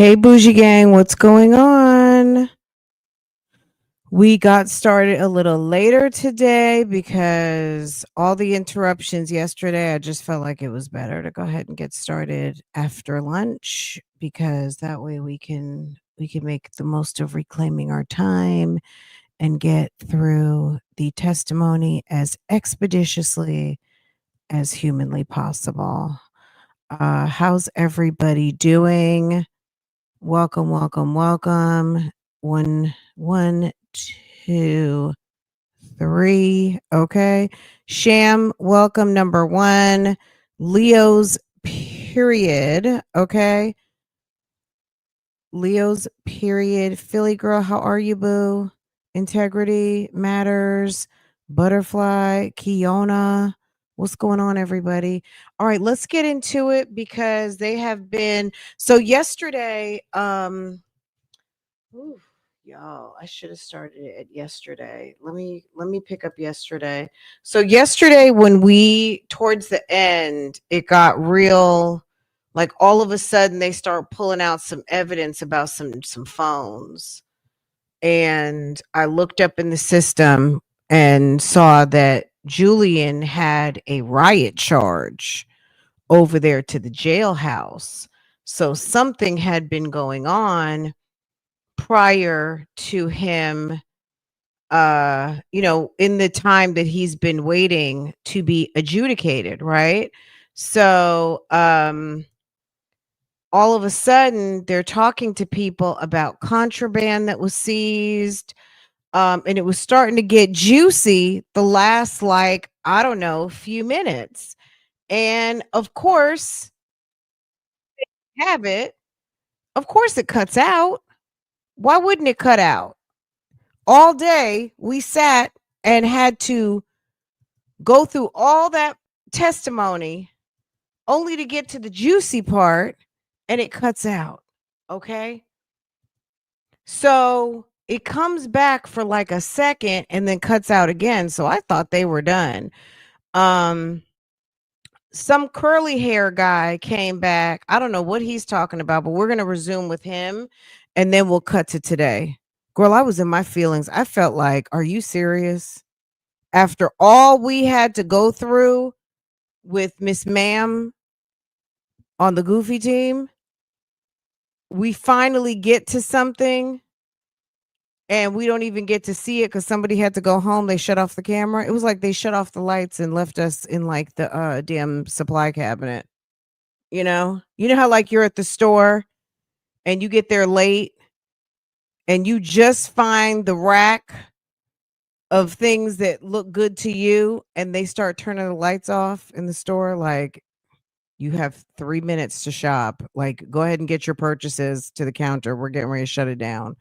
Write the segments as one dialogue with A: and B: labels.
A: Hey, Bougie Gang, what's going on? We got started a little later today because all the interruptions yesterday, I just felt like it was better to go ahead and get started after lunch because that way we can make the most of reclaiming our time and get through the testimony as expeditiously as humanly possible. How's everybody doing? Welcome, welcome, welcome. One, two, three. Okay. Sham, welcome. Number one. Leo's period. Okay. Leo's period. Philly girl, how are you, boo? Integrity matters. Butterfly, Kiona. What's going on, everybody? All right, let's get into it because they have been so yesterday. Ooh, y'all, I should have started it yesterday. Let me pick up yesterday. So yesterday when we towards the end, it got real like all of a sudden they start pulling out some evidence about some phones. And I looked up in the system and saw that Julian had a riot charge over there to the jailhouse. So something had been going on prior to him in the time that he's been waiting to be adjudicated, right? So all of a sudden they're talking to people about contraband that was seized, and it was starting to get juicy the last, like, I don't know, few minutes. And of course, have it, of course it cuts out. Why wouldn't it cut out? All day we sat and had to go through all that testimony only to get to the juicy part and it cuts out. Okay. So it comes back for like a second and then cuts out again. So I thought they were done. Um, some curly hair guy came back. I don't know what he's talking about, but we're going to resume with him and then we'll cut to today. Girl, I was in my feelings. I felt like, are you serious? After all we had to go through with Miss Ma'am on the Goofy team, we finally get to something and we don't even get to see it because somebody had to go home. They shut off the camera. It was like they shut off the lights and left us in like the damn supply cabinet. You know how like you're at the store and you get there late and you just find the rack of things that look good to you and they start turning the lights off in the store. Like, you have 3 minutes to shop. Like, go ahead and get your purchases to the counter. We're getting ready to shut it down.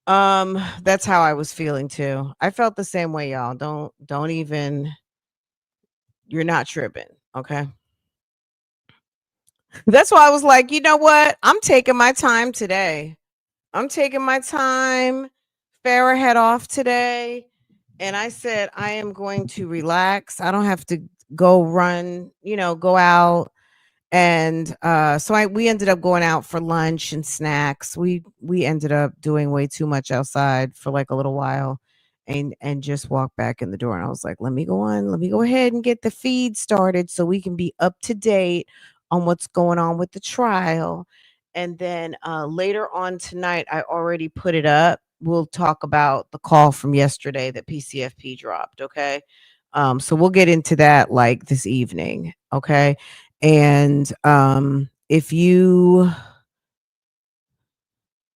A: That's how I was feeling too. I felt the same way, y'all. Don't even, you're not tripping, okay? That's why I was like, you know what? I'm taking my time today. I'm taking my time. Farrah had off today. And I said, I am going to relax. I don't have to go run, go out. And so we ended up going out for lunch and snacks. We ended up doing way too much outside for like a little while and just walked back in the door. And I was like, let me go ahead and get the feed started so we can be up to date on what's going on with the trial. And then later on tonight, I already put it up. We'll talk about the call from yesterday that PCFP dropped. Okay. So we'll get into that like this evening. Okay. And if you,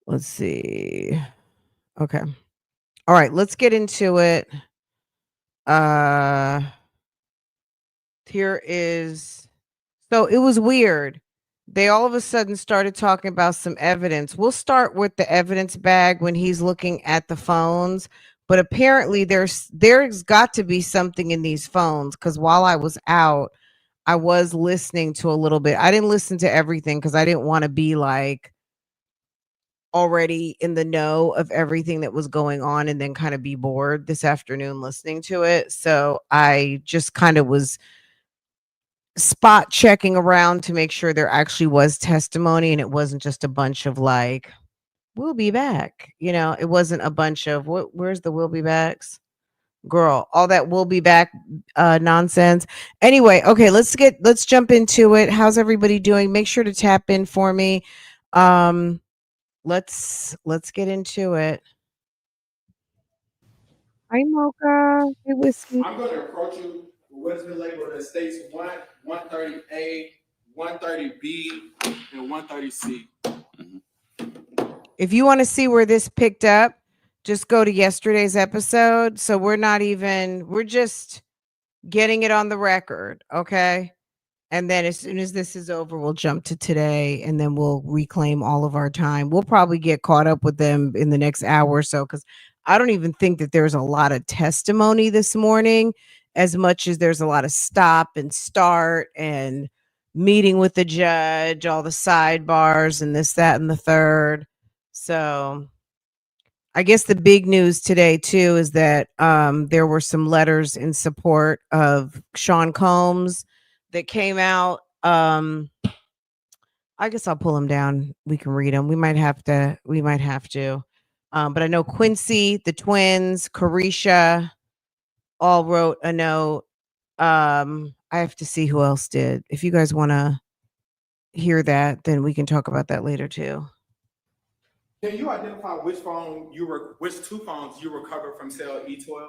A: let's see. Okay. All right, let's get into it. Uh Here is, so it was weird. They all of a sudden started talking about some evidence. We'll start with the evidence bag when he's looking at the phones, but apparently there's got to be something in these phones cuz while I was out, I was listening to a little bit. I didn't listen to everything cuz I didn't want to be like already in the know of everything that was going on and then kind of be bored this afternoon listening to it. So I just kind of was spot checking around to make sure there actually was testimony and it wasn't just a bunch of like, we'll be back. You know, it wasn't a bunch of where's the we'll be backs? Girl, all that we'll be back nonsense. Anyway, okay, let's jump into it. How's everybody doing? Make sure to tap in for me. Let's get into it. Hi Mocha. Hey Whiskey.
B: I'm going to approach you with what has been labeled as states 130A, 130B, and 130C.
A: If you want to see where this picked up, just go to yesterday's episode. So we're just getting it on the record, okay? And then as soon as this is over, we'll jump to today and then we'll reclaim all of our time. We'll probably get caught up with them in the next hour or so because I don't even think that there's a lot of testimony this morning as much as there's a lot of stop and start and meeting with the judge, all the sidebars and this, that, and the third. So I guess the big news today too is that there were some letters in support of Sean Combs that came out. I guess I'll pull them down. We can read them. We might have to. But I know Quincy, the twins, Carisha, all wrote a note. I have to see who else did. If you guys want to hear that, then we can talk about that later too.
B: Can you identify which two phones you recovered from cell E12?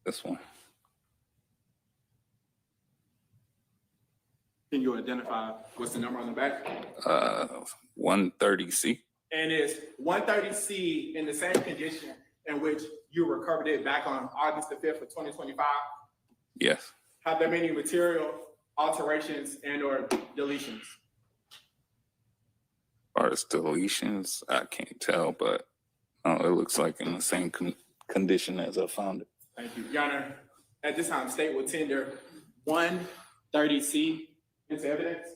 C: This one.
B: Can you identify what's the number on the back?
C: 130C.
B: And it's 130C in the same condition in which you recovered it back on August the 5th of 2025?
C: Yes.
B: Have there been any material alterations and or deletions?
C: As far as deletions, I can't tell, but it looks like in the same condition as I found it.
B: Thank you. Your Honor, at this time, state will tender 130C into evidence.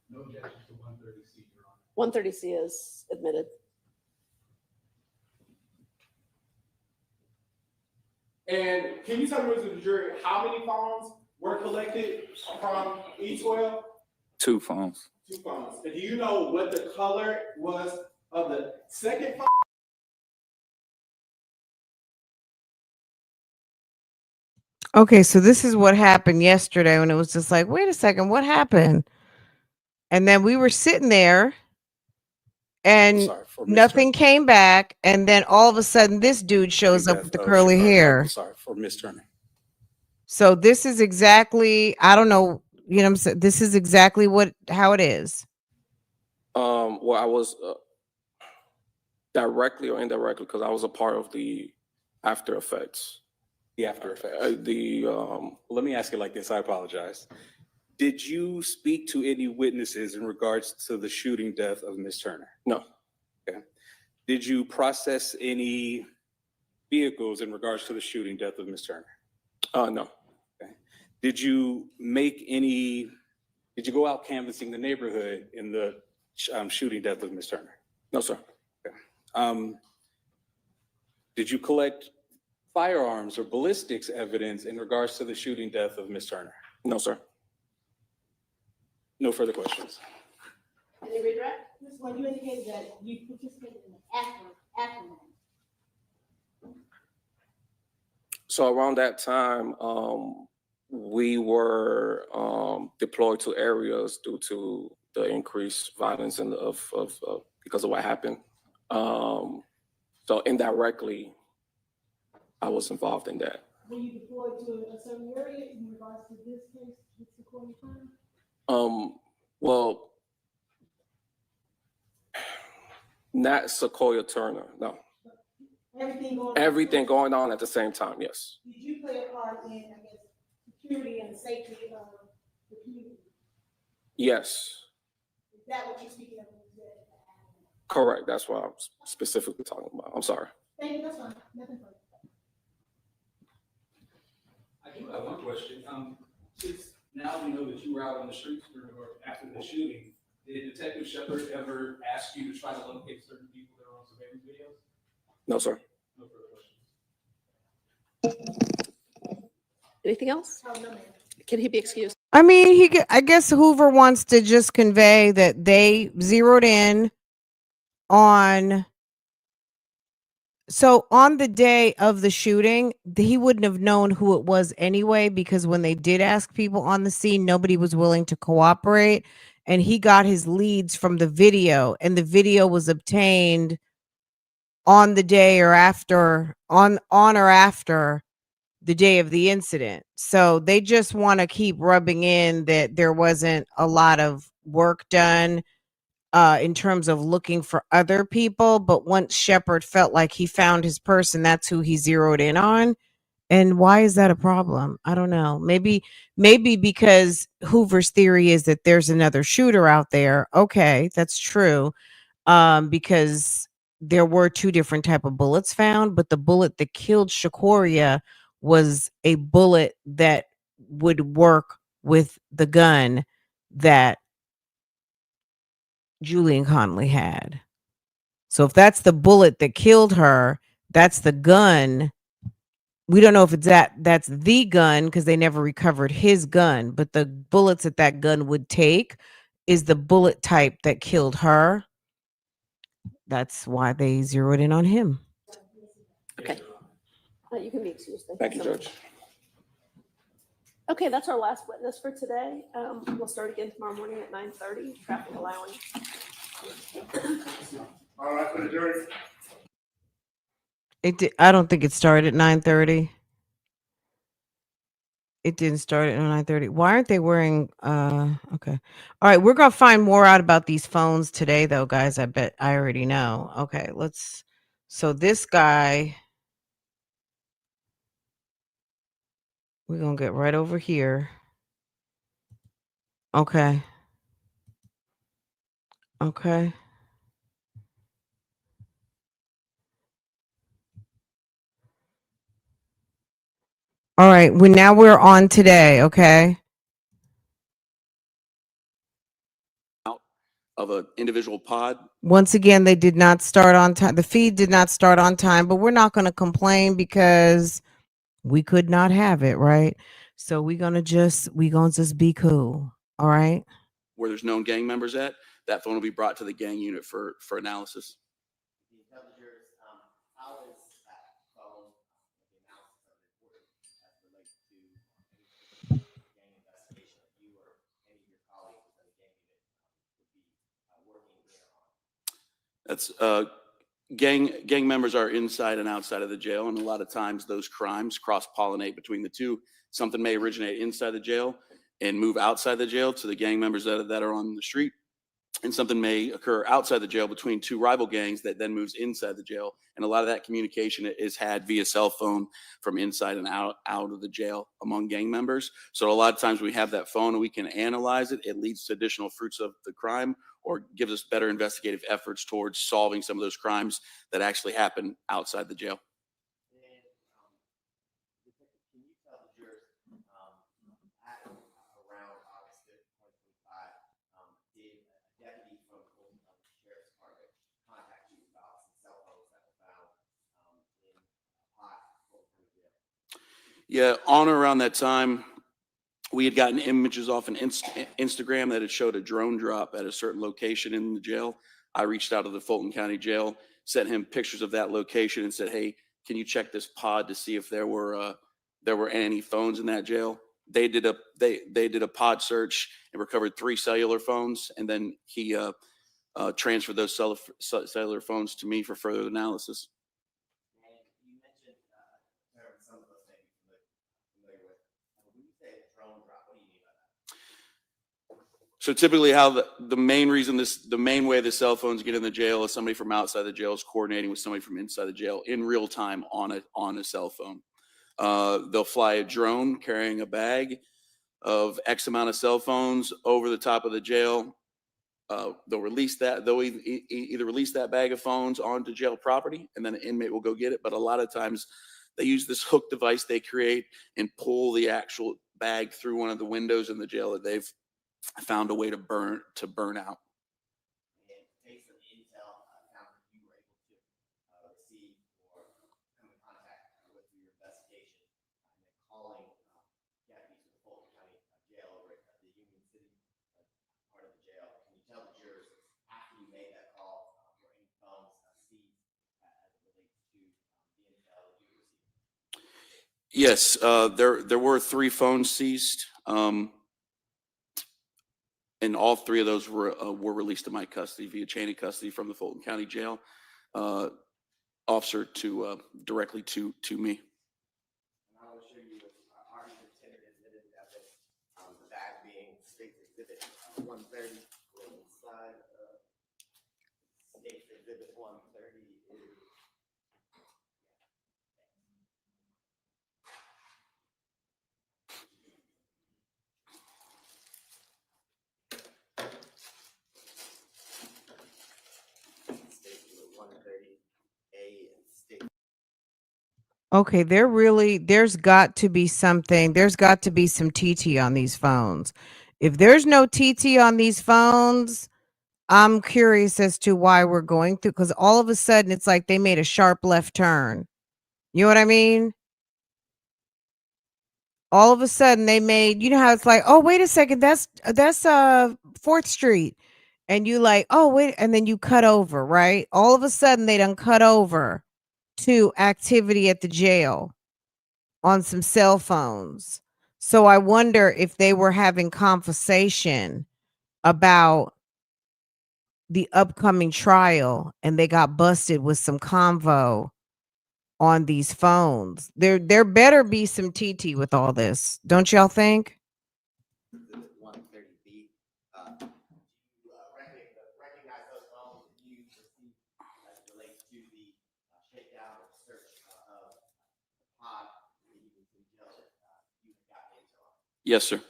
D: No objection to 130C, Your Honor.
E: 130C is admitted.
B: And can you tell me, to the jury, how many phones were collected from E12?
C: 2 phones.
B: 2 phones. And do you know what the color was of the second phone?
A: Okay, so this is what happened yesterday when it was just like, wait a second, what happened? And then we were sitting there and nothing came back. And then all of a sudden, this dude shows up with the curly hair.
D: Sorry, for Miss Turner.
A: So this is exactly, I don't know, you know what I'm saying? This is exactly how it is.
D: Well, I was directly or indirectly, because I was a part of the after effects.
F: The after effects. Let me ask you like this. I apologize. Did you speak to any witnesses in regards to the shooting death of Miss Turner?
D: No.
F: Okay. Did you process any vehicles in regards to the shooting death of Miss Turner?
D: No.
F: Okay. Did you go out canvassing the neighborhood in the shooting death of Miss Turner?
D: No, sir.
F: Okay. Did you collect firearms or ballistics evidence in regards to the shooting death of Miss Turner?
D: No, sir.
F: No further questions.
E: Any redirect? Ms. One, you indicated that you participated in the aftermath.
D: So around that time, we were deployed to areas due to the increased violence and because of what happened. So indirectly, I was involved in that.
E: Were you deployed to a certain area in regards to this case with Secoriea Turner?
D: Well, not Secoriea Turner, no. Everything going on at the same time, yes.
E: Did you play a part in, I guess, security and safety of the community?
D: Yes.
E: Is that what you're speaking of?
D: Correct. That's what I'm specifically talking about. I'm sorry.
E: Thank you. That's fine. Nothing further.
G: I do have one question. Since now we know that you were out on the streets after the shooting, did Detective Shepard ever ask you to try to locate certain people that are on surveillance videos?
D: No, sir.
G: No further questions.
H: Anything else?
E: Oh, no, ma'am.
H: Can he be excused?
A: I mean, I guess Hoover wants to just convey that they zeroed in on. So on the day of the shooting, he wouldn't have known who it was anyway, because when they did ask people on the scene, nobody was willing to cooperate. And he got his leads from the video, and the video was obtained on the day or after, on or after the day of the incident. So they just want to keep rubbing in that there wasn't a lot of work done in terms of looking for other people. But once Shepard felt like he found his person, that's who he zeroed in on. And why is that a problem? I don't know. Maybe because Hoover's theory is that there's another shooter out there. Okay, that's true. Because there were two different type of bullets found, but the bullet that killed Secoriea was a bullet that would work with the gun that Julian Conley had. So if that's the bullet that killed her, that's the gun. We don't know if it's that's the gun because they never recovered his gun, but the bullets that gun would take is the bullet type that killed her. That's why they zeroed in on him.
H: Okay. You can be excused.
D: Thank you,
H: so much.
D: Judge.
H: Okay, that's our last witness for today. We'll start again tomorrow morning at 9:30, traffic allowing.
B: All right, for the jury.
A: I don't think it started at 9:30. It didn't start at 9:30. Why aren't they wearing okay. All right, we're gonna find more out about these phones today though, guys. I bet I already know. Okay, so this guy, we're gonna get right over here. Okay. Okay. All right, now we're on today, okay?
I: Of an individual pod.
A: Once again, they did not start on time. The feed did not start on time, but we're not going to complain because we could not have it, right? So we're going to just be cool. All right?
I: Where there's known gang members at, that phone will be brought to the gang unit for analysis. That's gang members are inside and outside of the jail, and a lot of times those crimes cross-pollinate between the two. Something may originate inside the jail and move outside the jail to the gang members that are on the street, and something may occur outside the jail between two rival gangs that then moves inside the jail. And a lot of that communication is had via cell phone from inside and out of the jail among gang members. So a lot of times we have that phone and we can analyze it. It leads to additional fruits of the crime or gives us better investigative efforts towards solving some of those crimes that actually happen outside the jail. Yeah, on or around that time, we had gotten images off an Instagram that had showed a drone drop at a certain location in the jail. I reached out to the Fulton County Jail, sent him pictures of that location, and said, "Hey, can you check this pod to see if there were any phones in that jail?" They did a pod search and recovered 3 cellular phones, and then he transferred those cellular phones to me for further analysis. So typically how the main way the cell phones get in the jail is somebody from outside the jail is coordinating with somebody from inside the jail in real time on a cell phone. They'll fly a drone carrying a bag of X amount of cell phones over the top of the jail. They'll either release that bag of phones onto jail property and then the inmate will go get it. But a lot of times they use this hook device they create and pull the actual bag through one of the windows in the jail that they've found a way to burn out. Yes, there were 3 phones seized, and all 3 of those were released to my custody via chain of custody from the Fulton County Jail officer to directly to me.
J: And I will show you already intended admitted evidence, the bag being State's Exhibit 130 inside State's Exhibit 130 is State's Exhibit 130A and State.
A: Okay, there's got to be something. There's got to be some TT on these phones. If there's no TT on these phones, I'm curious as to why we're going through, because all of a sudden it's like they made a sharp left turn. You know what I mean? All of a sudden they made, you know how it's like, oh, wait a second, that's 4th Street. And you like, oh, wait, and then you cut over, right? All of a sudden they done cut over to activity at the jail on some cell phones. So I wonder if they were having conversation about the upcoming trial and they got busted with some convo on these phones. There better be some TT with all this. Don't y'all think?
J: Exhibit 130B. You recognize those phones that you received as it relates to the shakedown or search of the pod that you can tell that you got intel on.
I: Yes, sir.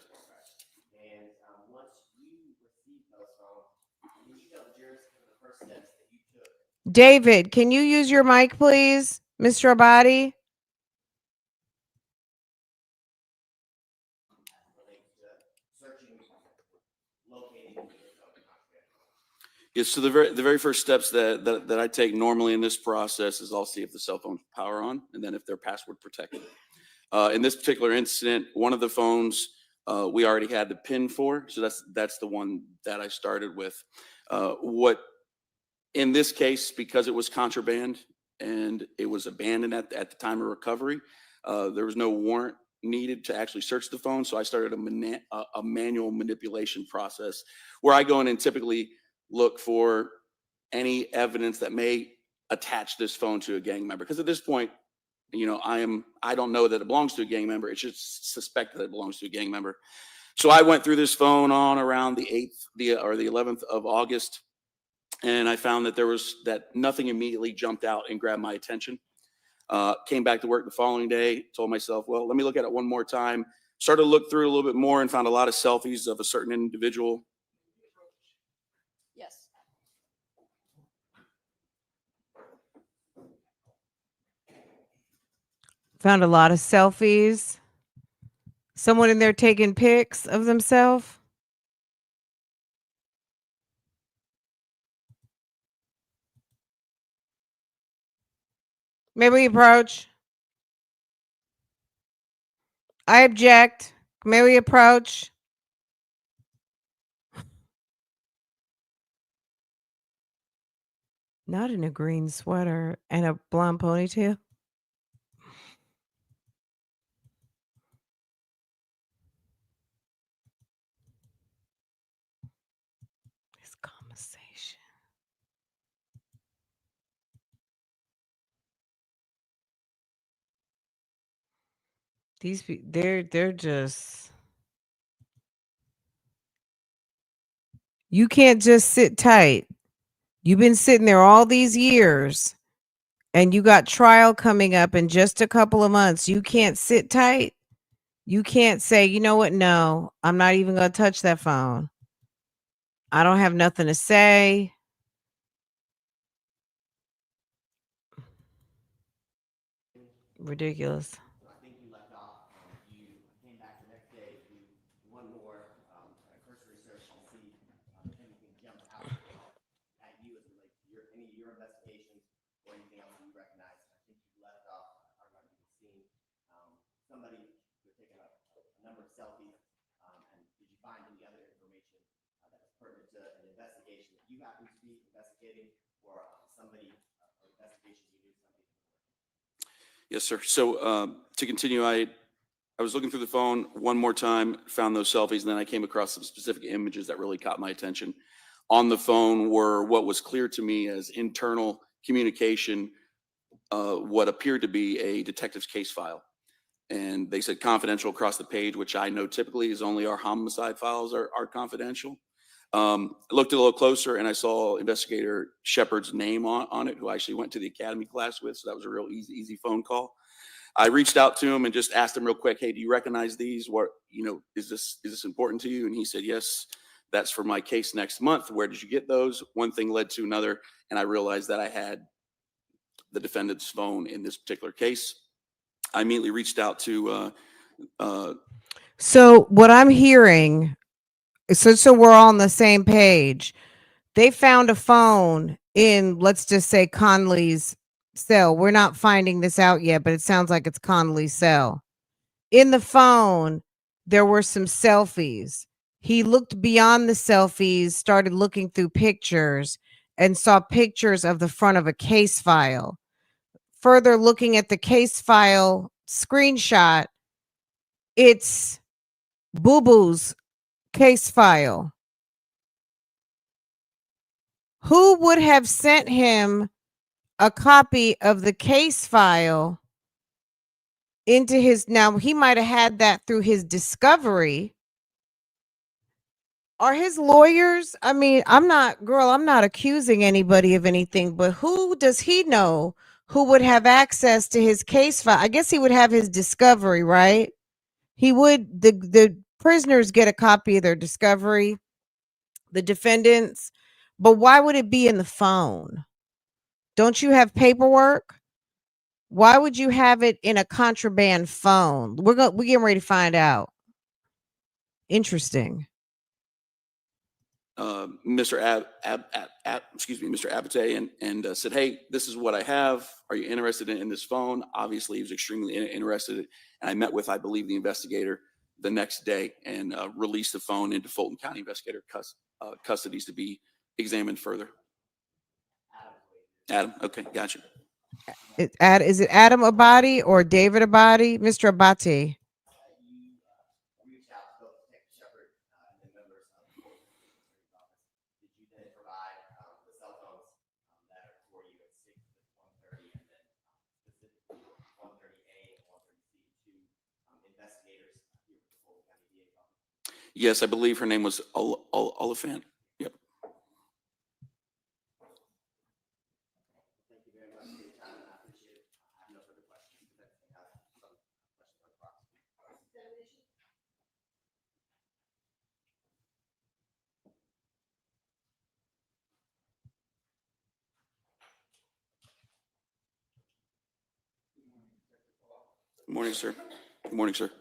J: And once you received those phones, can you tell the jurors the first steps that you took
A: David, can you use your mic, please? Mr. Abadi?
J: as it relates to searching, locating the contraband?
I: Yes, so the very first steps that I take normally in this process is I'll see if the cell phone's power on, and then if they're password protected. In this particular incident, one of the phones we already had the PIN for, so that's the one that I started with. What in this case, because it was contraband and it was abandoned at the time of recovery, there was no warrant needed to actually search the phone, so I started a manual manipulation process where I go in and typically look for any evidence that may attach this phone to a gang member. Because at this point, you know, I don't know that it belongs to a gang member. It's just suspected that it belongs to a gang member. So I went through this phone on around the 8th or the 11th of August, and I found that nothing immediately jumped out and grabbed my attention. Came back to work the following day, told myself, well, let me look at it one more time. Started to look through a little bit more and found a lot of selfies of a certain individual.
H: Yes.
A: Found a lot of selfies. Someone in there taking pics of themselves. May we approach? I object. May we approach? Not in a green sweater and a blonde ponytail. This conversation. These people, they're just. You can't just sit tight. You've been sitting there all these years and you got trial coming up in just a couple of months. You can't sit tight. You can't say, you know what? No, I'm not even going to touch that phone. I don't have nothing to say. Ridiculous.
J: I think you left off. You came back the next day to one more cursory search to see if anything jumped out at you as it relates to any of your investigations or anything else that you recognize. I think you left off. I remember you seeing somebody who had taken a number of selfies. And did you find any other information that was pertinent to an investigation that you happen to be investigating, or somebody or investigation you knew somebody?
I: Yes, sir. So to continue, I was looking through the phone one more time, found those selfies, and then I came across some specific images that really caught my attention. On the phone were what was clear to me as internal communication, what appeared to be a detective's case file. And they said confidential across the page, which I know typically is only our homicide files are confidential. I looked a little closer and I saw Investigator Shepard's name on it, who I actually went to the academy class with. So that was a real easy phone call. I reached out to him and just asked him real quick, hey, do you recognize these? What, is this important to you? And he said, yes, that's for my case next month. Where did you get those? One thing led to another. And I realized that I had the defendant's phone in this particular case. I immediately reached out to,
A: So what I'm hearing, so we're all on the same page. They found a phone in, let's just say, Conley's cell. We're not finding this out yet, but it sounds like it's Conley's cell. In the phone, there were some selfies. He looked beyond the selfies, started looking through pictures, and saw pictures of the front of a case file. Further looking at the case file screenshot, it's Boo Boo's case file. Who would have sent him a copy of the case file into his, now he might have had that through his discovery. Are his lawyers, I mean, I'm not accusing anybody of anything, but who does he know who would have access to his case file? I guess he would have his discovery, right? He would, the prisoners get a copy of their discovery, the defendants, but why would it be in the phone? Don't you have paperwork? Why would you have it in a contraband phone? We're getting ready to find out. Interesting.
I: Mr. Mr. Abate and said, hey, this is what I have. Are you interested in this phone? Obviously, he was extremely interested. And I met with, I believe, the investigator the next day and released the phone into Fulton County Investigator custodies to be examined further. Adam, okay, gotcha.
A: Is it Adam Abadi or David Abadi? Mr. Abate.
I: Yes, I believe her name was Oliphant. Yep.
J: Thank you very much for your time. I appreciate it. I have no further questions.
I: Good morning, sir. Good morning, sir.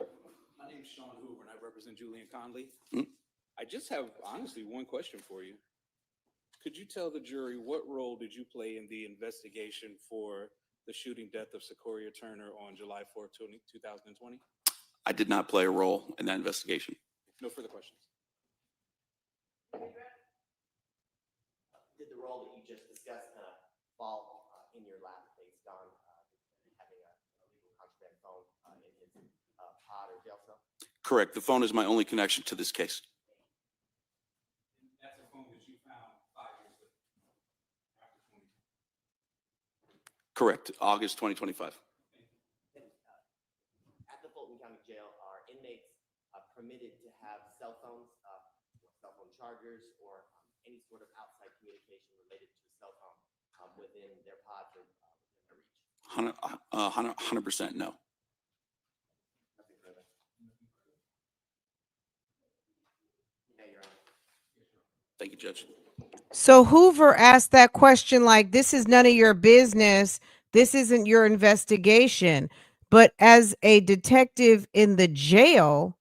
F: My name is Sean Hoover, and I represent Julian Conley.
I: Hmm?
F: I just have, honestly, one question for you. Could you tell the jury what role did you play in the investigation for the shooting death of Secoriea Turner on July 4th, 2020?
I: I did not play a role in that investigation.
F: No further questions.
J: Did the role that you just discussed fall in your lap based on having a illegal contraband phone in his pod or jail cell?
I: Correct. The phone is my only connection to this case.
G: That's a phone that you found 5 years later, after 20.
I: Correct. August 2025.
J: At the Fulton County Jail, are inmates permitted to have cell phones, cell phone chargers, or any sort of outside communication related to a cell phone within their pods or within their reach?
I: 100% no.
J: Nothing further. Yeah, Your Honor.
I: Thank you, Judge.
A: So Hoover asked that question like, this is none of your business. This isn't your investigation. But as a detective in the jail,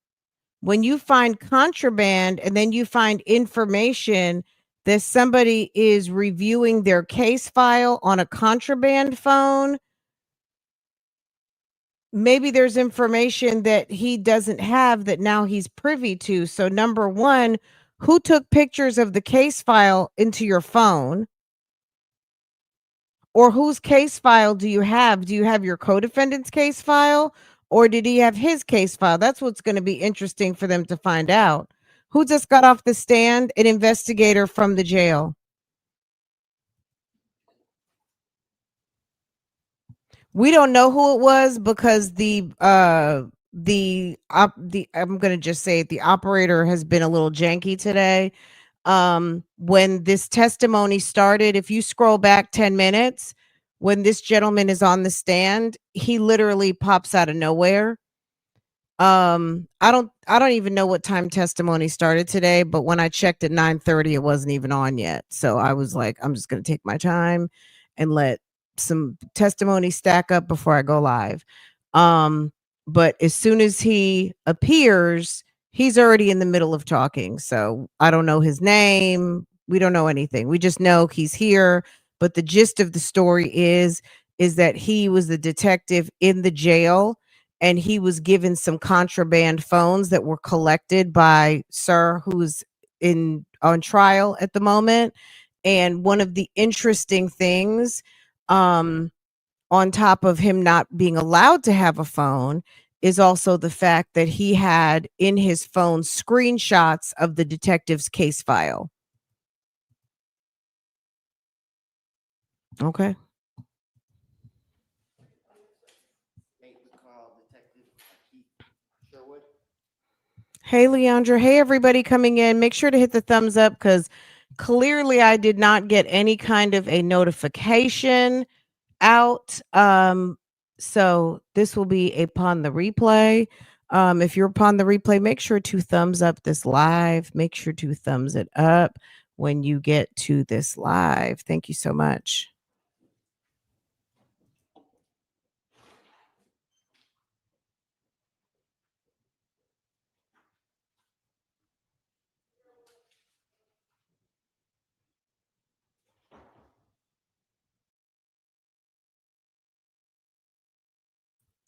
A: when you find contraband and then you find information that somebody is reviewing their case file on a contraband phone, maybe there's information that he doesn't have that now he's privy to. So number one, who took pictures of the case file into your phone? Or whose case file do you have? Do you have your co-defendant's case file, or did he have his case file? That's what's going to be interesting for them to find out. Who just got off the stand? An investigator from the jail. We don't know who it was because the I'm going to just say it, the operator has been a little janky today. When this testimony started, if you scroll back 10 minutes, when this gentleman is on the stand, he literally pops out of nowhere. I don't even know what time testimony started today, but when I checked at 9:30, it wasn't even on yet. So I was like, I'm just going to take my time and let some testimony stack up before I go live. But as soon as he appears, he's already in the middle of talking. So I don't know his name. We don't know anything. We just know he's here. But the gist of the story is that he was the detective in the jail, and he was given some contraband phones that were collected by Sir, who's on trial at the moment. And one of the interesting things, on top of him not being allowed to have a phone, is also the fact that he had in his phone screenshots of the detective's case file. Okay. Hey, Leandra. Hey, everybody coming in. Make sure to hit the thumbs up because clearly I did not get any kind of a notification out. So this will be upon the replay. If you're upon the replay, make sure to thumbs up this live. Make sure to thumbs it up when you get to this live. Thank you so much.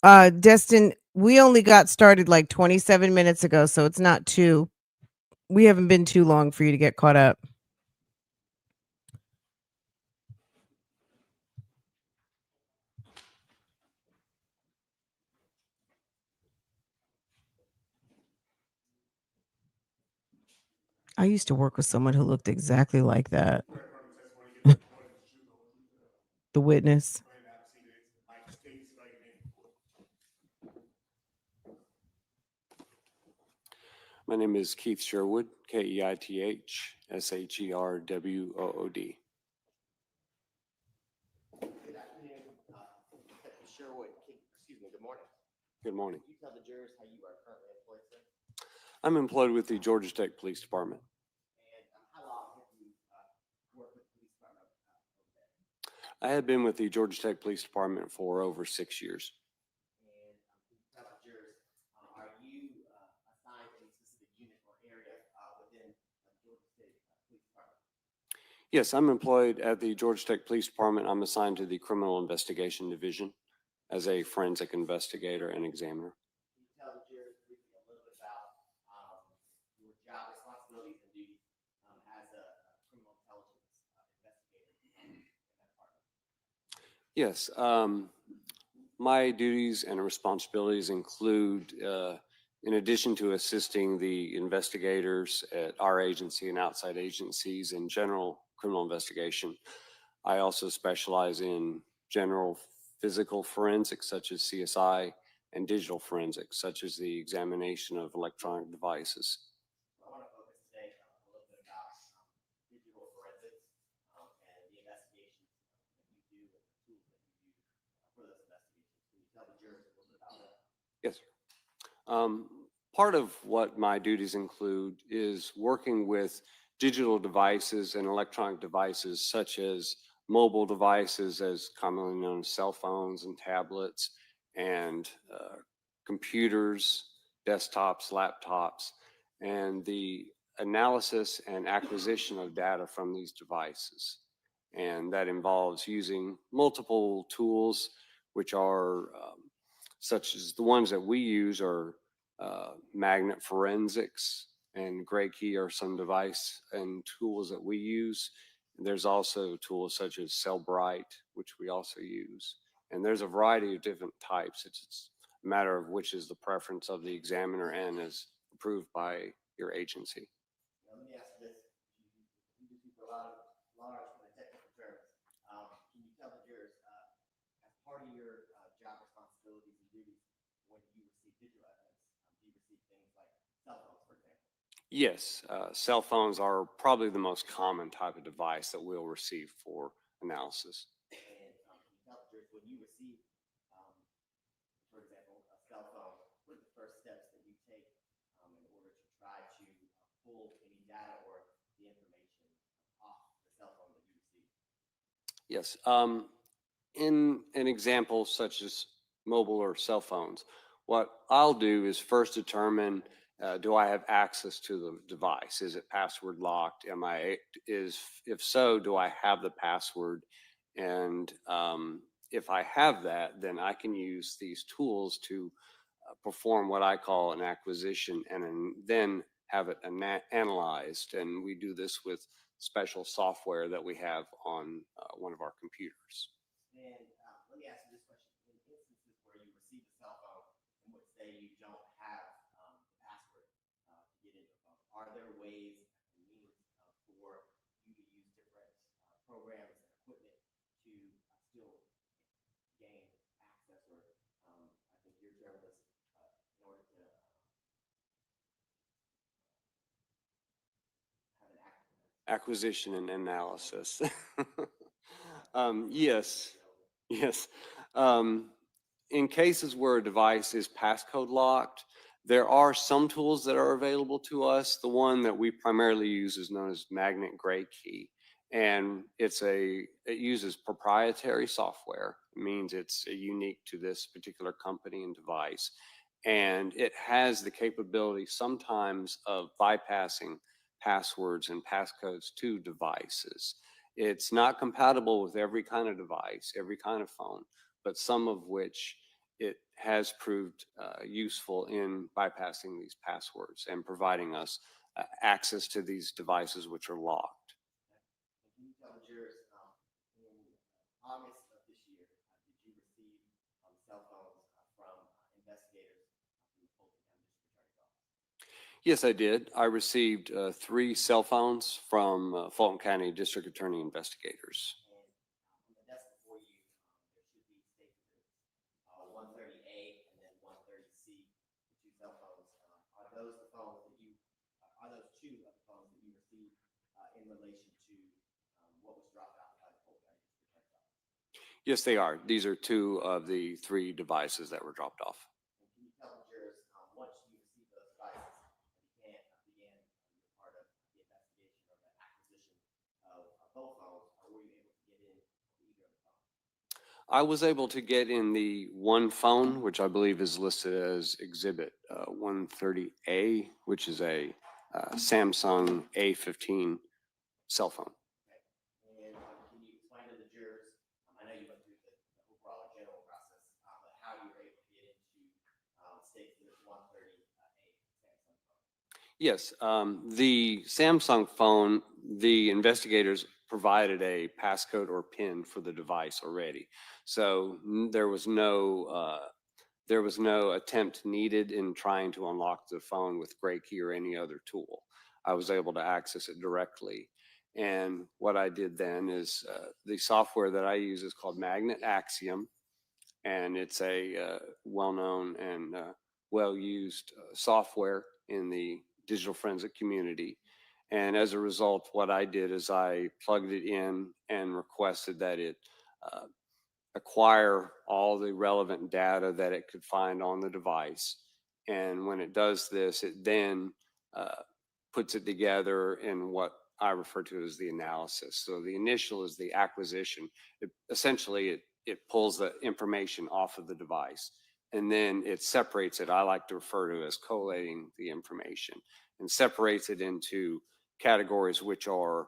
A: Destin, we only got started like 27 minutes ago, so it's not too, we haven't been too long for you to get caught up. I used to work with someone who looked exactly like that. The witness.
K: My name is Keith Sherwood, Keithsherwood.
J: Good afternoon, Detective Sherwood. Excuse me, good morning.
K: Good morning.
J: Can you tell the jurors how you are currently employed, sir?
K: I'm employed with the Georgia Tech Police Department.
J: And how long have you worked with the police department over there?
K: I have been with the Georgia Tech Police Department for over 6 years.
J: And can you tell the jurors, are you assigned any specific unit or area within the Georgia State Police Department?
K: Yes, I'm employed at the Georgia Tech Police Department. I'm assigned to the Criminal Investigation Division as a forensic investigator and examiner.
J: Can you tell the jurors briefly a little bit about your job responsibilities and duties as a criminal intelligence investigator in that department?
K: Yes, my duties and responsibilities include, in addition to assisting the investigators at our agency and outside agencies in general criminal investigation, I also specialize in general physical forensics such as CSI and digital forensics such as the examination of electronic devices.
J: I want to focus today a little bit about digital forensics and the investigations that you do and the tools that you use for those investigations. Can you tell the jurors a little bit about that?
K: Yes, sir. Part of what my duties include is working with digital devices and electronic devices such as mobile devices, as commonly known as cell phones and tablets, and computers, desktops, laptops, and the analysis and acquisition of data from these devices. And that involves using multiple tools, which are such as the ones that we use are magnet forensics and gray key are some device and tools that we use. There's also tools such as Cellbrite, which we also use. And there's a variety of different types. It's a matter of which is the preference of the examiner and is approved by your agency.
J: Now, let me ask this. You just use a lot of large kind of technical terms. Can you tell the jurors, as part of your job responsibilities and duties, when you receive digital evidence, do you receive things like cell phones, for example?
K: Yes, cell phones are probably the most common type of device that we'll receive for analysis.
J: And can you tell the jurors when you receive, for example, a cell phone, what are the first steps that you take in order to try to pull any data or the information off the cell phone that you receive?
K: Yes, in an example such as mobile or cell phones, what I'll do is first determine, do I have access to the device? Is it password locked? If so, do I have the password? And if I have that, then I can use these tools to perform what I call an acquisition and then have it analyzed. And we do this with special software that we have on one of our computers.
J: And let me ask you this question. In instances where you receive a cell phone in which, say, you don't have the password to get into the phone, are there ways and means for you to use different programs and equipment to still gain access, or I think your term was in order to have an
K: Acquisition and analysis. Yes, yes. In cases where a device is passcode locked, there are some tools that are available to us. The one that we primarily use is known as Magnet Gray Key, and it uses proprietary software. It means it's unique to this particular company and device, and it has the capability sometimes of bypassing passwords and passcodes to devices. It's not compatible with every kind of device, every kind of phone, but some of which it has proved useful in bypassing these passwords and providing us access to these devices which are locked.
J: Can you tell the jurors, in August of this year, did you receive cell phones from investigators from the Fulton County District Attorney's Office?
K: Yes, I did. I received 3 cell phones from Fulton County District Attorney investigators.
J: And on the desk before you, there should be stated 130A and then 130C, the 2 cell phones. Are those the phones that you, are those 2 of the phones that you received in relation to what was dropped out by the Fulton County District Attorney's Office?
K: Yes, they are. These are 2 of the 3 devices that were dropped off.
J: And can you tell the jurors, once you receive those devices and began your part of the investigation or the acquisition of both phones, were you able to get in either of the phones?
K: I was able to get in the one phone, which I believe is listed as Exhibit 130A, which is a Samsung A15 cell phone.
J: And can you explain to the jurors, I know you went through the overall general process, but how you were able to get into state this 130A Samsung phone?
K: Yes, the Samsung phone, the investigators provided a passcode or PIN for the device already. So there was no attempt needed in trying to unlock the phone with Gray Key or any other tool. I was able to access it directly. And what I did then is the software that I use is called Magnet Axiom, and it's a well-known and well-used software in the digital forensic community. And as a result, what I did is I plugged it in and requested that it acquire all the relevant data that it could find on the device. And when it does this, it then puts it together in what I refer to as the analysis. So the initial is the acquisition. Essentially, it pulls the information off of the device, and then it separates it. I like to refer to as collating the information, and separates it into categories which are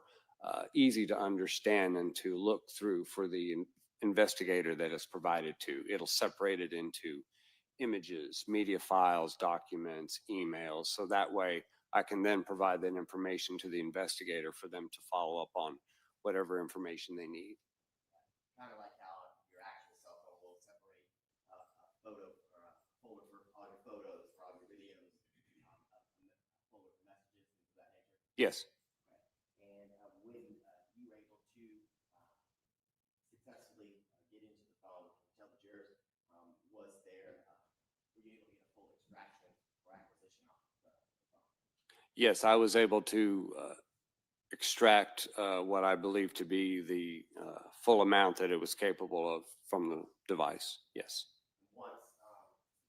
K: easy to understand and to look through for the investigator that is provided to. It'll separate it into images, media files, documents, emails, so that way I can then provide that information to the investigator for them to follow up on whatever information they need.
J: Kind of like how your actual cell phone will separate a photo or a folder for all your photos, for all your videos, a folder for messages, things of that nature.
K: Yes.
J: And when you were able to successfully get into the phone and tell the jurors, were you able to get a full extraction or acquisition off the phone?
K: Yes, I was able to extract what I believe to be the full amount that it was capable of from the device. Yes.
J: Once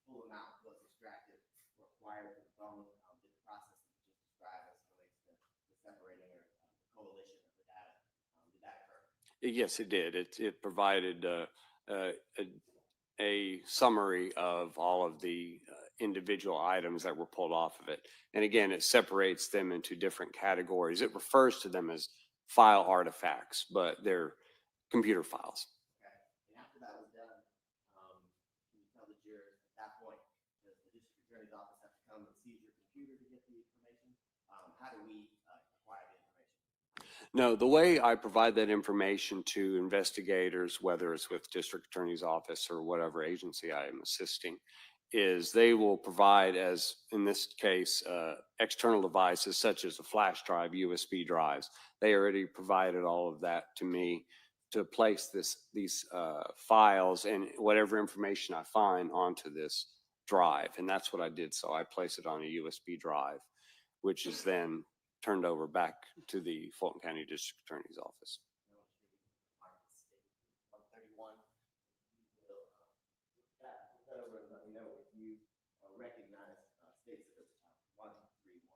J: full amount was extracted or acquired from the phone, did the process that you just described as it relates to the separating or the coalition of the data, did that occur?
K: Yes, it did. It provided a summary of all of the individual items that were pulled off of it. And again, it separates them into different categories. It refers to them as file artifacts, but they're computer files.
J: Okay. And after that was done, can you tell the jurors at that point, does the district attorney's office have to come and seize your computer to get the information? How do we acquire the information?
K: No, the way I provide that information to investigators, whether it's with district attorney's office or whatever agency I am assisting, is they will provide, as in this case, external devices such as a flash drive, USB drives. They already provided all of that to me to place these files and whatever information I find onto this drive. And that's what I did. So I place it on a USB drive, which is then turned over back to the Fulton County District Attorney's Office.
J: 131. Look that over and let me know if you recognize states that are 131.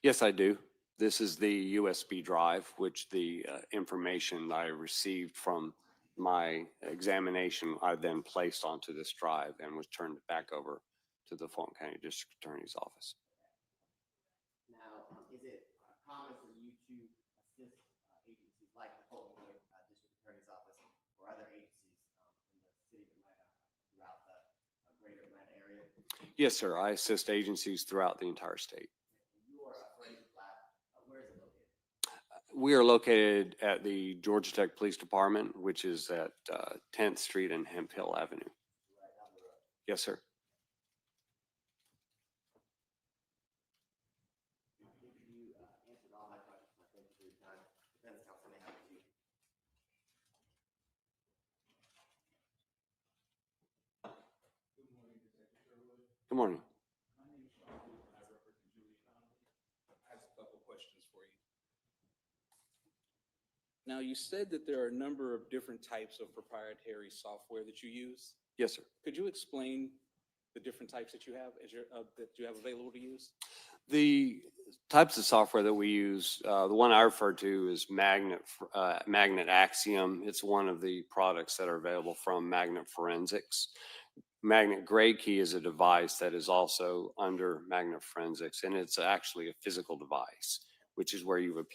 K: Yes, I do. This is the USB drive, which the information I received from my examination, I then placed onto this drive and was turned back over to the Fulton County District Attorney's Office.
J: Now, is it common for you to assist agencies like the Fulton County District Attorney's Office or other agencies in the city of Atlanta throughout the greater Atlanta area?
K: Yes, sir. I assist agencies throughout the entire state.
J: Your forensic lab, where is it located?
K: We are located at the Georgia Tech Police Department, which is at 10th Street and Hemp Hill Avenue.
J: Right down the road.
K: Yes, sir.
J: I think you answered all my questions. I thank you for your time. Defense counsel may have a seat.
K: Good morning.
F: My name is Sean. I represent Julian Conley. I have a couple questions for you. Now, you said that there are a number of different types of proprietary software that you use.
K: Yes, sir.
F: Could you explain the different types that you have that you have available to use?
K: The types of software that we use, the one I refer to is Magnet Axiom. It's one of the products that are available from Magnet Forensics. Magnet Gray Key is a device that is also under Magnet Forensics, and it's actually a physical device, which is where you would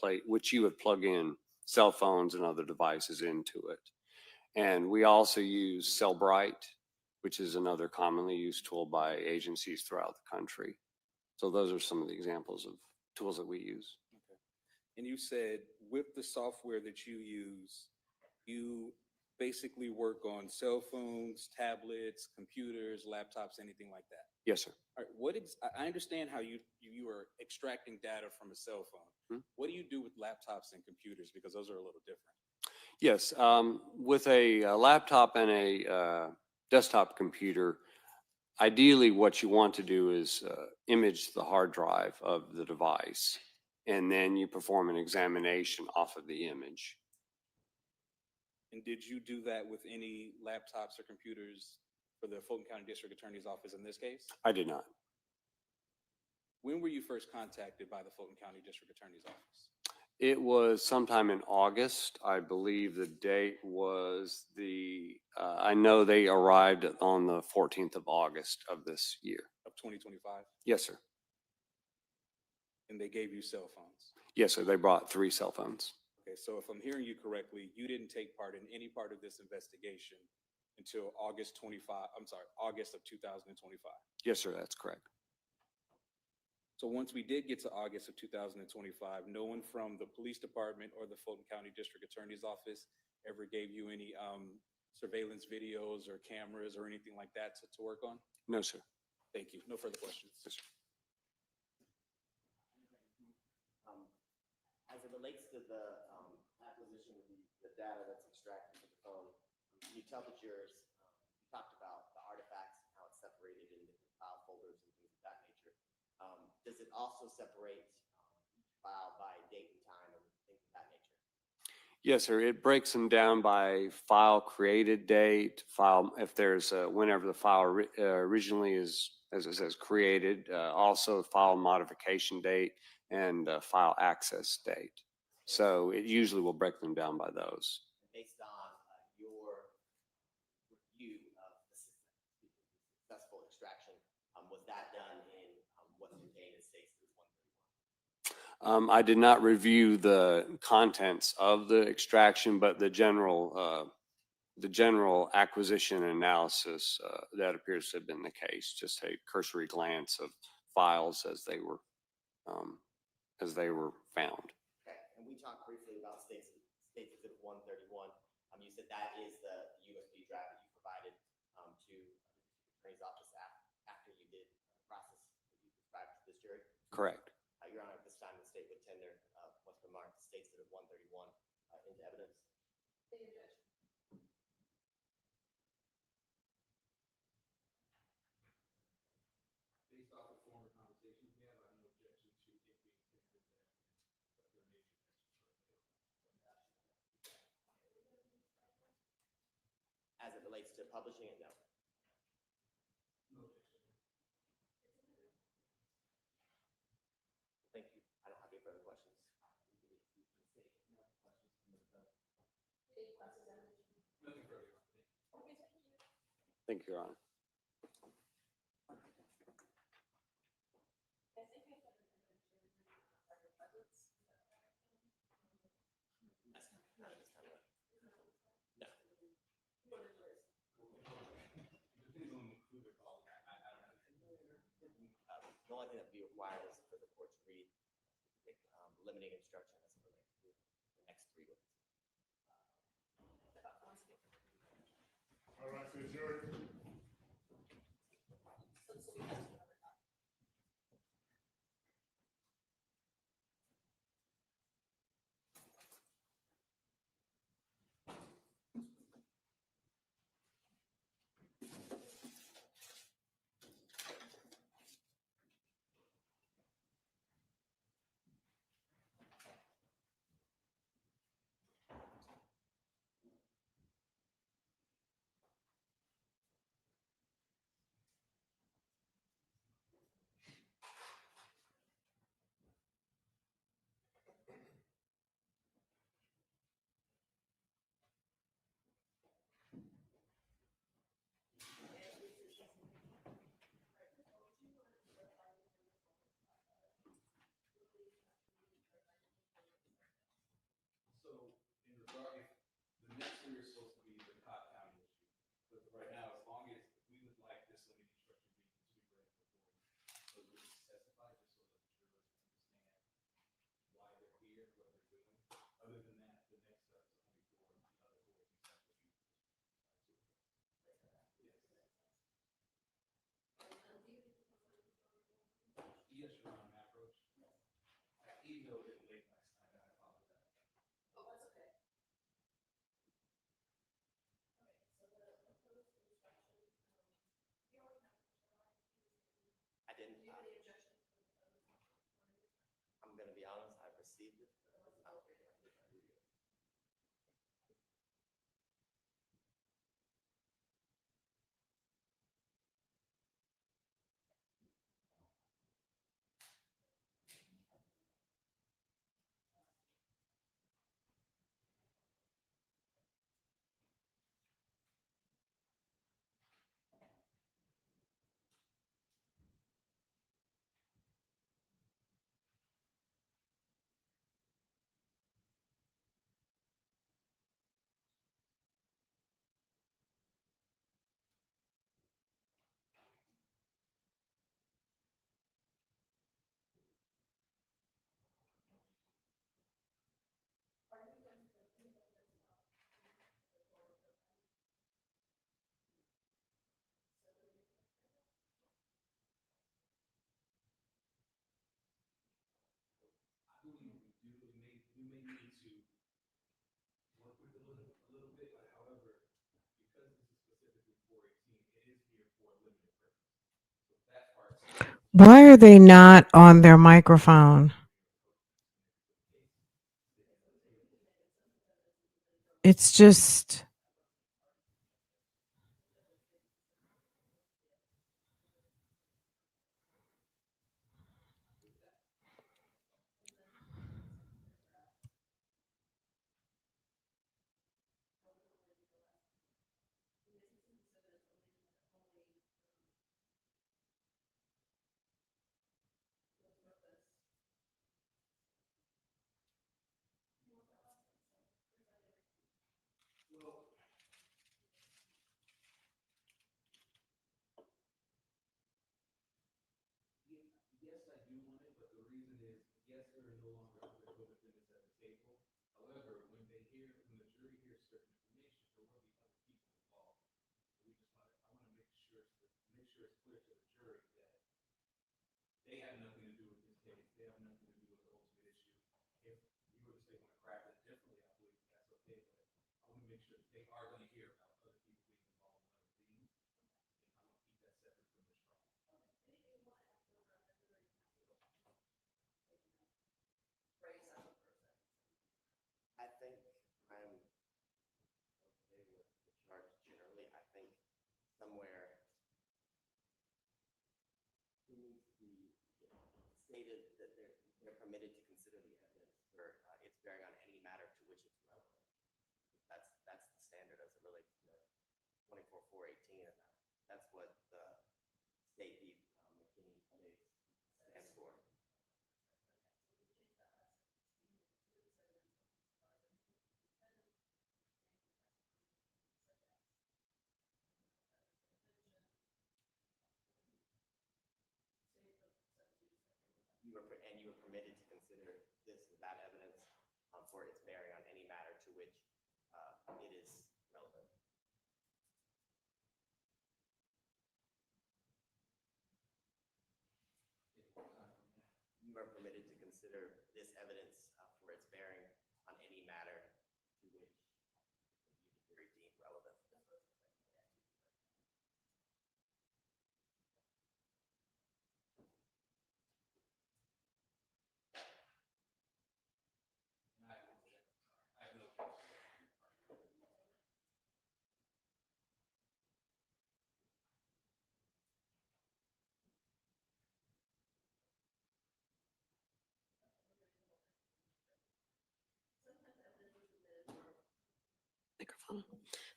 K: plug in cell phones and other devices into it. And we also use Cellbrite, which is another commonly used tool by agencies throughout the country. So those are some of the examples of tools that we use.
F: Okay. And you said with the software that you use, you basically work on cell phones, tablets, computers, laptops, anything like that.
K: Yes, sir.
F: All right. I understand how you are extracting data from a cell phone. What do you do with laptops and computers? Because those are a little different.
K: Yes, with a laptop and a desktop computer, ideally what you want to do is image the hard drive of the device, and then you perform an examination off of the image.
F: And did you do that with any laptops or computers for the Fulton County District Attorney's Office in this case?
K: I did not.
F: When were you first contacted by the Fulton County District Attorney's Office?
K: It was sometime in August. I believe the date was I know they arrived on the 14th of August of this year.
F: Of 2025?
K: Yes, sir.
F: And they gave you cell phones?
K: Yes, sir. They brought 3 cell phones.
F: Okay, so if I'm hearing you correctly, you didn't take part in any part of this investigation until August of 2025.
K: Yes, sir. That's correct.
F: So once we did get to August of 2025, no one from the police department or the Fulton County District Attorney's Office ever gave you any surveillance videos or cameras or anything like that to work on?
K: No, sir.
F: Thank you. No further questions.
K: Yes, sir.
J: As it relates to the acquisition of the data that's extracted from the phone, can you tell the jurors, you talked about the artifacts and how it's separated in different file folders and things of that nature. Does it also separate each file by date and time and things of that nature?
K: Yes, sir. It breaks them down by file created date, file, if there's, whenever the file originally is, as it says, created, also file modification date and file access date. So it usually will break them down by those.
J: Based on your review of the successful extraction, was that done in what's contained in State Secret 131?
K: I did not review the contents of the extraction, but the general acquisition and analysis, that appears to have been the case. Just a cursory glance of files as they were found.
J: Okay, and we talked briefly about State Exhibit 131. You said that is the USB drive that you provided to the attorney's office after you did the process that you described to this jury?
K: Correct.
J: Your Honor, at this time, the state would tender what's been marked State Exhibit 131 into evidence. Thank you, Judge.
G: Based off of former conversations we have, I have no objection to it being considered that, but there may be
J: As it relates to publishing it, no.
G: no objection.
J: Thank you. I don't have any further questions.
G: Nothing further.
K: Thank you, Your Honor.
J: The only thing that would be required is for the court to read limiting instruction as it relates to the next three witnesses.
B: All right, so jury.
F: So in regard, if the next three are supposed to be the Cobb County issue, but right now, as long as we would like this limiting instruction being to be read before, so we just testify just so that the jurors understand why they're here, what they're doing. Other than that, the next step is only for the other board except for you. Yes, Your Honor, my approach. I emailed it late last night, I apologize.
H: Oh, that's okay.
J: I didn't. I'm going to be honest, I received it.
G: need to work with a little bit, but however, because this is specifically 418, it is here for a limited purpose. So that part.
A: Why are they not on their microphone? It's just.
G: Yes, I do want it, but the reason is, yes, there are no longer other co-defendants at the table. However, when the jury hears certain information, there will be other people involved. So I want to make sure it's clear to the jury that they have nothing to do with this case. They have nothing to do with the ultimate issue. If you were to say want to craft it differently, I believe that's okay, but I want to make sure that they are going to hear about other people being involved in other things. And I want to keep that separate from this trial.
J: I think I'm okay with the charge generally. I think somewhere it needs to be stated that they're permitted to consider the evidence for its bearing on any matter to which it's relevant. That's the standard as it relates to 24-418, and that's what the state McKinney case stands for. You were permitted to consider this or that evidence for its bearing on any matter to which it is relevant. You are permitted to consider this evidence for its bearing on any matter to which you deemed relevant.
H: Microphone.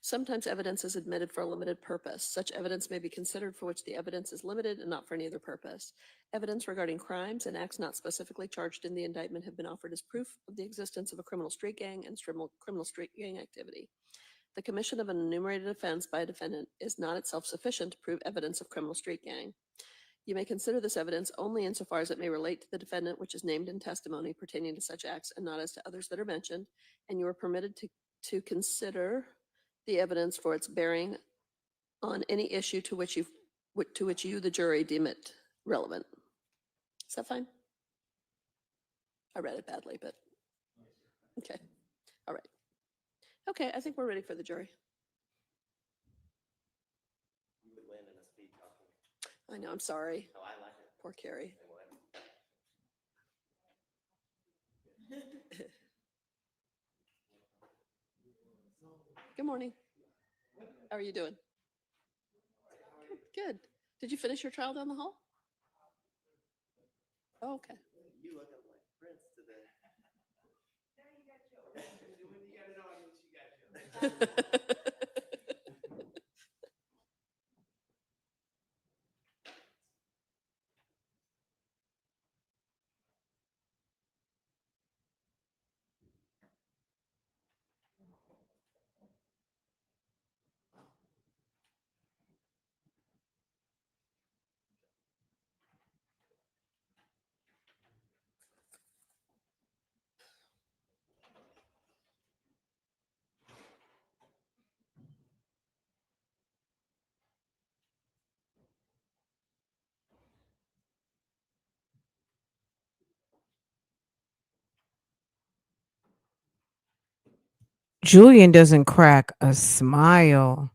H: Sometimes evidence is admitted for a limited purpose. Such evidence may be considered for which the evidence is limited and not for any other purpose. Evidence regarding crimes and acts not specifically charged in the indictment have been offered as proof of the existence of a criminal street gang and criminal street gang activity. The commission of an enumerated offense by a defendant is not itself sufficient to prove evidence of criminal street gang. You may consider this evidence only insofar as it may relate to the defendant which is named in testimony pertaining to such acts and not as to others that are mentioned, and you are permitted to consider the evidence for its bearing on any issue to which you, the jury, deem it relevant. Is that fine? I read it badly, but okay. All right. Okay, I think we're ready for the jury.
J: You would land in a speed talking.
H: I know, I'm sorry.
J: No, I like it.
H: Poor Carrie. Good morning. How are you doing? Good. Did you finish your trial down the hall? Oh, okay.
J: You look up like Prince to the. There you got Joe. When you got an audience, you got Joe.
A: Julian doesn't crack a smile,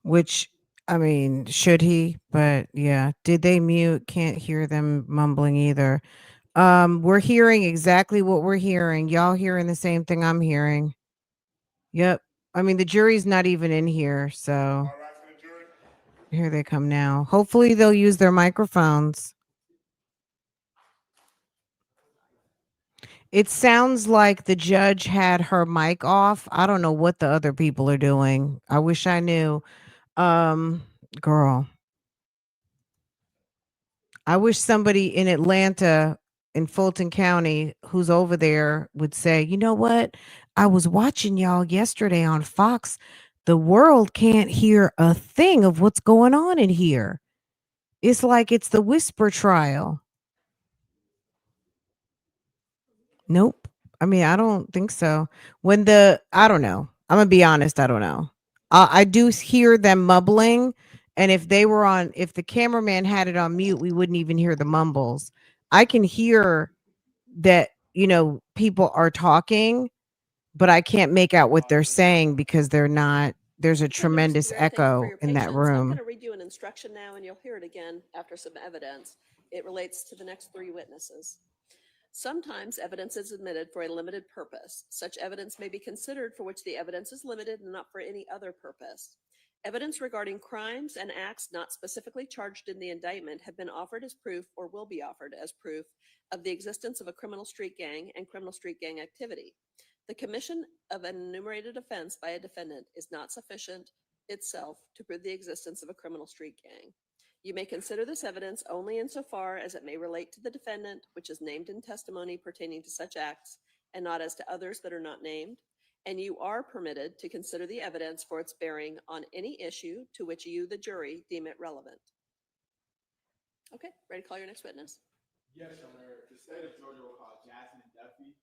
A: which, I mean, should he? But yeah, did they mute? Can't hear them mumbling either. We're hearing exactly what we're hearing. Y'all hearing the same thing I'm hearing. Yep. I mean, the jury's not even in here, so here they come now. Hopefully they'll use their microphones. It sounds like the judge had her mic off. I don't know what the other people are doing. I wish I knew. Girl, I wish somebody in Atlanta, in Fulton County, who's over there would say, you know what? I was watching y'all yesterday on Fox. The world can't hear a thing of what's going on in here. It's like it's the whisper trial. Nope. I mean, I don't think so. I don't know. I'm gonna be honest. I don't know. I do hear them mumbling, and if the cameraman had it on mute, we wouldn't even hear the mumbles. I can hear that, people are talking, but I can't make out what they're saying because they're not. There's a
H: Okay,
A: tremendous
H: Mr. Mayor, thank you for
A: echo
H: your
A: in that
H: patience. I'm
A: room.
H: going to read you an instruction now, and you'll hear it again after some evidence. It relates to the next three witnesses. Sometimes evidence is admitted for a limited purpose. Such evidence may be considered for which the evidence is limited and not for any other purpose. Evidence regarding crimes and acts not specifically charged in the indictment have been offered as proof or will be offered as proof of the existence of a criminal street gang and criminal street gang activity. The commission of an enumerated offense by a defendant is not sufficient itself to prove the existence of a criminal street gang. You may consider this evidence only insofar as it may relate to the defendant, which is named in testimony pertaining to such acts, and not as to others that are not named. And you are permitted to consider the evidence for its bearing on any issue to which you, the jury, deem it relevant. Okay, ready to call your next witness?
B: Yes, Your Honor. The state of Georgia will call Jasmine Duffy.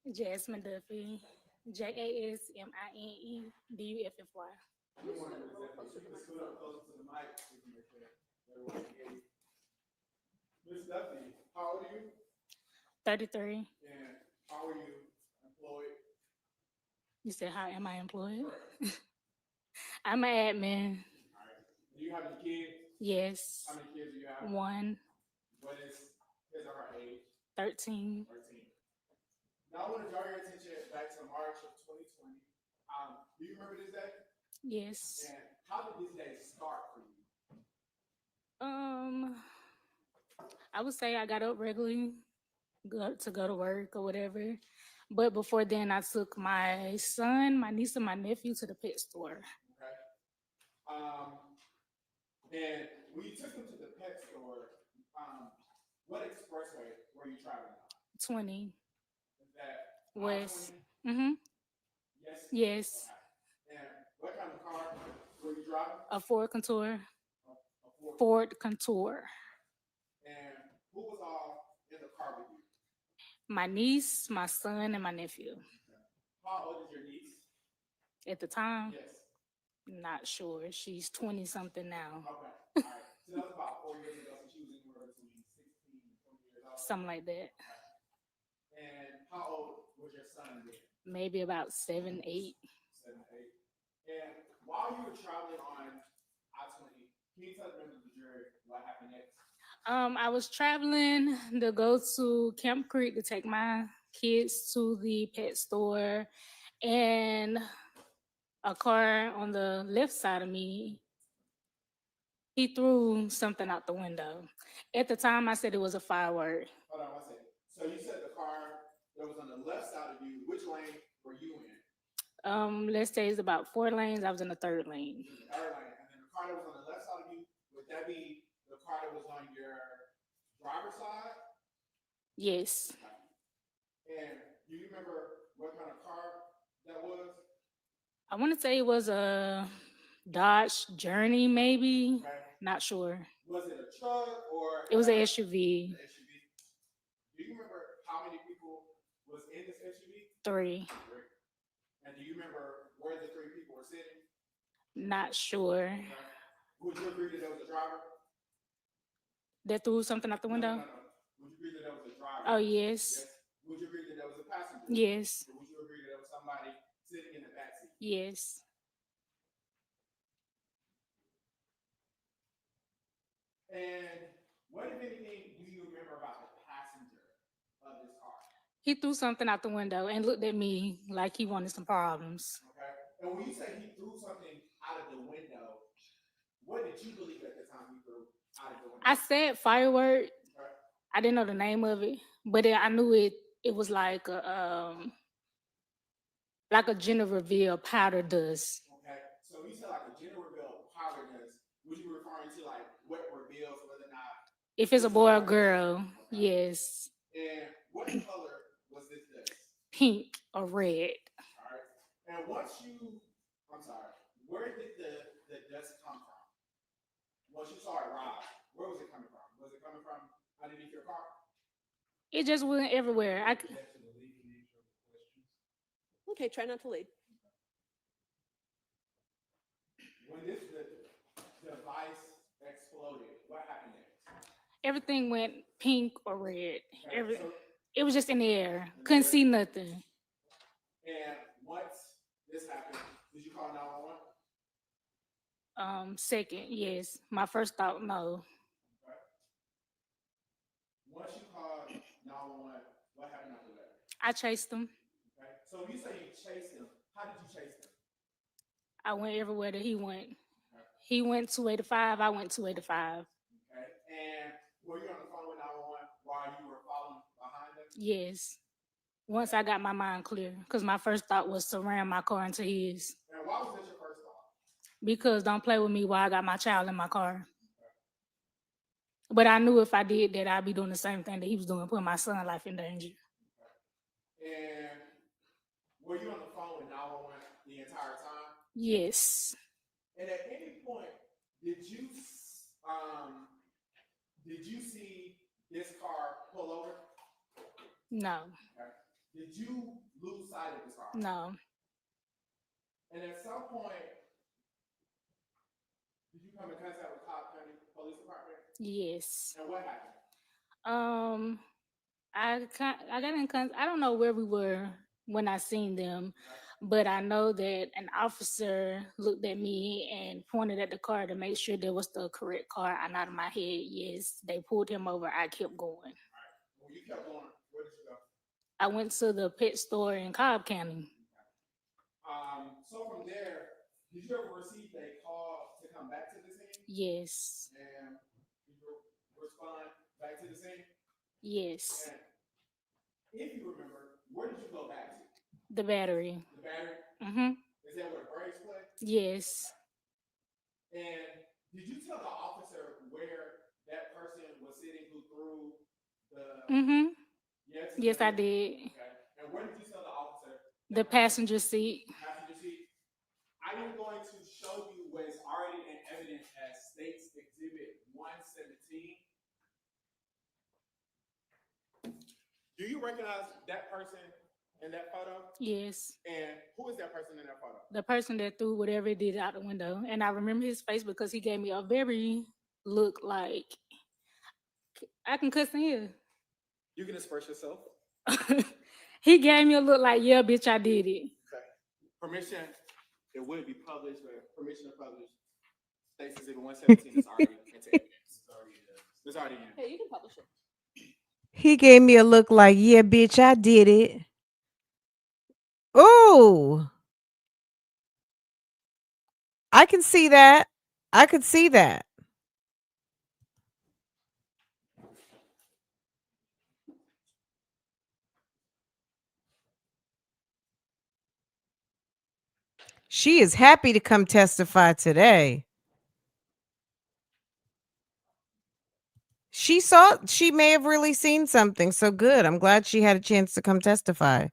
L: Jasmine Duffy, JASMINE DUFFY.
B: Miss Duffy, how old are you?
L: 33.
B: And how are you employed?
L: You said, how am I employed? I'm an admin.
B: All right. Do you have any kids?
L: Yes.
B: How many kids do you have?
L: One.
B: What is his or her age?
L: 13.
B: 13. Now I want to draw your attention back to March of 2020. Do you remember this day?
L: Yes.
B: And how did this day start for you?
L: I would say I got up regularly to go to work or whatever. But before then, I took my son, my niece, and my nephew to the pet store.
B: Okay. And when you took them to the pet store, what expressway were you traveling on?
L: 20.
B: Is that
L: West.
B: I-20?
L: Yes.
B: Yes. Okay. And what kind of car were you driving?
L: A Ford Contour.
B: A
L: Ford Contour.
B: And who was all in the car with you?
L: My niece, my son, and my nephew.
B: How old is your niece?
L: At the time,
B: Yes.
L: not sure. She's 20 something now.
B: Okay. All right. So that was about 4 years ago. So she was anywhere between 16 and 20 years old.
L: Something like that.
B: Okay. And how old was your son then?
L: Maybe about 7, 8.
B: 7, 8. And while you were traveling on I-20, can you tell the members of the jury what happened next?
L: I was traveling to go to Camp Creek to take my kids to the pet store, and a car on the left side of me, he threw something out the window. At the time, I said it was a firework.
B: Hold on one second. So you said the car that was on the left side of you, which lane were you in?
L: Let's say it's about 4 lanes. I was in the third lane.
B: In the third lane. And then the car that was on the left side of you, would that be the car that was on your driver's side?
L: Yes.
B: And do you remember what kind of car that was?
L: I want to say it was a Dodge Journey, maybe.
B: Okay.
L: Not sure.
B: Was it a truck or?
L: It was an SUV.
B: An SUV. Do you remember how many people was in this SUV?
L: 3.
B: Three. And do you remember where the 3 people were sitting?
L: Not sure.
B: Okay. Would you agree that there was a driver?
L: That threw something out the window?
B: No. Would you agree that there was a driver?
L: Oh, yes.
B: Would you agree that there was a passenger?
L: Yes.
B: Would you agree that there was somebody sitting in the backseat?
L: Yes.
B: And what, if anything, do you remember about the passenger of this car?
L: He threw something out the window and looked at me like he wanted some problems.
B: Okay. And when you say he threw something out of the window, what did you believe at the time he threw out of the window?
L: I said firework.
B: Okay.
L: I didn't know the name of it, but I knew it was like a gender reveal powder dust.
B: Okay. So when you said like a gender reveal powder dust, was you referring to like what reveals whether or not
L: If it's a boy or girl, yes.
B: And what color was this dust?
L: Pink or red.
B: All right. And once I'm sorry, where did the dust come from? Once you saw it rise, where was it coming from? Was it coming from underneath your car?
L: It just went everywhere.
H: Okay, try not to lead.
B: When this device exploded, what happened next?
L: Everything went pink or red.
B: Okay, so-
L: It was just in the air. Couldn't see nothing.
B: And once this happened, did you call 911?
L: Second, yes. My first thought, no.
B: Okay. Once you called 911, what happened after that?
L: I chased him.
B: Okay. So when you say you chased him, how did you chase him?
L: I went everywhere that he went.
B: Okay.
L: He went 285, I went 285.
B: Okay. And were you on the phone with 911 while you were following behind him?
L: Yes. Once I got my mind clear, because my first thought was to ram my car into his.
B: And why was that your first thought?
L: Because don't play with me while I got my child in my car. But I knew if I did that, I'd be doing the same thing that he was doing, putting my son's life in danger.
B: And were you on the phone with 911 the entire time?
L: Yes.
B: And at any point, did you see this car pull over?
L: No.
B: Okay. Did you lose sight of this car?
L: No.
B: And at some point, did you come in contact with Cobb County Police Department?
L: Yes.
B: And what happened?
L: I got in contact. I don't know where we were when I seen them, but I know that an officer looked at me and pointed at the car to make sure that was the correct car. I nodded my head, yes. They pulled him over. I kept going.
B: All right. When you kept going, where did you go?
L: I went to the pet store in Cobb County.
B: So from there, did you ever receive a call to come back to the scene?
L: Yes.
B: And did you respond back to the scene?
L: Yes.
B: And if you remember, where did you go back to?
L: The battery.
B: The battery?
L: Mm-hmm.
B: Is that where the brakes play?
L: Yes.
B: And did you tell the officer where that person was sitting who threw the?
L: Mm-hmm.
B: Yes.
L: Yes, I did.
B: Okay. And where did you tell the officer?
L: The passenger seat.
B: Passenger seat. I am going to show you what is already in evidence as State's Exhibit 117. Do you recognize that person in that photo?
L: Yes.
B: And who is that person in that photo?
L: The person that threw whatever it did out the window. And I remember his face because he gave me a very look like I can cuss in here.
B: You can express yourself.
L: He gave me a look like, yeah, bitch, I did it.
B: Okay. Permission, it would be published, but permission to publish State's Exhibit 117 is already into evidence. It's already in.
H: Hey, you can publish it.
A: He gave me a look like, yeah, bitch, I did it. Oh, I can see that. I could see that. She is happy to come testify today. She may have really seen something. So good. I'm glad she had a chance to come testify.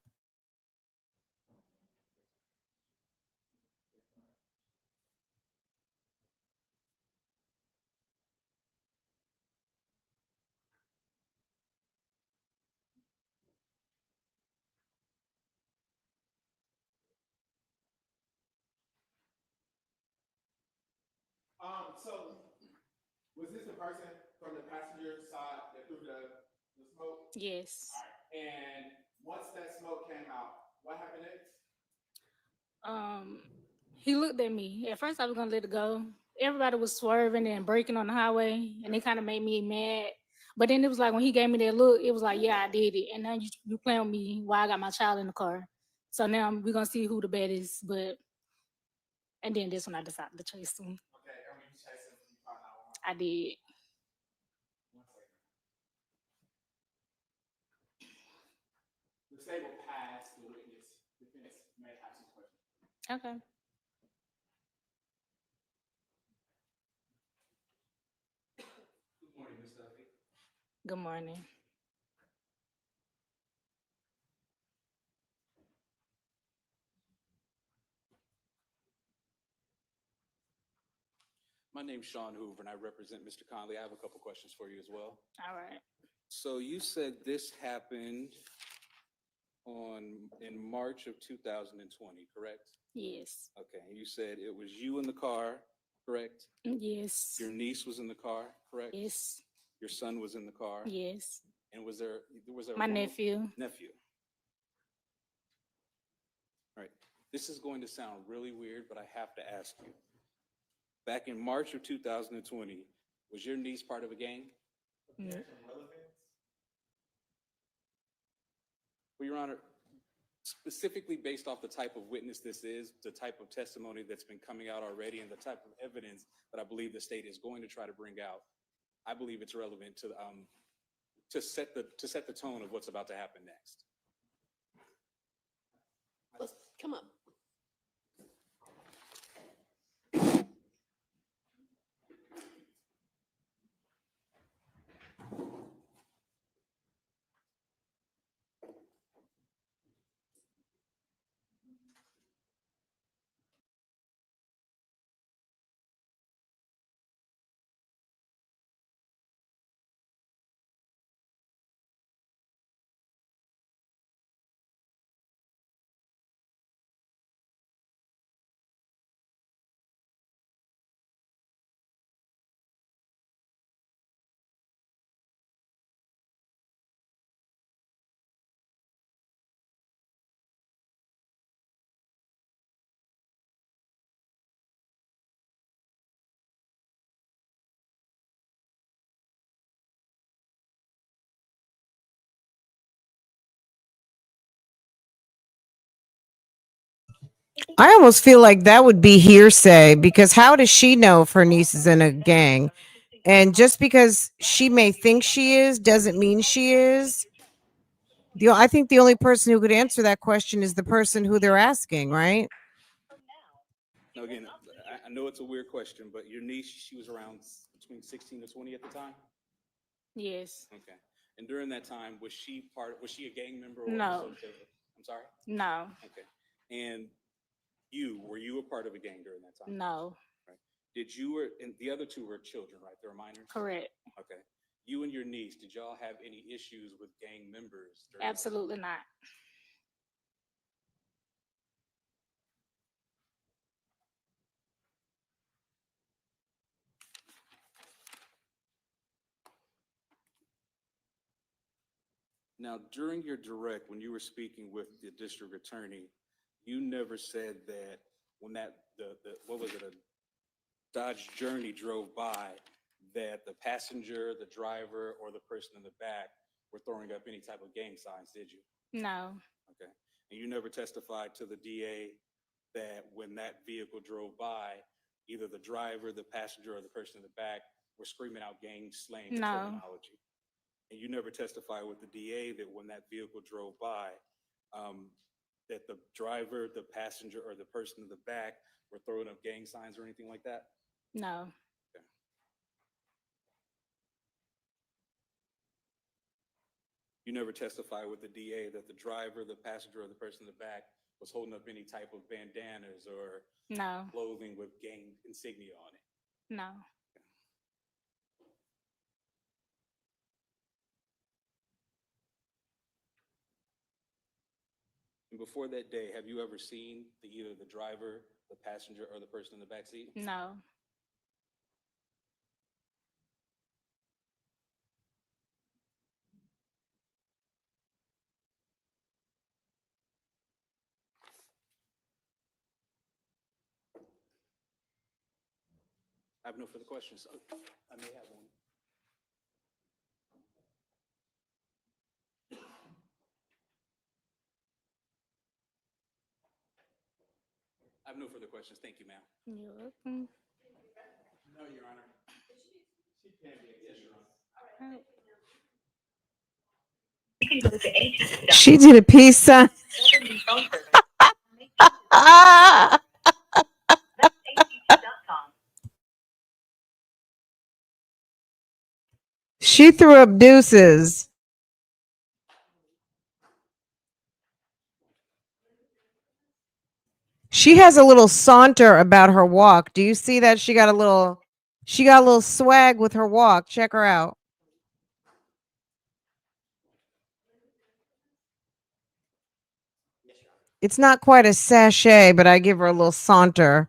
B: So was this the person from the passenger side that threw the smoke?
L: Yes.
B: All right. And once that smoke came out, what happened next?
L: He looked at me. At first, I was gonna let it go. Everybody was swerving and braking on the highway, and it kind of made me mad. But then it was like when he gave me that look, it was like, yeah, I did it. And now you playing with me while I got my child in the car. So now we're gonna see who the bad is. And then this when I decided to chase him.
B: Okay, and when you chased him, you found out one.
L: I did.
B: 1 second. The state will pass the witness. Defense may have some questions.
L: Okay.
G: Good morning, Ms. Duffy.
L: Good morning.
F: My name's Sean Hoover, and I represent Mr. Conley. I have a couple questions for you as well.
L: All right.
F: So you said this happened in March of 2020, correct?
L: Yes.
F: Okay, and you said it was you in the car, correct?
L: Yes.
F: Your niece was in the car, correct?
L: Yes.
F: Your son was in the car?
L: Yes.
F: And was there
L: My
F: a woman-
L: nephew.
F: Nephew. All right, this is going to sound really weird, but I have to ask you. Back in March of 2020, was your niece part of a gang?
L: Mm.
F: Well, Your Honor, specifically based off the type of witness this is, the type of testimony that's been coming out already, and the type of evidence that I believe the state is going to try to bring out, I believe it's relevant to set the tone of what's about to happen next.
H: Let's come up.
A: I almost feel like that would be hearsay because how does she know if her niece is in a gang? And just because she may think she is doesn't mean she is. I think the only person who could answer that question is the person who they're asking, right?
F: Now, again, I know it's a weird question, but your niece, she was around between 16 to 20 at the time?
L: Yes.
F: Okay. And during that time, was she a gang member or
L: No.
F: associated? I'm sorry?
L: No.
F: Okay. And were you a part of a gang during that time?
L: No.
F: Right. And the other two were children, right? They were minors?
L: Correct.
F: Okay. You and your niece, did y'all have any issues with gang members? During
L: Absolutely not.
F: Now, during your direct, when you were speaking with the district attorney, you never said that when what was it, a Dodge Journey drove by, that the passenger, the driver, or the person in the back were throwing up any type of gang signs, did you?
L: No.
F: Okay. And you never testified to the DA that when that vehicle drove by, either the driver, the passenger, or the person in the back were screaming out gang slang
L: No.
F: terminology. And you never testified with the DA that when that vehicle drove by, that the driver, the passenger, or the person in the back were throwing up gang signs or anything like that?
L: No.
F: Okay. You never testified with the DA that the driver, the passenger, or the person in the back was holding up any type of bandanas or
L: No,
F: clothing with gang insignia on it.
L: no,
F: And before that day, have you ever seen either the driver, the passenger, or the person in the back seat?
L: no.
F: I have no further questions. Oh, I may have one. I have no further questions. Thank you, ma'am.
L: You're welcome.
B: No, Your Honor. She can be. Yes, Your Honor.
A: She did a peace sign. Ah! She threw up deuces. She has a little saunter about her walk. Do you see that? She got a little swag with her walk. Check her out. It's not quite a sachet, but I give her a little saunter.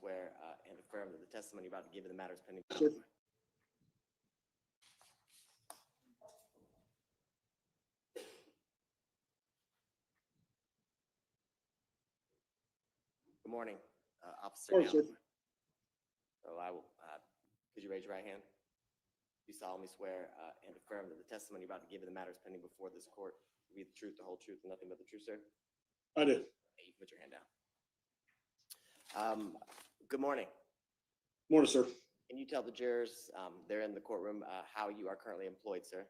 J: Swear and affirm that the testimony you're about to give in the matters pending. Good morning, Officer Neal. So I will, could you raise your right hand? You solemnly swear and affirm that the testimony you're about to give in the matters pending before this court will be the truth, the whole truth, and nothing but the truth, sir?
M: I do.
J: Okay, you can put your hand down. Good morning.
M: Morning, sir.
J: Can you tell the jurors, they're in the courtroom, how you are currently employed, sir?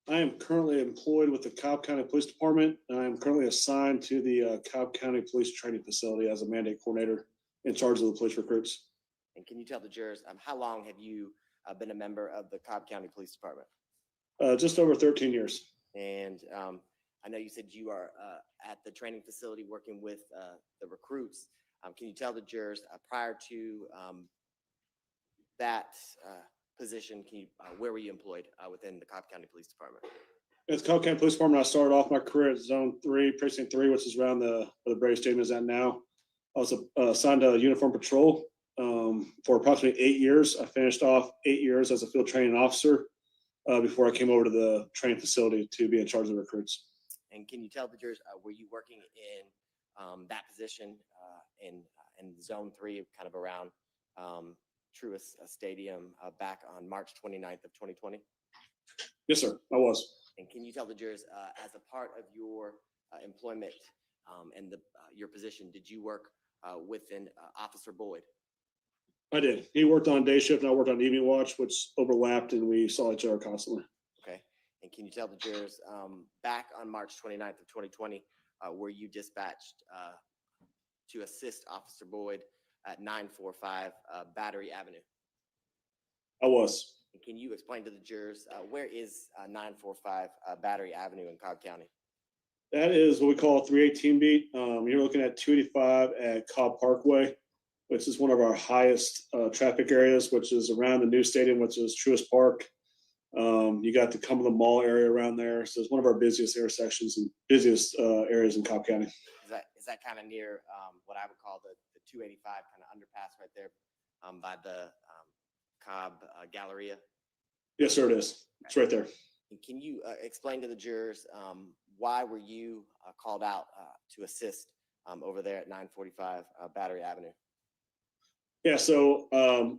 M: I am currently employed with the Cobb County Police Department, and I am currently assigned to the Cobb County Police Training Facility as a mandate coordinator in charge of the police recruits.
J: And can you tell the jurors, how long have you been a member of the Cobb County Police Department?
M: Just over 13 years.
J: And I know you said you are at the training facility working with the recruits. Can you tell the jurors prior to that position, where were you employed within the Cobb County Police Department?
M: At the Cobb County Police Department, I started off my career at Zone 3, Precinct 3, which is around where the Brave Stadium is at now. I was assigned to uniform patrol for approximately 8 years. I finished off 8 years as a field training officer before I came over to the training facility to be in charge of the recruits.
J: And can you tell the jurors, were you working in that position in Zone 3, kind of around Truist Stadium back on March 29th of 2020?
M: Yes, sir, I was.
J: And can you tell the jurors, as a part of your employment and your position, did you work within Officer Boyd?
M: I did. He worked on day shift and I worked on evening watch, which overlapped and we saw each other constantly.
J: Okay. And can you tell the jurors, back on March 29th of 2020, were you dispatched to assist Officer Boyd at 945 Battery Avenue?
M: I was.
J: And can you explain to the jurors, where is 945 Battery Avenue in Cobb County?
M: That is what we call a 318 beat. You're looking at 285 at Cobb Parkway, which is one of our highest traffic areas, which is around the new stadium, which is Truist Park. You got the Cumberland Mall area around there. So it's one of our busiest intersections and busiest areas in Cobb County.
J: Is that kind of near what I would call the 285 kind of underpass right there by the Cobb Galleria?
M: Yes, sir, it is. It's right there.
J: Can you explain to the jurors why were you called out to assist over there at 945 Battery Avenue?
M: Yeah, so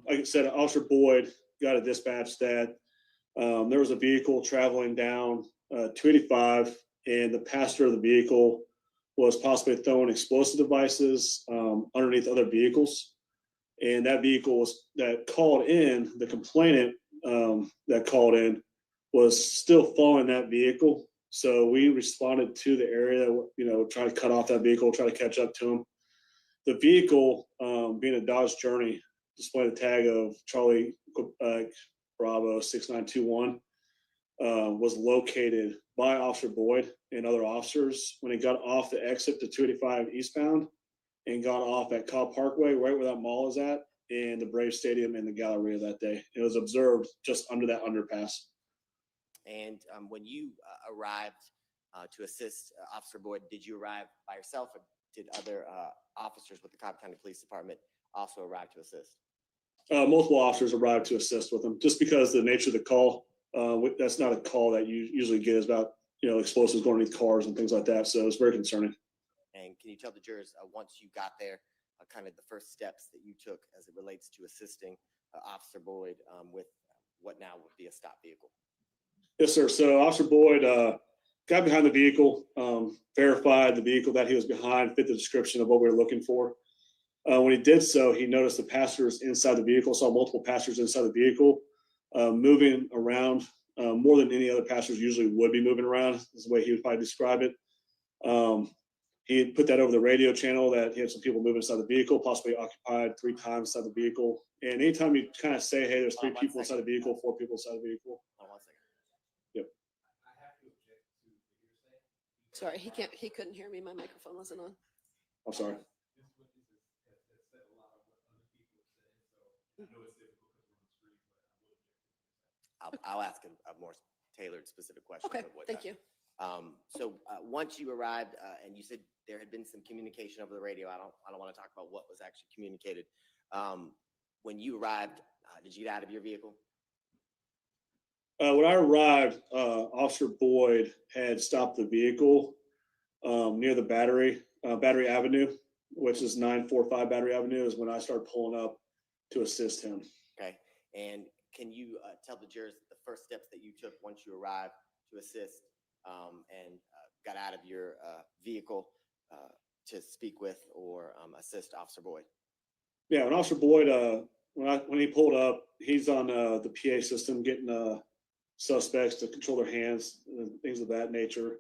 M: like I said, Officer Boyd got a dispatch that there was a vehicle traveling down 285, and the passenger of the vehicle was possibly throwing explosive devices underneath other vehicles. And that vehicle that called in, the complainant that called in, was still following that vehicle. So we responded to the area, try to cut off that vehicle, try to catch up to him. The vehicle, being a Dodge Journey, displayed a tag of Charlie Bravo 6921, was located by Officer Boyd and other officers when he got off the exit to 285 eastbound and got off at Cobb Parkway, right where that mall is at, and the Brave Stadium and the Galleria that day. It was observed just under that underpass.
J: And when you arrived to assist Officer Boyd, did you arrive by yourself, or did other officers with the Cobb County Police Department also arrive to assist?
M: Multiple officers arrived to assist with him, just because the nature of the call. That's not a call that you usually get, is about explosives going underneath cars and things like that. So it's very concerning.
J: And can you tell the jurors once you got there, kind of the first steps that you took as it relates to assisting Officer Boyd with what now would be a stop vehicle?
M: Yes, sir. So Officer Boyd got behind the vehicle, verified the vehicle that he was behind fit the description of what we were looking for. When he did so, he noticed the passengers inside the vehicle, saw multiple passengers inside the vehicle, moving around more than any other passengers usually would be moving around, is the way he would probably describe it. He had put that over the radio channel that he had some people moving inside the vehicle, possibly occupied 3 times inside the vehicle. And anytime you kind of say, hey, there's 3 people inside the vehicle, 4 people inside the vehicle.
J: Hold on 1 second.
M: Yep.
H: Sorry, he couldn't hear me. My microphone wasn't on.
M: I'm sorry.
J: I'll ask a more tailored, specific question.
H: Okay, thank you.
J: So once you arrived, and you said there had been some communication over the radio. I don't want to talk about what was actually communicated. When you arrived, did you get out of your vehicle?
M: When I arrived, Officer Boyd had stopped the vehicle near the Battery Avenue, which is 945 Battery Avenue, is when I started pulling up to assist him.
J: Okay. And can you tell the jurors the first steps that you took once you arrived to assist and got out of your vehicle to speak with or assist Officer Boyd?
M: Yeah, when Officer Boyd, when he pulled up, he's on the PA system getting suspects to control their hands and things of that nature.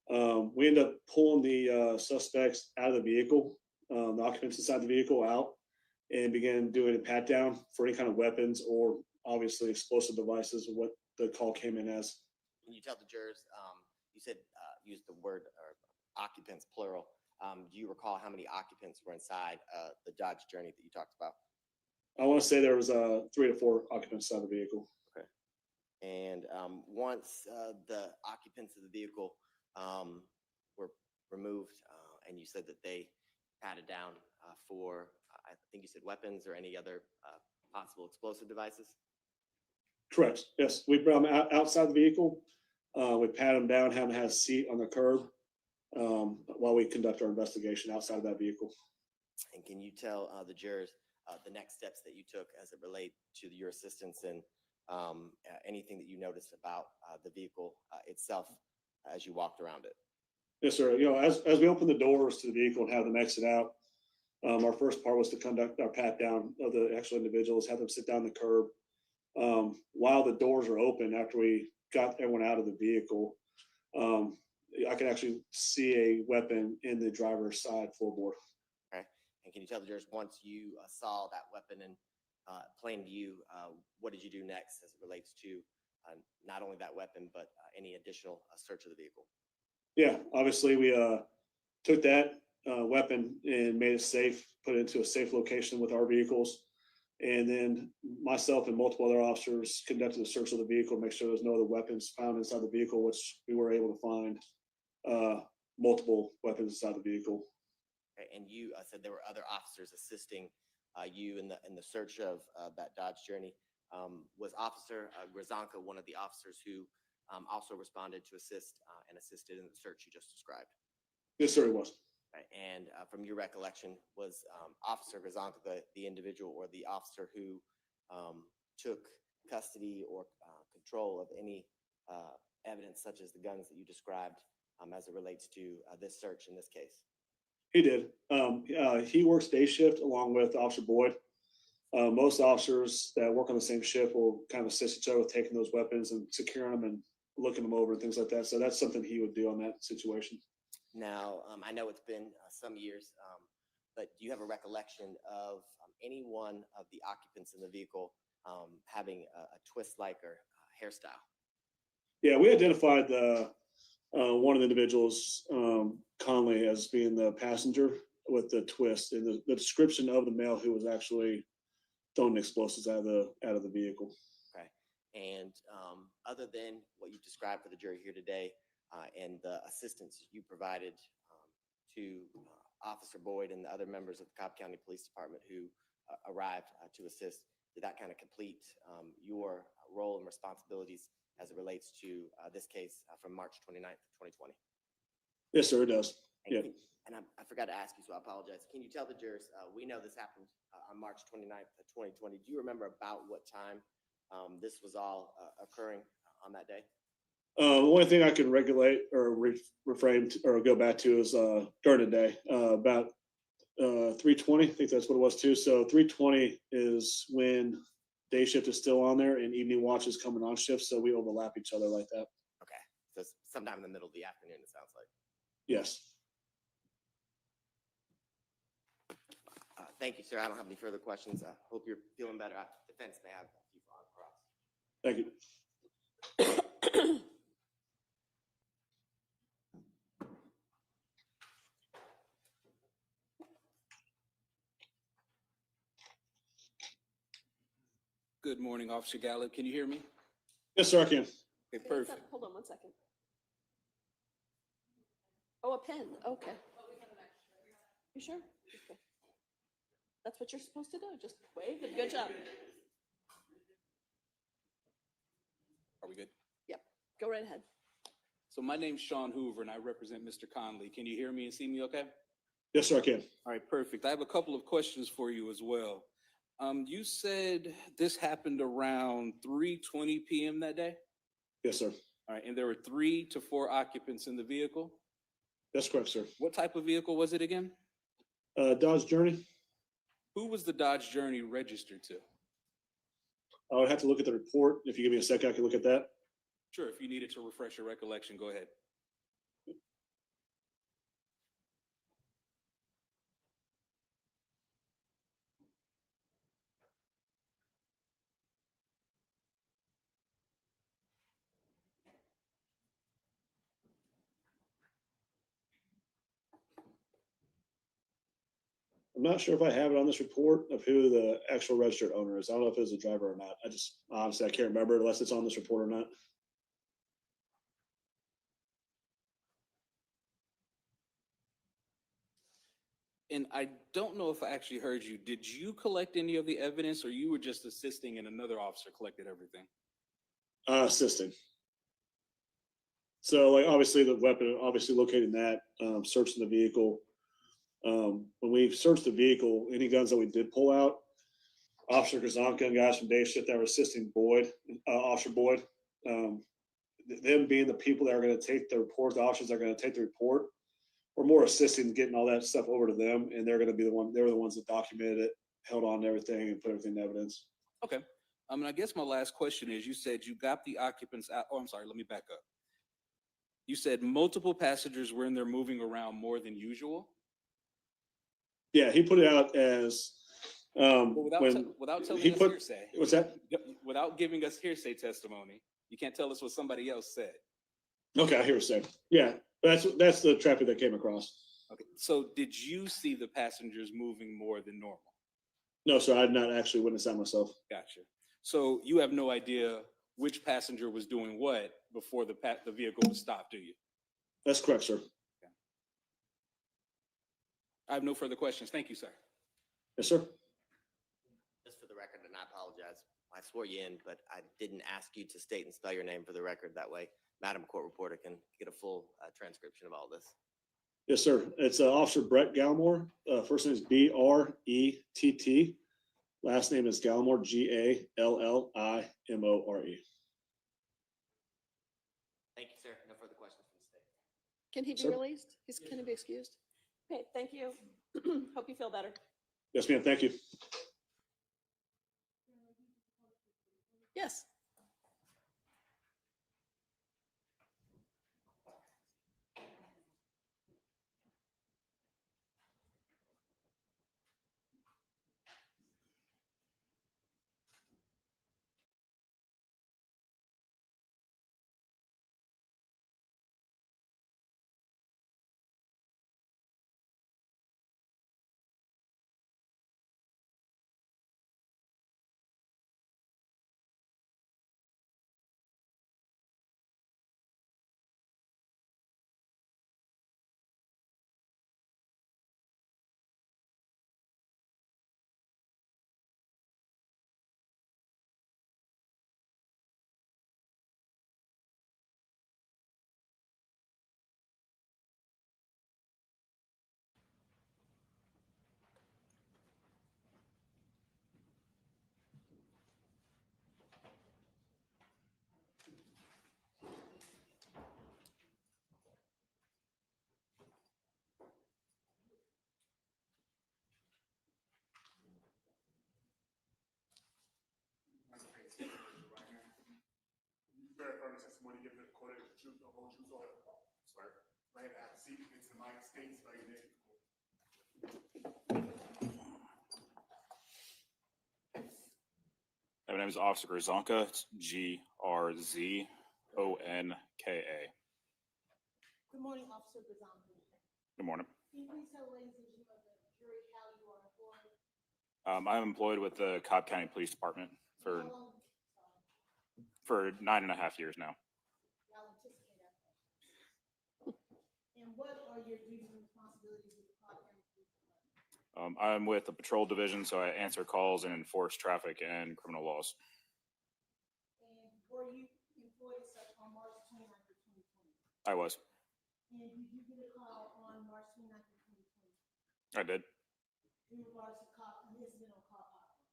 M: We end up pulling the suspects out of the vehicle, the occupants inside the vehicle out, and began doing a pat down for any kind of weapons or obviously explosive devices, what the call came in as.
J: Can you tell the jurors, you said use the word or occupants plural. Do you recall how many occupants were inside the Dodge Journey that you talked about?
M: I want to say there was 3 to 4 occupants inside the vehicle.
J: Okay. And once the occupants of the vehicle were removed, and you said that they patted down for, I think you said weapons or any other possible explosive devices?
M: Correct. Yes, we brought them outside the vehicle. We pat them down, have them have a seat on the curb while we conduct our investigation outside of that vehicle.
J: And can you tell the jurors the next steps that you took as it relates to your assistance and anything that you noticed about the vehicle itself as you walked around it?
M: Yes, sir. As we opened the doors to the vehicle and have them exit out, our first part was to conduct our pat down of the actual individuals, have them sit down the curb. While the doors are open, after we got everyone out of the vehicle, I could actually see a weapon in the driver's side floorboard.
J: Okay. And can you tell the jurors, once you saw that weapon in plain view, what did you do next as it relates to not only that weapon, but any additional search of the vehicle?
M: Yeah, obviously we took that weapon and made it safe, put it into a safe location with our vehicles. And then myself and multiple other officers conducted a search of the vehicle, make sure there's no other weapons found inside the vehicle, which we were able to find multiple weapons inside the vehicle.
J: Okay, and you said there were other officers assisting you in the search of that Dodge Journey. Was Officer Grzanka one of the officers who also responded to assist and assisted in the search you just described?
M: Yes, sir, it was.
J: Right, and from your recollection, was Officer Grzanka the individual or the officer who took custody or control of any evidence such as the guns that you described as it relates to this search in this case?
M: He did. He works day shift along with Officer Boyd. Most officers that work on the same shift will kind of assist each other with taking those weapons and securing them and looking them over and things like that. So that's something he would do on that situation.
J: Now, I know it's been some years, but do you have a recollection of any one of the occupants in the vehicle having a twist-like or hairstyle?
M: Yeah, we identified one of the individuals, Conley, as being the passenger with the twist, and the description of the male who was actually throwing explosives out of the vehicle.
J: Okay, and other than what you described for the jury here today, and the assistance you provided to Officer Boyd and the other members of the Cobb County Police Department who arrived to assist, did that kind of complete your role and responsibilities as it relates to this case from March 29th, 2020?
M: Yes, sir, it does.
J: And,
M: Yeah.
J: I forgot to ask you, so I apologize. Can you tell the jurors, we know this happened on March 29th, 2020. Do you remember about what time this was all occurring on that day?
M: The only thing I can regulate or reframe or go back to is during the day, about 3:20. I think that's what it was too. So 3:20 is when day shift is still on there and evening watch is coming on shift. So we overlap each other like that.
J: Okay, so sometime in the middle of the afternoon, it sounds like.
M: Yes.
J: Thank you, sir. I don't have any further questions. I hope you're feeling better. Defense may have a few for us.
M: Thank you.
F: Good morning, Officer Gallup. Can you hear me?
M: Yes, sir, I can.
F: Okay, perfect.
H: Hold on one second. Oh, a pen. Okay. You sure? Okay. That's what you're supposed to do. Just wave it. Good job.
F: Are we good?
H: Yep. Go right ahead.
F: So my name's Sean Hoover, and I represent Mr. Conley. Can you hear me and see me okay?
M: Yes, sir, I can.
F: All right, perfect. I have a couple of questions for you as well. You said this happened around 3:20 p.m. that day?
M: Yes, sir.
F: All right, and there were 3 to 4 occupants in the vehicle?
M: That's correct, sir.
F: What type of vehicle was it again?
M: Dodge Journey.
F: Who was the Dodge Journey registered to?
M: I would have to look at the report. If you give me a second, I can look at that.
F: Sure, if you needed to refresh your recollection, go ahead.
M: I'm not sure if I have it on this report of who the actual registered owner is. I don't know if it was a driver or not. I just, honestly, I can't remember unless it's on this report or not.
F: And I don't know if I actually heard you. Did you collect any of the evidence, or you were just assisting and another officer collected everything?
M: Assisting. So like, obviously the weapon, obviously locating that, searching the vehicle. When we searched the vehicle, any guns that we did pull out, Officer Grzanka and guys from day shift that were assisting Boyd, Officer Boyd, them being the people that are going to take the report, the officers that are going to take the report, we're more assisting getting all that stuff over to them, and they're going to be they were the ones that documented it, held on to everything, and put everything in evidence.
F: Okay. And I guess my last question is, you said you got the occupants out. Oh, I'm sorry. Let me back up. You said multiple passengers were in there moving around more than usual?
M: Yeah, he put it out as
F: without telling us hearsay.
M: What's that?
F: Without giving us hearsay testimony, you can't tell us what somebody else said.
M: Okay, I hear what you're saying. Yeah, that's the traffic that came across.
F: Okay, so did you see the passengers moving more than normal?
M: No, sir, I did not actually witness that myself.
F: Gotcha. So you have no idea which passenger was doing what before the vehicle was stopped, do you?
M: That's correct, sir.
F: I have no further questions. Thank you, sir.
M: Yes, sir.
J: Just for the record, and I apologize, I swore you in, but I didn't ask you to state and spell your name for the record. That way, Madam Court Reporter can get a full transcription of all this.
M: Yes, sir. It's Officer Brett Gallimore. First name is Brett. Last name is Gallimore, Galllimore.
J: Thank you, sir. No further questions from the state.
H: Can he be
M: Sir?
H: released? Can he be excused? Okay, thank you. Hope you feel better.
M: Yes, ma'am. Thank you.
H: Yes.
B: Verify the testimony given in court is the truth, the whole truth, all swear. Right, have a seat. It's the mic states by your name.
N: My name is Officer Grzonka. It's Grzonka.
E: Good morning, Officer Gazan.
N: Good morning.
E: Can you please tell ladies and gentlemen of the jury how you are employed?
N: I'm employed with the Cobb County Police Department for
E: How long?
N: 9.5 years now.
E: Y'all anticipate that. And what are your duties and responsibilities with the Cobb County Police Department?
N: I'm with the patrol division, so I answer calls and enforce traffic and criminal laws.
E: And were you employed as such on March 29th of 2020?
N: I was.
E: And did you get a call on March 29th of 2020
N: I did.
E: in regards to an incident on Cobb Highway?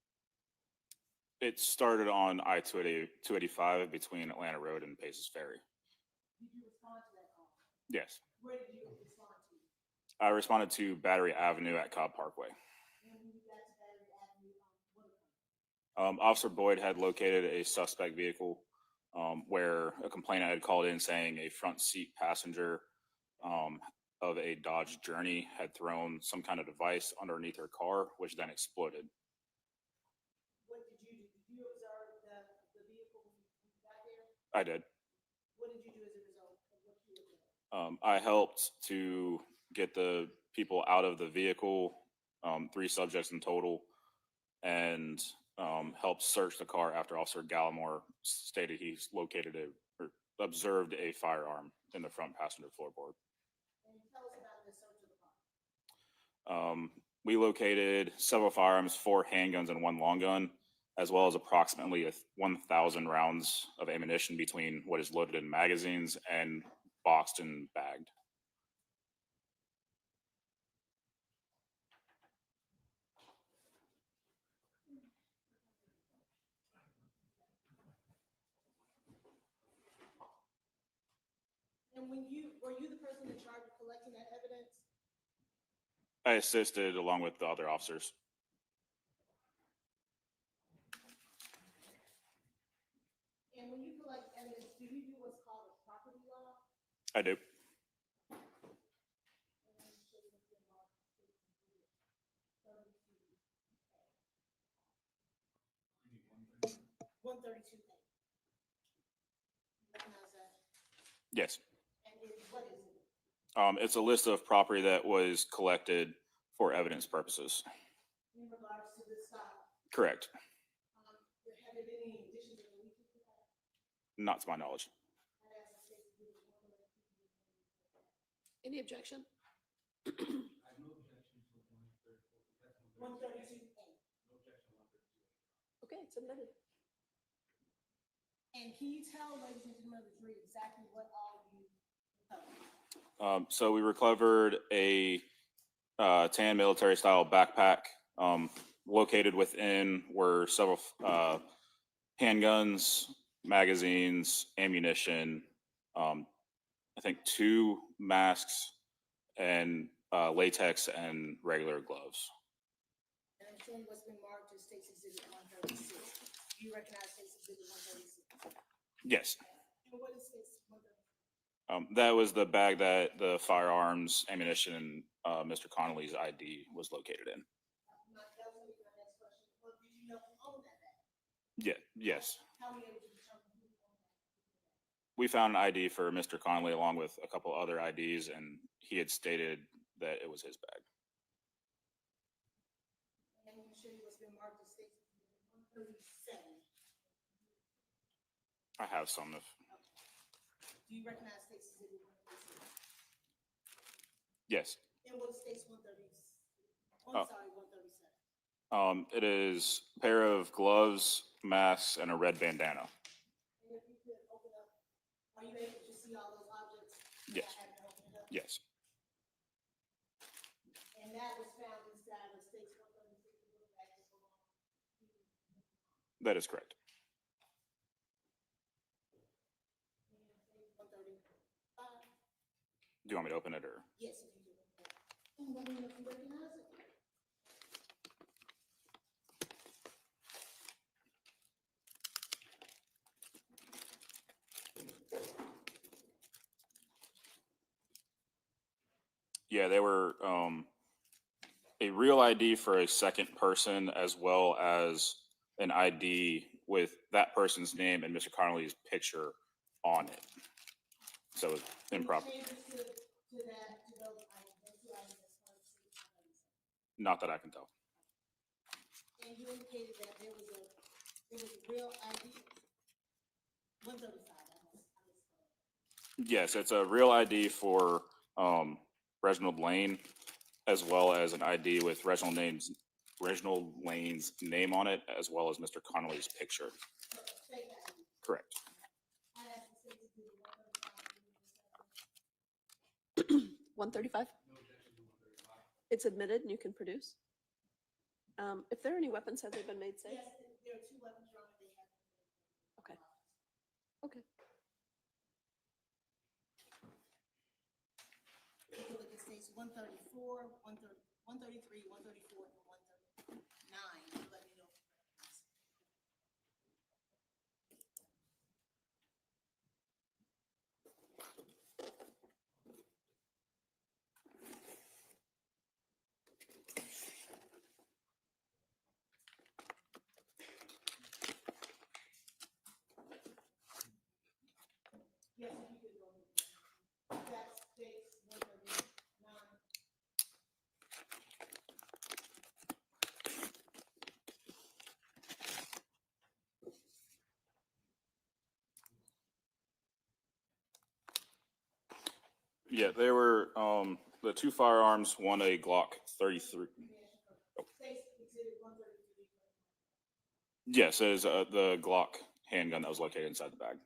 N: It started on I-285 between Atlanta Road and Paces Ferry.
E: Did you respond to that call?
N: Yes.
E: Where did you respond to?
N: I responded to Battery Avenue at Cobb Parkway.
E: And when you got to Battery Avenue, what occurred?
N: Officer Boyd had located a suspect vehicle where a complainant had called in saying a front seat passenger of a Dodge Journey had thrown some kind of device underneath her car, which then exploded.
E: What did you do? Did you observe the vehicle when you got there?
N: I did.
E: What did you do as a result of what you observed?
N: I helped to get the people out of the vehicle, 3 subjects in total, and helped search the car after Officer Gallimore stated he's observed a firearm in the front passenger floorboard.
E: And tell us about the search of the car.
N: We located several firearms, 4 handguns and 1 long gun, as well as approximately 1,000 rounds of ammunition between what is loaded in magazines and boxed and bagged.
E: And were you the person in charge of collecting that evidence?
N: I assisted along with the other officers.
E: And when you collect evidence, do you do what's called a property log?
N: I do.
E: Recognize that?
N: Yes.
E: And what is it?
N: It's a list of property that was collected for evidence purposes.
E: In regards to the stop
N: Correct.
E: Have there been any additions or deletions to that?
N: Not to my knowledge.
H: Any objection?
E: 132A.
H: Okay, it's admitted.
E: And can you tell, ladies and gentlemen of the jury, exactly what all you recovered?
N: So we recovered a tan military style backpack. Located within were several handguns, magazines, ammunition, I think 2 masks, and latex and regular gloves.
E: And I'm showing what's been marked as State's Exhibit 136. Do you recognize State's Exhibit 136?
N: Yes.
E: And what is State's 136?
N: That was the bag that the firearms, ammunition, and Mr. Conley's ID was located in.
E: That was gonna be my next question. Well, did you know who owned that bag?
N: Yeah. Yes.
E: How were you able to determine who owned that bag?
N: We found an ID for Mr. Conley along with a couple other IDs, and he had stated that it was his bag.
E: And I'm showing what's been marked as State's Exhibit 137.
N: I have some of.
E: Do you recognize State's Exhibit 136?
N: Yes.
E: And what is State's 130?
N: Oh.
E: Sorry, 137.
N: It is a pair of gloves, masks, and a red bandana.
E: And if you could open up, are you able to see all those objects?
N: Yes.
E: I haven't opened it up?
N: Yes.
E: And that was found inside of State's 136 little bag that belonged to
N: That is correct.
E: State's 135.
N: Do you want me to open it or?
E: Yes, if you do. And let me know if you recognize it.
N: Yeah, they were a real ID for a second person as well as an ID with that person's name and Mr. Connolly's picture on it. So it was improper.
E: Any changes to that, to those items, those 2 items as far as State's 137?
N: Not that I can tell.
E: And you indicated that there was a real ID. 135.
N: Yes, it's a real ID for Reginald Lane, as well as an ID with Reginald Lane's name on it, as well as Mr. Connolly's picture.
E: State ID.
N: Correct.
E: I asked the state to do the 135.
H: 135? It's admitted and you can produce. If there are any weapons, have they been made safe?
E: Yes, there are 2 weapons drawn. They have.
H: Okay. Okay.
E: You can look at states 134, 133, 134, and 139. Let me know. Yes, if you could go ahead. That states 139.
N: Yeah, they were the 2 firearms, one a Glock 33.
E: States exhibit 133.
N: Yes, it is the Glock handgun that was located inside the bag.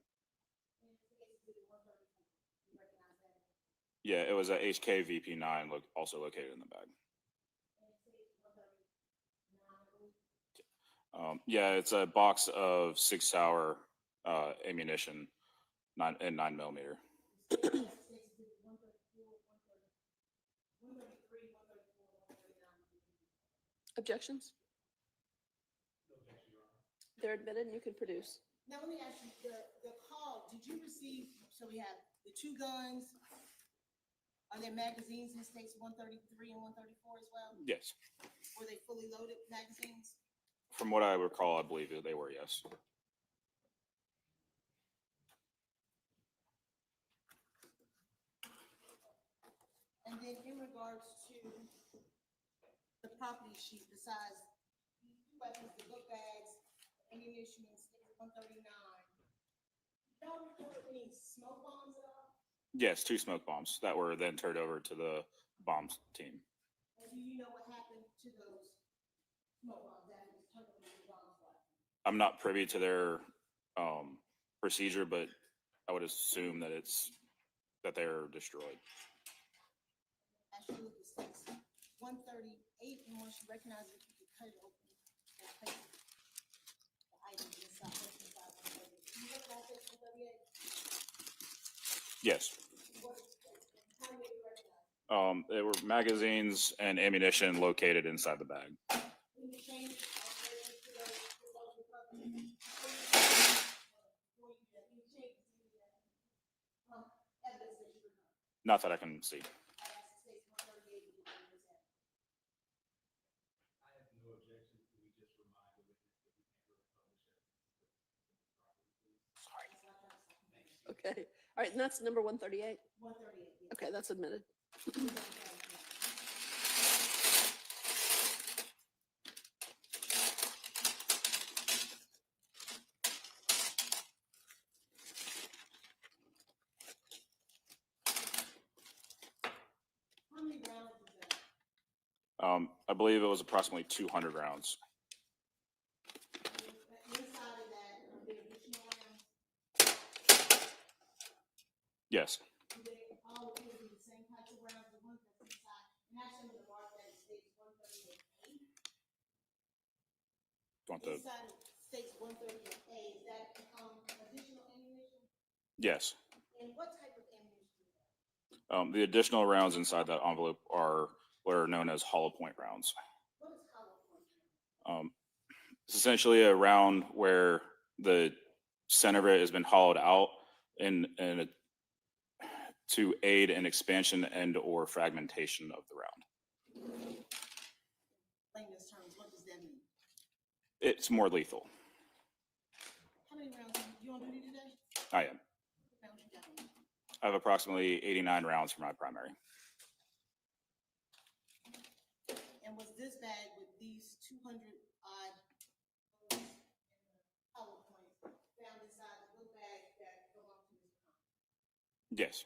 N: Yeah, it was a HK VP9 also located in the bag. Yeah, it's a box of 6 Sauer ammunition, 9mm.
H: Objections? They're admitted and you can produce.
E: Now, let me ask you, the call, did you receive, so we have the 2 guns, are there magazines in states 133 and 134 as well?
N: Yes.
E: Were they fully loaded magazines?
N: From what I recall, I believe they were, yes.
E: And then in regards to the property sheet, besides these 2 weapons that look ammunition in state 139. Don't report any smoke bombs at all?
N: Yes, 2 smoke bombs that were then turned over to the bombs team.
E: And do you know what happened to those smoke bombs after it was turned over to the bomb squad?
N: I'm not privy to their procedure, but I would assume that they're destroyed.
E: Actually, the state's 138, and once you recognize it, you can cut it open and place the items inside. What's inside 138? Do you recognize it 138?
N: Yes.
E: How do you recognize it?
N: There were magazines and ammunition located inside the bag.
E: When you change operations to those recoveries, before you change evidence that you recovered.
N: Not that I can see.
E: I asked the state's 138 if you understand.
G: I have no objection. We just remind the witness that we can't really publish it.
H: Okay, all right, and that's number 138?
E: 138, yes.
H: Okay, that's admitted.
E: How many rounds is that?
N: I believe it was approximately 200 rounds.
E: Inside of that, are there additional rounds?
N: Yes.
E: Do they all appear to be the same types of rounds, the ones that's inside? And actually, the mark that states 138A.
N: Want the
E: Inside of states 138A, is that additional ammunition?
N: yes.
E: And what type of ammunition is that?
N: The additional rounds inside that envelope are what are known as hollow point rounds.
E: What is hollow point?
N: It's essentially a round where the center of it has been hollowed out to aid in expansion and or fragmentation of the round.
E: Layman's terms, what does that mean?
N: It's more lethal.
E: How many rounds, you on duty today?
N: I am.
E: How many rounds you got?
N: I have approximately 89 rounds for my primary.
E: And was this bag with these 200 odd bullets and the hollow points found inside the little bag that belonged to Mr. Conley?
N: Yes.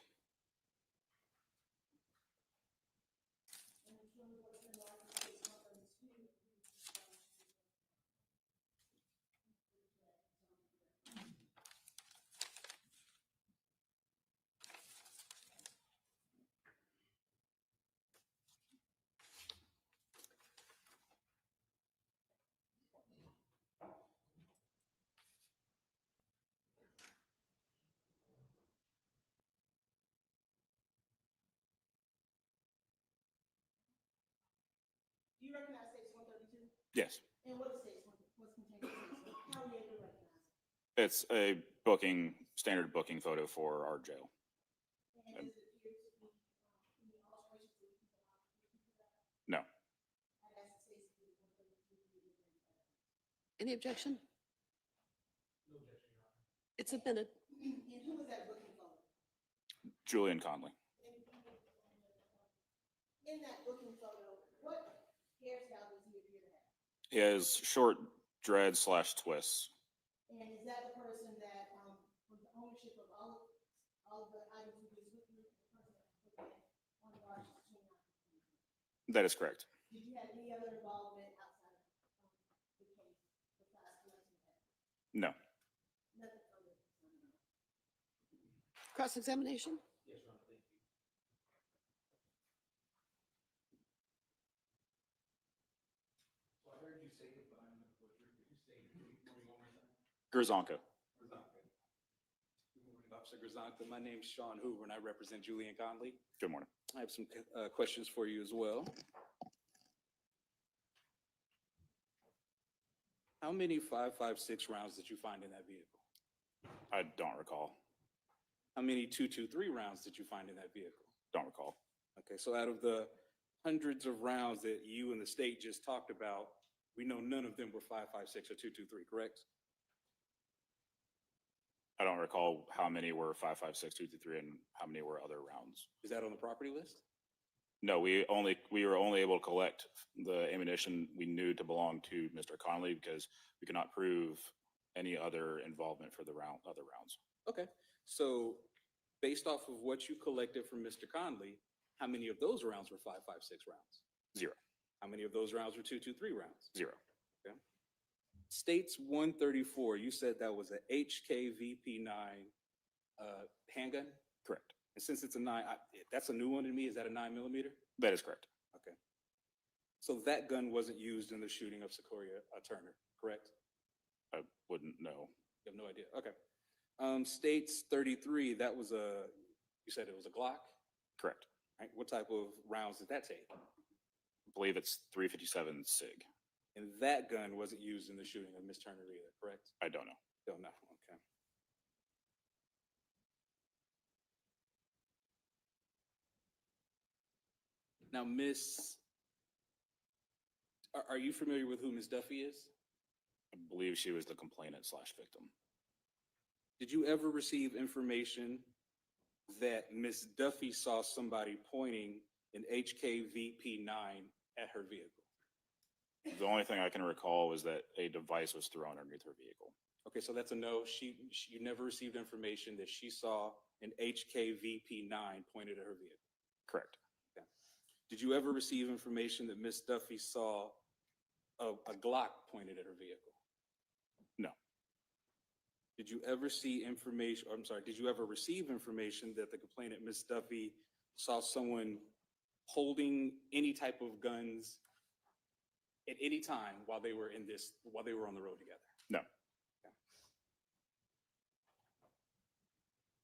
E: And the 200 bullets in large states 132. Do you recognize states 132?
N: Yes.
E: And what is states, what's contained in states? How are you able to recognize it?
N: It's a standard booking photo for our jail.
E: And does it appear to be any alterations that we can allow?
N: No.
E: I'd ask the states to do 132.
H: Any objection?
G: No objection, Your Honor.
H: It's admitted.
E: And who was that booking photo?
N: Julian Conley.
E: In that booking photo, what hairstyle does he appear to have?
N: He has short dread / twists.
E: And is that the person that was the ownership of all of the items he was with you, the person that put that on guard between us?
N: That is correct.
E: Did you have any other involvement outside of the case besides collecting that?
N: No.
E: Nothing further.
H: Cross-examination?
G: Yes, Your Honor, thank you. So I heard you say it, but I'm gonna butcher it. Could you say it for me one more time?
N: Grzonka.
G: Grzonka. Good morning, Officer Grzonka. My name's Sean Hoover, and I represent Julian Conley.
N: Good morning.
G: I have some questions for you as well. How many 5.56 rounds did you find in that vehicle?
N: I don't recall.
G: How many 2.23 rounds did you find in that vehicle?
N: Don't recall.
G: Okay, so out of the hundreds of rounds that you and the state just talked about, we know none of them were 5.56 or 2.23, correct?
N: I don't recall how many were 5.56, 223, and how many were other rounds.
G: Is that on the property list?
N: No, we were only able to collect the ammunition we knew to belong to Mr. Conley because we could not prove any other involvement for the other rounds.
F: Okay, so based off of what you collected from Mr. Conley, how many of those rounds were 5.56 rounds?
N: 0.
F: How many of those rounds were 2.23 rounds?
N: 0.
F: Okay. States 134, you said that was a HKVP9 handgun?
N: Correct.
F: And since it's a 9, that's a new one to me. Is that a 9mm?
N: That is correct.
F: Okay. So that gun wasn't used in the shooting of Secoriea Turner, correct?
N: I wouldn't know.
F: You have no idea. Okay. States 33, that was you said it was a Glock?
N: Correct.
F: Right. What type of rounds did that take?
N: I believe it's 357 SIG.
F: And that gun wasn't used in the shooting of Miss Turner either, correct?
N: I don't know.
F: Don't know. Okay. Now, are you familiar with who Miss Duffy is?
N: I believe she was the complainant / victim.
F: Did you ever receive information that Miss Duffy saw somebody pointing an HKVP9 at her vehicle?
N: The only thing I can recall was that a device was thrown underneath her vehicle.
F: Okay, so that's a no. You never received information that she saw an HKVP9 pointed at her vehicle?
N: Correct.
F: Okay. Did you ever receive information that Miss Duffy saw a Glock pointed at her vehicle?
N: No.
F: Did you ever see information, or I'm sorry, did you ever receive information that the complainant, Miss Duffy, saw someone holding any type of guns at any time while they were on the road together?
N: No.
F: Okay.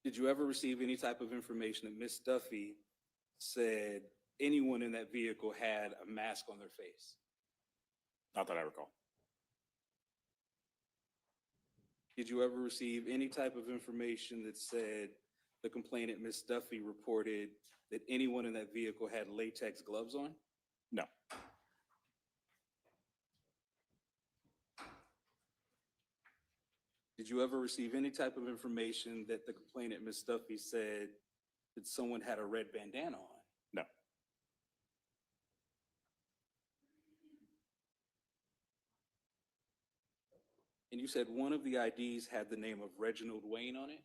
F: Did you ever receive any type of information that Miss Duffy said anyone in that vehicle had a mask on their face?
N: Not that I recall.
F: Did you ever receive any type of information that said the complainant, Miss Duffy, reported that anyone in that vehicle had latex gloves on?
N: No.
F: Did you ever receive any type of information that the complainant, Miss Duffy, said that someone had a red bandana on?
N: No.
F: And you said one of the IDs had the name of Reginald Wayne on it?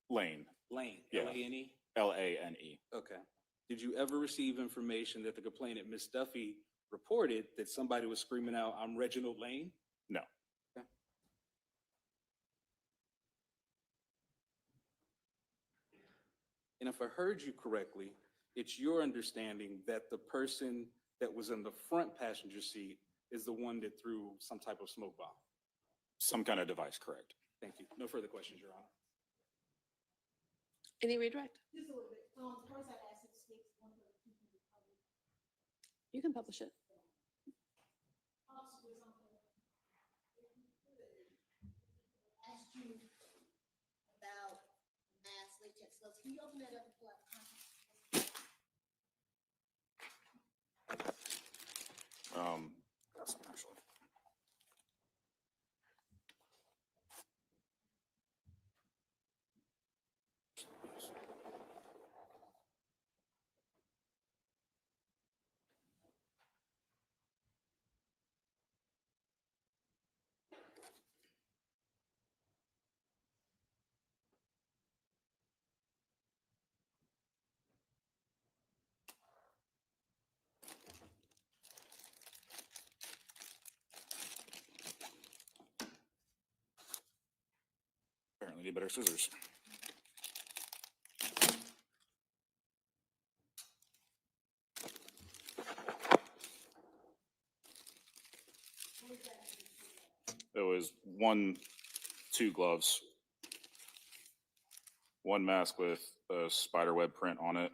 N: Lane.
F: Lane,
N: Yeah.
F: L-A-N-E?
N: Lane.
F: Okay. Did you ever receive information that the complainant, Miss Duffy, reported that somebody was screaming out, "I'm Reginald Lane"?
N: No.
F: Okay. And if I heard you correctly, it's your understanding that the person that was in the front passenger seat is the one that threw some type of smoke bomb?
N: Some kind of device, correct.
F: Thank you. No further questions, Your Honor.
H: Any redirect?
E: Just a little bit. First I asked if states 132 can be published.
H: You can publish it.
E: Officer was on the, if you could, asked you about mass latex gloves. Can you open that up and pull out the contact?
N: Got some actually. Apparently need better scissors. It was 2 gloves, 1 mask with a spider web print on it,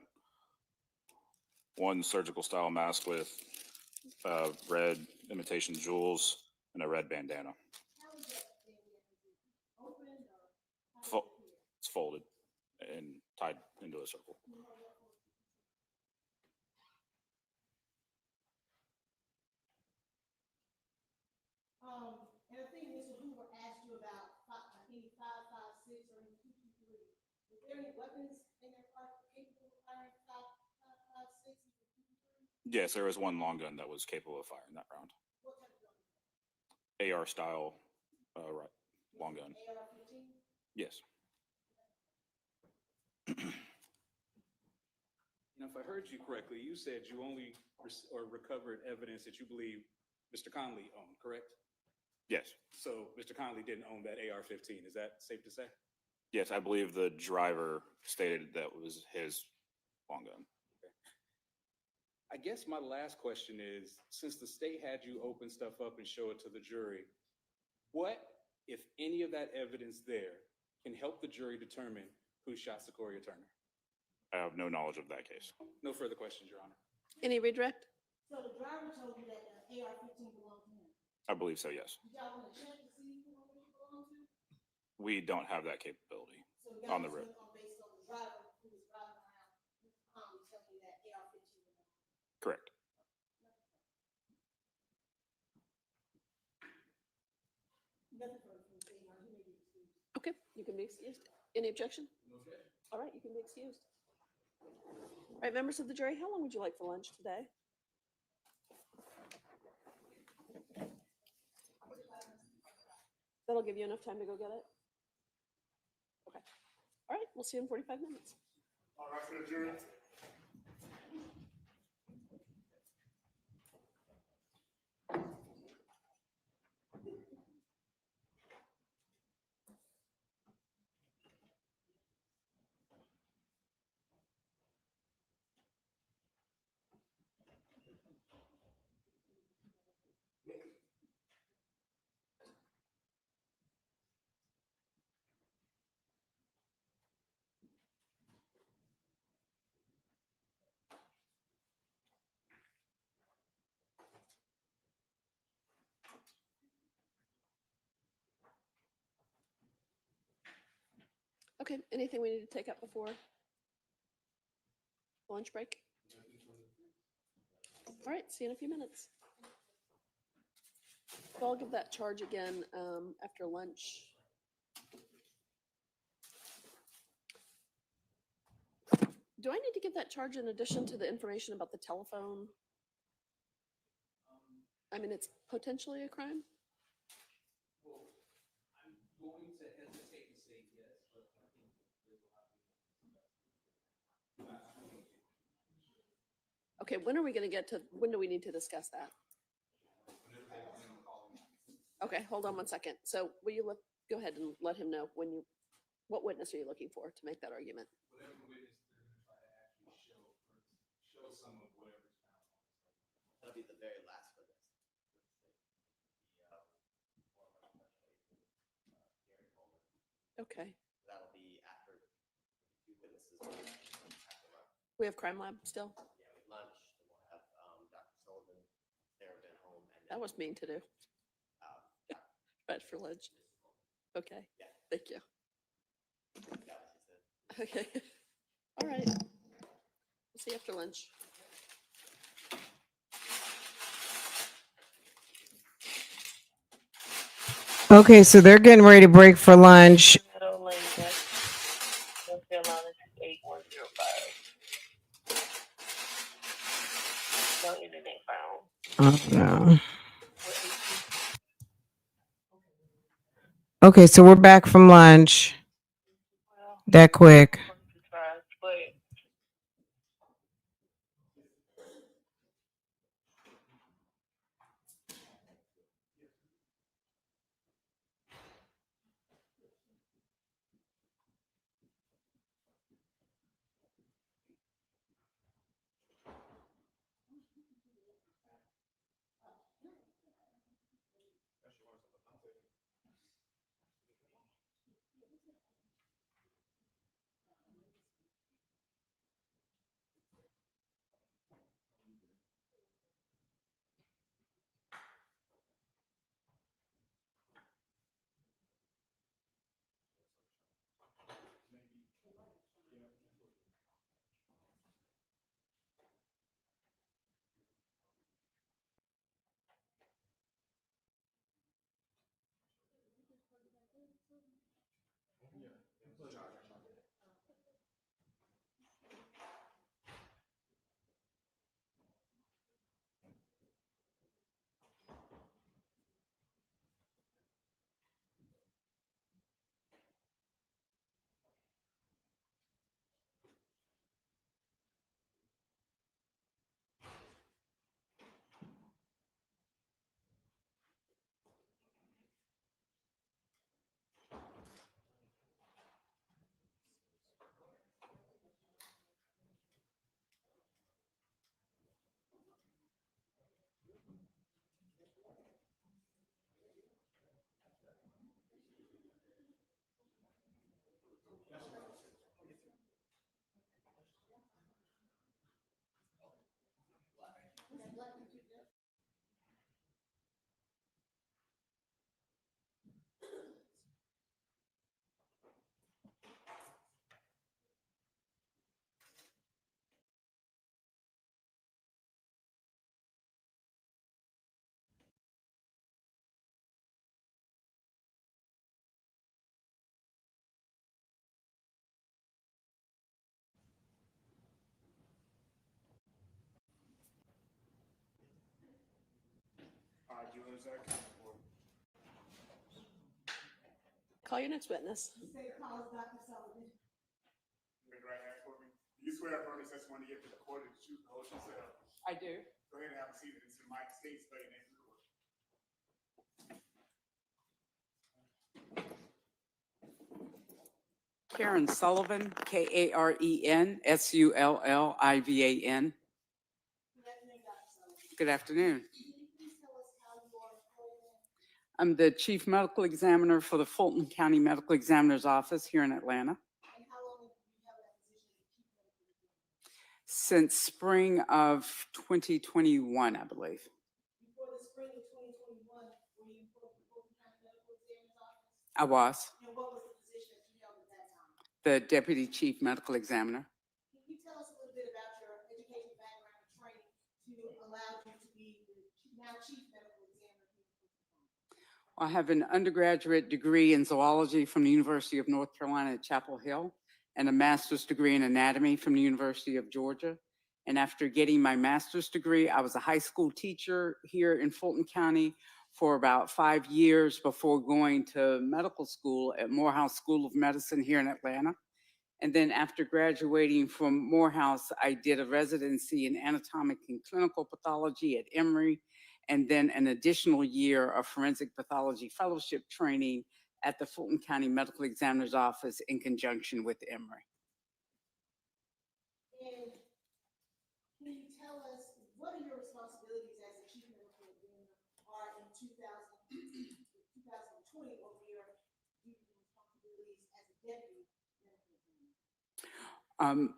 N: 1 surgical style mask with red imitation jewels, and a red bandana.
E: How is that open or?
N: It's folded and tied into a circle.
E: And I think Mr. Hoover asked you about, I think 5.56 or 2.23. Is there any weapons in their car capable of firing 5.56 or 2.23?
N: Yes, there was one long gun that was capable of firing that round. AR style, right, long gun. Yes.
F: Now, if I heard you correctly, you said you only recovered evidence that you believe Mr. Conley owned, correct?
N: Yes.
F: So Mr. Conley didn't own that AR-15. Is that safe to say?
N: Yes, I believe the driver stated that was his long gun.
F: I guess my last question is, since the state had you open stuff up and show it to the jury, what, if any of that evidence there, can help the jury determine who shot Secoriea Turner?
N: I have no knowledge of that case.
F: No further questions, Your Honor.
H: Any redirect?
E: So the driver told you that the AR-15 belonged to him.
N: I believe so, yes.
E: Did y'all want to check to see who it belonged to?
N: We don't have that capability
E: So y'all
N: on the
E: just
N: road.
E: went based on the driver who was driving around, telling you that AR-15 belonged to him.
N: Correct.
E: Nothing further from the state, Your Honor. You may be excused.
H: Okay, you can be excused. Any objection? All right, you can be excused. All right, members of the jury, how long would you like for lunch today? That'll give you enough time to go get it? Okay. All right, we'll see you in 45 minutes.
B: All right, for the jury.
H: Okay, anything we need to take up before lunch break? All right, see you in a few minutes. So I'll give that charge again after lunch. Do I need to give that charge in addition to the information about the telephone? I mean, it's potentially a crime?
G: Well, I'm going to hesitate to say yes, but I think there's a lot of
H: Okay, when are we gonna get to, when do we need to discuss that? Okay, hold on one second. So will you go ahead and let him know when you, what witness are you looking for to make that argument?
G: whatever witness they're gonna try to actually show some of whatever's found on the site.
J: That'll be the very last witness. Gary Coleman.
H: Okay,
J: That'll be after the two witnesses after lunch.
H: we have crime lab still?
J: Yeah, with lunch, then we'll have Dr. Sullivan, Sarah Van Home, and
H: That was mean to do,
J: yeah,
H: right for lunch. Okay,
J: Yeah.
H: thank you.
J: that was just it.
H: Okay, all right. We'll see you after lunch.
A: Okay, so they're getting ready to break for lunch. Oh, no. Okay, so we're back from lunch. That quick.
H: Call your next witness.
E: Say the call is Dr. Sullivan.
B: Raise your right hand for me. Do you swear affirm this testimony you give to the court and the truth, the whole truth, self?
H: I do.
B: Go ahead and have a seat. This is the United States, spell your name for the court.
O: Karen Sullivan, Karen Sullivan. Good afternoon. I'm the Chief Medical Examiner for the Fulton County Medical Examiner's Office here in Atlanta. Since spring of 2021, I believe.
E: Before the spring of 2021, were you employed with the Fulton County Medical Examiner's Office?
O: I was
E: And what was the position that you held at that time?
O: the Deputy Chief Medical Examiner.
E: Can you tell us a little bit about your education, background, and training to allow you to be the now Chief Medical Examiner here in Fulton County?
O: I have an undergraduate degree in zoology from the University of North Carolina at Chapel Hill and a master's degree in anatomy from the University of Georgia. And after getting my master's degree, I was a high school teacher here in Fulton County for about 5 years before going to medical school at Morehouse School of Medicine here in Atlanta. And then after graduating from Morehouse, I did a residency in anatomic and clinical pathology at Emory, and then an additional year of forensic pathology fellowship training at the Fulton County Medical Examiner's Office in conjunction with Emory.
E: And can you tell us what are your responsibilities as a Chief Medical Examiner are in 2020, what were your duties and responsibilities as a Deputy Medical Examiner?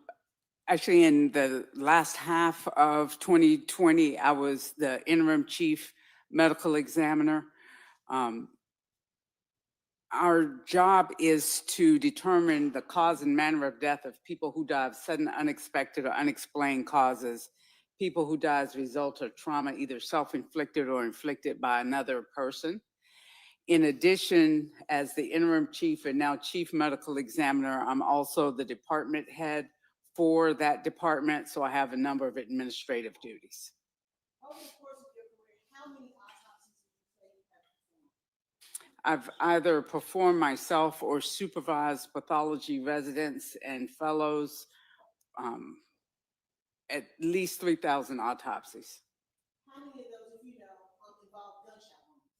O: Actually, in the last half of 2020, I was the interim Chief Medical Examiner. Our job is to determine the cause and manner of death of people who die of sudden, unexpected, or unexplained causes, people who die as a result of trauma, either self-inflicted or inflicted by another person. In addition, as the interim chief and now Chief Medical Examiner, I'm also the department head for that department, so I have a number of administrative duties.
E: Over the course of your career, how many autopsies would you say you have performed?
O: I've either performed myself or supervised pathology residents and fellows, at least 3,000 autopsies.
E: How many of those, if you know, involve gunshot wounds?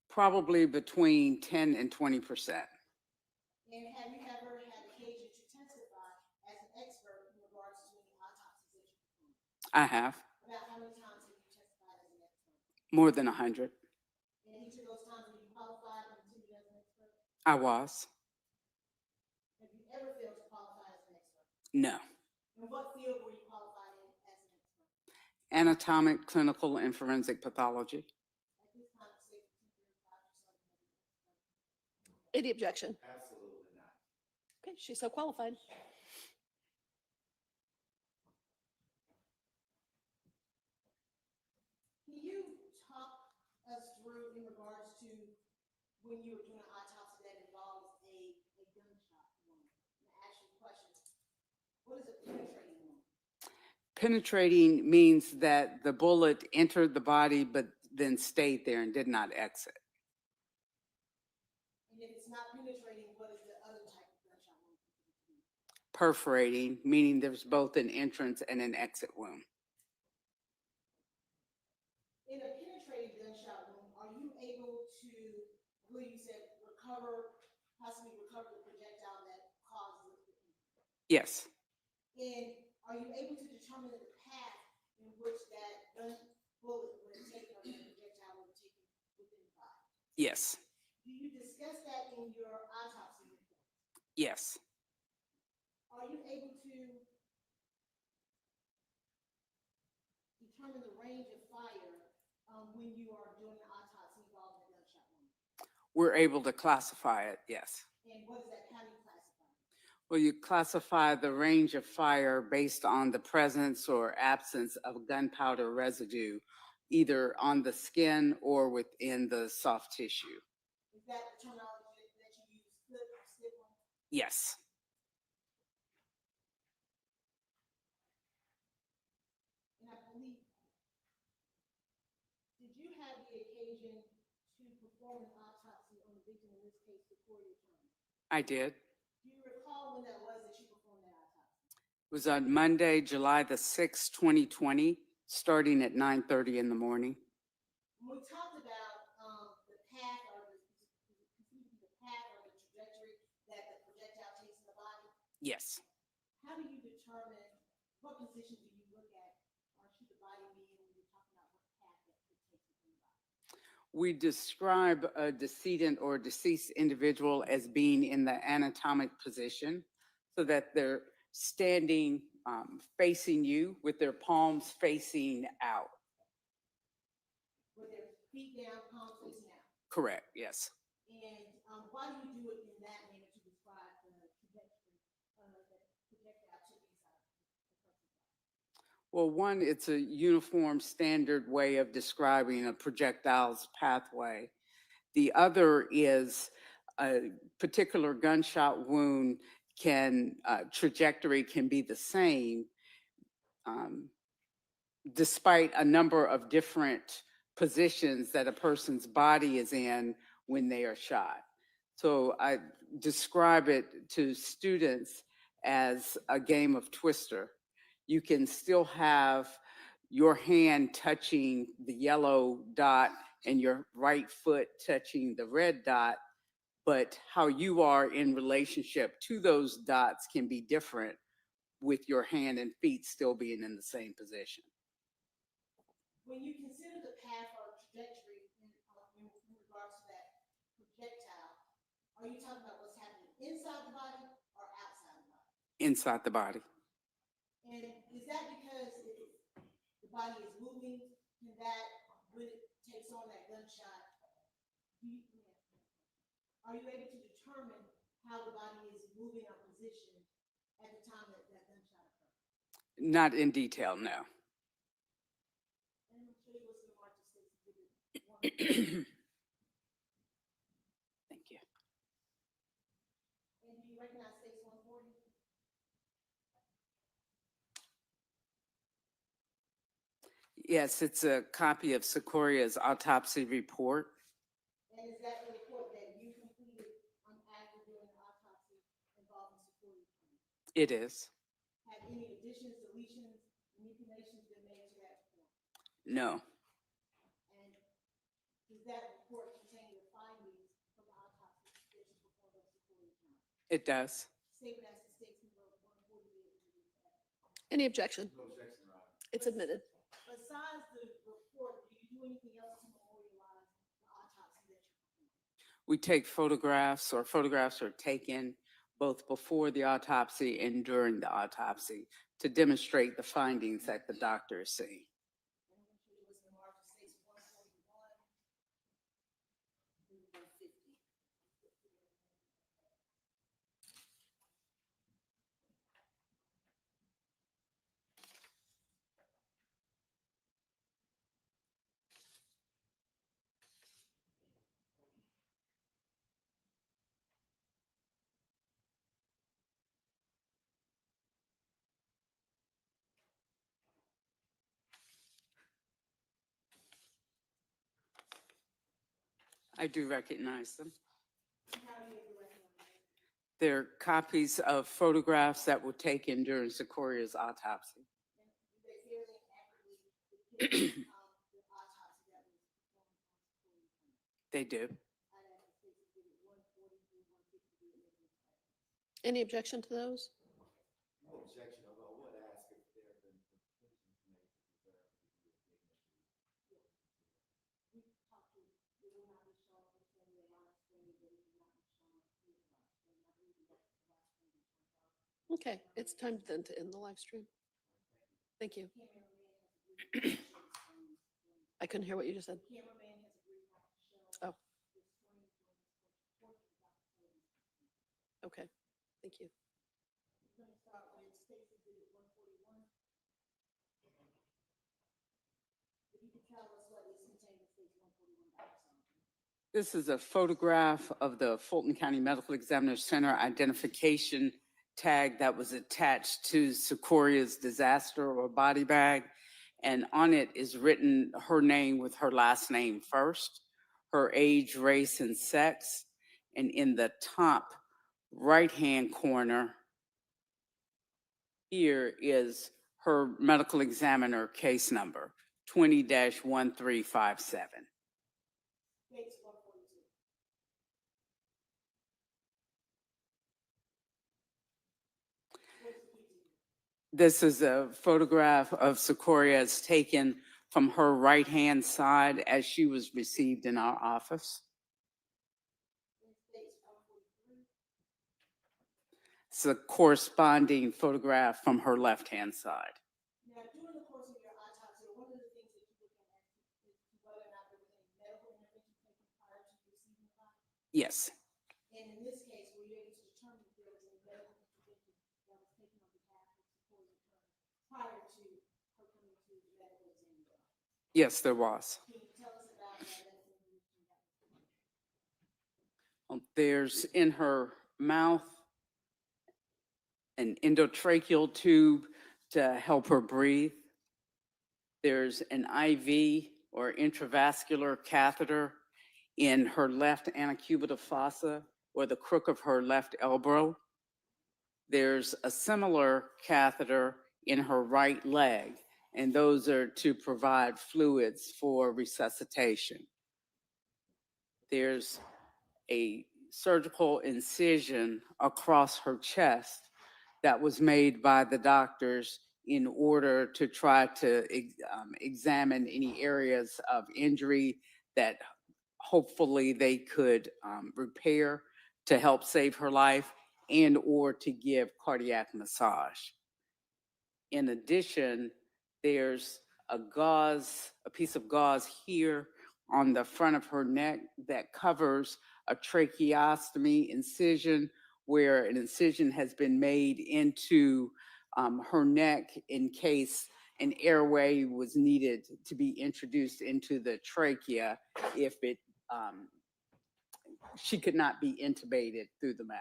O: Probably between 10 and 20%.
E: And have you ever had occasion to testify as an expert in regards to any autopsies that you performed?
O: I have
E: About how many times have you testified as an expert?
O: more than 100.
E: And each of those times were you qualified and continued as an expert?
O: I was.
E: Have you ever failed to qualify as an expert?
O: No.
E: In what field were you qualified in as an expert?
O: Anatomic, clinical, and forensic pathology.
E: At this time, it's safe to verify yourself as an expert.
H: Any objection?
J: Absolutely not.
H: Okay, she's so qualified.
E: Can you talk us through in regards to when you were doing an autopsy that involves a gunshot wound? And ask you a question. What is a penetrating wound?
O: Penetrating means that the bullet entered the body but then stayed there and did not exit.
E: And if it's not penetrating, what is the other type of gunshot wound?
O: Perforating, meaning there's both an entrance and an exit wound.
E: In a penetrating gunshot wound, are you able to, I believe you said, possibly recover the projectile that causes the injury?
O: Yes.
E: And are you able to determine the path in which that gun bullet would have taken or the projectile would have taken within the body?
O: Yes.
E: Do you discuss that in your autopsy report?
O: Yes.
E: Are you able to determine the range of fire when you are doing an autopsy involving a gunshot wound?
O: We're able to classify it, yes.
E: And what is that? How do you classify it?
O: Well, you classify the range of fire based on the presence or absence of gunpowder residue, either on the skin or within the soft tissue.
E: Is that the terminology that you use, slip or slip wound?
O: Yes.
E: And I believe perform an autopsy on the victim, in this case, Secoriea Turner?
O: I did.
E: Do you recall when that was that you performed that autopsy?
O: It was on Monday, July the 6th, 2020, starting at 9:30 in the morning.
E: When we talked about the path or the path or the trajectory that the projectile takes in the body,
O: Yes.
E: how do you determine, what position do you look at or should the body be in when you're talking about what path that it takes within the body?
O: We describe a decedent or deceased individual as being in the anatomic position so that they're standing facing you with their palms facing out.
E: With their feet down, palms facing out?
O: Correct, yes.
E: And why do you do it in that manner to describe the trajectory that projectile took inside the person's body?
O: Well, one, it's a uniform standard way of describing a projectile's pathway. The other is a particular gunshot wound trajectory can be the same despite a number of different positions that a person's body is in when they are shot. So I describe it to students as a game of Twister. You can still have your hand touching the yellow dot and your right foot touching the red dot, but how you are in relationship to those dots can be different with your hand and feet still being in the same position.
E: When you consider the path or trajectory in regards to that projectile, are you talking about what's happening inside the body or outside the body?
O: Inside the body.
E: And is that because the body is moving, and that when it takes on that gunshot, are you able to determine how the body is moving or positioned at the time that that gunshot occurred?
O: Not in detail, no.
E: And I'm sure you was going to mark the states exhibit 1.
O: Thank you.
E: And do you recognize states 140?
O: Yes, it's a copy of Secorea's autopsy report.
E: And is that the report that you completed after doing the autopsy involving Secoriea?
O: It is.
E: Have any additions, deletions, manipulations been made to that report?
O: No.
E: And does that report contain the findings from the autopsy that you performed on Secoriea?
O: It does.
E: Statement as to states number 148.
H: Any objection?
J: No objection, Your Honor.
H: It's admitted.
E: Besides the report, do you do anything else to memorialize the autopsy that you performed?
O: We take photographs, or photographs are taken both before the autopsy and during the autopsy to demonstrate the findings that the doctor is seeing.
E: And I'm sure you was going to mark the states 141 through 150.
O: I do recognize them.
E: How do you recognize?
O: They're copies of photographs that were taken during Secorea's autopsy.
E: And do they fairly accurately depict the autopsy that was performed on Secoriea?
O: They do.
E: I'd ask the states exhibit 140 through 150 be admitted.
H: Any objection to those?
J: No objection, although I would ask if there have been conclusions made to preserve the dignity.
E: We talked to, it will not be shown on the live stream, but it will not be shown on the live stream. I believe the live stream is turned off.
H: Okay, it's time then to end the live stream. Thank you.
E: Cameraman has agreed not to show the screen.
H: I couldn't hear what you just said.
E: Cameraman has agreed not to show
H: Oh.
E: the screen for this portion of Dr. Selby's.
H: Okay, thank you.
E: We're going to start with states exhibit 141. If you could tell us what is contained in states 141, Dr. Selby.
O: This is a photograph of the Fulton County Medical Examiner Center identification tag that was attached to Secorea's disaster or body bag. And on it is written her name with her last name first. her age, race, and sex. And in the top right-hand corner, here is her medical examiner case number, 20-1357. This is a photograph of Secoriea as taken from her right-hand side as she was received in our office. It's a corresponding photograph from her left-hand side.
E: Now, during the course of your autopsy, one of the things that you look at is whether or not there was any medical intervention taken prior to receiving the body.
O: Yes.
E: And in this case, were you able to determine if there was any medical intervention that was taken on behalf of Secoriea prior to her coming to the medical examiner?
O: Yes, there was.
E: Can you tell us about that medical intervention that was taken?
O: There's in her mouth an endotracheal tube to help her breathe. There's an IV or intravascular catheter in her left antecubital fossa or the crook of her left elbow. There's a similar catheter in her right leg, and those are to provide fluids for resuscitation. There's a surgical incision across her chest that was made by the doctors in order to try to examine any areas of injury that hopefully they could repair to help save her life and or to give cardiac massage. In addition, there's a piece of gauze here on the front of her neck that covers a tracheostomy incision where an incision has been made into her neck in case an airway was needed to be introduced into the trachea if she could not be intubated through the mouth.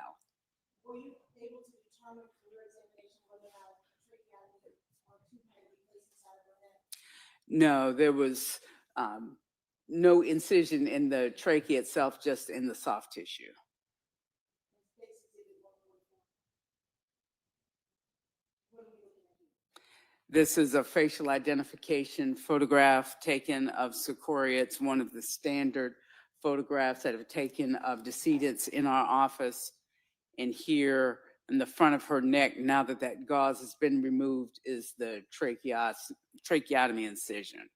E: Were you able to determine through your examination whether or not a tracheotomy or tube had to be placed inside of her neck?
O: No, there was no incision in the trachea itself, just in the soft tissue. This is a facial identification photograph taken of Secoriea. It's one of the standard photographs that are taken of decedents in our office. And here in the front of her neck, now that that gauze has been removed, is the tracheotomy incision.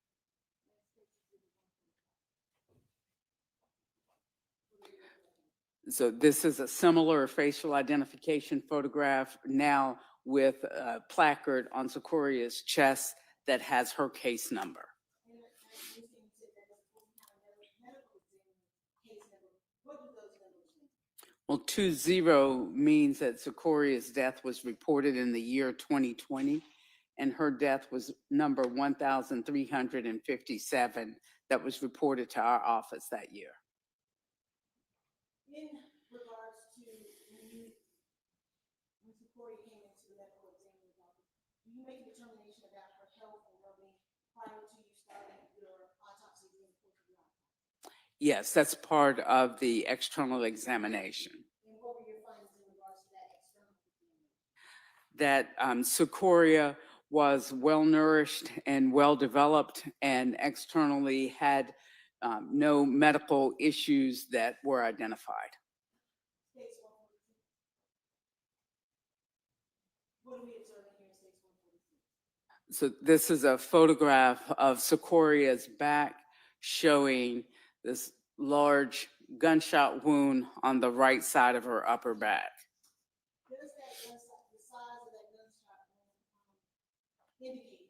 O: So this is a similar facial identification photograph now with a placard on Secoria's chest that has her case number. Well, 20 means that Secoria's death was reported in the year 2020, and her death was number 1,357 that was reported to our office that year.
E: In regards to when Secoriea came into the medical examiner's office, do you make a determination about her health and well-being prior to you starting your autopsy during the course of your autopsy?
O: Yes, that's part of the external examination.
E: And what were your findings in regards to that external examination?
O: That Secoriea was well-nourished and well-developed and externally had no medical issues that were identified.
E: What are we observing here in Stage 146?
O: So this is a photograph of Secoria's back showing this large gunshot wound on the right side of her upper back.
E: What does that gunshot, the size of that gunshot wound indicate?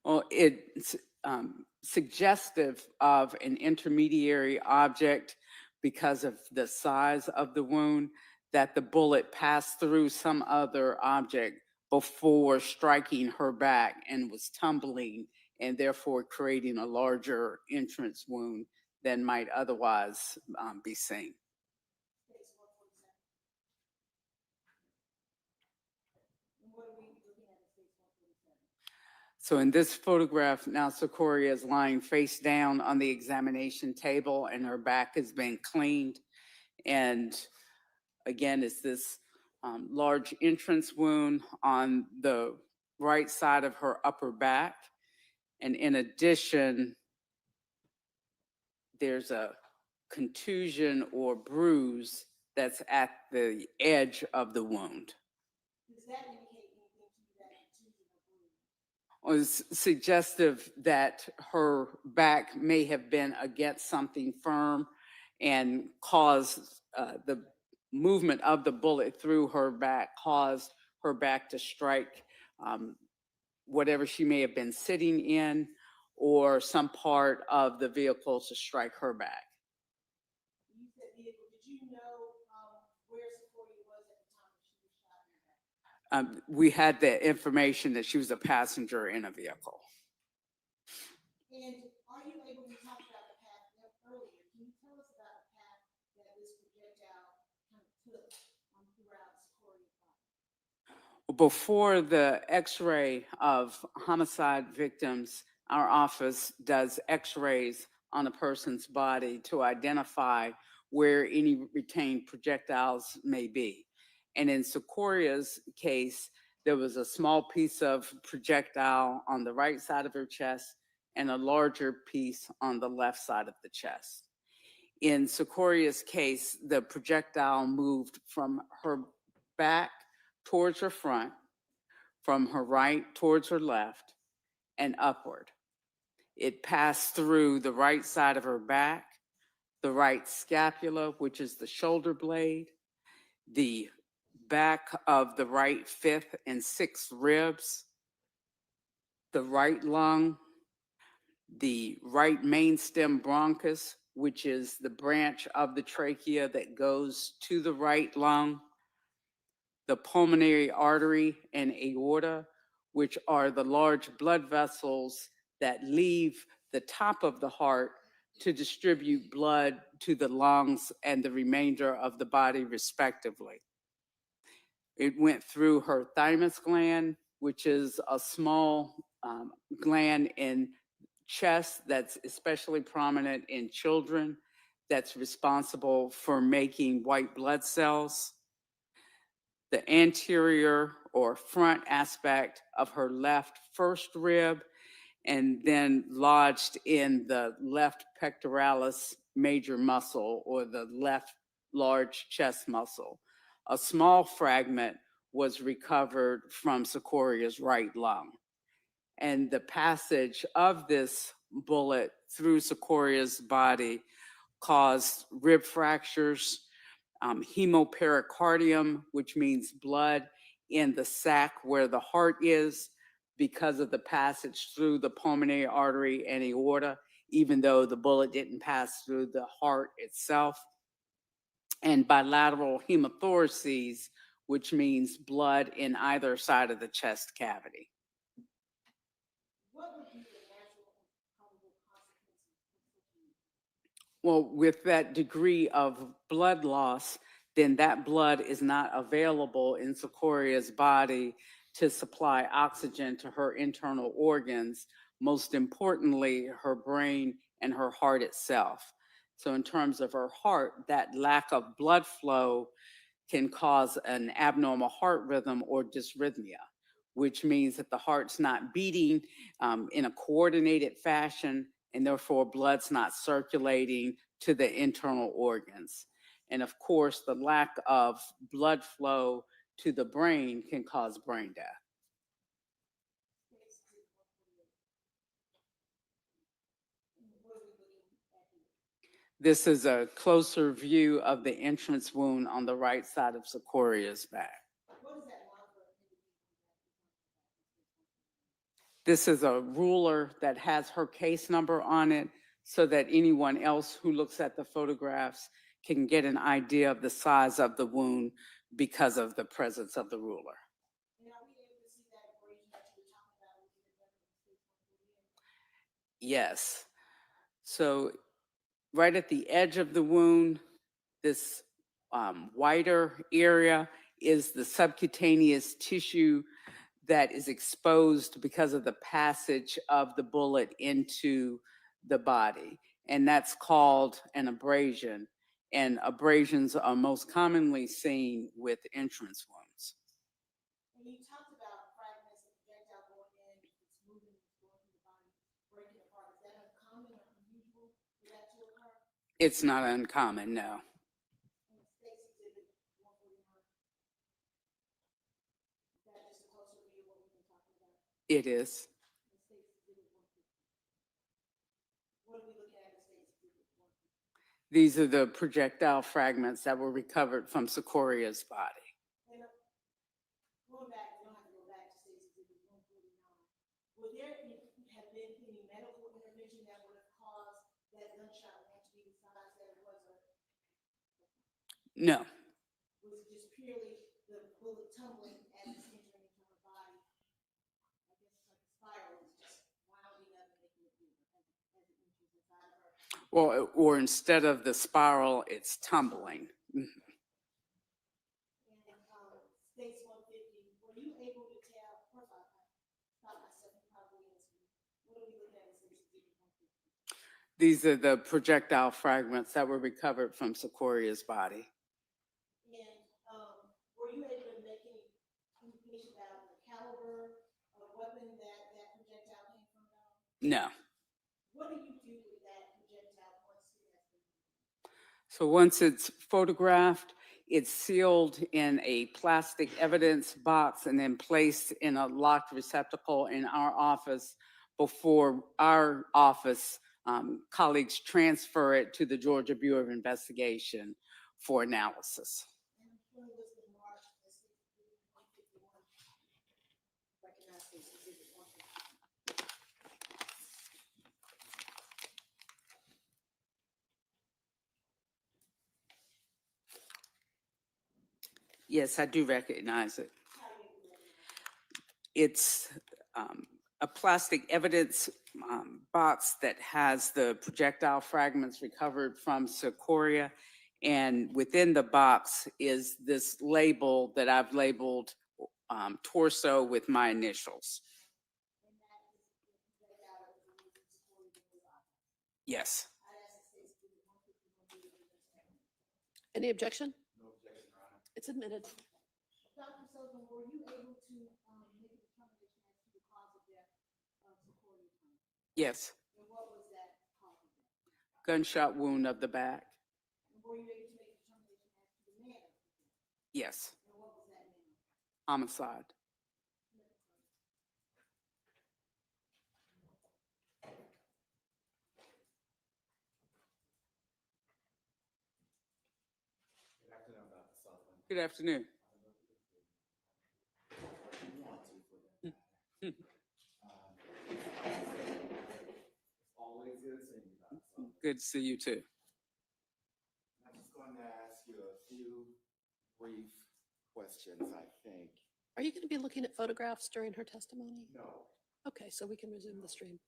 O: Well, it's suggestive of an intermediary object because of the size of the wound, that the bullet passed through some other object before striking her back and was tumbling and therefore creating a larger entrance wound than might otherwise be seen. So in this photograph, now Secoriea is lying face down on the examination table and her back has been cleaned. And again, it's this large entrance wound on the right side of her upper back. And in addition, there's a contusion or bruise that's at the edge of the wound.
E: Does that indicate anything to you, that contusion or bruise?
O: Was suggestive that her back may have been against something firm and caused the movement of the bullet through her back, caused her back to strike whatever she may have been sitting in, or some part of the vehicle to strike her back.
E: You said vehicle, did you know where Secoriea was at the time that she was shot in the back?
O: We had the information that she was a passenger in a vehicle.
E: And are you able to talk about the path earlier? Can you tell us about the path that this projectile kind of took throughout Secoria's body?
O: Before the x-ray of homicide victims, our office does x-rays on a person's body to identify where any retained projectiles may be. And in Secoria's case, there was a small piece of projectile on the right side of her chest and a larger piece on the left side of the chest. In Secoria's case, the projectile moved from her back towards her front, from her right towards her left, and upward. It passed through the right side of her back, the right scapula, which is the shoulder blade, the back of the right fifth and sixth ribs, the right lung, the right mainstem bronchus, which is the branch of the trachea that goes to the right lung, the pulmonary artery and aorta, which are the large blood vessels that leave the top of the heart to distribute blood to the lungs and the remainder of the body, respectively. It went through her thymus gland, which is a small gland in chest that's especially prominent in children, that's responsible for making white blood cells. The anterior or front aspect of her left first rib, and then lodged in the left pectoralis major muscle, or the left large chest muscle. A small fragment was recovered from Secoria's right lung. And the passage of this bullet through Secoria's body caused rib fractures, hemopericardium, which means blood in the sac where the heart is, because of the passage through the pulmonary artery and aorta, even though the bullet didn't pass through the heart itself. And bilateral hemothoraces, which means blood in either side of the chest cavity.
E: What would be the natural and probable consequences?
O: Well, with that degree of blood loss, then that blood is not available in Secoria's body to supply oxygen to her internal organs, most importantly, her brain and her heart itself. So in terms of her heart, that lack of blood flow can cause an abnormal heart rhythm or dysrhythmia, which means that the heart's not beating in a coordinated fashion, and therefore blood's not circulating to the internal organs. And of course, the lack of blood flow to the brain can cause brain death. This is a closer view of the entrance wound on the right side of Secoria's back.
E: What is that marker?
O: This is a ruler that has her case number on it so that anyone else who looks at the photographs can get an idea of the size of the wound because of the presence of the ruler.
E: And are we able to see that abrasion that you were talking about?
O: Yes. So right at the edge of the wound, this whiter area is the subcutaneous tissue that is exposed because of the passage of the bullet into the body. And that's called an abrasion. And abrasions are most commonly seen with entrance wounds.
E: And you talked about fragments of projectile going in, it's moving, it's going through the body, breaking apart. Is that uncommon or unusual for that to occur?
O: It's not uncommon, no.
E: And State's Exhibit 149. Is that just a closer view of what we've been talking about?
O: It is.
E: And State's Exhibit 150. What are we looking at in State's Exhibit 150?
O: These are the projectile fragments that were recovered from Secoria's body.
E: And going back, you don't have to go back to State's Exhibit 149. Would there have been any medical intervention that would have caused that gunshot wound to be the size that it was?
O: No,
E: Was it just purely the bullet tumbling as it's entering into her body? I guess it's like a spiral, it's just winding up and making it bigger as it enters inside of her.
O: well, or instead of the spiral, it's tumbling.
E: And States 150, were you able to tell, of course I thought myself, you probably answered me. What are we looking at in States Exhibit 150?
O: These are the projectile fragments that were recovered from Secoria's body.
E: And were you able to make any indication about the caliber of weapon that that projectile came from?
O: No.
E: What do you do with that projectile once it has been?
O: So once it's photographed, it's sealed in a plastic evidence box and then placed in a locked receptacle in our office before our office colleagues transfer it to the Georgia Bureau of Investigation for analysis.
E: And when was the march of States Exhibit 151? Recognize States Exhibit 151.
O: Yes, I do recognize it. It's a plastic evidence box that has the projectile fragments recovered from Secoriea. And within the box is this label that I've labeled torso with my initials. Yes.
H: Any objection? It's admitted.
E: Dr. Sullivan, were you able to make a determination as to the cause of death of Secoriea?
O: Yes.
E: And what was that cause of death?
O: Gunshot wound of the back.
E: And were you able to make a determination as to the manner of the death?
O: Yes.
E: And what was that manner?
O: Homicide.
B: Good afternoon, Dr. Sullivan.
O: Good afternoon.
B: Always good seeing you, Dr. Sullivan.
O: Good to see you too.
B: I'm just going to ask you a few brief questions, I think.
H: Are you going to be looking at photographs during her testimony?
B: No.
H: Okay, so we can resume the stream.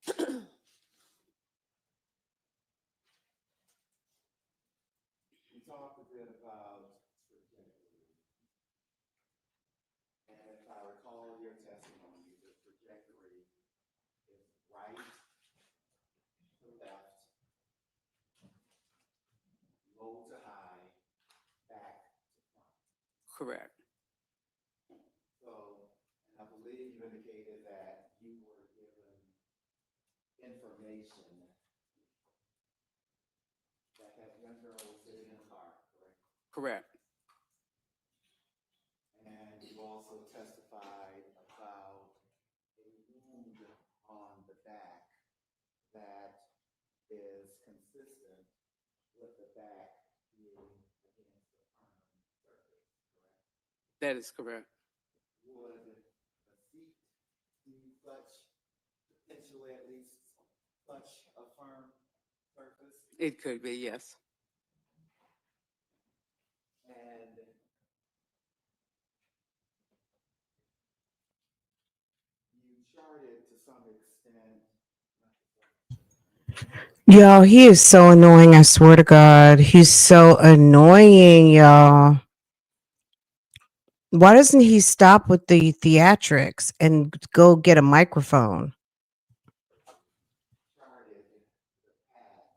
B: We talked a bit about trajectory. And if I recall your testimony, the trajectory is right to left, low to high, back to front.
O: Correct.
B: So, and I believe you indicated that you were given information that that young girl was sitting in a car, correct?
O: Correct.
B: And you also testified about a wound on the back that is consistent with the back being against the firm surface, correct?
O: That is correct.
B: Would the seat be such, potentially at least such a firm surface?
O: It could be, yes.
B: And you charted to some extent.
A: Yo, he is so annoying. I swear to God, he's so annoying, y'all. Why doesn't he stop with the theatrics and go get a microphone?
B: Charted the path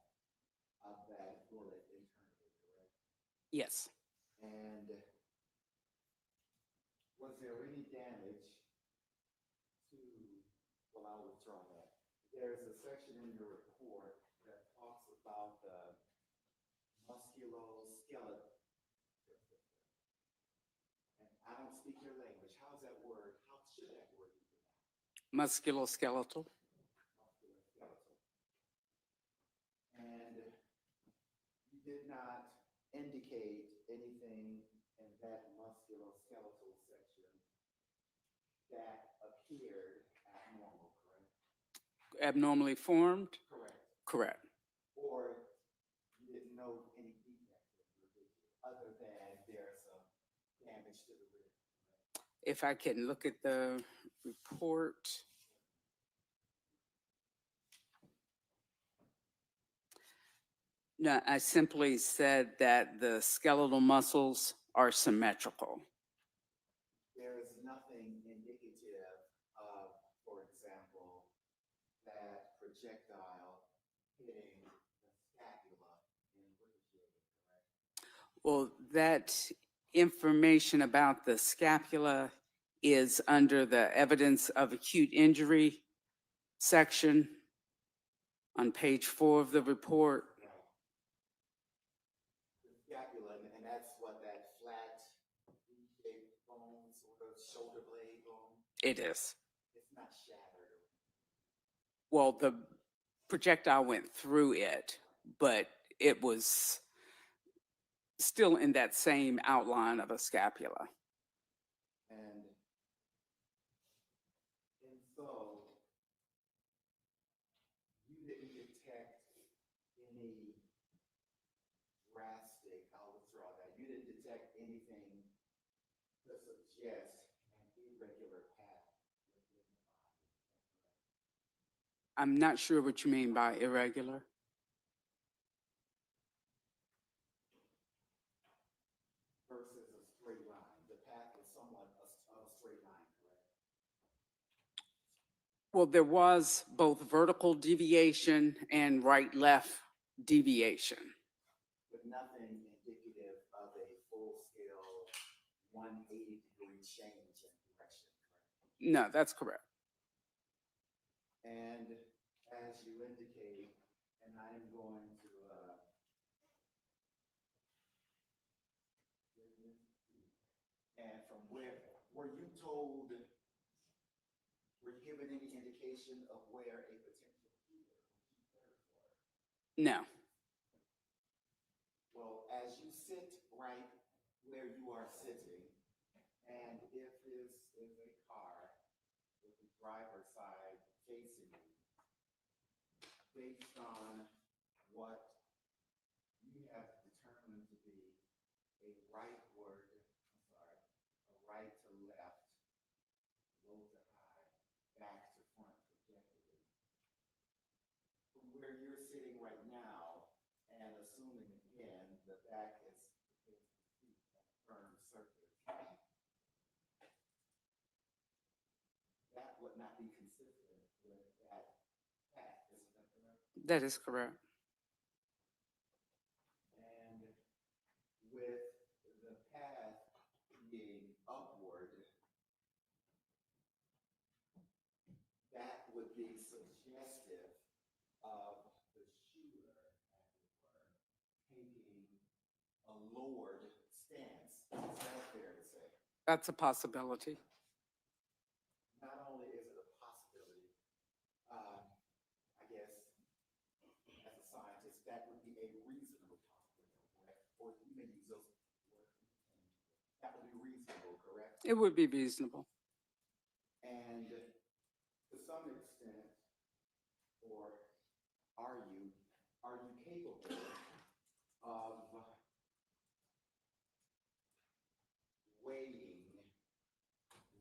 B: of that bullet internally, correct?
O: Yes.
B: And was there any damage to, well, I'll withdraw that. There's a section in your report that talks about the musculoskeletal. And I don't speak your language. How's that word? How should that word be pronounced?
O: Musculoskeletal.
B: Musculoskeletal. And you did not indicate anything in that musculoskeletal section that appeared abnormal, correct?
O: Abnormally formed?
B: Correct.
O: Correct.
B: Or you didn't know any defects in your vision other than there's some damage to the rib, correct?
O: If I can look at the report. No, I simply said that the skeletal muscles are symmetrical.
B: There is nothing indicative of, for example, that projectile hitting the scapula and ricocheting, correct?
O: Well, that information about the scapula is under the evidence of acute injury section on page 4 of the report.
B: The scapula, and that's what, that flat, V-shaped bone, sort of shoulder blade bone?
O: It is.
B: It's not shattered.
O: Well, the projectile went through it, but it was still in that same outline of a scapula.
B: And so you didn't detect any drastic, I'll withdraw that, you didn't detect anything to suggest an irregular path within the body.
O: I'm not sure what you mean by irregular.
B: Versus a straight line. The path was somewhat of a straight line, correct?
O: Well, there was both vertical deviation and right-left deviation.
B: But nothing indicative of a full-scale 180-degree change in direction, correct?
O: No, that's correct.
B: And as you indicate, and I am going to, and from where, were you told, were you given any indication of where a potential shooter would shoot first?
O: No.
B: Well, as you sit right where you are sitting, and if this is a car with the driver's side facing you, based on what you have determined to be a rightward, a right to left, low to high, back to front projectile. From where you're sitting right now, and assuming again the back is against the seat, that firm surface, that would not be consistent with that path, isn't that correct?
O: That is correct.
B: And with the path being upward, that would be suggestive of the shooter, as it were, taking a lowered stance. Is that fair to say?
O: That's a possibility.
B: Not only is it a possibility, I guess, as a scientist, that would be a reasonable possibility, correct? Or you may use those words. That would be reasonable, correct?
O: It would be reasonable.
B: And to some extent, or are you capable of weighing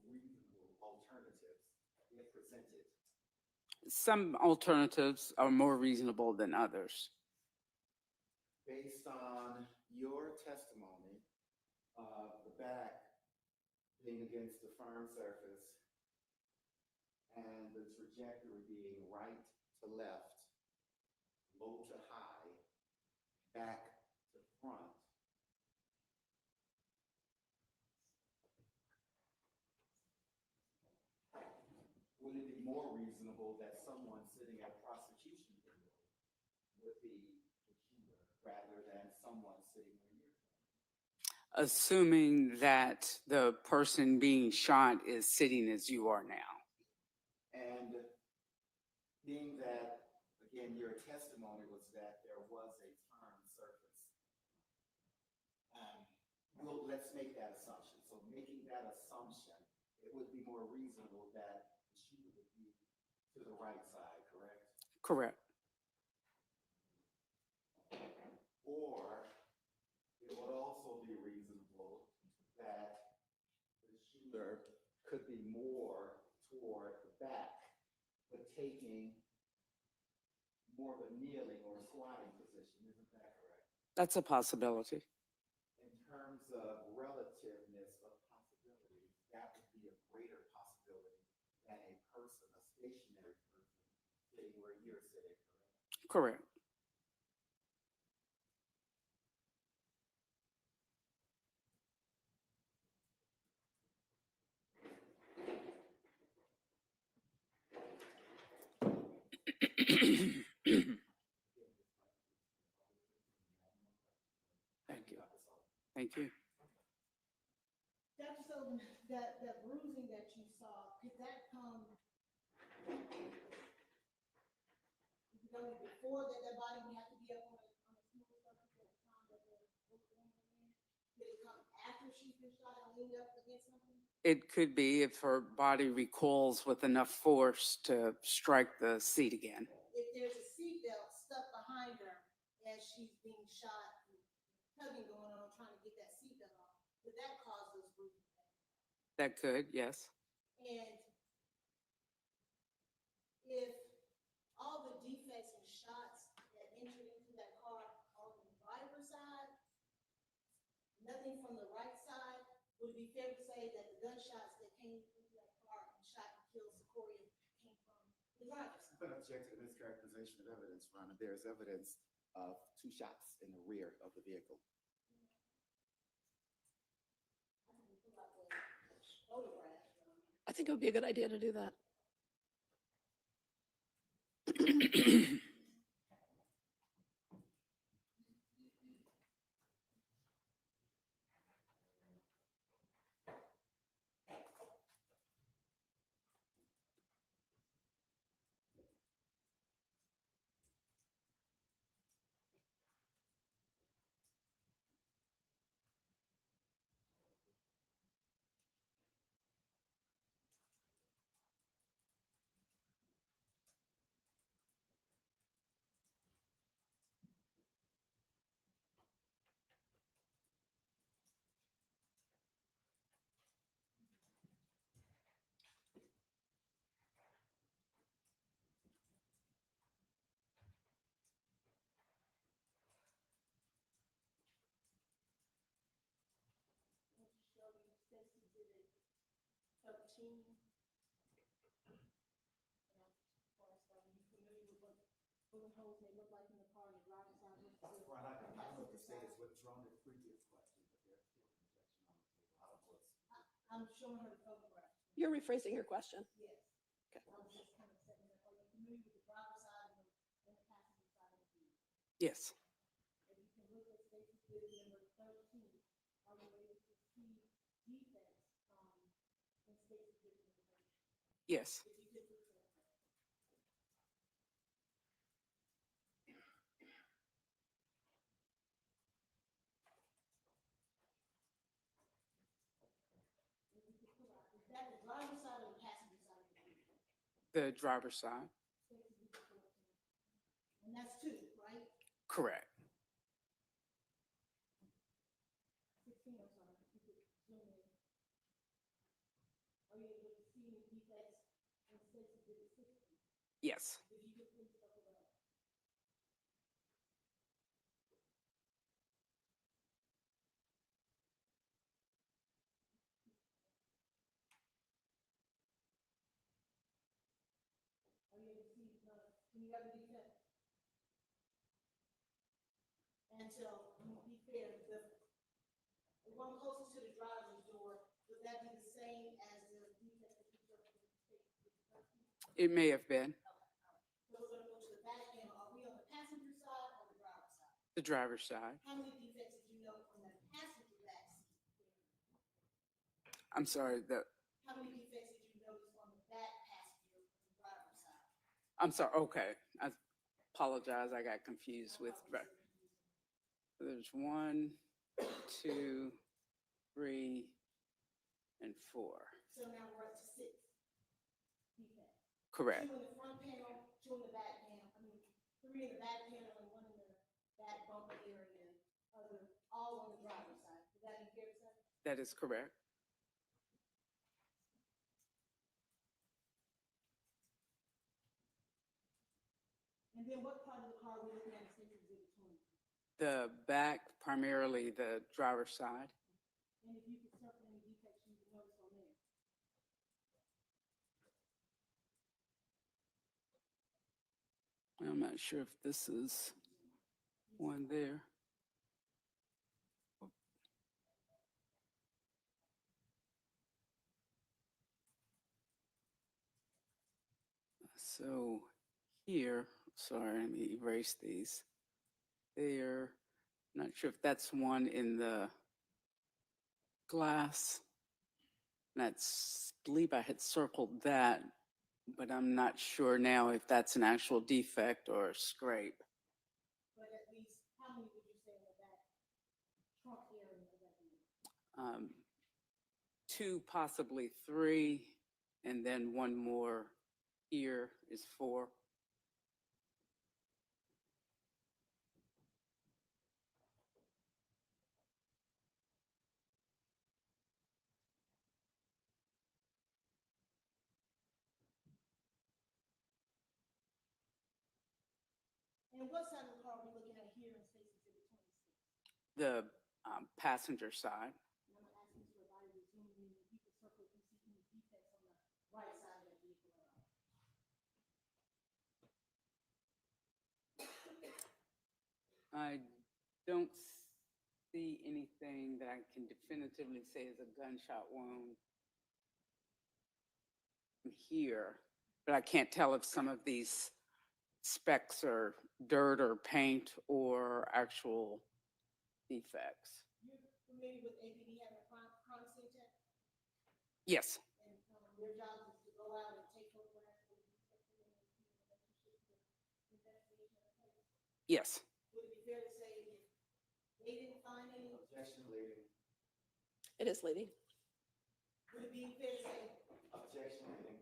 B: reasonable alternatives if presented?
O: Some alternatives are more reasonable than others.
B: Based on your testimony of the back being against the firm surface and the trajectory being right to left, low to high, back to front. Would it be more reasonable that someone sitting at a prosecution window would be the shooter rather than someone sitting where you're sitting?
O: Assuming that the person being shot is sitting as you are now.
B: And being that, again, your testimony was that there was a firm surface. Let's make that assumption. So making that assumption, it would be more reasonable that the shooter would be to the right side, correct?
O: Correct.
B: Or it would also be reasonable that the shooter could be more toward the back, but taking more of a kneeling or squatting position. Isn't that correct?
O: That's a possibility.
B: In terms of relativeness of possibilities, that would be a greater possibility than a person, a stationary person, sitting where you're sitting, correct?
O: Correct. Thank you. Thank you.
E: Dr. Sullivan, that bruising that you saw, could that come before that body would have to be up on a smooth surface at the time that the bullet went in? Did it come after she's been shot and leaned up against something?
O: It could be if her body recoils with enough force to strike the seat again.
E: If there's a seatbelt stuck behind her as she's being shot, tugging going on, trying to get that seatbelt off, would that cause those bruises?
O: That could, yes.
E: And if all the defects and shots that entered into that car are on the driver's side, nothing from the right side, would it be fair to say that the gunshots that came into that car and shot and killed Secoriea came from the driver's side?
B: But object to mischaracterization of evidence, Rhonda. There's evidence of 2 shots in the rear of the vehicle.
H: I think it would be a good idea to do that.
E: Bullet holes may look like in the car on the driver's side versus the
B: Well, I don't know if to say
E: passenger
B: it's withdrawn the previous question, but there's still an objection on the table. I don't know what's.
E: I'm showing her the photograph.
H: You're rephrasing your question.
E: Yes. I was just kind of saying that, are you familiar with the driver's side and the passenger side of the vehicle?
O: Yes.
E: If you can look at safety video number 13, are you able to see defects in safety video number 13?
O: Yes.
E: If you could look at that. Is that the driver's side or the passenger side of the vehicle?
O: The driver's side.
E: Safety video 14. And that's 2, right?
O: Correct.
E: 16, I'm sorry. If you could zoom in. Are you able to see any defects in safety video 16?
O: Yes.
E: If you could please look it up. the other defect? And to be fair, the one closest to the driver's door, would that be the same as the defect that you took with the state?
O: It may have been
E: So we're gonna go to the back end. Are we on the passenger side or the driver's side?
O: the driver's side.
E: How many defects did you note on the passenger back seat?
O: I'm sorry,
E: How many defects did you notice on the back passenger on the driver's side?
O: I'm sorry, okay. I apologize, I got confused with, there's 1, 2, 3, and 4.
E: So now we're up to 6 defects.
O: Correct.
E: 2 in the front panel, 2 in the back panel, 3 in the back panel and 1 in the back bumper area, all on the driver's side. Would that be fair to say?
O: That is correct.
E: And then what part of the car are we looking at in Safety Exhibit 20?
O: The back, primarily the driver's side.
E: And if you could circle any defects you notice on there?
O: I'm not sure if this is one there. So here, sorry, let me erase these. There, not sure if that's one in the glass. That's, believe I had circled that, but I'm not sure now if that's an actual defect or a scrape.
E: But at least, how many would you say in the back trunk area of that vehicle?
O: 2, possibly 3, and then one more here is 4.
E: And what side of the car are we looking at here in Safety Exhibit 26?
O: The passenger side.
E: And I'm asking for a body to zoom in, if you could circle if you see any defects on the right side of that vehicle at all.
O: I don't see anything that I can definitively say is a gunshot wound here, but I can't tell if some of these specks are dirt or paint or actual defects.
E: You're familiar with APD having a crime scene check?
O: Yes,
E: And their job is to go out and take photographs of the defects and then see the relationship to the investigation of the case.
O: yes.
E: Would it be fair to say if they didn't find any?
B: Objection, lady.
H: It is leading.
E: Would it be fair to say?
B: Objection, lady.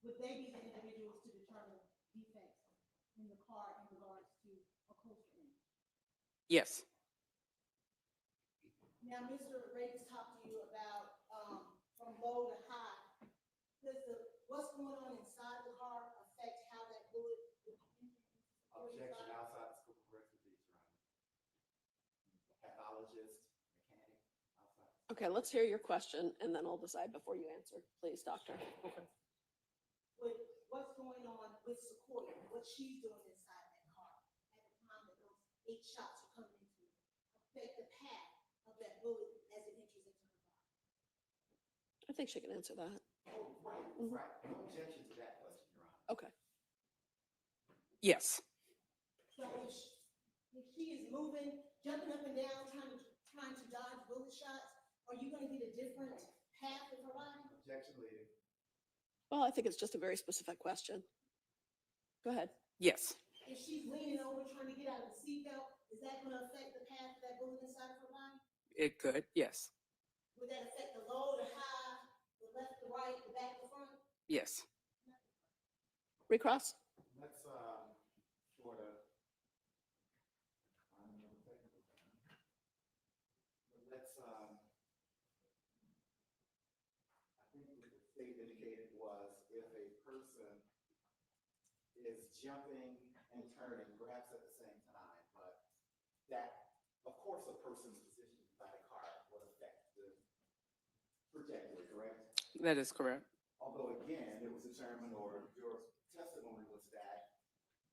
E: Would they be the individuals to determine defects in the car in regards to a closer image?
O: Yes.
E: Now, Mr. Ravens talked to you about from low to high. Does what's going on inside the car affect how that bullet would be used?
B: Objection outside the scope of expertise, Your Honor. Pathologist, mechanic, outside.
H: Okay, let's hear your question and then I'll decide before you answer. Please, doctor.
O: Okay.
E: With what's going on with Secoriea, what she's doing inside that car at the time that those 8 shots are coming into it, affect the path of that bullet as it enters into her body?
H: I think she can answer that.
B: Oh, right,
H: Mhm.
B: right. No objection to that question, Your Honor.
H: Okay.
O: Yes.
E: So if she is moving, jumping up and down, trying to dodge bullet shots, are you gonna get a different path of her body?
B: Objection, lady.
H: Well, I think it's just a very specific question. Go ahead.
O: Yes.
E: If she's leaning over trying to get out of the seatbelt, is that gonna affect the path of that bullet inside of her body?
O: It could. Yes.
E: Would that affect the low, the high, the left, the right, the back, the front?
O: Yes.
H: Recross?
B: Let's, sort of. I don't know the technical term. But let's, I think what the state indicated was if a person is jumping and turning, perhaps at the same time, but that, of course, a person's position inside a car would affect the projectile.
O: That is correct.
B: Although again, it was determined, or your testimony was that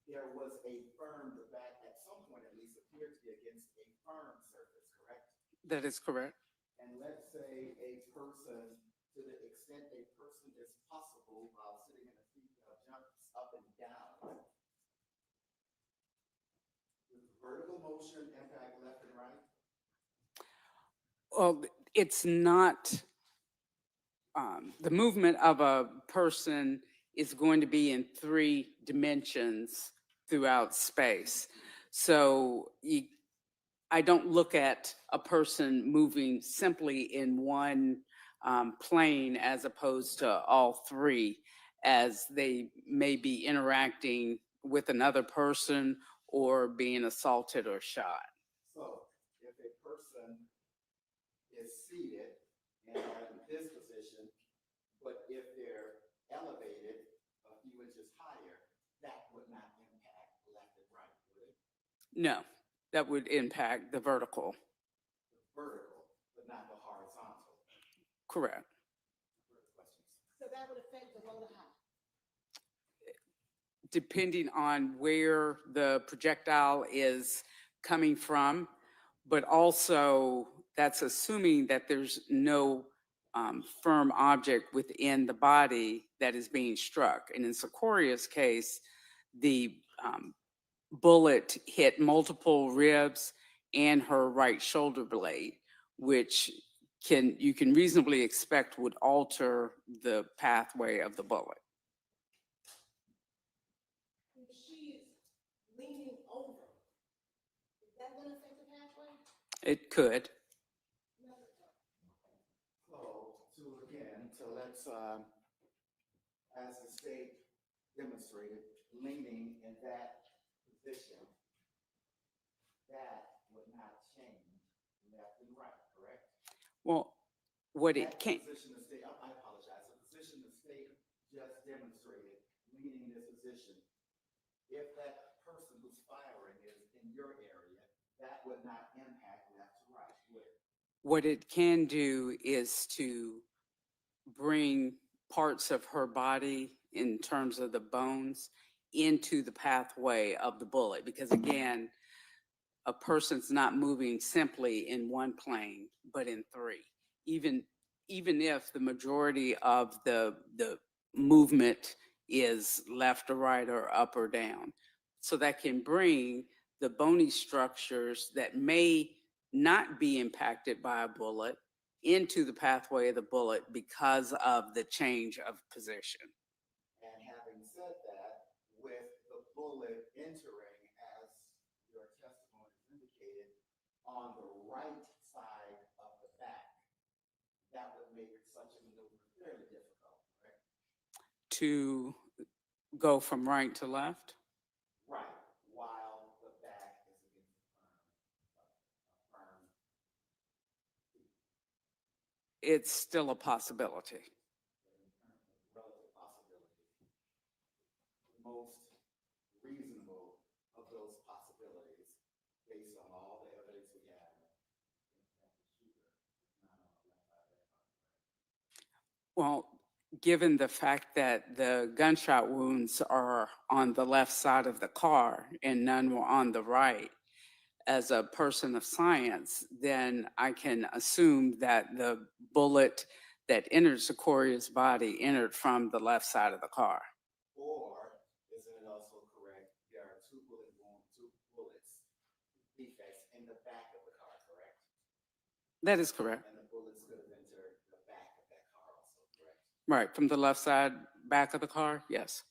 B: there was a firm, the back at some point at least appeared to be against a firm surface, correct?
O: That is correct.
B: And let's say a person, to the extent a person is possible while sitting in a seat, jumps up and down. With vertical motion, impact left and right.
O: Well, it's not, the movement of a person is going to be in 3 dimensions throughout space. So I don't look at a person moving simply in one plane as opposed to all 3, as they may be interacting with another person or being assaulted or shot.
B: So if a person is seated and are in this position, but if they're elevated a few inches higher, that would not impact left and right, would it?
O: No, that would impact the vertical.
B: The vertical, but not the horizontal.
O: Correct.
B: Further questions?
E: So that would affect the low to high.
O: Depending on where the projectile is coming from, but also that's assuming that there's no firm object within the body that is being struck. And in Secoria's case, the bullet hit multiple ribs and her right shoulder blade, which you can reasonably expect would alter the pathway of the bullet.
E: If she is leaning over, is that going to affect the pathway?
O: It could.
B: So let's, as the state demonstrated, leaning in that position, that would not change left and right, correct?
O: Well, what it
B: That
O: can't,
B: position the state, I apologize, the position the state just demonstrated, leaning in this position, if that person who's firing is in your area, that would not impact left to right, would it?
O: what it can do is to bring parts of her body in terms of the bones into the pathway of the bullet. Because again, a person's not moving simply in one plane, but in 3. Even if the majority of the movement is left or right or up or down. So that can bring the bony structures that may not be impacted by a bullet into the pathway of the bullet because of the change of position.
B: And having said that, with the bullet entering, as your testimony indicated, on the right side of the back, that would make such a maneuver fairly difficult, correct?
O: To go from right to left?
B: Right, while the back is against a firm.
O: It's still a possibility.
B: Relative possibility. The most reasonable of those possibilities, based on all the evidence we have,
O: Well, given the fact that the gunshot wounds are on the left side of the car and none were on the right, as a person of science, then I can assume that the bullet that entered Secoria's body entered from the left side of the car.
B: Or isn't it also correct, there are two bullets, defects in the back of the car, correct?
O: That is correct.
B: And the bullets could have entered the back of that car also, correct?
O: Right, from the left side back of the car, yes.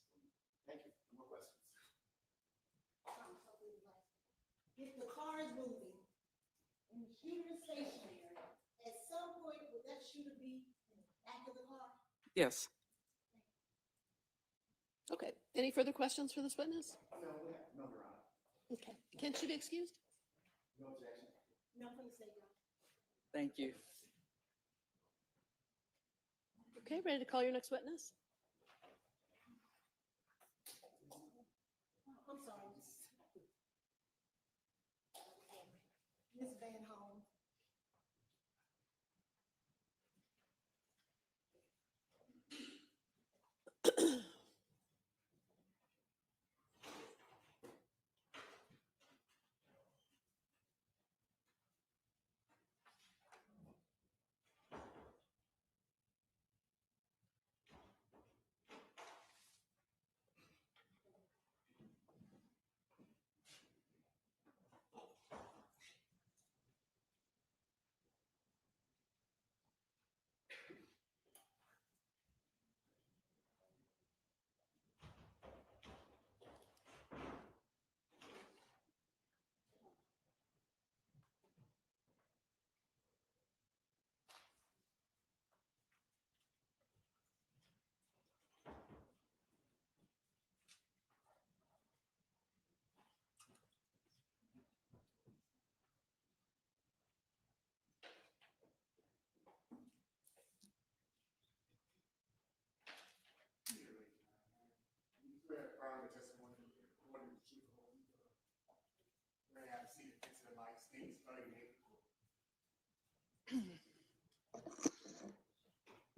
B: Thank you. No more questions.
E: If the car is moving and the shooter is stationary, at some point, would that shooter be in the back of the car?
O: Yes.
H: Okay, any further questions for this witness?
B: No, no, Your Honor.
H: Okay, can she be excused?
B: No objection.
E: No, please say no.
O: Thank you.
H: Okay, ready to call your next witness?
E: I'm sorry. Ms. Van Holm.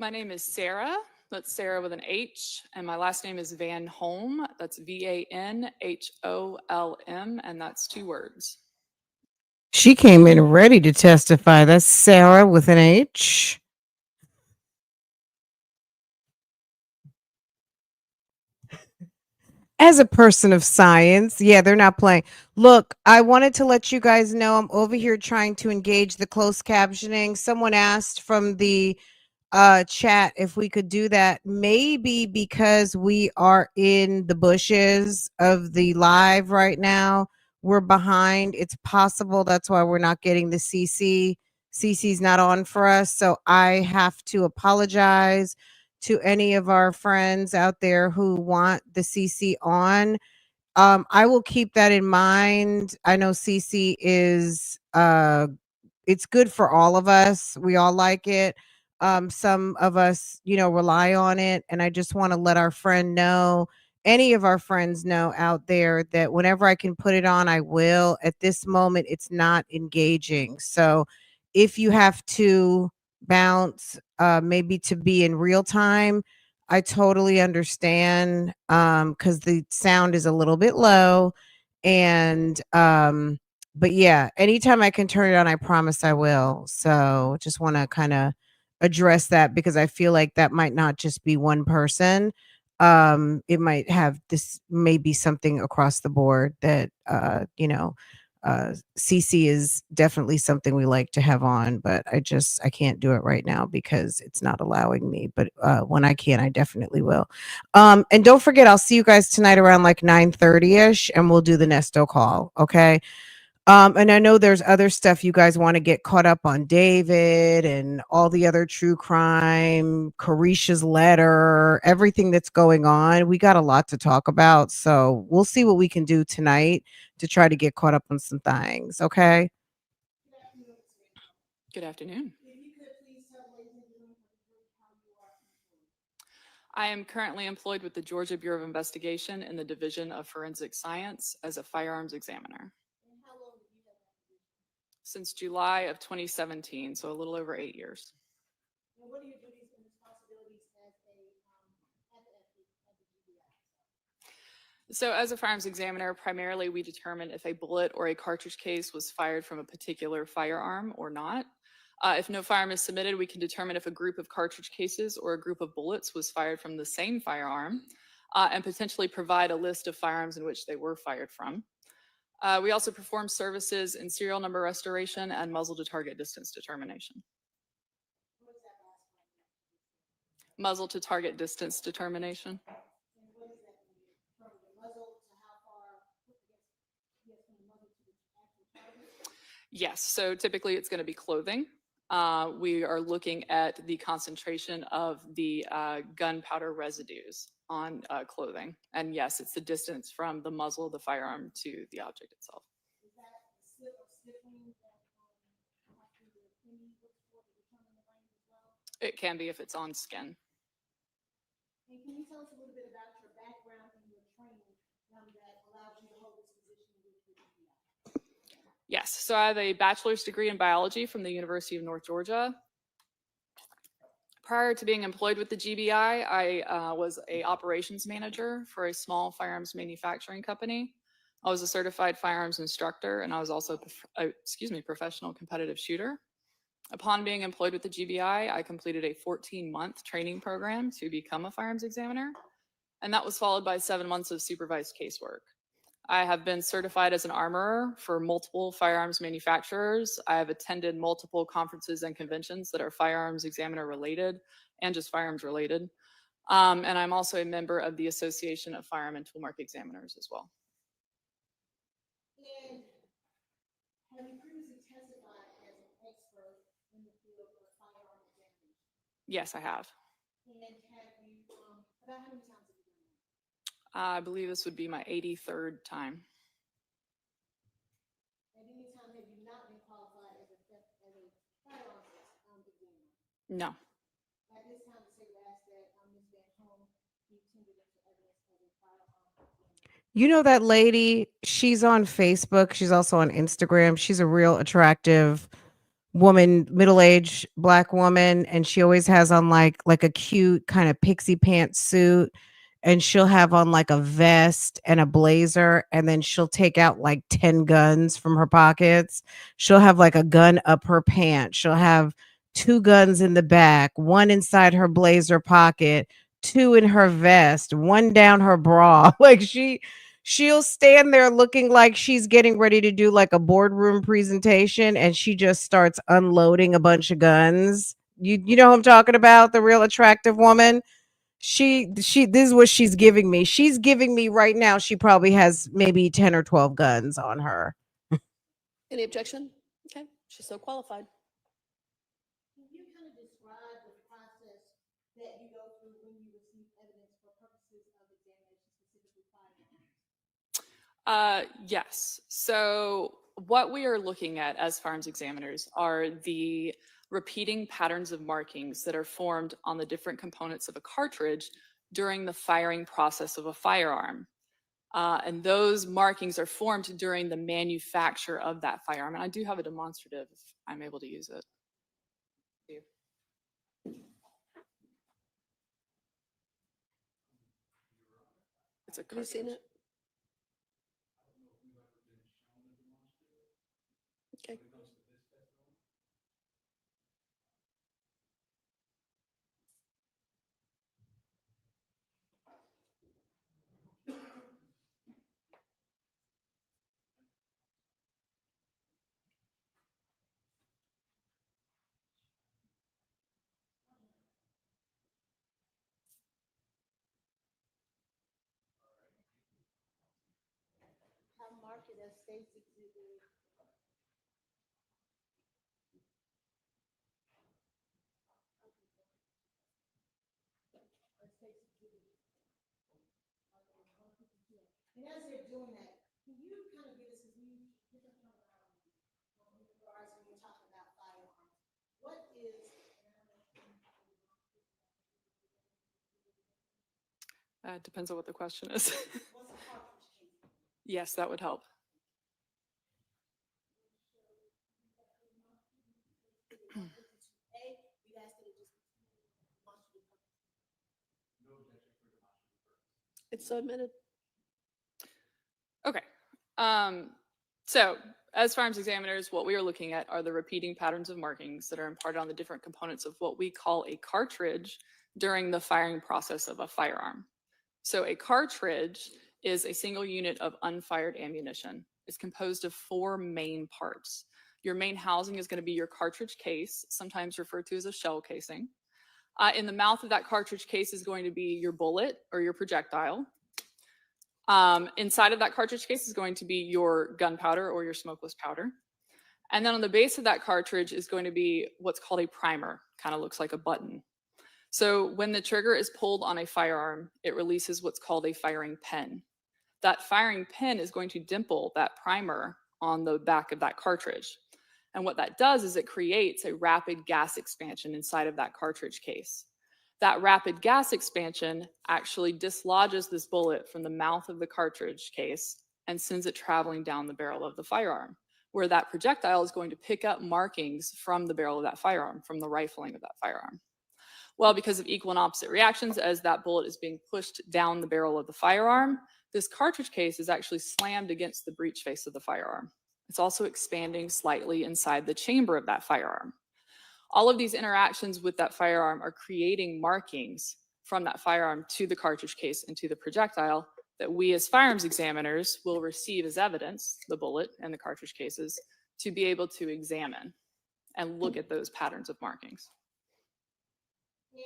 P: My name is Sarah. That's Sarah with an H. And my last name is Van Holm. That's VanHolm. And that's 2 words.
A: She came in ready to testify. That's Sarah with an H. As a person of science, yeah, they're not playing. Look, I wanted to let you guys know I'm over here trying to engage the closed captioning. Someone asked from the chat if we could do that, maybe because we are in the bushes of the live right now, we're behind. It's possible that's why we're not getting the CC's not on for us, so I have to apologize to any of our friends out there who want the CC on. I will keep that in mind. I know CC is it's good for all of us. We all like it. Some of us, rely on it. And I just want to let our friend know, any of our friends know out there, that whenever I can put it on, I will. At this moment, it's not engaging. So if you have to bounce, maybe to be in real time, I totally understand, because the sound is a little bit low. And but yeah, anytime I can turn it on, I promise I will. So just want to kind of address that, because I feel like that might not just be one person. It might have this, maybe something across the board that CC is definitely something we like to have on, but I can't do it right now because it's not allowing me. But when I can, I definitely will. And don't forget, I'll see you guys tonight around like 9:30ish, and we'll do the Nesto call. Okay. And I know there's other stuff you guys want to get caught up on, David and all the other true crime, Carisha's letter, everything that's going on. We got a lot to talk about. So we'll see what we can do tonight to try to get caught up on some things. Okay.
P: Good afternoon.
E: If you could please tell ladies and gentlemen how you are employed.
P: I am currently employed with the Georgia Bureau of Investigation in the Division of Forensic Science as a firearms examiner
E: And how long have you had that position?
P: since July of 2017, so a little over 8 years.
E: And what are your duties and responsibilities as at the GBI?
P: So as a firearms examiner, primarily we determine if a bullet or a cartridge case was fired from a particular firearm or not. If no firearm is submitted, we can determine if a group of cartridge cases or a group of bullets was fired from the same firearm, and potentially provide a list of firearms in which they were fired from. We also perform services in serial number restoration and muzzle to target distance determination.
E: What is that last one?
P: Muzzle to target distance determination.
E: And what does that mean? From the muzzle to how far? Yes, from the muzzle to the actual target?
P: Yes, so typically it's going to be clothing. We are looking at the concentration of the gunpowder residues on clothing. And yes, it's the distance from the muzzle of the firearm to the object itself.
E: Is that the slip of stiffening that after the penny looks for to determine the range as well?
P: It can be if it's on skin.
E: And can you tell us a little bit about your background and your training that allowed you to hold this position with the GBI?
P: Yes, so I have a bachelor's degree in biology from the University of North Georgia. Prior to being employed with the GBI, I was a operations manager for a small firearms manufacturing company. I was a certified firearms instructor, and I was also professional competitive shooter. Upon being employed with the GBI, I completed a 14-month training program to become a firearms examiner, and that was followed by 7 months of supervised casework. I have been certified as an armorer for multiple firearms manufacturers. I have attended multiple conferences and conventions that are firearms examiner related and just firearms related. And I'm also a member of the Association of Firearm and Toolmark Examiners as well.
E: And have you previously testified as an expert in the field of firearm examination?
P: Yes, I have.
E: And have you, about how many times have you done that?
P: I believe this would be my 83rd time.
E: At any time have you not been qualified as a firearms examiner?
P: No.
E: At this time, to say last that Ms. Van Holm be tendered into evidence as a firearm examiner.
A: You know that lady, she's on Facebook. She's also on Instagram. She's a real attractive woman, middle-aged black woman, and she always has on like a cute kind of pixie pants suit, and she'll have on like a vest and a blazer, and then she'll take out like 10 guns from her pockets. She'll have like a gun up her pants. She'll have 2 guns in the back, 1 inside her blazer pocket, 2 in her vest, 1 down her bra. Like she'll stand there looking like she's getting ready to do like a boardroom presentation, and she just starts unloading a bunch of guns. You know who I'm talking about? The real attractive woman. She this is what she's giving me. She's giving me right now, she probably has maybe 10 or 12 guns on her.
H: Any objection? Okay, she's so qualified.
E: Can you kind of describe the process that you go through when you receive evidence for purposes of examination, specifically firearms?
P: Yes. So what we are looking at as firearms examiners are the repeating patterns of markings that are formed on the different components of a cartridge during the firing process of a firearm. And those markings are formed during the manufacture of that firearm. And I do have a demonstrative if I'm able to use it. It's a
H: Have you seen it? Okay.
E: How marked as states exhibit. And as they're doing that, can you kind of give us, because we different when you're talking about firearms, what is
P: Depends on what the question is.
E: what's a cartridge case?
P: Yes, that would help.
H: It's so admitted.
P: Okay. So as firearms examiners, what we are looking at are the repeating patterns of markings that are imparted on the different components of what we call a cartridge during the firing process of a firearm. So a cartridge is a single unit of unfired ammunition. It's composed of 4 main parts. Your main housing is going to be your cartridge case, sometimes referred to as a shell casing. In the mouth of that cartridge case is going to be your bullet or your projectile. Inside of that cartridge case is going to be your gunpowder or your smokeless powder. And then on the base of that cartridge is going to be what's called a primer, kind of looks like a button. So when the trigger is pulled on a firearm, it releases what's called a firing pin. That firing pin is going to dimple that primer on the back of that cartridge. And what that does is it creates a rapid gas expansion inside of that cartridge case. That rapid gas expansion actually dislodges this bullet from the mouth of the cartridge case and sends it traveling down the barrel of the firearm, where that projectile is going to pick up markings from the barrel of that firearm, from the rifling of that firearm. Well, because of equal and opposite reactions, as that bullet is being pushed down the barrel of the firearm, this cartridge case is actually slammed against the breech face of the firearm. It's also expanding slightly inside the chamber of that firearm. All of these interactions with that firearm are creating markings from that firearm to the cartridge case and to the projectile that we as firearms examiners will receive as evidence, the bullet and the cartridge cases, to be able to examine and look at those patterns of markings.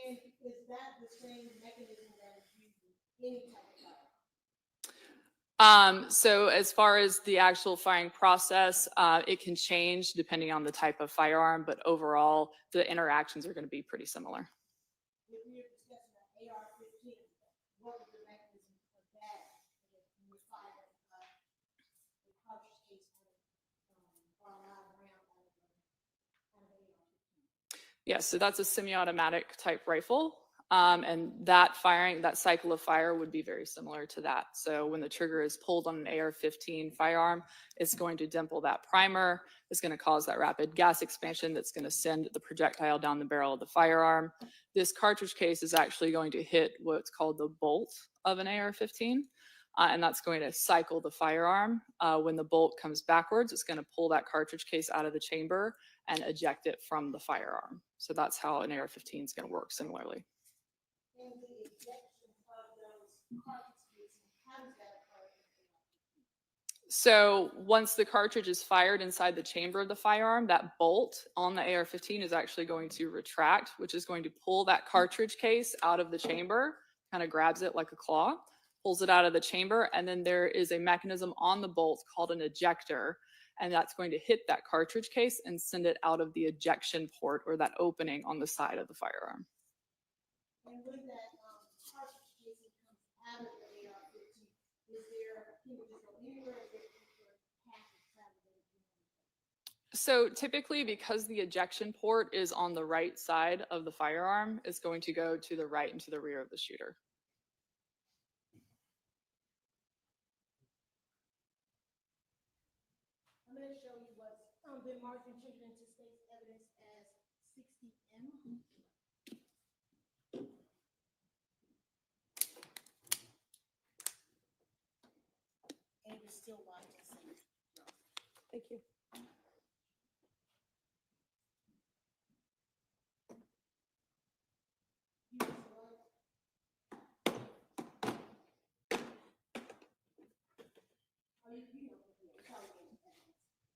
E: And is that the same mechanism that is used in any type of firearm?
P: So as far as the actual firing process, it can change depending on the type of firearm, but overall, the interactions are going to be pretty similar.
E: If we're discussing an AR-15, what was the mechanism of that when you fire the cartridge case or a live round out of an AR-15?
P: Yes, so that's a semi-automatic type rifle. And that firing, that cycle of fire would be very similar to that. So when the trigger is pulled on an AR-15 firearm, it's going to dimple that primer. It's going to cause that rapid gas expansion that's going to send the projectile down the barrel of the firearm. This cartridge case is actually going to hit what's called the bolt of an AR-15. And that's going to cycle the firearm. When the bolt comes backwards, it's going to pull that cartridge case out of the chamber and eject it from the firearm. So that's how an AR-15 is going to work similarly.
E: And the ejection of those cartridge casings, how does that occur?
P: So once the cartridge is fired inside the chamber of the firearm, that bolt on the AR-15 is actually going to retract, which is going to pull that cartridge case out of the chamber, kind of grabs it like a claw, pulls it out of the chamber, and then there is a mechanism on the bolt called an ejector, and that's going to hit that cartridge case and send it out of the ejection port or that opening on the side of the firearm.
E: And when that cartridge casing comes out of the AR-15, is there, can it just go anywhere? Is there a path of travel that it can?
P: So typically, because the ejection port is on the right side of the firearm, it's going to go to the right and to the rear of the shooter.
E: I'm going to show you what's been marked and triggered into state's evidence as 60M. And you're still watching.
H: Thank you.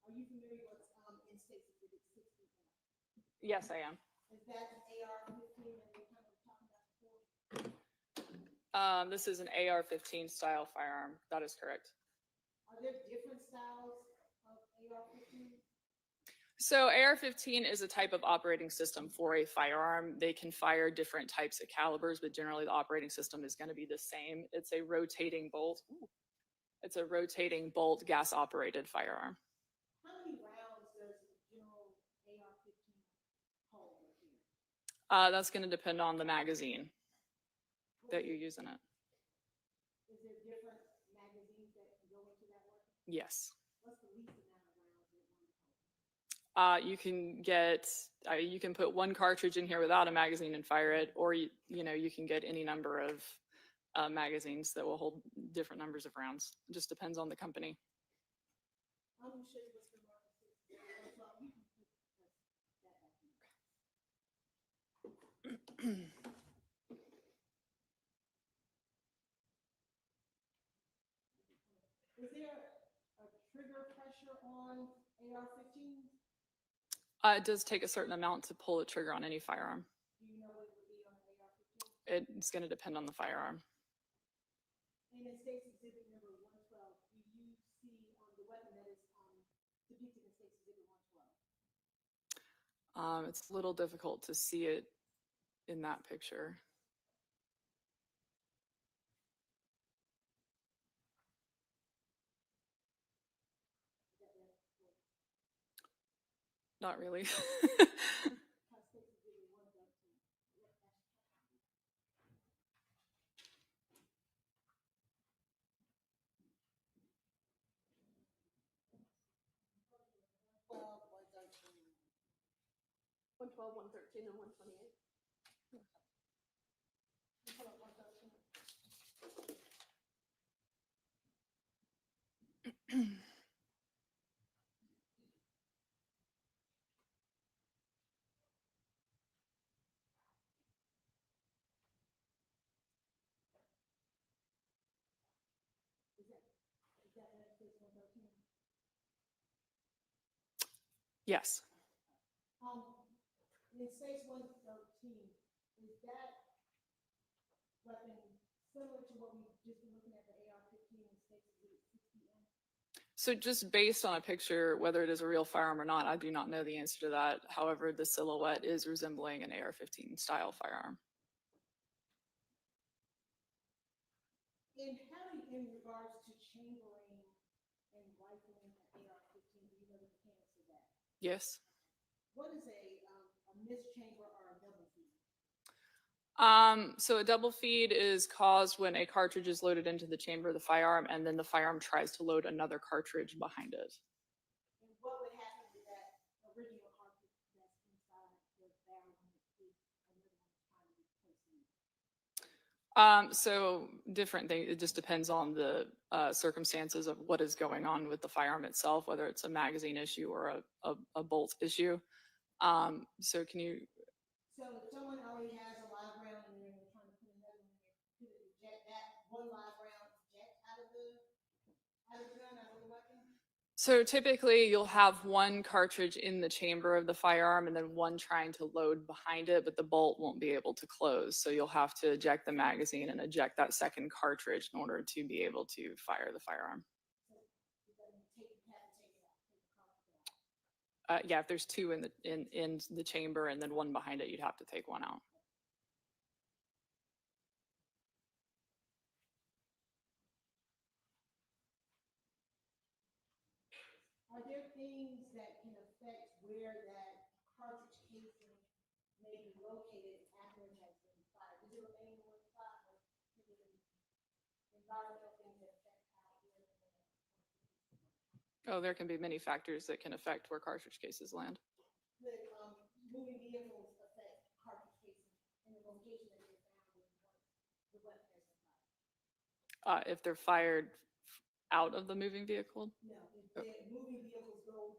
E: Are you familiar with in state's exhibit 60M?
P: Yes, I am.
E: Is that an AR-15 that we kind of talking about before?
P: This is an AR-15 style firearm. That is correct.
E: Are there different styles of AR-15?
P: So AR-15 is a type of operating system for a firearm. They can fire different types of calibers, but generally the operating system is going to be the same. It's a rotating bolt. It's a rotating bolt gas operated firearm.
E: How many rounds does the general AR-15 hold here?
P: That's going to depend on the magazine that you use in it.
E: Is there different magazines that can go into that one?
P: Yes.
E: What's the least amount of rounds that one hold?
P: You can get, you can put one cartridge in here without a magazine and fire it, or you can get any number of magazines that will hold different numbers of rounds. It just depends on the company.
E: I'm going to show you what's been marked as 60. Well, you can put that back in. Is there a trigger pressure on AR-15?
P: It does take a certain amount to pull the trigger on any firearm.
E: Do you know what it would be on AR-15?
P: It's going to depend on the firearm.
E: And in State's Exhibit number 112, do you see the weapon that is depicted in State's Exhibit 112?
P: It's a little difficult to see it in that picture. Not really.
E: Well,
H: 112, 113, and 128.
P: Yes.
E: In State's 113, is that weapon similar to what we've just been looking at, the AR-15 in State's Exhibit 60M?
P: So just based on a picture, whether it is a real firearm or not, I do not know the answer to that. However, the silhouette is resembling an AR-15 style firearm.
E: And how do you, in regards to chambering and rifling an AR-15, do you know the mechanics of that?
P: Yes.
E: What is a mischamber or a double feed?
P: So a double feed is caused when a cartridge is loaded into the chamber of the firearm and then the firearm tries to load another cartridge behind it.
E: And what would happen with that original cartridge that's inside the barrel when it is another one trying to replace it?
P: So different thing. It just depends on the circumstances of what is going on with the firearm itself, whether it's a magazine issue or a bolt issue. So can you?
E: So if someone already has a live round and they're trying to put another one in there, could it eject that one live round eject out of the gun, out of the weapon?
P: So typically you'll have one cartridge in the chamber of the firearm and then one trying to load behind it, but the bolt won't be able to close. So you'll have to eject the magazine and eject that second cartridge in order to be able to fire the firearm. Yeah, if there's two in the chamber and then one behind it, you'd have to take one out.
E: Are there things that can affect where that cartridge casing may be located after it has been fired? Does it remain in one spot, or is it environmental things that affect how where
P: Oh, there can be many factors that can affect where cartridge cases land.
E: the moving vehicles affect cartridge casing and the location that they're found when the weapon has been fired?
P: If they're fired out of the moving vehicle?
E: No, if the moving vehicles go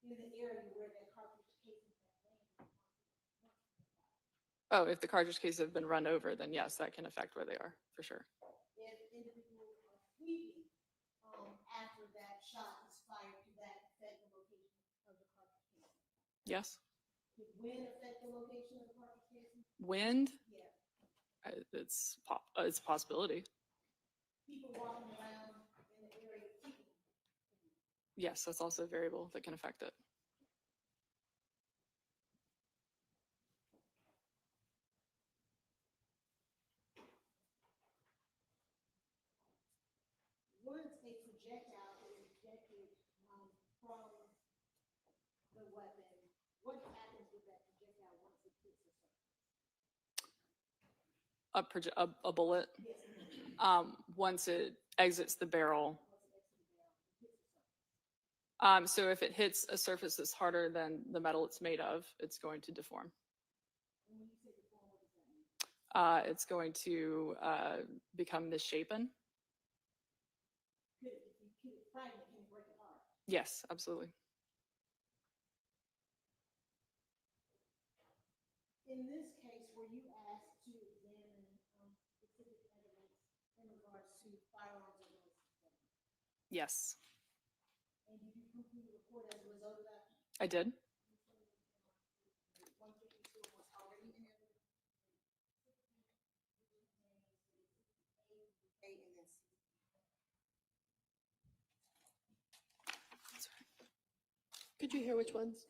E: in the area where that cartridge casing has landed.
P: Oh, if the cartridge cases have been run over, then yes, that can affect where they are, for sure.
E: If individuals are sweeping after that shot is fired, could that affect the location of the cartridge casing?
P: Yes.
E: Could wind affect the location of the cartridge casing?
P: Wind?
E: Yeah.
P: It's a possibility.
E: People walking around in the area keeping.
P: Yes, that's also a variable that can affect it.
E: Once a projectile is ejected from the weapon, what happens with that projectile once it hits the surface?
P: A bullet, once it exits the barrel. So if it hits a surface that's harder than the metal it's made of, it's going to deform. It's going to become misshapen.
E: Could it fragment, can it break apart?
P: Yes, absolutely.
E: In this case, were you asked to examine specific evidence in regards to firearms or ballistics?
P: Yes,
E: And did you complete a report as a result of that?
P: I did.
E: 152 was already in evidence.
H: Could you hear which ones?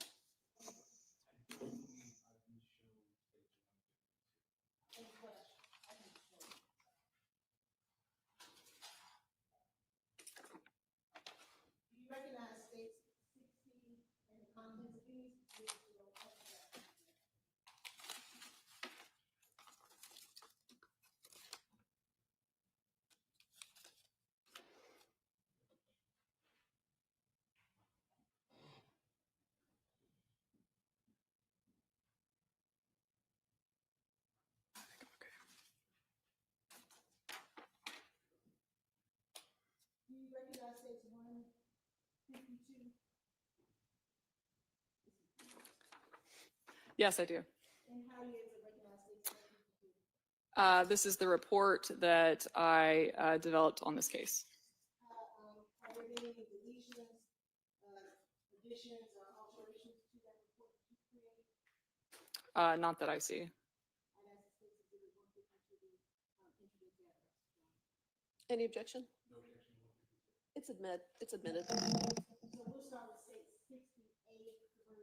E: Do you recognize states 60 and the contents of these? Do you recognize states 152?
P: Yes, I do.
E: And how are you able to recognize states 152?
P: This is the report that I developed on this case.
E: Are there any deletions, additions, or alterations to that report that you created?
P: Not that I see.
H: Any objection? No objection. It's admitted.
E: So we'll start with states 60A through K,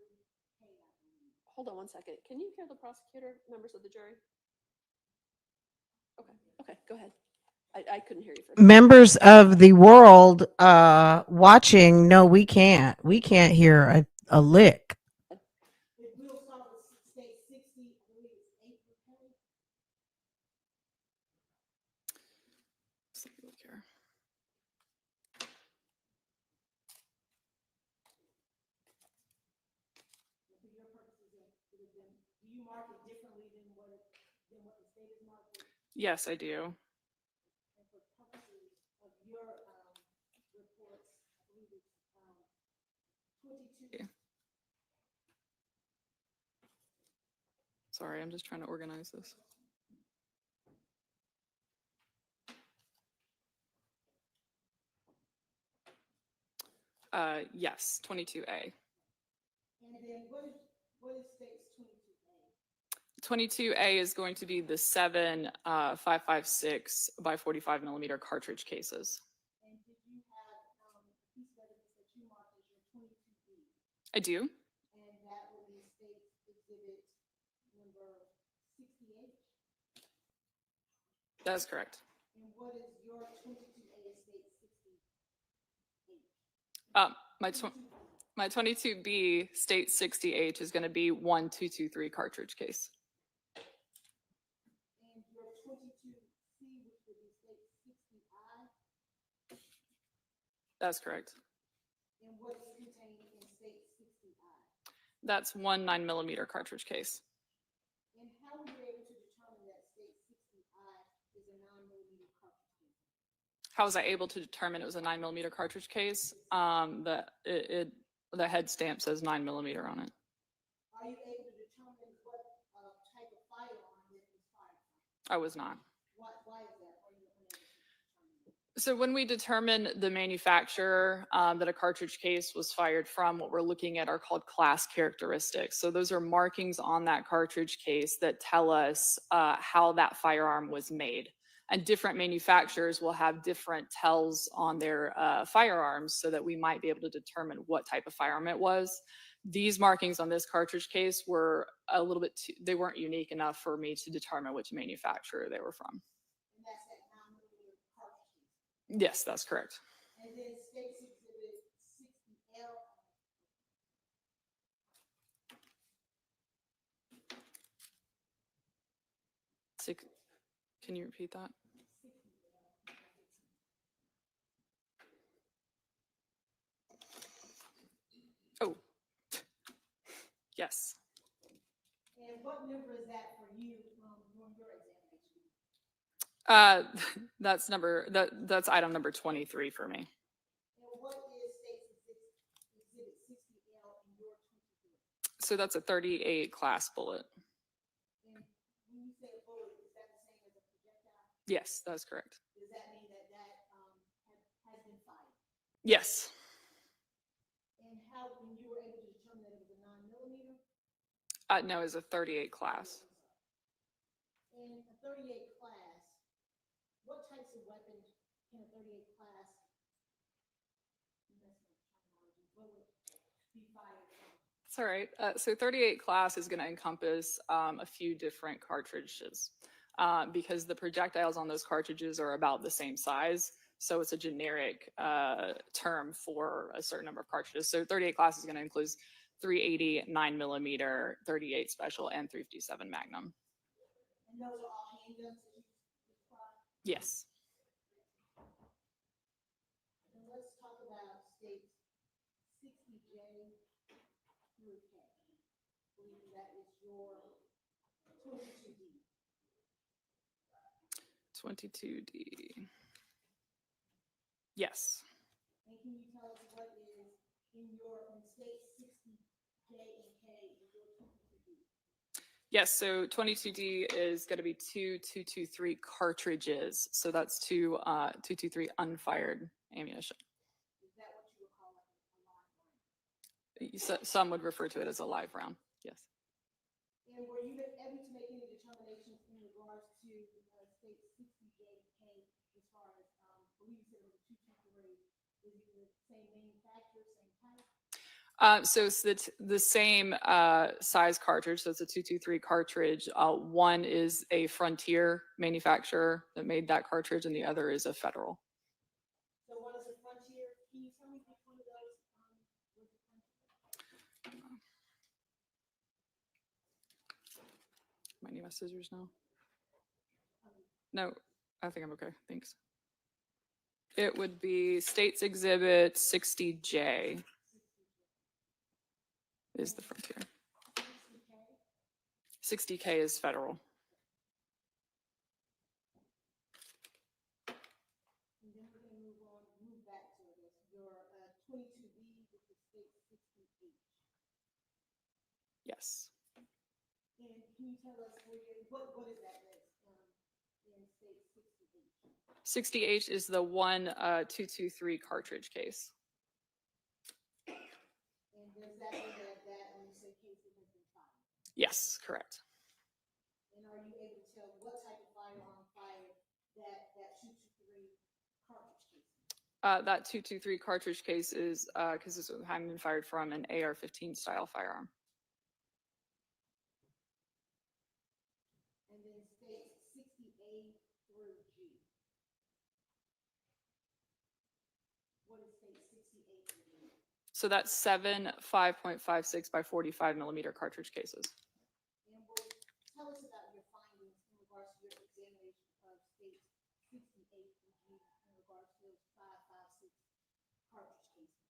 E: I believe.
H: Hold on one second. Can you hear the prosecutor, members of the jury? Okay, go ahead. I couldn't hear you first.
A: Members of the world watching, no, we can't. We can't hear a lick.
E: We'll start with state 60, I believe it's 8 through K. you mark it differently than what the state is marking?
P: Yes, I do.
E: And for purposes of your reports, I believe it's 22.
P: Yeah. Sorry, I'm just trying to organize this. Yes, 22A.
E: And then what is state's 22A?
P: 22A is going to be the 7 5.56 by 45 millimeter cartridge cases.
E: And did you have a piece of evidence that you marked as your 22B?
P: I do.
E: And that would be state's exhibit number 68?
P: That is correct.
E: And what is your 22A state 68?
P: My 22B state 60H is going to be 1223 cartridge case.
E: And your 22C, which would be state 60I?
P: That's correct.
E: And what is contained in state 60I?
P: That's 1 9mm cartridge case.
E: And how were you able to determine that state 60I is a 9mm cartridge case?
P: How was I able to determine it was a 9mm cartridge case? The head stamp says 9mm on it.
E: Are you able to determine what type of firearm that was fired from?
P: I was not.
E: Why is that? Why are you unable to determine that?
P: So when we determine the manufacturer that a cartridge case was fired from, what we're looking at are called class characteristics. So those are markings on that cartridge case that tell us how that firearm was made. And different manufacturers will have different tells on their firearms so that we might be able to determine what type of firearm it was. These markings on this cartridge case were a little bit they weren't unique enough for me to determine which manufacturer they were from.
E: And that's that 9mm cartridge case?
P: Yes, that's correct.
E: And then state's exhibit 60L.
P: Can you repeat that? Oh, yes.
E: And what number is that for you during your examination?
P: That's item number 23 for me.
E: And what is state's exhibit 60L in your 23?
P: So that's a 38 class bullet.
E: And when you say a bullet, is that the same as a projectile?
P: Yes, that's correct.
E: Does that mean that has been fired?
P: Yes.
E: And how, when you were able to determine that it was a 9mm?
P: No, it's a 38 class.
E: In a 38 class, what types of weapons in a 38 class bullet be fired from?
P: That's all right. So 38 class is going to encompass a few different cartridges because the projectiles on those cartridges are about the same size. So it's a generic term for a certain number of cartridges. So 38 class is going to include 380, 9mm, 38 special, and 357 Magnum.
E: And those are all handguns that you described?
P: Yes.
E: And let's talk about states 60J through K. I believe that is your 22D.
P: 22D. Yes.
E: And can you tell us what is in state 60J and K in your 22D?
P: Yes, so 22D is going to be 223 cartridges. So that's 223 unfired ammunition.
E: Is that what you would call a live round?
P: Some would refer to it as a live round. Yes.
E: And were you able to make any determinations in regards to state 60J and K as far as, I believe you said it was a 223, is it the same manufacturer, same type?
P: So it's the same size cartridge. So it's a 223 cartridge. One is a Frontier manufacturer that made that cartridge, and the other is a Federal.
E: So one is a Frontier. Can you tell me which one of those was the Frontier?
P: Might need my scissors now. No, I think I'm okay. Thanks. It would be States Exhibit 60J. Is the Frontier. 60K is federal.
E: And then we're gonna move back to this, your 22B with the state 60H.
P: Yes.
E: And can you tell us what is that list in state 60H?
P: 60H is the 1.223 cartridge case.
E: And does that mean that when you say case it has been filed?
P: Yes, correct.
E: And are you able to tell what type of firearm fired that 223 cartridge case?
P: That 223 cartridge case is because this had been fired from an AR-15 style firearm.
E: And then states 60A through G. What is state 60A through G?
P: So that's 7 5.56 by 45 millimeter cartridge cases.
E: And tell us about your findings in regards to your examination of states 60A through G in regards to those 556 cartridge cases.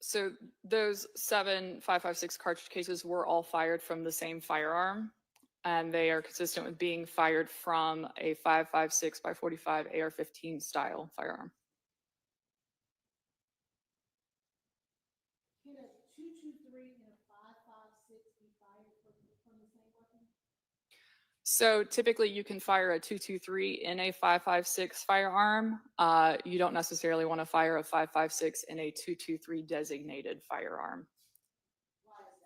P: So those 7 5.56 cartridge cases were all fired from the same firearm, and they are consistent with being fired from a 5.56 by 45 AR-15 style firearm.
E: Can a 223 and a 5.56 be fired from the same weapon?
P: So typically you can fire a 223 in a 5.56 firearm. You don't necessarily want to fire a 5.56 in a 223 designated firearm.
E: Why is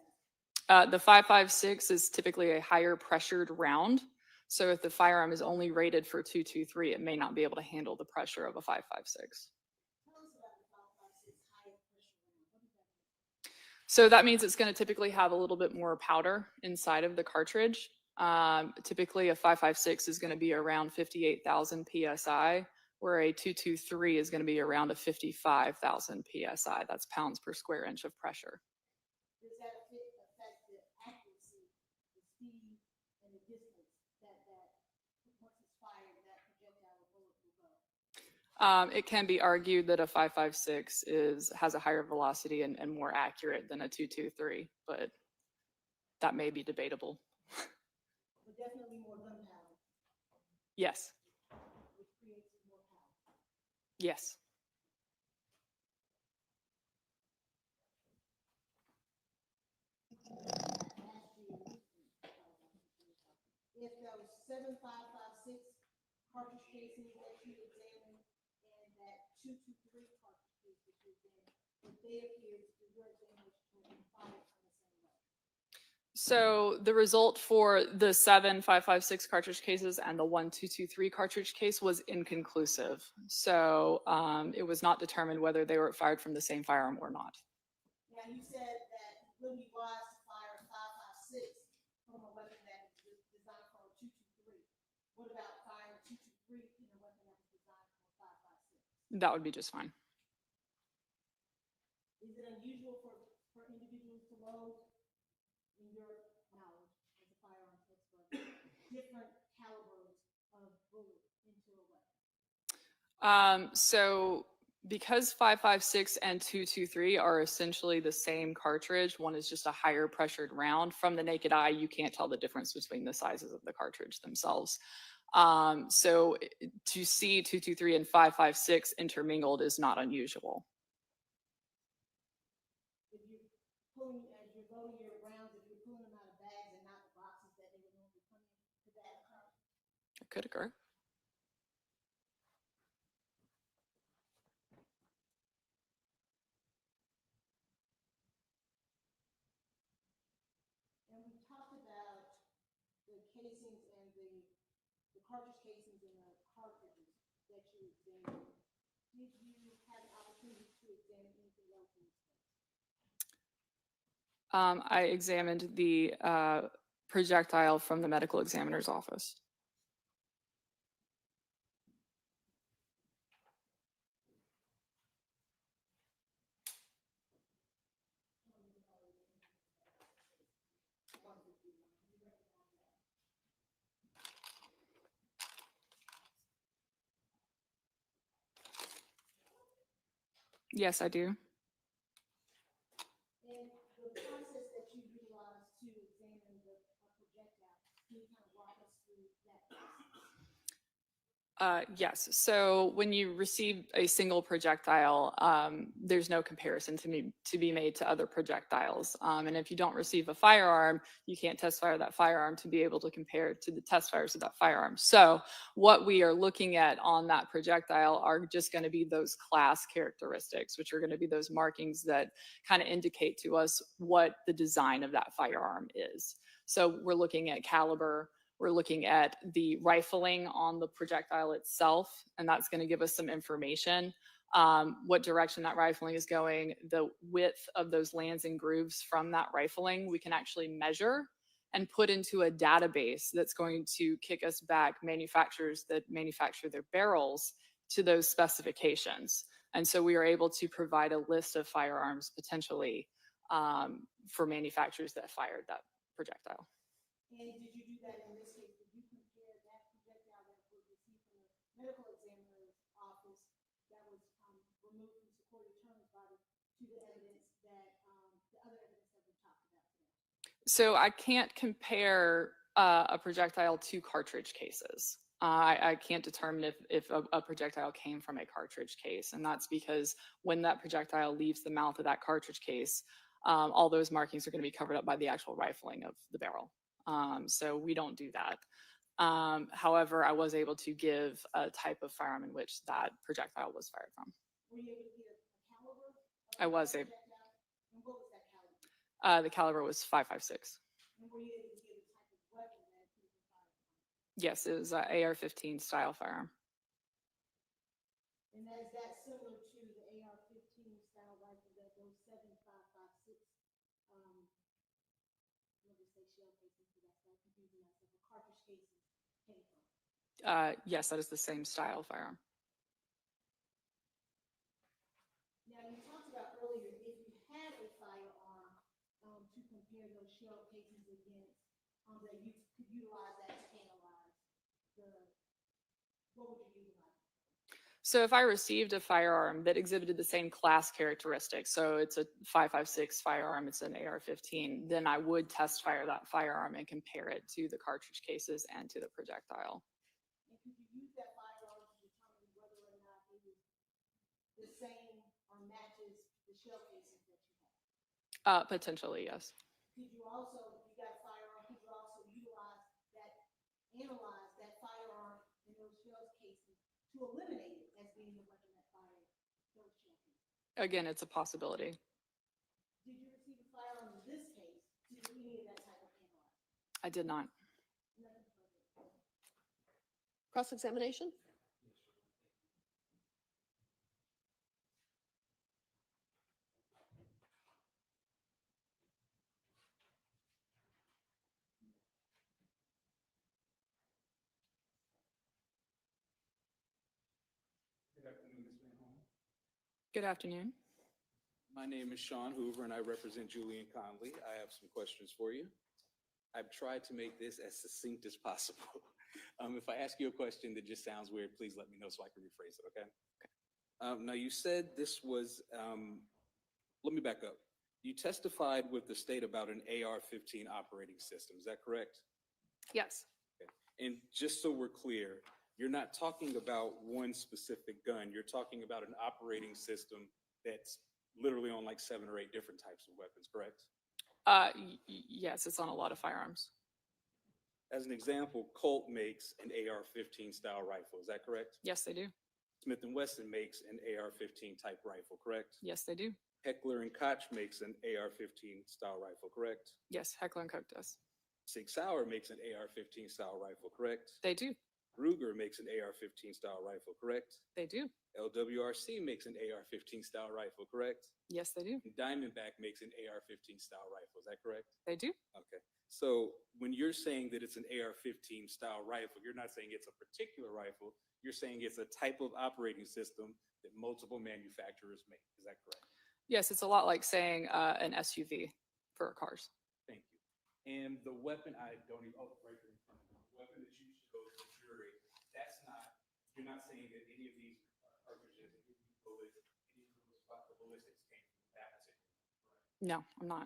E: that?
P: The 5.56 is typically a higher pressured round. So if the firearm is only rated for 223, it may not be able to handle the pressure of a 5.56.
E: Tell us about the 5.56 higher pressure round. What does that mean?
P: So that means it's going to typically have a little bit more powder inside of the cartridge. Typically a 5.56 is going to be around 58,000 PSI, where a 223 is going to be around a 55,000 PSI. That's pounds per square inch of pressure.
E: Does that affect the accuracy, the speed, and the distance that once it's fired, that projectile or bullet will go?
P: It can be argued that a 5.56 has a higher velocity and more accurate than a 223, but that may be debatable.
E: But definitely more gunpowder,
P: Yes.
E: which creates more power.
P: Yes.
E: If those 7 5.56 cartridge cases that you examined and that 223 cartridge case that you examined, if they appear to your examination to have been fired from the same weapon?
P: So the result for the 7 5.56 cartridge cases and the 1.223 cartridge case was inconclusive. So it was not determined whether they were fired from the same firearm or not.
E: Now, you said that it would be wise to fire a 5.56 from a weapon that is designed for a 223. What about firing a 223 in a weapon that was designed for a 5.56?
P: That would be just fine.
E: Is it unusual for individuals to load, in your knowledge as a firearms expert, different calibers of bullets into a weapon?
P: So because 5.56 and 223 are essentially the same cartridge, one is just a higher pressured round. From the naked eye, you can't tell the difference between the sizes of the cartridge themselves. So to see 223 and 5.56 intermingled is not unusual.
E: If you're pulling, as you're loading your rounds, if you're pulling them out of bags and not the boxes that they would normally come in, could that occur?
P: It could occur.
E: And we talked about the casings and the cartridge casings and the cartridges that you examined. Did you have an opportunity to examine anything else in this case?
P: I examined the projectile from the medical examiner's office. Yes, I do.
E: And the process that you utilize to examine the projectile,
P: Yes. So when you receive a single projectile, there's no comparison to be made to other projectiles. And if you don't receive a firearm, you can't test fire that firearm to be able to compare it to the test fires of that firearm. So what we are looking at on that projectile are just going to be those class characteristics, which are going to be those markings that kind of indicate to us what the design of that firearm is. So we're looking at caliber. We're looking at the rifling on the projectile itself, and that's going to give us some information. What direction that rifling is going, the width of those lands and grooves from that rifling, we can actually measure and put into a database that's going to kick us back manufacturers that manufacture their barrels to those specifications. And so we are able to provide a list of firearms potentially for manufacturers that fired that projectile.
E: And did you do that in this case? Did you compare that projectile that was received from the medical examiner's office that was removed from Secoriea Turner's body to the evidence that the other evidence that we talked about today?
P: So I can't compare a projectile to cartridge cases. I can't determine if a projectile came from a cartridge case, and that's because when that projectile leaves the mouth of that cartridge case, all those markings are going to be covered up by the actual rifling of the barrel. So we don't do that. However, I was able to give a type of firearm in which that projectile was fired from.
E: Were you able to get a caliber?
P: I was able.
E: And what was that caliber?
P: The caliber was 5.56.
E: And were you able to get a type of weapon that it was fired from?
P: Yes, it was an AR-15 style firearm.
E: And is that similar to the AR-15 style rifle that those 7.556 shell casings, so that's not confusing myself, the cartridge cases came from?
P: Yes, that is the same style firearm.
E: Now, you talked about earlier, if you had a firearm to compare those shell casings against, that you could utilize that to analyze what would you utilize?
P: So if I received a firearm that exhibited the same class characteristics, so it's a 5.56 firearm, it's an AR-15, then I would test fire that firearm and compare it to the cartridge cases and to the projectile.
E: And could you use that firearm to determine whether or not it was the same or matches the shell casings that you have?
P: Potentially, yes.
E: Could you also, if you got a firearm, could you also utilize that, analyze that firearm in those shell casings to eliminate it as being the weapon that fired those shell casings?
P: Again, it's a possibility.
E: Did you receive a firearm in this case to do any of that type of analysis?
P: I did not.
H: Cross-examination?
F: Good afternoon, Ms. Van Holm.
P: Good afternoon.
F: My name is Sean Hoover, and I represent Julian Conley. I have some questions for you. I've tried to make this as succinct as possible. If I ask you a question that just sounds weird, please let me know so I can rephrase it, okay? Now, you said this was, let me back up. You testified with the state about an AR-15 operating system. Is that correct?
P: Yes.
F: Okay. And just so we're clear, you're not talking about one specific gun. You're talking about an operating system that's literally on like 7 or 8 different types of weapons, correct?
P: Yes, it's on a lot of firearms.
F: As an example, Colt makes an AR-15 style rifle. Is that correct?
P: Yes, they do.
F: Smith & Wesson makes an AR-15 type rifle, correct?
P: Yes, they do.
F: Heckler & Koch makes an AR-15 style rifle, correct?
P: Yes, Heckler & Koch does.
F: Sig Sauer makes an AR-15 style rifle, correct?
P: They do.
F: Ruger makes an AR-15 style rifle, correct?
P: They do.
F: LWRC makes an AR-15 style rifle, correct?
P: Yes, they do.
F: And Diamondback makes an AR-15 style rifle. Is that correct?
P: They do.
F: Okay. So when you're saying that it's an AR-15 style rifle, you're not saying it's a particular rifle. You're saying it's a type of operating system that multiple manufacturers make. Is that correct?
P: Yes, it's a lot like saying an SUV for cars.
F: Thank you. And the weapon, I don't even, oh, right there in front of me. The weapon that you showed the jury, that's not, you're not saying that any of these cartridges, any of these bullets, any of the ballistics came from that particular, correct?
P: No, I'm not.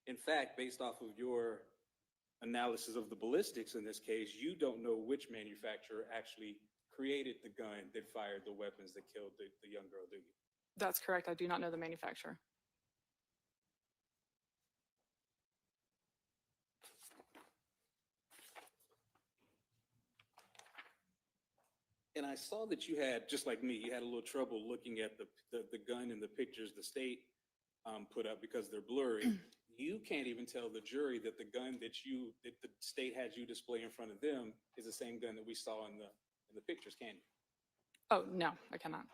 F: In fact, based off of your analysis of the ballistics in this case, you don't know which manufacturer actually created the gun that fired the weapons that killed the young girl, do you?
P: That's correct. I do not know the manufacturer.
F: And I saw that you had, just like me, you had a little trouble looking at the gun and the pictures the state put up because they're blurry. You can't even tell the jury that the gun that the state had you display in front of them is the same gun that we saw in the pictures, can you?
P: Oh, no, I cannot.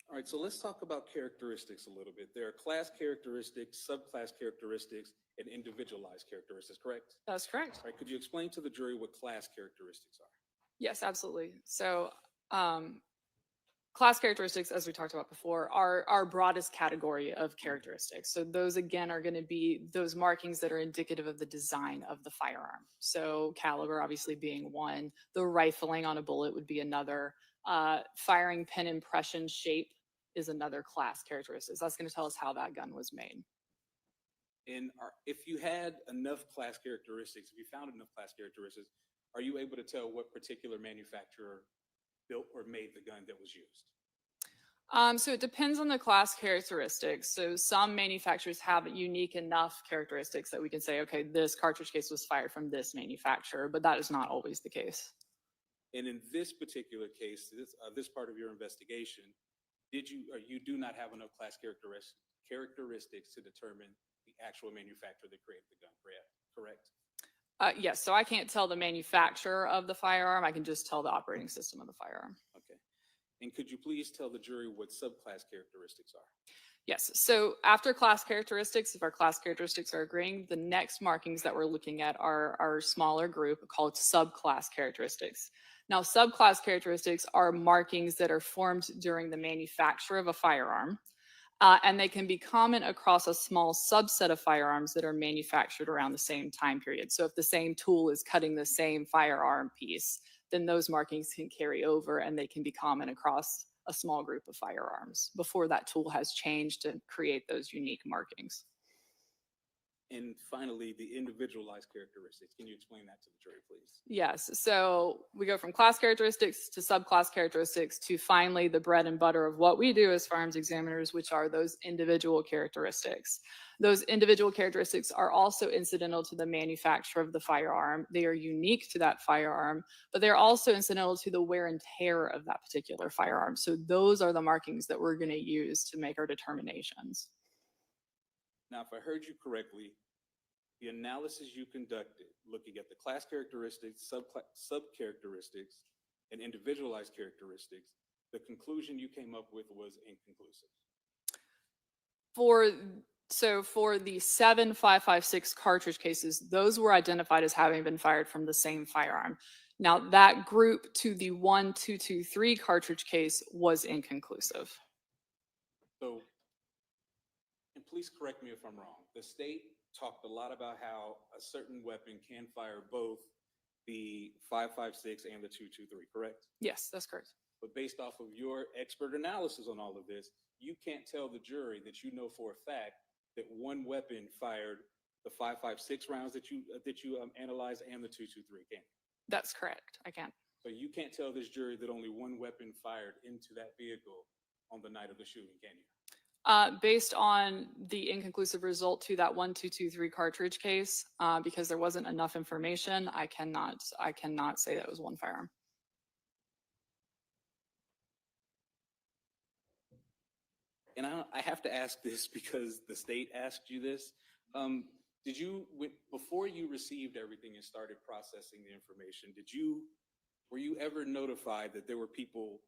F: All right, so let's talk about characteristics a little bit. There are class characteristics, subclass characteristics, and individualized characteristics, correct?
P: That's correct.
F: All right, could you explain to the jury what class characteristics are?
P: Yes, absolutely. So class characteristics, as we talked about before, are our broadest category of characteristics. So those, again, are going to be those markings that are indicative of the design of the firearm. So caliber obviously being one, the rifling on a bullet would be another, firing pin impression shape is another class characteristic. That's going to tell us how that gun was made.
F: And if you had enough class characteristics, if you found enough class characteristics, are you able to tell what particular manufacturer built or made the gun that was used?
P: So it depends on the class characteristics. So some manufacturers have unique enough characteristics that we can say, okay, this cartridge case was fired from this manufacturer, but that is not always the case.
F: And in this particular case, this part of your investigation, you do not have enough class characteristics to determine the actual manufacturer that created the gun, correct?
P: Yes, so I can't tell the manufacturer of the firearm. I can just tell the operating system of the firearm.
F: Okay. And could you please tell the jury what subclass characteristics are?
P: Yes, so after class characteristics, if our class characteristics are agreeing, the next markings that we're looking at are our smaller group called subclass characteristics. Now, subclass characteristics are markings that are formed during the manufacture of a firearm, and they can be common across a small subset of firearms that are manufactured around the same time period. So if the same tool is cutting the same firearm piece, then those markings can carry over and they can be common across a small group of firearms before that tool has changed to create those unique markings.
F: And finally, the individualized characteristics. Can you explain that to the jury, please?
P: Yes, so we go from class characteristics to subclass characteristics to finally the bread and butter of what we do as firearms examiners, which are those individual characteristics. Those individual characteristics are also incidental to the manufacture of the firearm. They are unique to that firearm, but they're also incidental to the wear and tear of that particular firearm. So those are the markings that we're going to use to make our determinations.
F: Now, if I heard you correctly, the analysis you conducted, looking at the class characteristics, sub-characteristics, and individualized characteristics, the conclusion you came up with was inconclusive.
P: For the 7556 cartridge cases, those were identified as having been fired from the same firearm. Now, that group to the 1223 cartridge case was inconclusive.
F: So, and please correct me if I'm wrong, the state talked a lot about how a certain weapon can fire both the 556 and the 223, correct?
P: Yes, that's correct.
F: But based off of your expert analysis on all of this, you can't tell the jury that you know for a fact that one weapon fired the 556 rounds that you analyzed and the 223, can you?
P: That's correct. I can.
F: So you can't tell this jury that only one weapon fired into that vehicle on the night of the shooting, can you?
P: Based on the inconclusive result to that 1223 cartridge case, because there wasn't enough information, I cannot say that was one firearm.
F: And I have to ask this because the state asked you this. Before you received everything and started processing the information, were you ever notified that there were people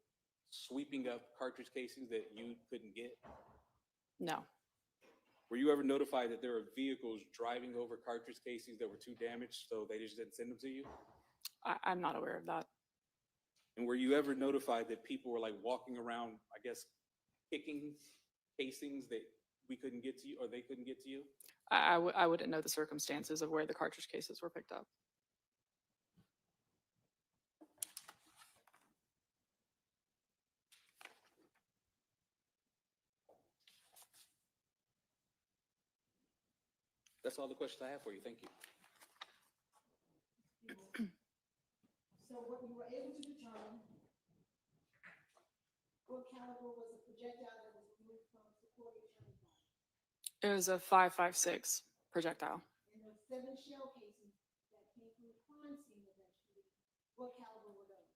F: sweeping up cartridge casings that you couldn't get?
P: No.
F: Were you ever notified that there were vehicles driving over cartridge casings that were too damaged, so they just didn't send them to you?
P: I'm not aware of that.
F: And were you ever notified that people were like walking around, I guess, picking casings that we couldn't get to you, or they couldn't get to you?
P: I wouldn't know the circumstances of where the cartridge cases were picked up.
F: That's all the questions I have for you. Thank you.
E: So what you were able to determine, what caliber was the projectile that was removed from Secoriea training body?
P: It was a 5.56 projectile.
E: And those 7 shell casings that came from the crime scene eventually, what caliber were those?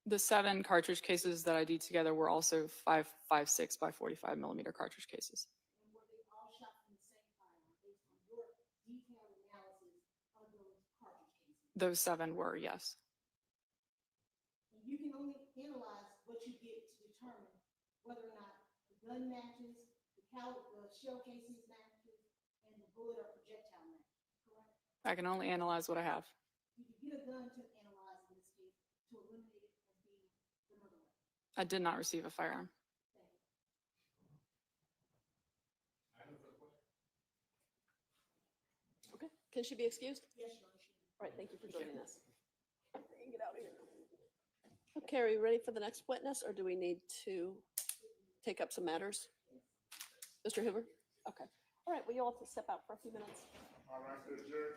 P: The 7 cartridge cases that I did together were also 5.56 by 45 millimeter cartridge cases.
E: And were they all shot from the same firearm based on your detailed analysis of those cartridge casings?
P: Those 7 were, yes.
E: And you can only analyze what you get to determine whether or not the gun matches, the caliber, the shell casings matches, and the bullet or projectile matches, correct?
P: I can only analyze what I have.
E: Did you get a gun to analyze in this case to eliminate it as being the murder weapon?
P: I did not receive a firearm.
H: Okay, can she be excused?
E: Yes, Your Honor.
H: All right, thank you for joining us. Get out of here. Okay, are we ready for the next witness, or do we need to take up some matters? Mr. Hoover? Okay. All right, well, you'll have to step out for a few minutes.
B: All right, good jury.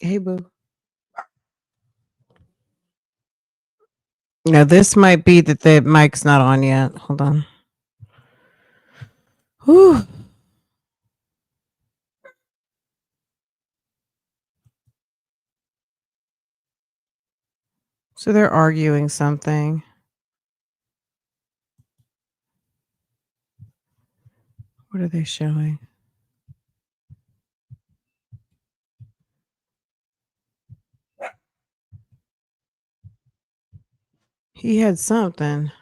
A: Hey, boo. Now, this might be that the mic's not on yet. Hold on. Whew. So they're arguing something. What are they showing? He had something.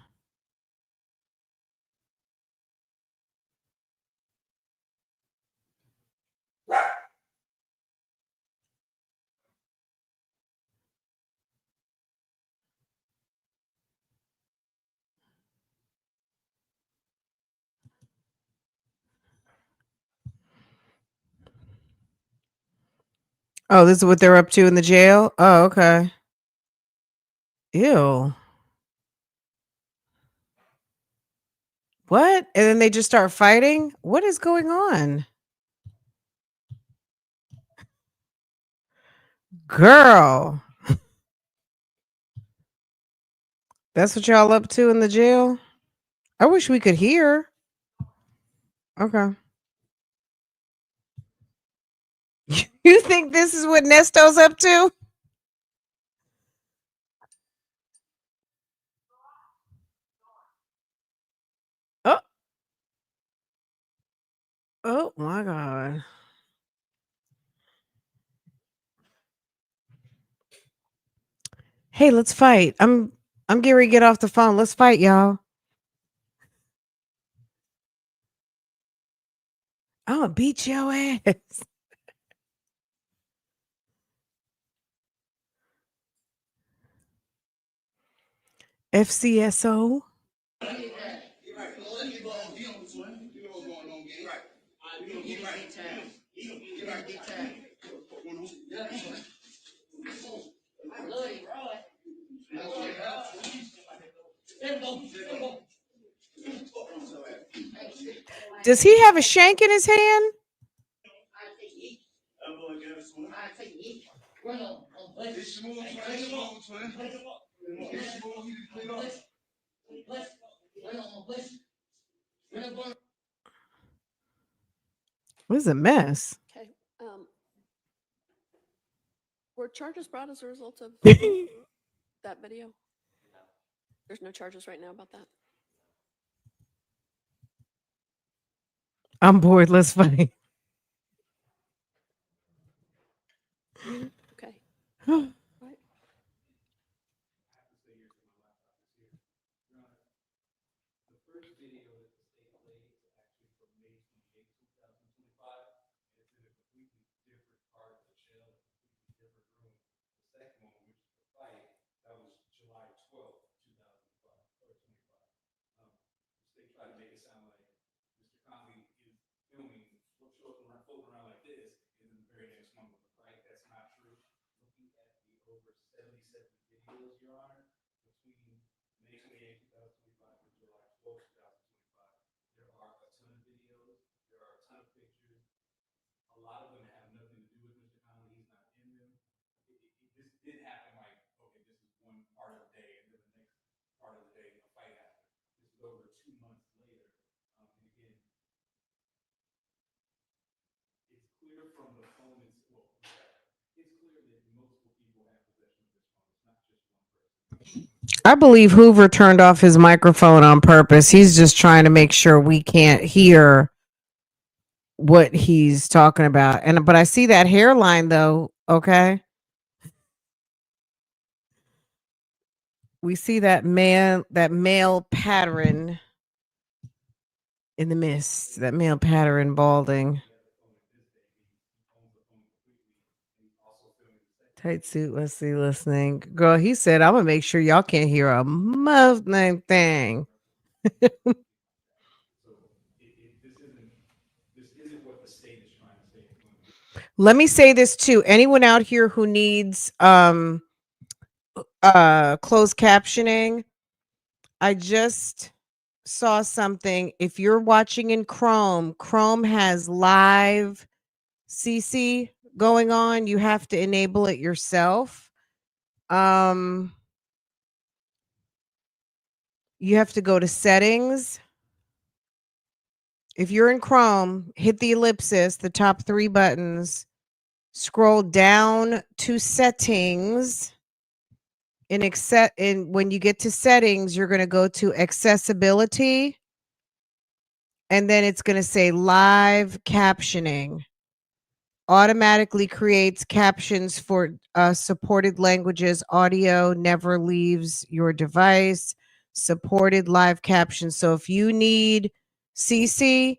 A: Oh, this is what they're up to in the jail? Oh, okay. Ew. What? And then they just start fighting? What is going on? Girl. That's what y'all up to in the jail? I wish we could hear. Okay. You think this is what Nesto's up to? Oh. Oh my God. Hey, let's fight. I'm getting ready to get off the phone. Let's fight, y'all. I'm gonna beat your ass. FCSO. Does he have a shank in his hand? What is a mess?
H: Okay. Were charges brought as a result of that video? There's no charges right now about that.
A: I'm bored. Let's fight.
H: Okay.
G: The first video that the state played is actually from May 28, 2025. It's in a completely different part of the shell, a completely different room. The second one, which is the fight, that was July 12th, 2005 or 25. The state tried to make it sound like Mr. Conley is filming, floating around like this, and then the very next one was the fight. That's not true. Looking at the over 77 videos, Your Honor, between May 28, 2025 and July 12, 2025. There are a ton of videos, there are a ton of pictures. A lot of them have nothing to do with Mr. Conley. He's not in them. This did happen like, okay, this is one part of the day, and then the next part of the day, a fight happened. This is over 2 months later. And again, it's clear from the phone, it's clear that multiple people have possession of this phone. It's not just one person.
A: I believe Hoover turned off his microphone on purpose. He's just trying to make sure we can't hear what he's talking about. And but I see that hairline though, okay? We see that male pattern in the mist, that male pattern balding. Tight suit, let's see, listening. Girl, he said, I'm gonna make sure y'all can't hear a muffling thing.
G: This isn't what the state is trying to say.
A: Let me say this too. Anyone out here who needs closed captioning, I just saw something. If you're watching in Chrome, Chrome has live CC going on. You have to enable it yourself. You have to go to settings. If you're in Chrome, hit the ellipsis, the top 3 buttons, scroll down to settings. When you get to settings, you're going to go to accessibility, and then it's going to say live captioning. Automatically creates captions for supported languages. Audio never leaves your device. Supported live captions. So if you need CC,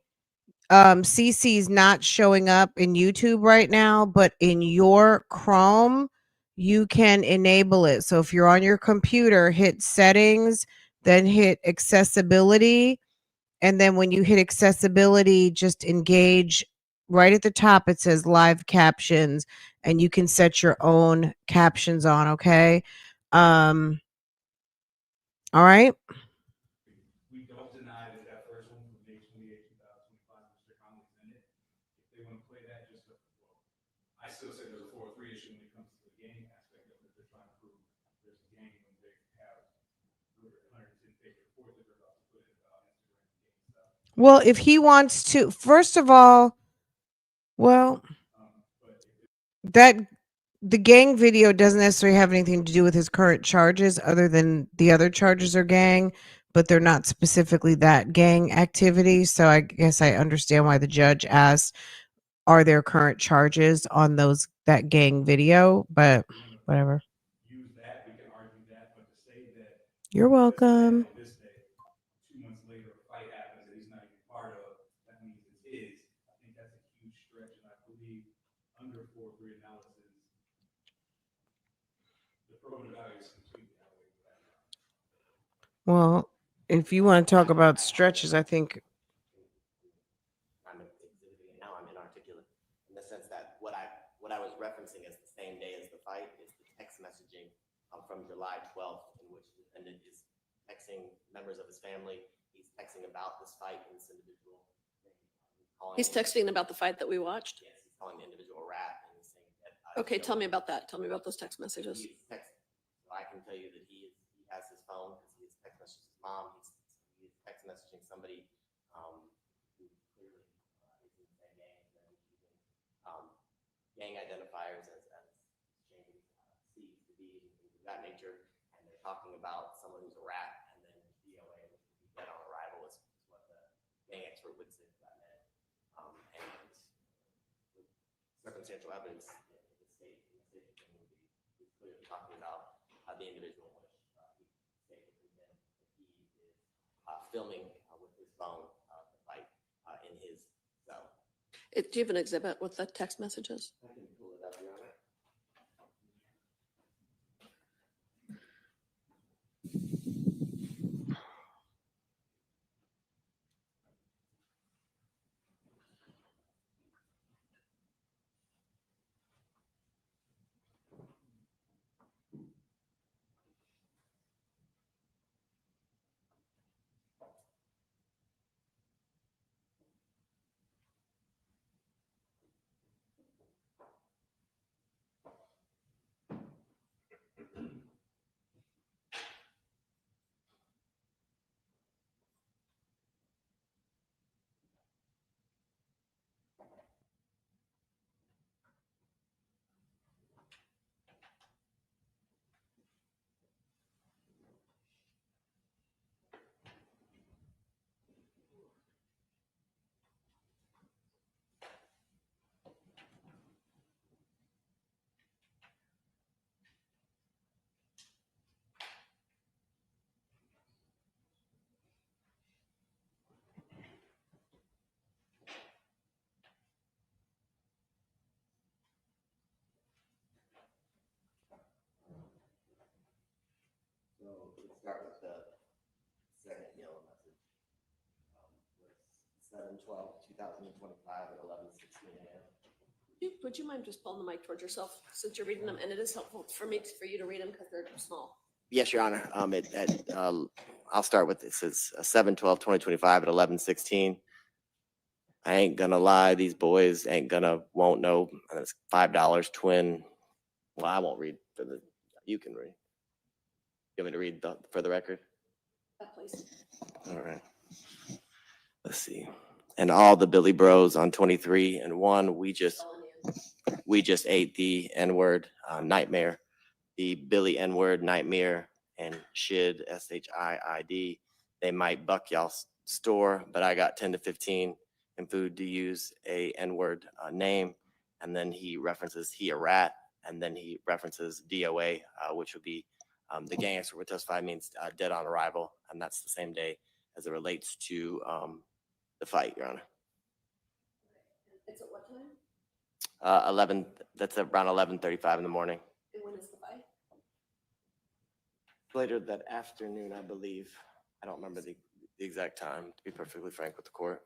A: CC is not showing up in YouTube right now, but in your Chrome, you can enable it. So if you're on your computer, hit settings, then hit accessibility. And then when you hit accessibility, just engage right at the top. It says live captions, and you can set your own captions on. Okay. All right.
G: We don't deny that that first one from May 28, 2025, Mr. Conley's in it. If they want to play that, I still say there's a 403 issue when it comes to the gang aspect of it. They're trying to prove there's a gang when they have 110-page report that they're about to put in about Instagram gang stuff.
A: Well, if he wants to, first of all, that the gang video doesn't necessarily have anything to do with his current charges, other than the other charges are gang, but they're not specifically that gang activity. So I guess I understand why the judge asked, are there current charges on that gang video? But whatever.
G: Use that, we can argue that, but to say that
A: You're welcome.
G: this day, 2 months later, a fight happens that he's not even part of, that means it's his. I think that's a huge stretch, and I believe under 403 analysis, the probative value is completely outweighed by that.
A: Well, if you want to talk about stretches, I think
J: Now I'm inarticulate in the sense that what I was referencing as the same day as the fight is the text messaging from July 12th, in which the defendant is texting members of his family. He's texting about this fight in this individual.
H: He's texting about the fight that we watched?
J: Yes, he's calling the individual a rat and he's saying that.
H: Okay, tell me about that. Tell me about those text messages.
J: He's texting. So I can tell you that he has his phone because he has text messaged his mom. He's text messaging somebody who clearly is in the same gang as them, using gang identifiers as James sees to be, things of that nature. And they're talking about someone who's a rat, and then DOA, which would be dead on arrival, is what the gang expert would say to that man. And with circumstantial evidence, the state would be the individual in which he stated he is filming with his phone the fight in his cell.
H: Do you have an exhibit with the text messages?
J: I can pull it up, Your Honor. So let's start with the second yellow message. Was 7/12/2025 at 11:16 a.m.
H: Would you mind just pulling the mic towards yourself since you're reading them? And it is helpful for you to read them because they're small.
J: Yes, Your Honor. I'll start with this. It's 7/12/2025 at 11:16. I ain't gonna lie, these boys won't know. And it's $5 twin. Well, I won't read for the. You can read. You want me to read for the record?
H: Please.
J: All right. Let's see. And all the Billy Bros on 23 and 1, we just ate the N-word nightmare, the Billy N-word nightmare, and Shid SHIID. They might buck y'all's store, but I got 10 to 15 in food to use a N-word name. And then he references he a rat, and then he references DOA, which would be the gang expert would testify means dead on arrival, and that's the same day as it relates to the fight, Your Honor.
H: It's at what time?
J: 11. That's around 11:35 in the morning.
H: And when is the fight?
J: Later that afternoon, I believe. I don't remember the exact time, to be perfectly frank with the court.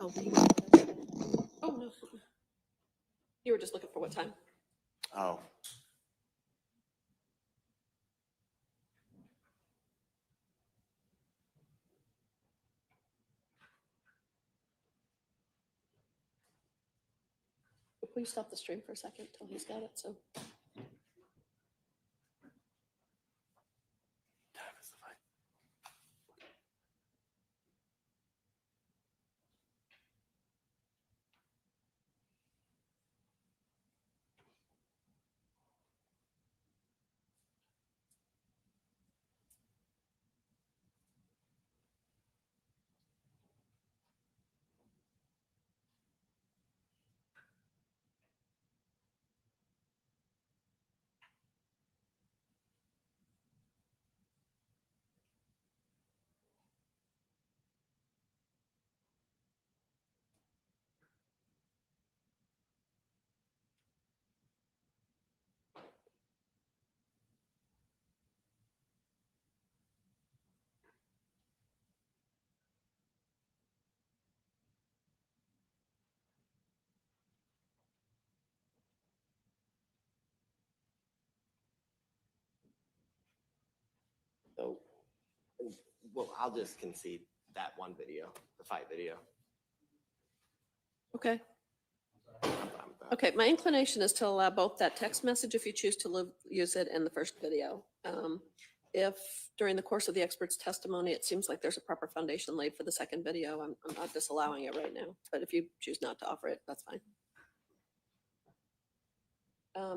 H: Oh, oh no. You were just looking for what time?
J: Oh.
H: Please stop the stream for a second till he's got it. So.
J: So, well, I'll just concede that one video, the fight video.
H: Okay. Okay, my inclination is to allow both that text message if you choose to use it and the first video. If during the course of the expert's testimony, it seems like there's a proper foundation laid for the second video, I'm not disallowing it right now, but if you choose not to offer it, that's fine.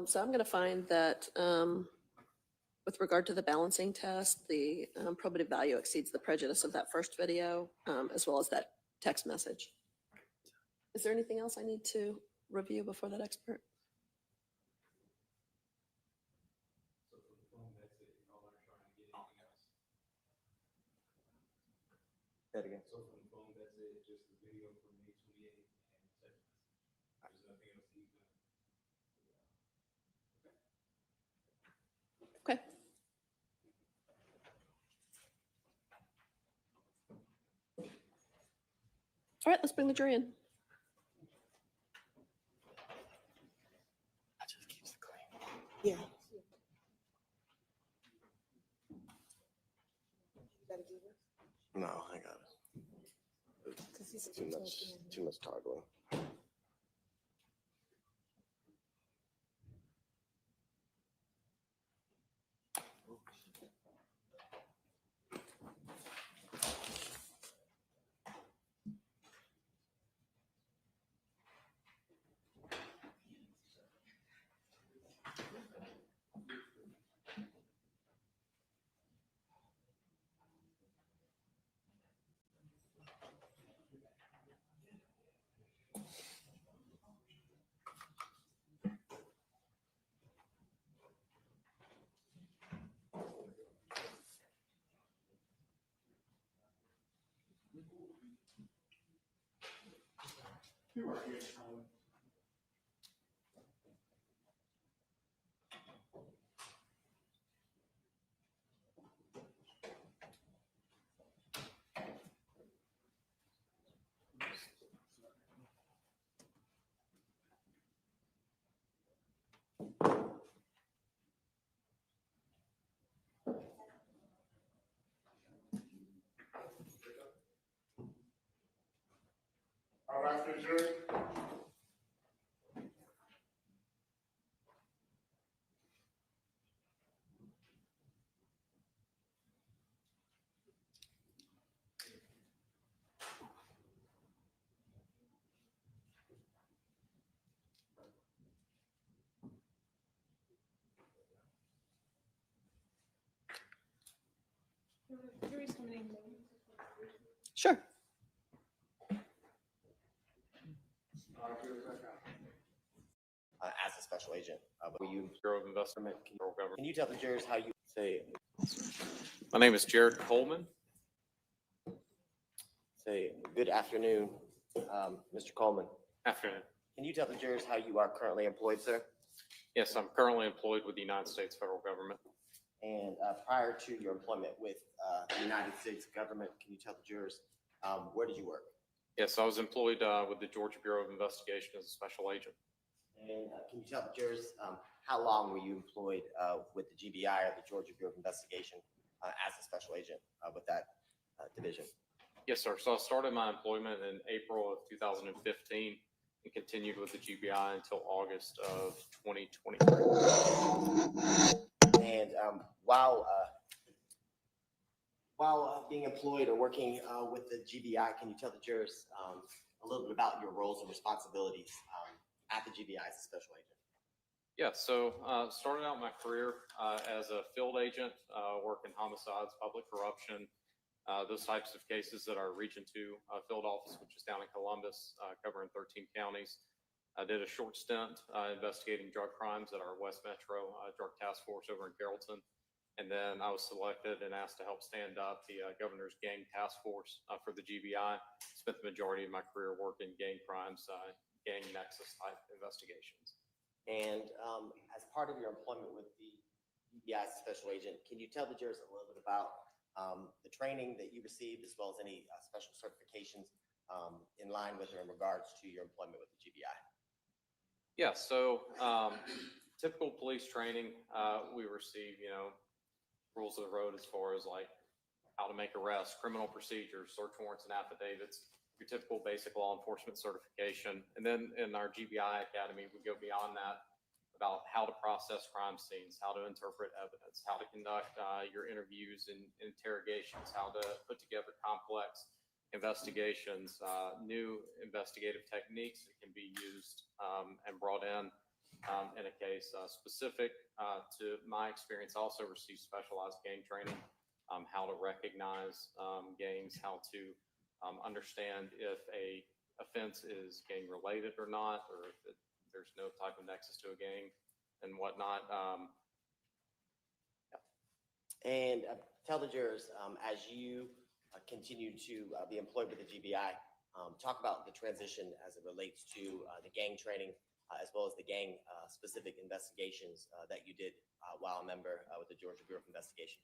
H: So I'm gonna find that with regard to the balancing test, the probative value exceeds the prejudice of that first video, as well as that text message. Is there anything else I need to review before that expert?
G: So for the phone, that's it. Y'all aren't trying to get anything else.
J: That again.
G: So from the phone, that's it. Just the video from May 28th and the text message. There's nothing else that you can.
H: Okay. All right, let's bring the jury in.
A: Yeah.
J: No, I got it. Too much toggling.
Q: All right, the jury.
H: Sure.
J: As a special agent, were you Bureau of Investment? Can you tell the jurors how you say?
K: My name is Jared Coleman.
J: Say good afternoon, Mr. Coleman.
K: Afternoon.
J: Can you tell the jurors how you are currently employed, sir?
K: Yes, I'm currently employed with the United States federal government.
J: And prior to your employment with the United States government, can you tell the jurors where did you work?
K: Yes, I was employed with the Georgia Bureau of Investigation as a special agent.
J: And can you tell the jurors how long were you employed with the GBI or the Georgia Bureau of Investigation as a special agent with that division?
K: Yes, sir. So I started my employment in April of 2015 and continued with the GBI until August of 2023.
J: And while being employed or working with the GBI, can you tell the jurors a little bit about your roles and responsibilities at the GBI as a special agent?
K: Yeah, so started out my career as a field agent, working homicides, public corruption, those types of cases that our Region 2 field office, which is down in Columbus, covering 13 counties. I did a short stint investigating drug crimes at our West Metro Drug Task Force over in Carrollton. And then I was selected and asked to help stand up the Governor's Gang Task Force for the GBI. Spent the majority of my career working gang crimes, gang nexus type investigations.
J: And as part of your employment with the GBI as a special agent, can you tell the jurors a little bit about the training that you received as well as any special certifications in line with or in regards to your employment with the GBI?
K: Yeah, so typical police training, we receive, rules of the road as far as like how to make arrests, criminal procedures, search warrants and affidavits.
Q: your typical basic law enforcement certification. And then in our GBI Academy, we go beyond that about how to process crime scenes, how to interpret evidence, how to conduct your interviews and interrogations, how to put together complex investigations, new investigative techniques that can be used and brought in a case. Specific to my experience, I also received specialized gang training, how to recognize gangs, how to understand if a offense is gang related or not, or if there's no type of nexus to a gang and whatnot.
J: And tell the jurors, as you continue to be employed with the GBI, talk about the transition as it relates to the gang training, as well as the gang specific investigations that you did while a member with the Georgia Bureau of Investigation.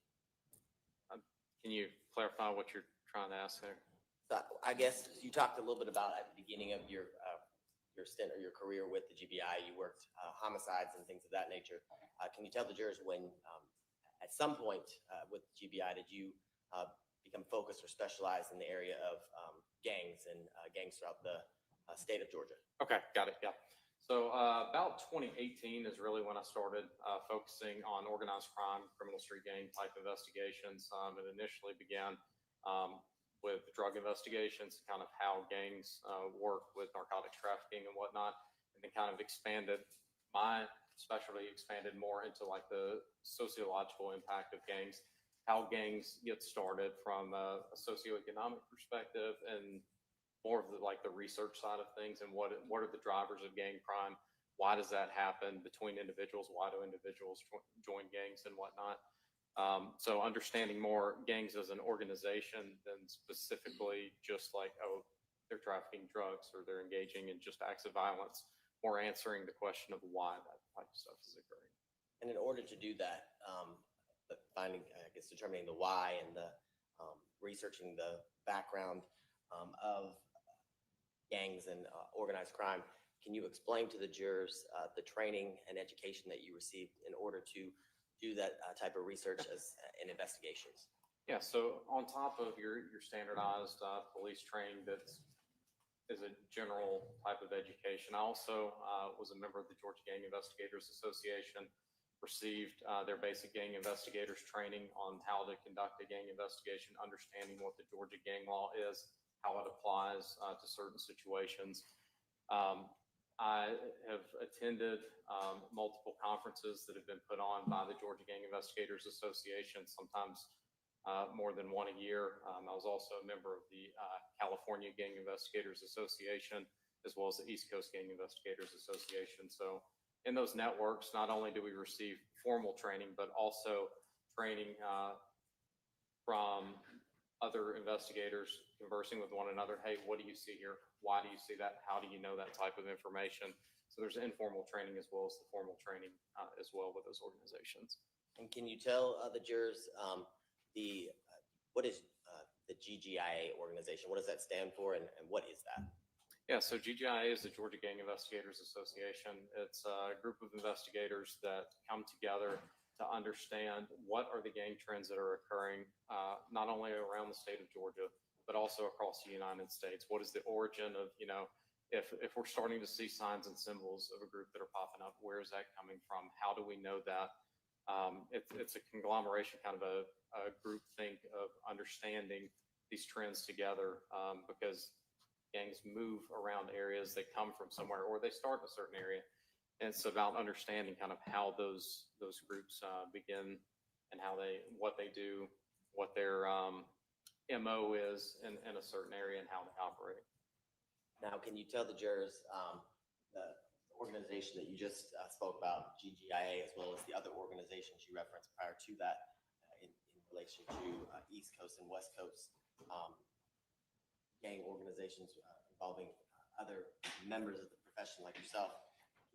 Q: Can you clarify what you're trying to ask there?
J: So I guess you talked a little bit about at the beginning of your stint or your career with the GBI, you worked homicides and things of that nature. Can you tell the jurors when, at some point with GBI, did you become focused or specialized in the area of gangs and gangs throughout the state of Georgia?
Q: Okay, got it. Yeah. So about 2018 is really when I started focusing on organized crime, criminal street gang type investigations. It initially began with drug investigations, kind of how gangs work with narcotics trafficking and whatnot, and then kind of expanded, my specialty expanded more into like the sociological impact of gangs, how gangs get started from a socioeconomic perspective, and more of the, like the research side of things, and what are the drivers of gang crime, why does that happen between individuals, why do individuals join gangs and whatnot. So understanding more gangs as an organization than specifically just like, oh, they're trafficking drugs or they're engaging in just acts of violence, or answering the question of why that type of stuff is occurring.
J: And in order to do that, finding, I guess, determining the why and the researching the background of gangs and organized crime, can you explain to the jurors the training and education that you received in order to do that type of research as in investigations?
Q: Yeah, so on top of your standardized police training that is a general type of education, I also was a member of the Georgia Gang Investigators Association, received their basic gang investigators training on how to conduct a gang investigation, understanding what the Georgia gang law is, how it applies to certain situations. I have attended multiple conferences that have been put on by the Georgia Gang Investigators Association, sometimes more than one a year. I was also a member of the California Gang Investigators Association, as well as the East Coast Gang Investigators Association. So in those networks, not only do we receive formal training, but also training from other investigators conversing with one another. Hey, what do you see here? Why do you see that? How do you know that type of information? So there's informal training as well as the formal training as well with those organizations.
J: And can you tell the jurors what is the GGIA organization? What does that stand for, and what is that?
Q: Yeah, so GGIA is the Georgia Gang Investigators Association. It's a group of investigators that come together to understand what are the gang trends that are occurring, not only around the state of Georgia, but also across the United States. What is the origin of, if we're starting to see signs and symbols of a group that are popping up, where is that coming from? How do we know that? It's a conglomeration, kind of a group think of understanding these trends together, because gangs move around areas, they come from somewhere, or they start in a certain area. And it's about understanding kind of how those groups begin, and what they do, what their MO is in a certain area, and how they operate.
J: Now, can you tell the jurors the organization that you just spoke about, GGIA, as well as the other organizations you referenced prior to that in relation to East Coast and West Coast gang organizations involving other members of the profession like yourself?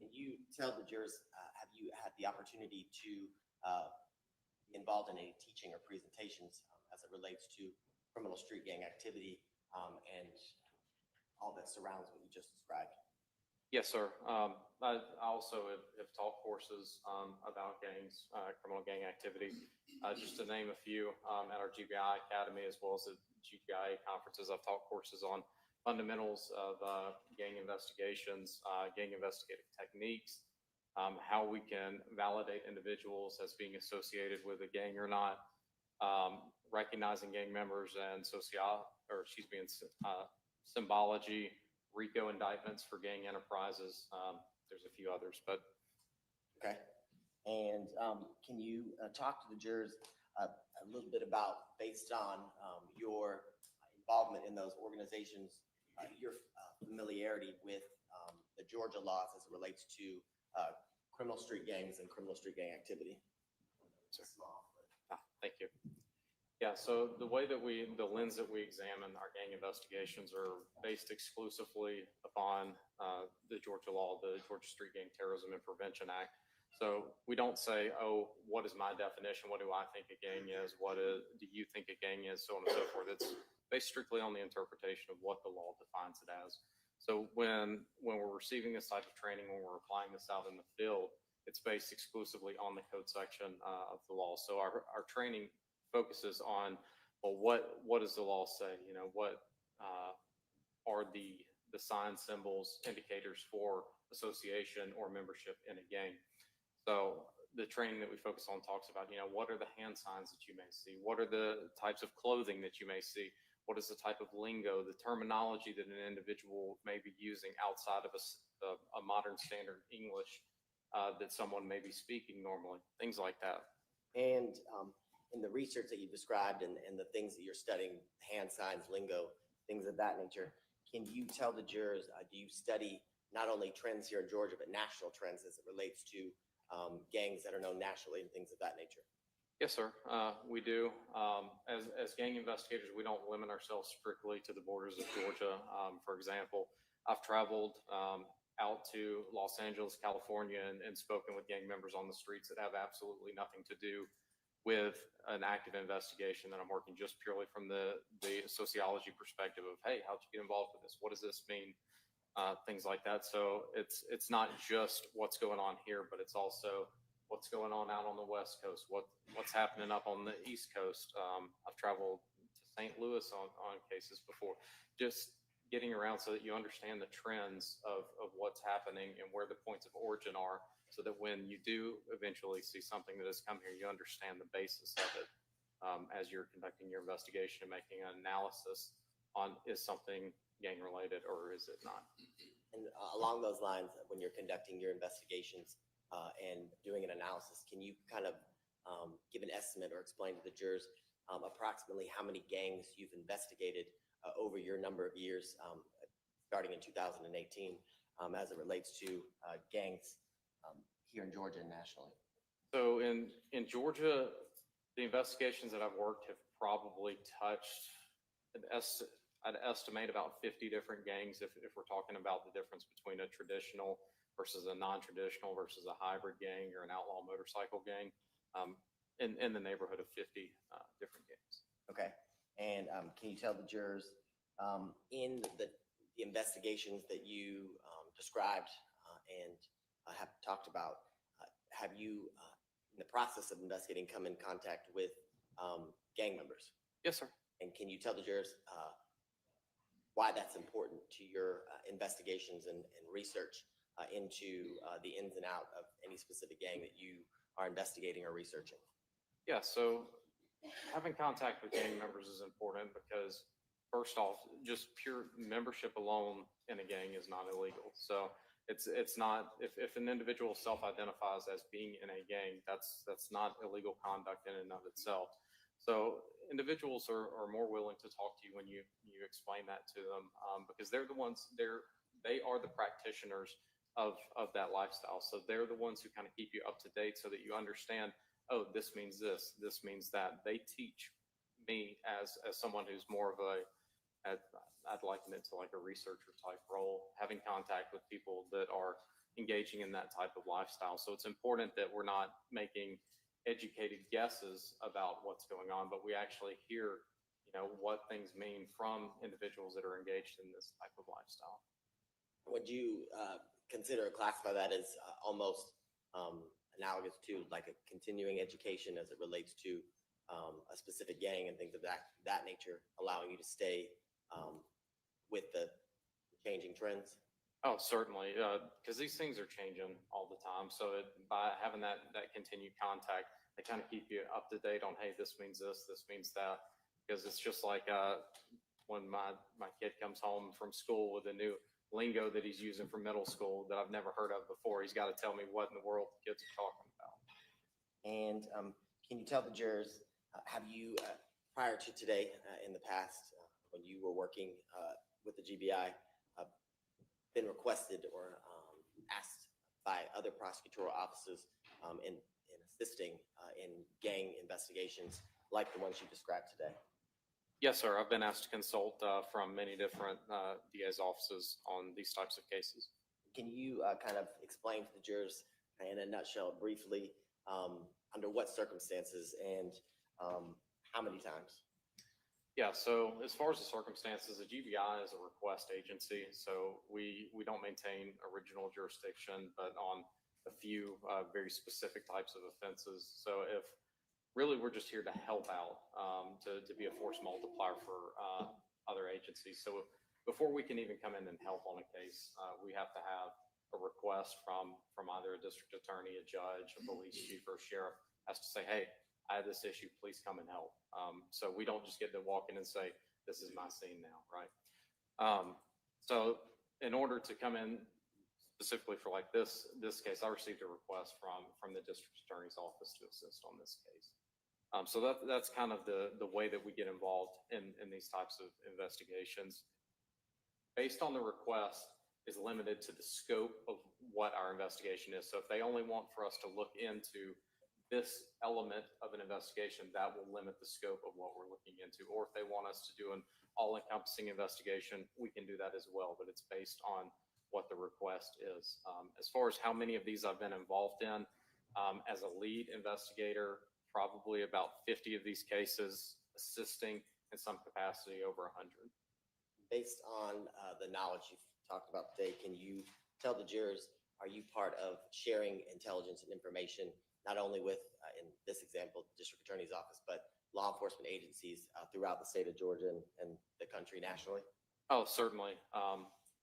J: Can you tell the jurors, have you had the opportunity to be involved in any teaching or presentations as it relates to criminal street gang activity and all that surrounds what you just described?
Q: Yes, sir. I also have taught courses about gangs, criminal gang activity. Just to name a few, at our GBI Academy, as well as the GBI conferences, I've taught courses on fundamentals of gang investigations, gang investigative techniques, how we can validate individuals as being associated with a gang or not, recognizing gang members and symbology, RICO indictments for gang enterprises. There's a few others, but.
J: Okay. And can you talk to the jurors a little bit about, based on your involvement in those organizations, your familiarity with the Georgia laws as it relates to criminal street gangs and criminal street gang activity?
Q: Thank you. Yeah, so the lens that we examine our gang investigations are based exclusively upon the Georgia law, the Georgia Street Gang Terrorism and Prevention Act. So we don't say, oh, what is my definition? What do I think a gang is? What do you think a gang is? So on and so forth. It's based strictly on the interpretation of what the law defines it as. So when we're receiving this type of training, when we're applying this out in the field, it's based exclusively on the code section of the law. So our training focuses on, well, what does the law say? You know, what are the signs, symbols, indicators for association or membership in a gang? So the training that we focus on talks about, you know, what are the hand signs that you may see? What are the types of clothing that you may see? What is the type of lingo, the terminology that an individual may be using outside of a modern standard English that someone may be speaking normally, things like that.
J: And in the research that you described and the things that you're studying, hand signs, lingo, things of that nature, can you tell the jurors, do you study not only trends here in Georgia, but national trends as it relates to gangs that are known nationally and things of that nature?
Q: Yes, sir. We do. As gang investigators, we don't limit ourselves strictly to the borders of Georgia. For example, I've traveled out to Los Angeles, California, and spoken with gang members on the streets that have absolutely nothing to do with an active investigation that I'm working just purely from the sociology perspective of, hey, how'd you get involved with this? What does this mean? Things like that. So it's not just what's going on here, but it's also what's going on out on the West Coast, what's happening up on the East Coast. I've traveled to St. Louis on cases before, just getting around so that you understand the trends of what's happening and where the points of origin are, so that when you do eventually see something that has come here, you understand the basis of it as you're conducting your investigation and making an analysis on, is something gang related or is it not?
J: And along those lines, when you're conducting your investigations and doing an analysis, can you kind of give an estimate or explain to the jurors approximately how many gangs you've investigated over your number of years, starting in 2018, as it relates to gangs here in Georgia and nationally?
Q: So in Georgia, the investigations that I've worked have probably touched, I'd estimate about 50 different gangs if we're talking about the difference between a traditional versus a non-traditional versus a hybrid gang or an outlaw motorcycle gang, in the neighborhood of 50 different gangs.
J: Okay. And can you tell the jurors in the investigations that you described and have talked about, have you, in the process of investigating, come in contact with gang members?
Q: Yes, sir.
J: And can you tell the jurors why that's important to your investigations and research into the ins and out of any specific gang that you are investigating or researching?
Q: Yeah, so having contact with gang members is important because, first off, just pure membership alone in a gang is not illegal. So it's not, if an individual self-identifies as being in a gang, that's not illegal conduct in and of itself. So individuals are more willing to talk to you when you explain that to them, because they're the ones, they are the practitioners of that lifestyle. So they're the ones who kind of keep you up to date so that you understand, oh, this means this means that. They teach me as someone who's more of I'd liken it to like a researcher type role, having contact with people that are engaging in that type of lifestyle. So it's important that we're not making educated guesses about what's going on, but we actually hear, what things mean from individuals that are engaged in this type of lifestyle.
J: Would you consider or classify that as almost analogous to like a continuing education as it relates to a specific gang and things of that nature, allowing you to stay with the changing trends?
Q: Oh, certainly, because these things are changing all the time. So by having that continued contact, they kind of keep you up to date on, hey, this means this means that. Because it's just like when my kid comes home from school with a new lingo that he's using from middle school that I've never heard of before. He's got to tell me what in the world the kids are talking about.
J: And can you tell the jurors, have you, prior to today, in the past, when you were working with the GBI, been requested or asked by other prosecutorial offices in assisting in gang investigations like the ones you described today?
Q: Yes, sir. I've been asked to consult from many different DA's offices on these types of cases.
J: Can you kind of explain to the jurors in a nutshell, briefly, under what circumstances and how many times?
Q: Yeah, so as far as the circumstances, the GBI is a request agency, so we don't maintain original jurisdiction, but on a few very specific types of offenses. So if really we're just here to help out, to be a force multiplier for other agencies. So before we can even come in and help on a case, we have to have a request from either a district attorney, a judge, a police chief, or a sheriff has to say, hey, I have this issue, please come and help. So we don't just get to walk in and say, this is my scene now, right? So in order to come in specifically for like this case, I received a request from the district attorney's office to assist on this case. So that's kind of the way that we get involved in these types of investigations. Based on the request is limited to the scope of what our investigation is. So if they only want for us to look into this element of an investigation, that will limit the scope of what we're looking into. Or if they want us to do an all-encompassing investigation, we can do that as well, but it's based on what the request is. As far as how many of these I've been involved in, as a lead investigator, probably about 50 of these cases, assisting in some capacity over 100.
J: Based on the knowledge you've talked about today, can you tell the jurors, are you part of sharing intelligence and information, not only with, in this example, the district attorney's office, but law enforcement agencies throughout the state of Georgia and the country nationally?
Q: Oh, certainly.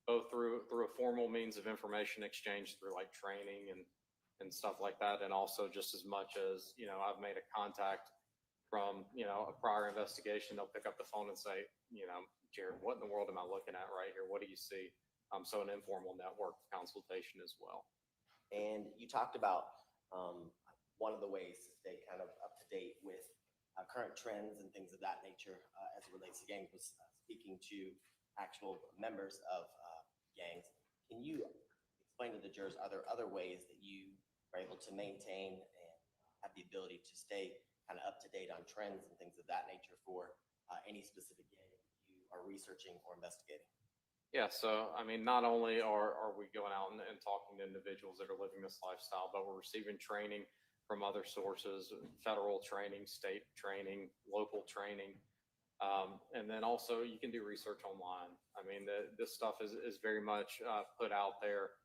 Q: Both through a formal means of information exchange through like training and stuff like that. And also just as much as, I've made a contact from, a prior investigation, they'll pick up the phone and say, Jared, what in the world am I looking at right here? What do you see? So an informal network consultation as well.
J: And you talked about one of the ways to stay kind of up to date with current trends and things of that nature as it relates to gangs was speaking to actual members of gangs. Can you explain to the jurors, are there other ways that you are able to maintain and have the ability to stay kind of up to date on trends and things of that nature for any specific gang you are researching or investigating?
Q: Yeah, so I mean, not only are we going out and talking to individuals that are living this lifestyle, but we're receiving training from other sources, federal training, state training, local training. And then also you can do research online. I mean, this stuff is very much put out there.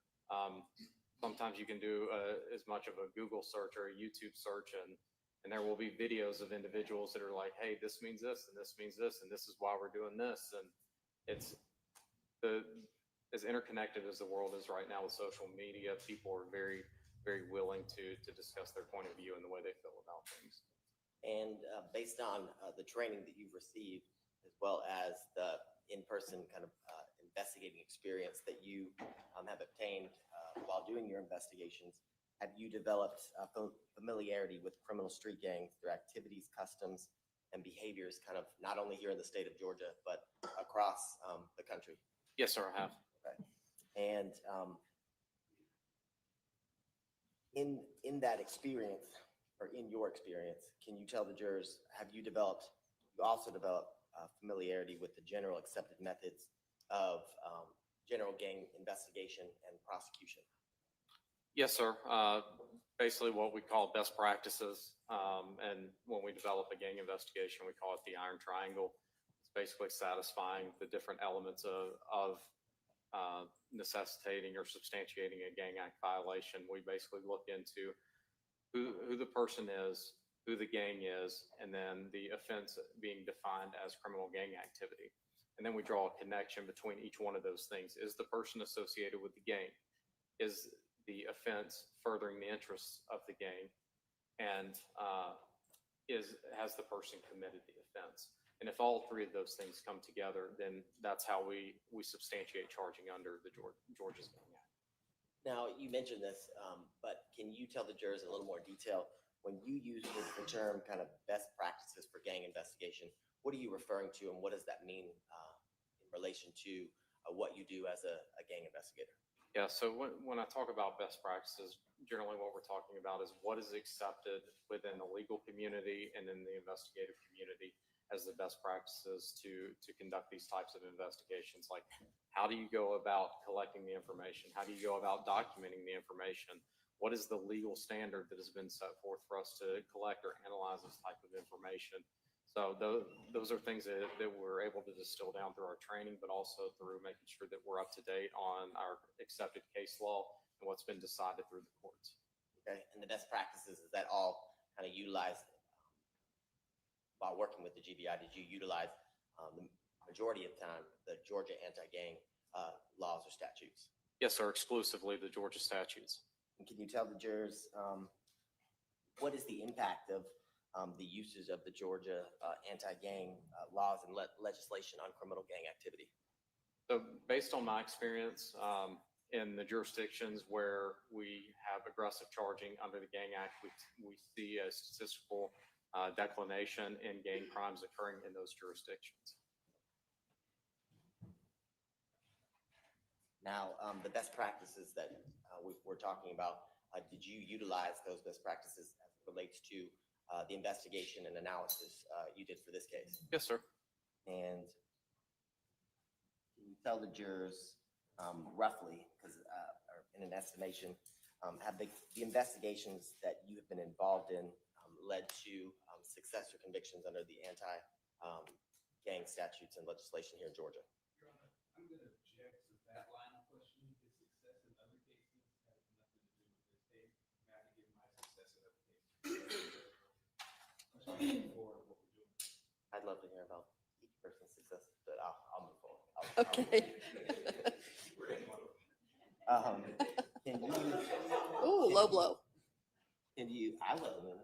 Q: Sometimes you can do as much of a Google search or a YouTube search, and there will be videos of individuals that are like, hey, this means this, and this means this, and this is why we're doing this. And it's as interconnected as the world is right now with social media, people are very, very willing to discuss their point of view and the way they feel about things.
J: And based on the training that you've received, as well as the in-person kind of investigating experience that you have obtained while doing your investigations, have you developed familiarity with criminal street gangs, their activities, customs, and behaviors kind of not only here in the state of Georgia, but across the country?
Q: Yes, sir, I have.
J: Okay. And in that experience, or in your experience, can you tell the jurors, you also developed familiarity with the general accepted methods of general gang investigation and prosecution?
Q: Yes, sir. Basically what we call best practices. And when we develop a gang investigation, we call it the iron triangle. It's basically satisfying the different elements of necessitating or substantiating a gang act violation. We basically look into who the person is, who the gang is, and then the offense being defined as criminal gang activity. And then we draw a connection between each one of those things. Is the person associated with the gang? Is the offense furthering the interests of the gang? And has the person committed the offense? And if all three of those things come together, then that's how we substantiate charging under the Georgia's Gang Act.
J: Now, you mentioned this, but can you tell the jurors in a little more detail, when you use the term kind of best practices for gang investigation, what are you referring to and what does that mean in relation to what you do as a gang investigator?
Q: Yeah, so when I talk about best practices, generally what we're talking about is what is accepted within the legal community and in the investigative community as the best practices to conduct these types of investigations. Like, how do you go about collecting the information? How do you go about documenting the information? What is the legal standard that has been set forth for us to collect or analyze this type of information? So those are things that we're able to distill down through our training, but also through making sure that we're up to date on our accepted case law and what's been decided through the courts.
J: Okay, and the best practices, is that all kind of utilized while working with the GBI? Did you utilize the majority of the time the Georgia anti-gang laws or statutes?
Q: Yes, sir, exclusively the Georgia statutes.
J: And can you tell the jurors what is the impact of the uses of the Georgia anti-gang laws and legislation on criminal gang activity?
Q: So based on my experience in the jurisdictions where we have aggressive charging under the Gang Act, we see a statistical declination in gang crimes occurring in those jurisdictions.
J: Now, the best practices that we're talking about, did you utilize those best practices as it relates to the investigation and analysis you did for this case?
Q: Yes, sir.
J: And can you tell the jurors roughly, because or in an estimation, have the investigations that you have been involved in led to success or convictions under the anti-gang statutes and legislation here in Georgia?
G: Your Honor, I'm going to object to that line of questioning. The success in other cases has nothing to do with this case. I have to give my success in other cases.
J: I'd love to hear about each person's success, but I'll move forward.
H: Okay.
J: Can you?
H: Ooh, low blow.
J: Can you? I love them.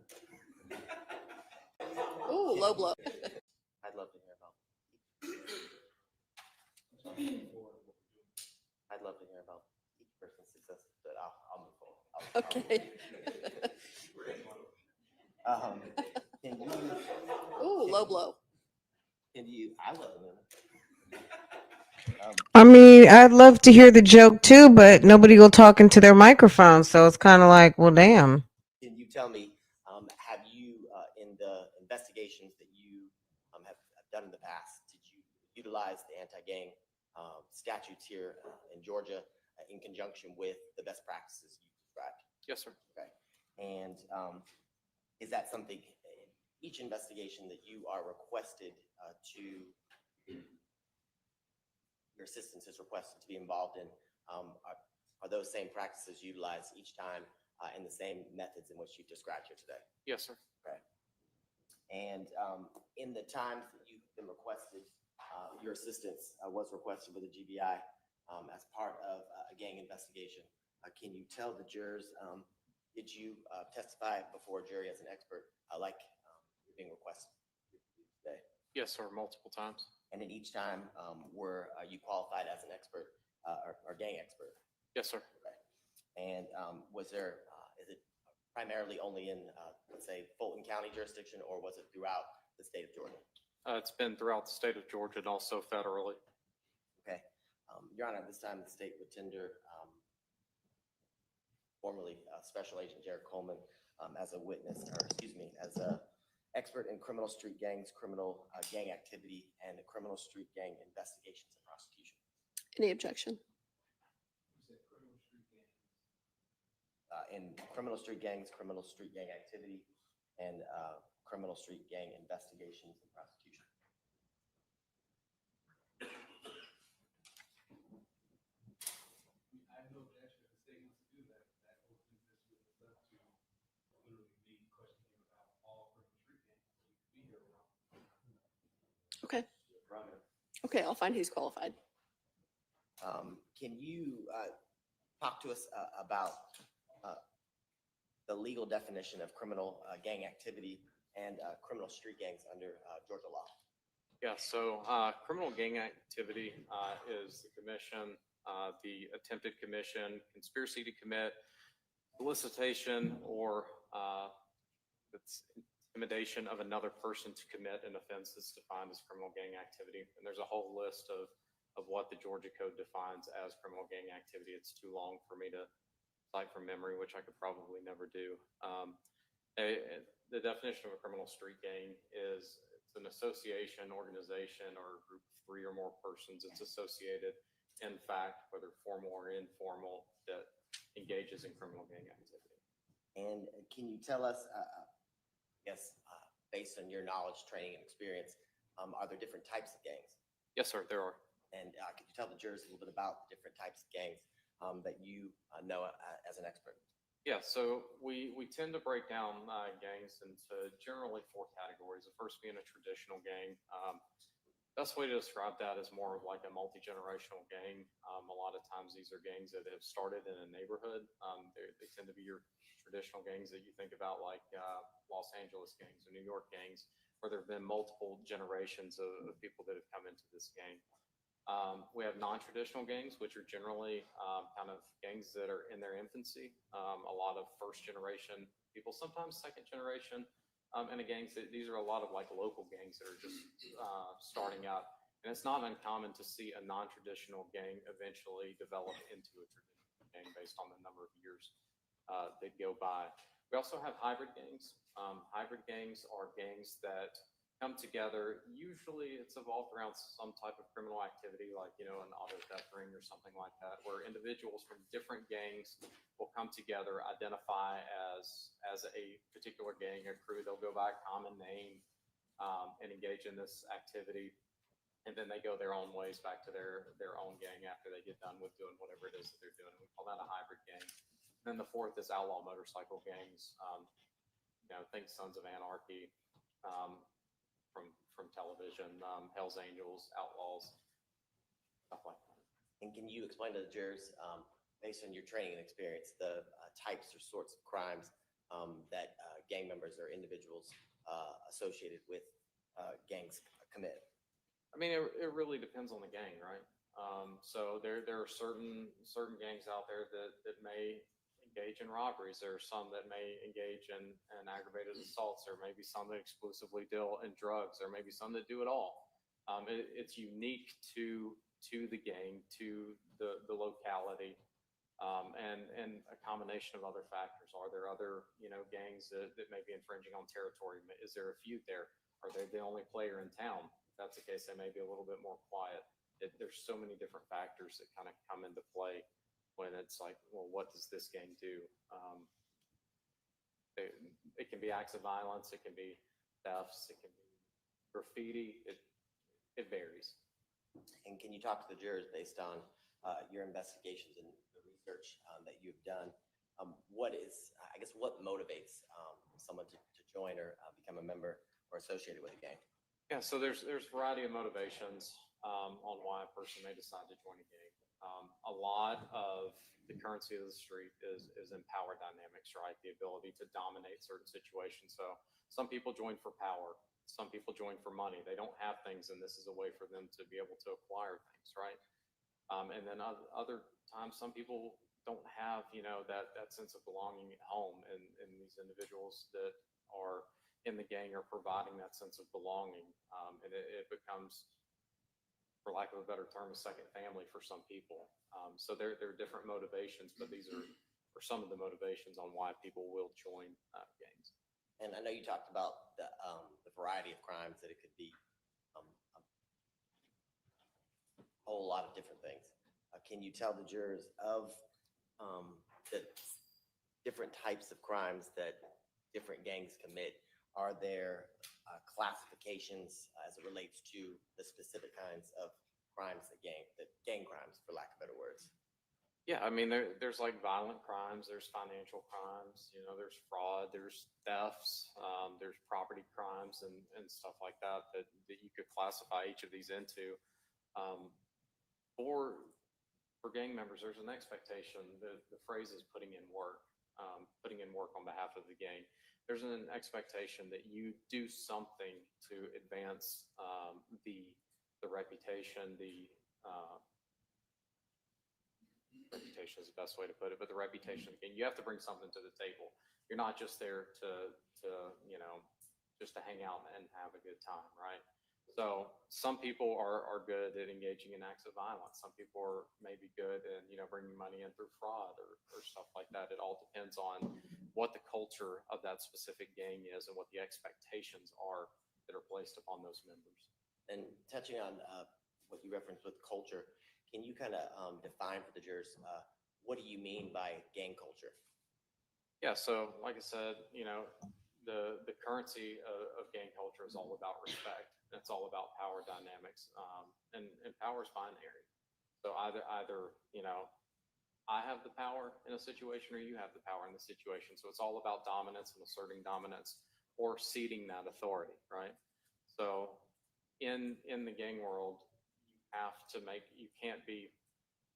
H: Ooh, low blow.
J: I'd love to hear about. I'd love to hear about each person's success, but I'll move forward.
H: Okay.
J: Can you?
H: Ooh, low blow.
J: Can you? I love them.
A: I mean, I'd love to hear the joke too, but nobody will talk into their microphone, so it's kind of like, well, damn.
J: Can you tell me, have you, in the investigations that you have done in the past, did you utilize the anti-gang statutes here in Georgia in conjunction with the best practices you described?
Q: Yes, sir.
J: Okay. And is that something, in each investigation that you are requested your assistance is requested to be involved in, are those same practices utilized each time and the same methods in which you've described here today?
Q: Yes, sir.
J: Okay. And in the times that you've been requested, your assistance was requested with the GBI as part of a gang investigation. Can you tell the jurors, did you testify before a jury as an expert like you're being requested today?
Q: Yes, sir, multiple times.
J: And in each time, were you qualified as an expert or gang expert?
Q: Yes, sir.
J: Okay. And was there, is it primarily only in, let's say, Fulton County jurisdiction, or was it throughout the state of Georgia?
Q: It's been throughout the state of Georgia and also federally.
J: Okay. Your Honor, at this time, the state would tender formerly Special Agent Jared Coleman as a witness, or excuse me, as a expert in criminal street gangs, criminal gang activity, and criminal street gang investigations and prosecution.
H: Any objection?
J: In criminal street gangs, criminal street gang activity, and criminal street gang investigations and prosecution.
G: I have no objection if the state wants to do that. That opens this witness up to literally me questioning him about all criminal street gangs. So we could be here around.
H: Okay. Okay, I'll find who's qualified.
J: Can you talk to us about the legal definition of criminal gang activity and criminal street gangs under Georgia law?
Q: Yeah, so criminal gang activity is the commission, the attempted commission, conspiracy to commit, solicitation, or it's intimidation of another person to commit an offense that's defined as criminal gang activity. And there's a whole list of what the Georgia Code defines as criminal gang activity. It's too long for me to cite from memory, which I could probably never do. The definition of a criminal street gang is it's an association, organization, or a group of 3 or more persons. It's associated, in fact, whether formal or informal, that engages in criminal gang activity.
J: And can you tell us, based on your knowledge, training, and experience, are there different types of gangs?
Q: Yes, sir, there are.
J: And could you tell the jurors a little bit about the different types of gangs that you know as an expert?
Q: Yeah, so we tend to break down gangs into generally 4 categories. The first being a traditional gang. Best way to describe that is more of like a multi-generational gang. A lot of times these are gangs that have started in a neighborhood. They tend to be your traditional gangs that you think about, like Los Angeles gangs or New York gangs, where there have been multiple generations of people that have come into this gang. We have non-traditional gangs, which are generally kind of gangs that are in their infancy. A lot of first generation people, sometimes second generation. And the gangs, these are a lot of like local gangs that are just starting out. And it's not uncommon to see a non-traditional gang eventually develop into a traditional gang based on the number of years that go by. We also have hybrid gangs. Hybrid gangs are gangs that come together. Usually it's evolved around some type of criminal activity, like, you know, an auto theft ring or something like that, where individuals from different gangs will come together, identify as a particular gang, a crew. They'll go by a common name and engage in this activity. And then they go their own ways back to their own gang after they get done with doing whatever it is that they're doing. We call that a hybrid gang. And then the 4th is outlaw motorcycle gangs. You know, think Sons of Anarchy, from television, Hells Angels, Outlaws, stuff like that.
J: And can you explain to the jurors, based on your training and experience, the types or sorts of crimes that gang members or individuals associated with gangs commit?
Q: I mean, it really depends on the gang, right? So there are certain gangs out there that may engage in robberies. There are some that may engage in aggravated assaults. There may be some that exclusively deal in drugs. There may be some that do it all. It's unique to the gang, to the locality, and a combination of other factors. Are there other, you know, gangs that may be infringing on territory? Is there a feud there? Are they the only player in town? If that's the case, they may be a little bit more quiet. There's so many different factors that kind of come into play when it's like, well, what does this gang do? It can be acts of violence, it can be thefts, it can be graffiti. It varies.
J: And can you talk to the jurors based on your investigations and the research that you've done? What motivates someone to join or become a member or associated with a gang?
Q: Yeah, so there's a variety of motivations on why a person may decide to join a gang. A lot of the currency of the street is in power dynamics, right? The ability to dominate certain situations. So some people join for power. Some people join for money. They don't have things, and this is a way for them to be able to acquire things, right? And then other times, some people don't have, you know, that sense of belonging at home, and these individuals that are in the gang are providing that sense of belonging, and it becomes, for lack of a better term, a second family for some people. So there are different motivations, but these are some of the motivations on why people will join gangs.
J: And I know you talked about the variety of crimes, that it could be a whole lot of different things. Can you tell the jurors of the different types of crimes that different gangs commit? Are there classifications as it relates to the specific kinds of crimes that gang crimes, for lack of better words?
Q: Yeah, I mean, there's like violent crimes, there's financial crimes, you know, there's fraud, there's thefts, there's property crimes and stuff like that you could classify each of these into. For gang members, there's an expectation. The phrase is putting in work on behalf of the gang. There's an expectation that you do something to advance the reputation. Reputation is the best way to put it, but the reputation, again, you have to bring something to the table. You're not just there to just to hang out and have a good time, right? So some people are good at engaging in acts of violence. Some people are maybe good at, bringing money in through fraud or stuff like that. It all depends on what the culture of that specific gang is and what the expectations are that are placed upon those members.
J: And touching on what you referenced with culture, can you kind of define for the jurors, what do you mean by gang culture?
Q: Yeah, so like I said, the currency of gang culture is all about respect. And it's all about power dynamics, and power is binary. So either I have the power in a situation or you have the power in the situation. So it's all about dominance and asserting dominance or ceding that authority, right? So in the gang world, you can't be,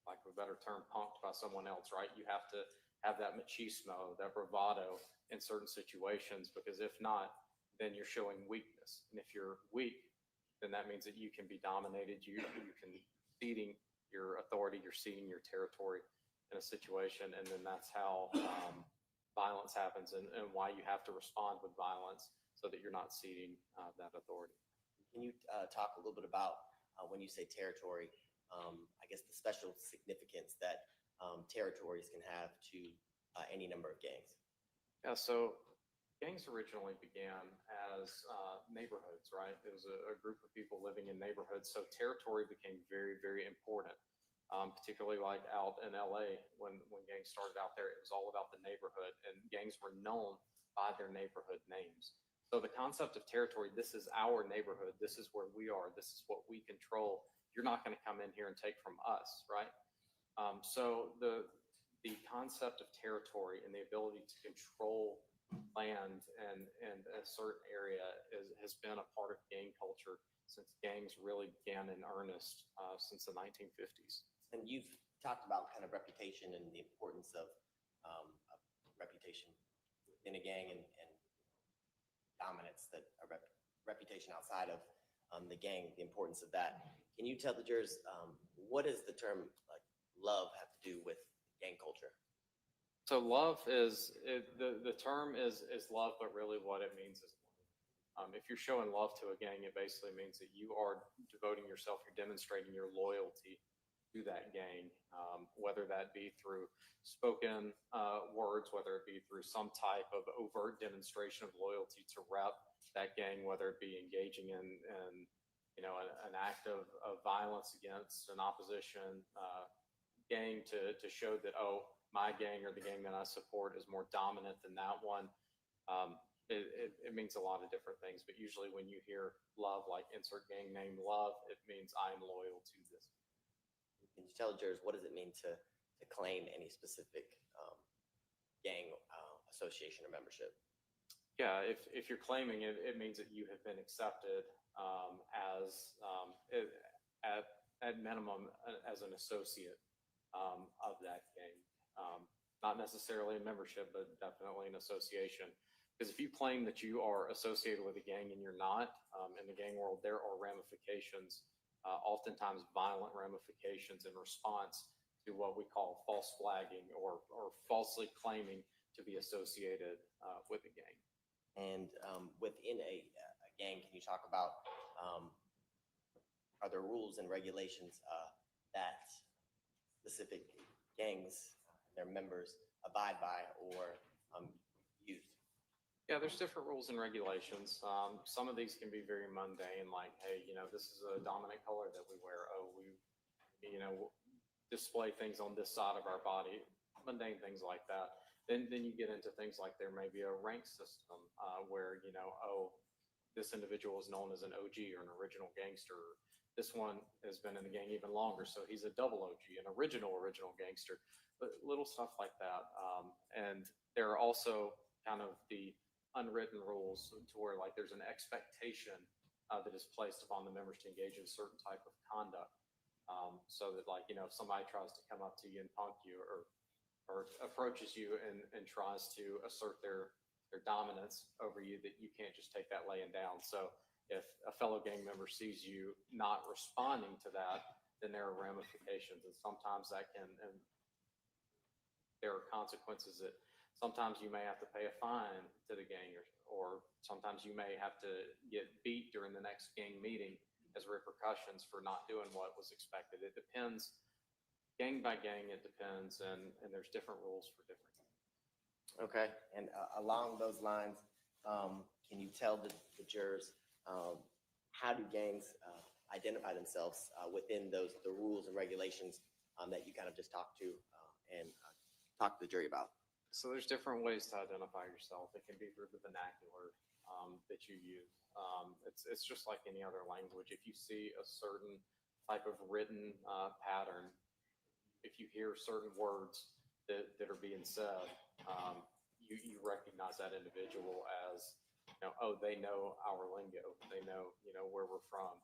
Q: like a better term, punked by someone else, right? You have to have that machismo, that bravado in certain situations, because if not, then you're showing weakness. And if you're weak, then that means that you can be dominated. You can ceding your authority, you're ceding your territory in a situation, and then that's how violence happens and why you have to respond with violence so that you're not ceding that authority.
J: Can you talk a little bit about when you say territory, I guess the special significance that territories can have to any number of gangs?
Q: Yeah, so gangs originally began as neighborhoods, right? It was a group of people living in neighborhoods. So territory became very, very important, particularly like out in LA when gangs started out there. It was all about the neighborhood, and gangs were known by their neighborhood names. So the concept of territory, this is our neighborhood. This is where we are. This is what we control. You're not going to come in here and take from us, right? So the concept of territory and the ability to control land and a certain area has been a part of gang culture since gangs really began in earnest since the 1950s.
J: And you've talked about kind of reputation and the importance of reputation within a gang and dominance, that a reputation outside of the gang, the importance of that. Can you tell the jurors, what does the term like love have to do with gang culture?
Q: So love is, the term is love, but really what it means is if you're showing love to a gang, it basically means that you are devoting yourself, you're demonstrating your loyalty to that gang, whether that be through spoken words, whether it be through some type of overt demonstration of loyalty to rep that gang, whether it be engaging in an act of violence against an opposition gang to show that, oh, my gang or the gang that I support is more dominant than that one. It means a lot of different things, but usually when you hear love, like insert gang name love, it means I am loyal to this.
J: Can you tell jurors, what does it mean to claim any specific gang association or membership?
Q: Yeah, if you're claiming it, it means that you have been accepted as at minimum as an associate of that gang. Not necessarily a membership, but definitely an association. Because if you claim that you are associated with a gang and you're not, in the gang world, there are ramifications, oftentimes violent ramifications in response to what we call false flagging or falsely claiming to be associated with a gang.
J: And within a gang, can you talk about, are there rules and regulations that specific gangs, their members abide by or use?
Q: Yeah, there's different rules and regulations. Some of these can be very mundane, like, hey, this is a dominant color that we wear. Oh, we, display things on this side of our body, mundane things like that. Then you get into things like there may be a rank system where, oh, this individual is known as an OG or an original gangster. This one has been in the gang even longer, so he's a double OG, an original gangster. But little stuff like that. And there are also kind of the unwritten rules to where like there's an expectation that is placed upon the members to engage in a certain type of conduct. So that like, if somebody tries to come up to you and punk you or approaches you and tries to assert their dominance over you, that you can't just take that laying down. So if a fellow gang member sees you not responding to that, then there are ramifications, and sometimes that can, and there are consequences that sometimes you may have to pay a fine to the gang, or sometimes you may have to get beat during the next gang meeting as repercussions for not doing what was expected. It depends, gang by gang, it depends, and there's different rules for different.
J: Okay, and along those lines, can you tell the jurors, how do gangs identify themselves within the rules and regulations that you kind of just talked to and talk to the jury about?
Q: So there's different ways to identify yourself. It can be through the vernacular that you use. It's just like any other language. If you see a certain type of written pattern, if you hear certain words that are being said, you recognize that individual as, oh, they know our lingo. They know, where we're from.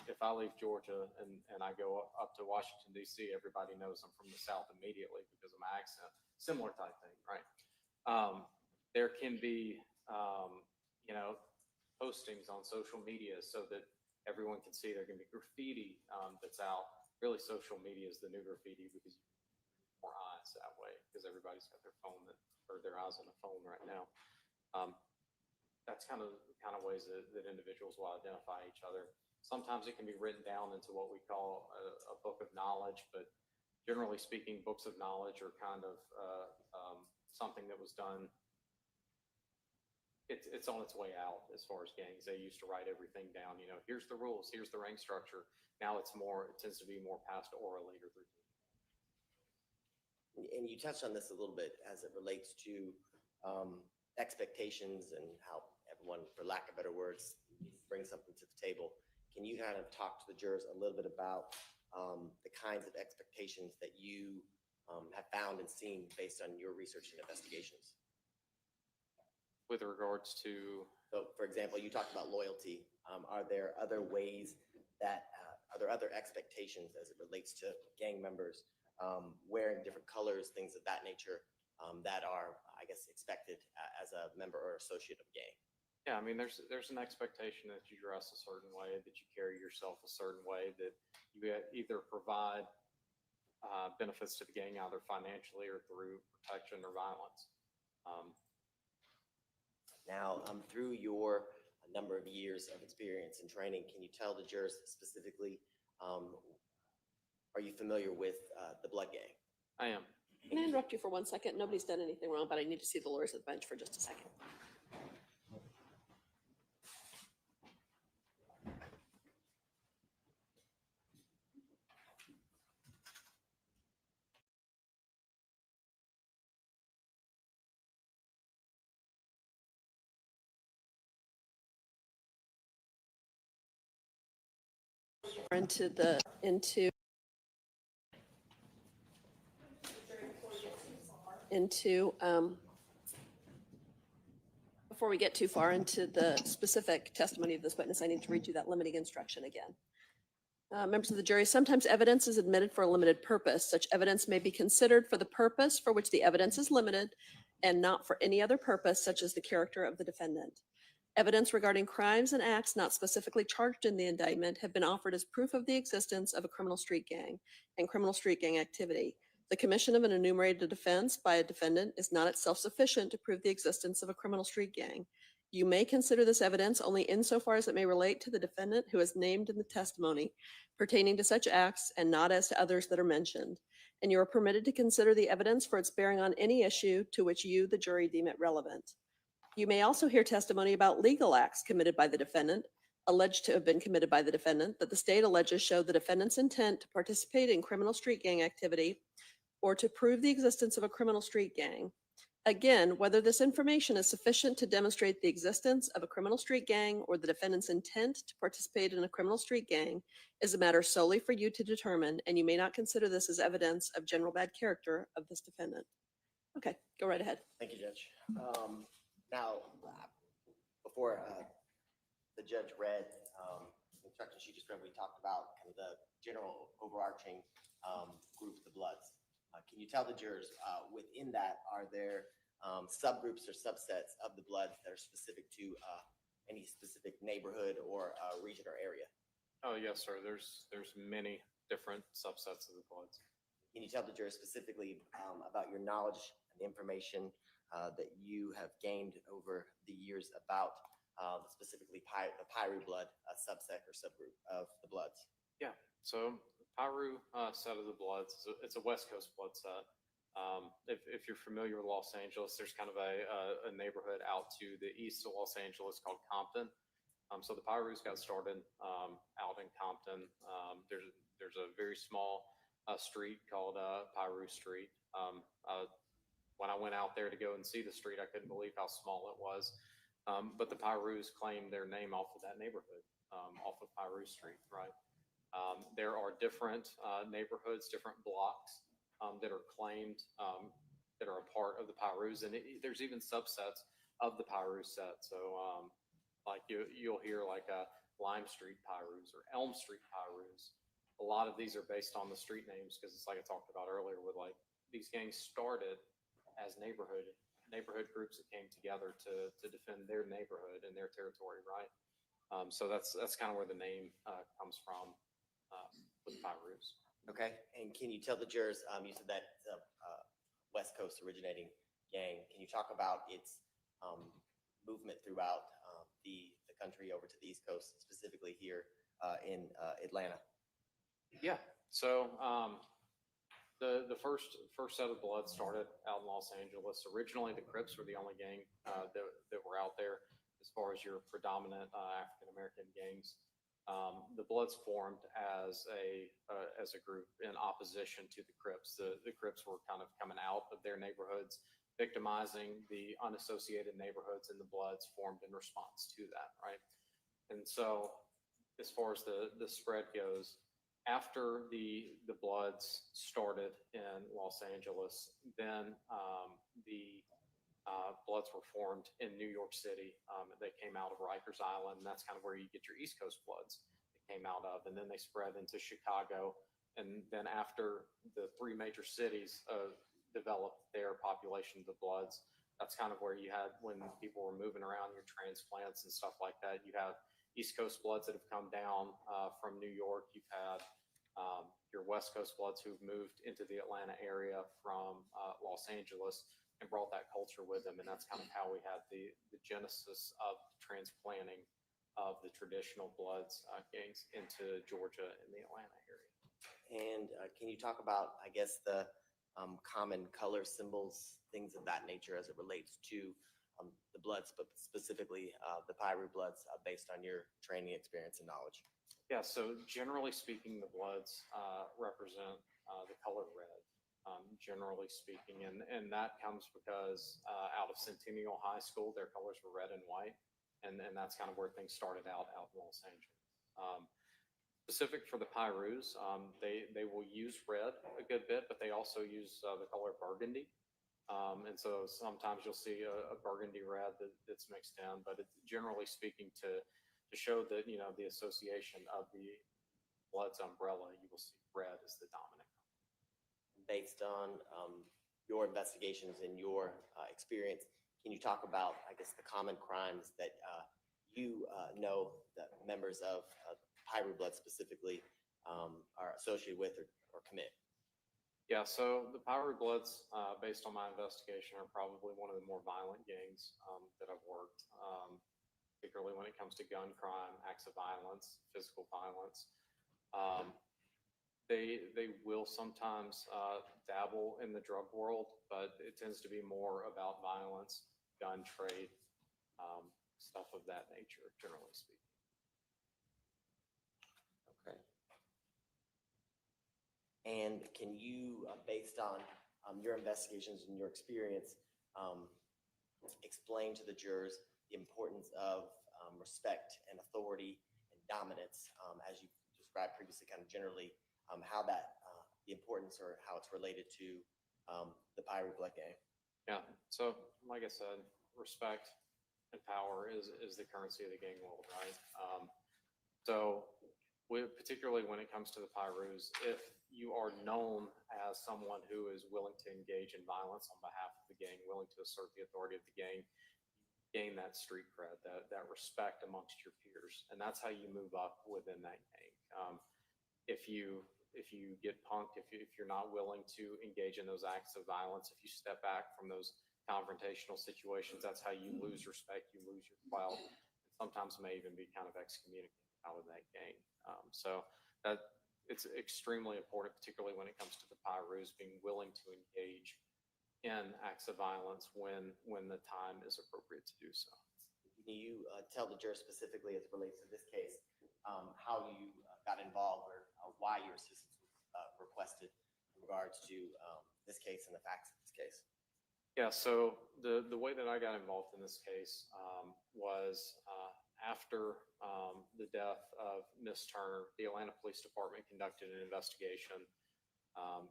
Q: If I leave Georgia and I go up to Washington, D.C., everybody knows I'm from the South immediately because of my accent. Similar type thing, right? There can be, postings on social media so that everyone can see. There can be graffiti that's out. Really, social media is the new graffiti because you have more eyes that way, because everybody's got their phone or their eyes on the phone right now. That's kind of ways that individuals will identify each other. Sometimes it can be written down into what we call a book of knowledge, but generally speaking, books of knowledge are kind of something that was done. It's on its way out as far as gangs. They used to write everything down. Here's the rules, here's the rank structure. Now it tends to be more passed orally or through.
J: And you touched on this a little bit as it relates to expectations and how everyone, for lack of better words, brings something to the table. Can you kind of talk to the jurors a little bit about the kinds of expectations that you have found and seen based on your research and investigations?
Q: With regards to?
J: So, for example, you talked about loyalty. Are there other ways that, are there other expectations as it relates to gang members wearing different colors, things of that nature, that are, I guess, expected as a member or associate of a gang?
Q: Yeah, I mean, there's an expectation that you dress a certain way, that you carry yourself a certain way, that you either provide benefits to the gang, either financially or through protection or violence.
J: Now, through your number of years of experience and training, can you tell the jurors specifically, are you familiar with the Blood Gang?
Q: I am.
H: Can I interrupt you for 1 second? Nobody's done anything wrong, but I need to see the lawyers at the bench for just a second. Before we get too far into the specific testimony of this witness, I need to read you that limiting instruction again. Members of the jury, sometimes evidence is admitted for a limited purpose. Such evidence may be considered for the purpose for which the evidence is limited and not for any other purpose, such as the character of the defendant. Evidence regarding crimes and acts not specifically charged in the indictment have been offered as proof of the existence of a criminal street gang and criminal street gang activity. The commission of an enumerated offense by a defendant is not itself sufficient to prove the existence of a criminal street gang. You may consider this evidence only insofar as it may relate to the defendant who is named in the testimony pertaining to such acts and not as to others that are mentioned. And you are permitted to consider the evidence for its bearing on any issue to which you, the jury, deem it relevant. You may also hear testimony about legal acts committed by the defendant, alleged to have been committed by the defendant, that the state alleges show the defendant's intent to participate in criminal street gang activity or to prove the existence of a criminal street gang. Again, whether this information is sufficient to demonstrate the existence of a criminal street gang or the defendant's intent to participate in a criminal street gang is a matter solely for you to determine, and you may not consider this as evidence of general bad character of this defendant. Okay, go right ahead.
J: Thank you, Judge. Now, before the judge read and instruction sheet just read, we talked about kind of the general overarching group, the Bloods. Can you tell the jurors within that, are there subgroups or subsets of the Bloods that are specific to any specific neighborhood or region or area?
Q: Oh, yes, sir. There's many different subsets of the Bloods.
J: Can you tell the jurors specifically about your knowledge and the information that you have gained over the years about specifically the Piru blood subset or subgroup of the Bloods?
Q: Yeah, so Piru set of the Bloods, it's a West Coast blood set. If you're familiar with Los Angeles, there's kind of a neighborhood out to the east of Los Angeles called Compton. So the Pirus got started out in Compton. There's a very small street called Piru Street. When I went out there to go and see the street, I couldn't believe how small it was. But the Pirus claimed their name off of that neighborhood, off of Piru Street, right? There are different neighborhoods, different blocks that are claimed that are a part of the Pirus, and there's even subsets of the Piru set. So like you'll hear like Lime Street Pirus or Elm Street Pirus. A lot of these are based on the street names because it's like I talked about earlier with like these gangs started as neighborhood groups that came together to defend their neighborhood and their territory, right? So that's kind of where the name comes from with Pirus.
J: Okay, and can you tell the jurors, you said that West Coast originating gang, can you talk about its movement throughout the country over to the East Coast, specifically here in Atlanta?
Q: Yeah, so the first set of Blood started out in Los Angeles. Originally, the Crips were the only gang that were out there as far as your predominant African-American gangs. The Bloods formed as a group in opposition to the Crips. The Crips were kind of coming out of their neighborhoods, victimizing the unassociated neighborhoods, and the Bloods formed in response to that, right? And so as far as the spread goes, after the Bloods started in Los Angeles, then the Bloods were formed in New York City. They came out of Rikers Island, and that's kind of where you get your East Coast Bloods that came out of. And then they spread into Chicago. And then after the three major cities developed their population of the Bloods, that's kind of where you had, when people were moving around, your transplants and stuff like that, you have East Coast Bloods that have come down from New York. You've had your West Coast Bloods who've moved into the Atlanta area from Los Angeles and brought that culture with them. And that's kind of how we had the genesis of transplanting of the traditional Bloods gangs into Georgia and the Atlanta area.
J: And can you talk about, I guess, the common color symbols, things of that nature as it relates to the Bloods, but specifically the Piru Bloods based on your training experience and knowledge?
Q: Yeah, so generally speaking, the Bloods represent the color red, generally speaking. And that comes because out of Centennial High School, their colors were red and white. And that's kind of where things started out in Los Angeles. Specific for the Pirus, they will use red a good bit, but they also use the color burgundy. And so sometimes you'll see a burgundy red that's mixed in, but it's generally speaking to show that, you know, the association of the Bloods umbrella, you will see red as the dominant color.
J: Based on your investigations and your experience, can you talk about, I guess, the common crimes that you know that members of Piru Blood specifically are associated with or commit?
Q: Yeah, so the Piru Bloods, based on my investigation, are probably one of the more violent gangs that I've worked, particularly when it comes to gun crime, acts of violence, physical violence. They will sometimes dabble in the drug world, but it tends to be more about violence, gun trade, stuff of that nature, generally speaking.
J: Okay. And can you, based on your investigations and your experience, explain to the jurors the importance of respect and authority and dominance, as you described previously, kind of generally, how that, the importance or how it's related to the Piru Blood gang?
Q: Yeah, so like I said, respect and power is the currency of the gang world, right? So particularly when it comes to the PIRUs, if you are known as someone who is willing to engage in violence on behalf of the gang, willing to assert the authority of the gang, gain that street cred, that respect amongst your peers. And that's how you move up within that gang. If you get punked, if you're not willing to engage in those acts of violence, if you step back from those confrontational situations, that's how you lose respect, you lose your clout, and sometimes may even be kind of excommunicated out of that gang. So that it's extremely important, particularly when it comes to the PIRUs, being willing to engage in acts of violence when the time is appropriate to do so.
J: Can you tell the jurors specifically as it relates to this case, how you got involved or why your assistance was requested in regards to this case and the facts of this case?
Q: Yeah, so the way that I got involved in this case was after the death of Miss Turner, the Atlanta Police Department conducted an investigation.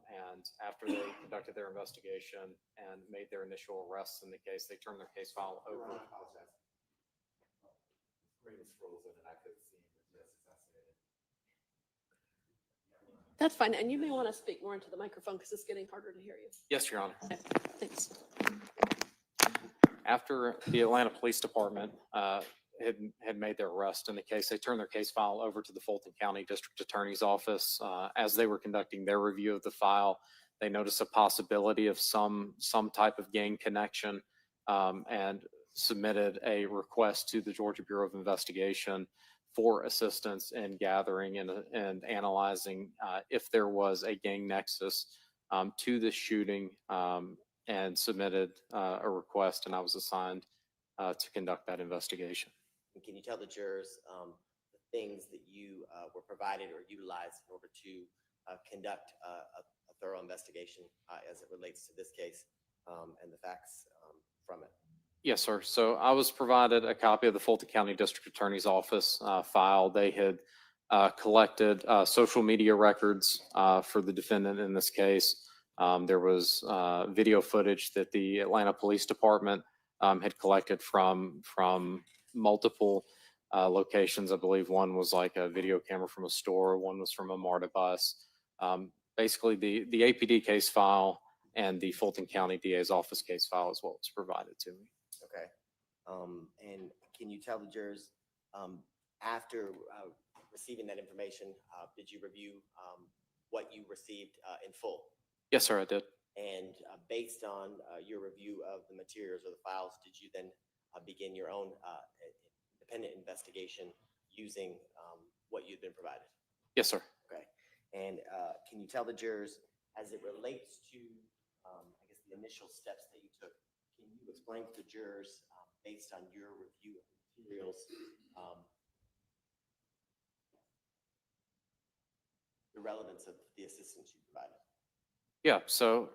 Q: And after they conducted their investigation and made their initial arrests in the case, they turned their case file over.
J: I apologize. Screen was frozen and I couldn't see him, but yes, assassinated.
H: That's fine. And you may want to speak more into the microphone because it's getting harder to hear you.
Q: Yes, Your Honor.
H: Okay, thanks.
Q: After the Atlanta Police Department had made their arrest in the case, they turned their case file over to the Fulton County District Attorney's Office. As they were conducting their review of the file, they noticed a possibility of some type of gang connection and submitted a request to the Georgia Bureau of Investigation for assistance in gathering and analyzing if there was a gang nexus to this shooting, and submitted a request, and I was assigned to conduct that investigation.
J: And can you tell the jurors the things that you were provided or utilized in order to conduct a thorough investigation as it relates to this case and the facts from it?
Q: Yes, sir. So I was provided a copy of the Fulton County District Attorney's Office file. They had collected social media records for the defendant in this case. There was video footage that the Atlanta Police Department had collected from multiple locations. I believe one was like a video camera from a store, one was from a MARTA bus. Basically, the APD case file and the Fulton County DA's office case file is what was provided to me.
J: Okay. And can you tell the jurors after receiving that information, did you review what you received in full?
Q: Yes, sir, I did.
J: And based on your review of the materials or the files, did you then begin your own independent investigation using what you'd been provided?
Q: Yes, sir.
J: Okay. And can you tell the jurors, as it relates to, I guess, the initial steps that you took, can you explain to the jurors, based on your review of materials, the relevance of the assistance you provided?
Q: Yeah, so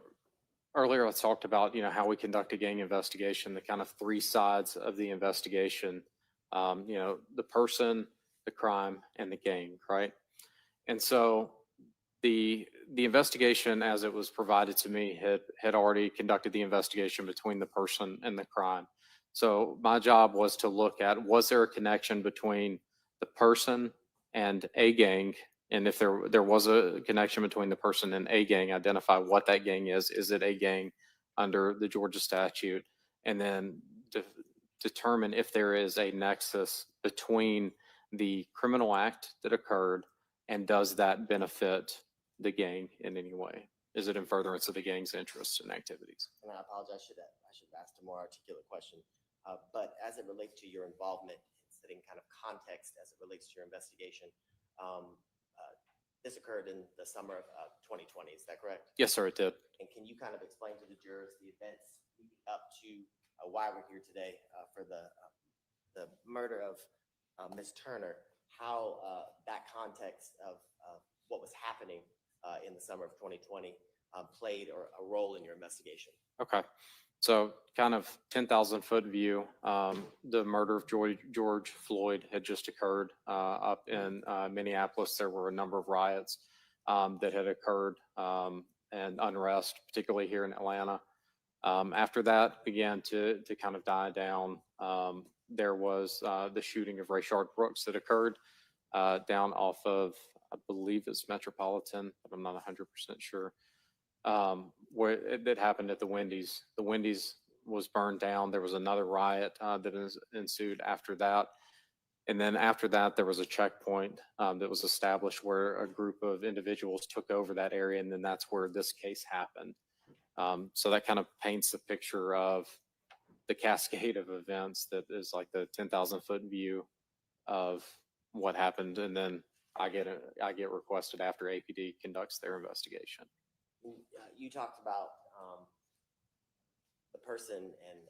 Q: earlier I talked about, how we conduct a gang investigation, the kind of three sides of the investigation, the person, the crime, and the gang, right? And so the investigation as it was provided to me had already conducted the investigation between the person and the crime. So my job was to look at, was there a connection between the person and a gang? And if there was a connection between the person and a gang, identify what that gang is. Is it a gang under the Georgia statute? And then determine if there is a nexus between the criminal act that occurred and does that benefit the gang in any way? Is it in furtherance of the gang's interests and activities?
J: And I apologize, I should have asked a more articulate question. But as it relates to your involvement in setting kind of context as it relates to your investigation, this occurred in the summer of 2020, is that correct?
Q: Yes, sir, it did.
J: And can you kind of explain to the jurors the events leading up to why we're here today for the murder of Ms. Turner, how that context of what was happening in the summer of 2020 played a role in your investigation?
Q: Okay. So kind of 10,000 foot view, the murder of George Floyd had just occurred up in Minneapolis. There were a number of riots that had occurred and unrest, particularly here in Atlanta. After that began to kind of die down, there was the shooting of Rayshard Brooks that occurred. down off of, I believe it's Metropolitan, but I'm not 100% sure. Where it happened at the Wendy's. The Wendy's was burned down. There was another riot that ensued after that. And then after that, there was a checkpoint that was established where a group of individuals took over that area, and then that's where this case happened. So that kind of paints the picture of the cascade of events that is like the 10,000-foot view of what happened, and then I get requested after APD conducts their investigation.
J: You talked about the person and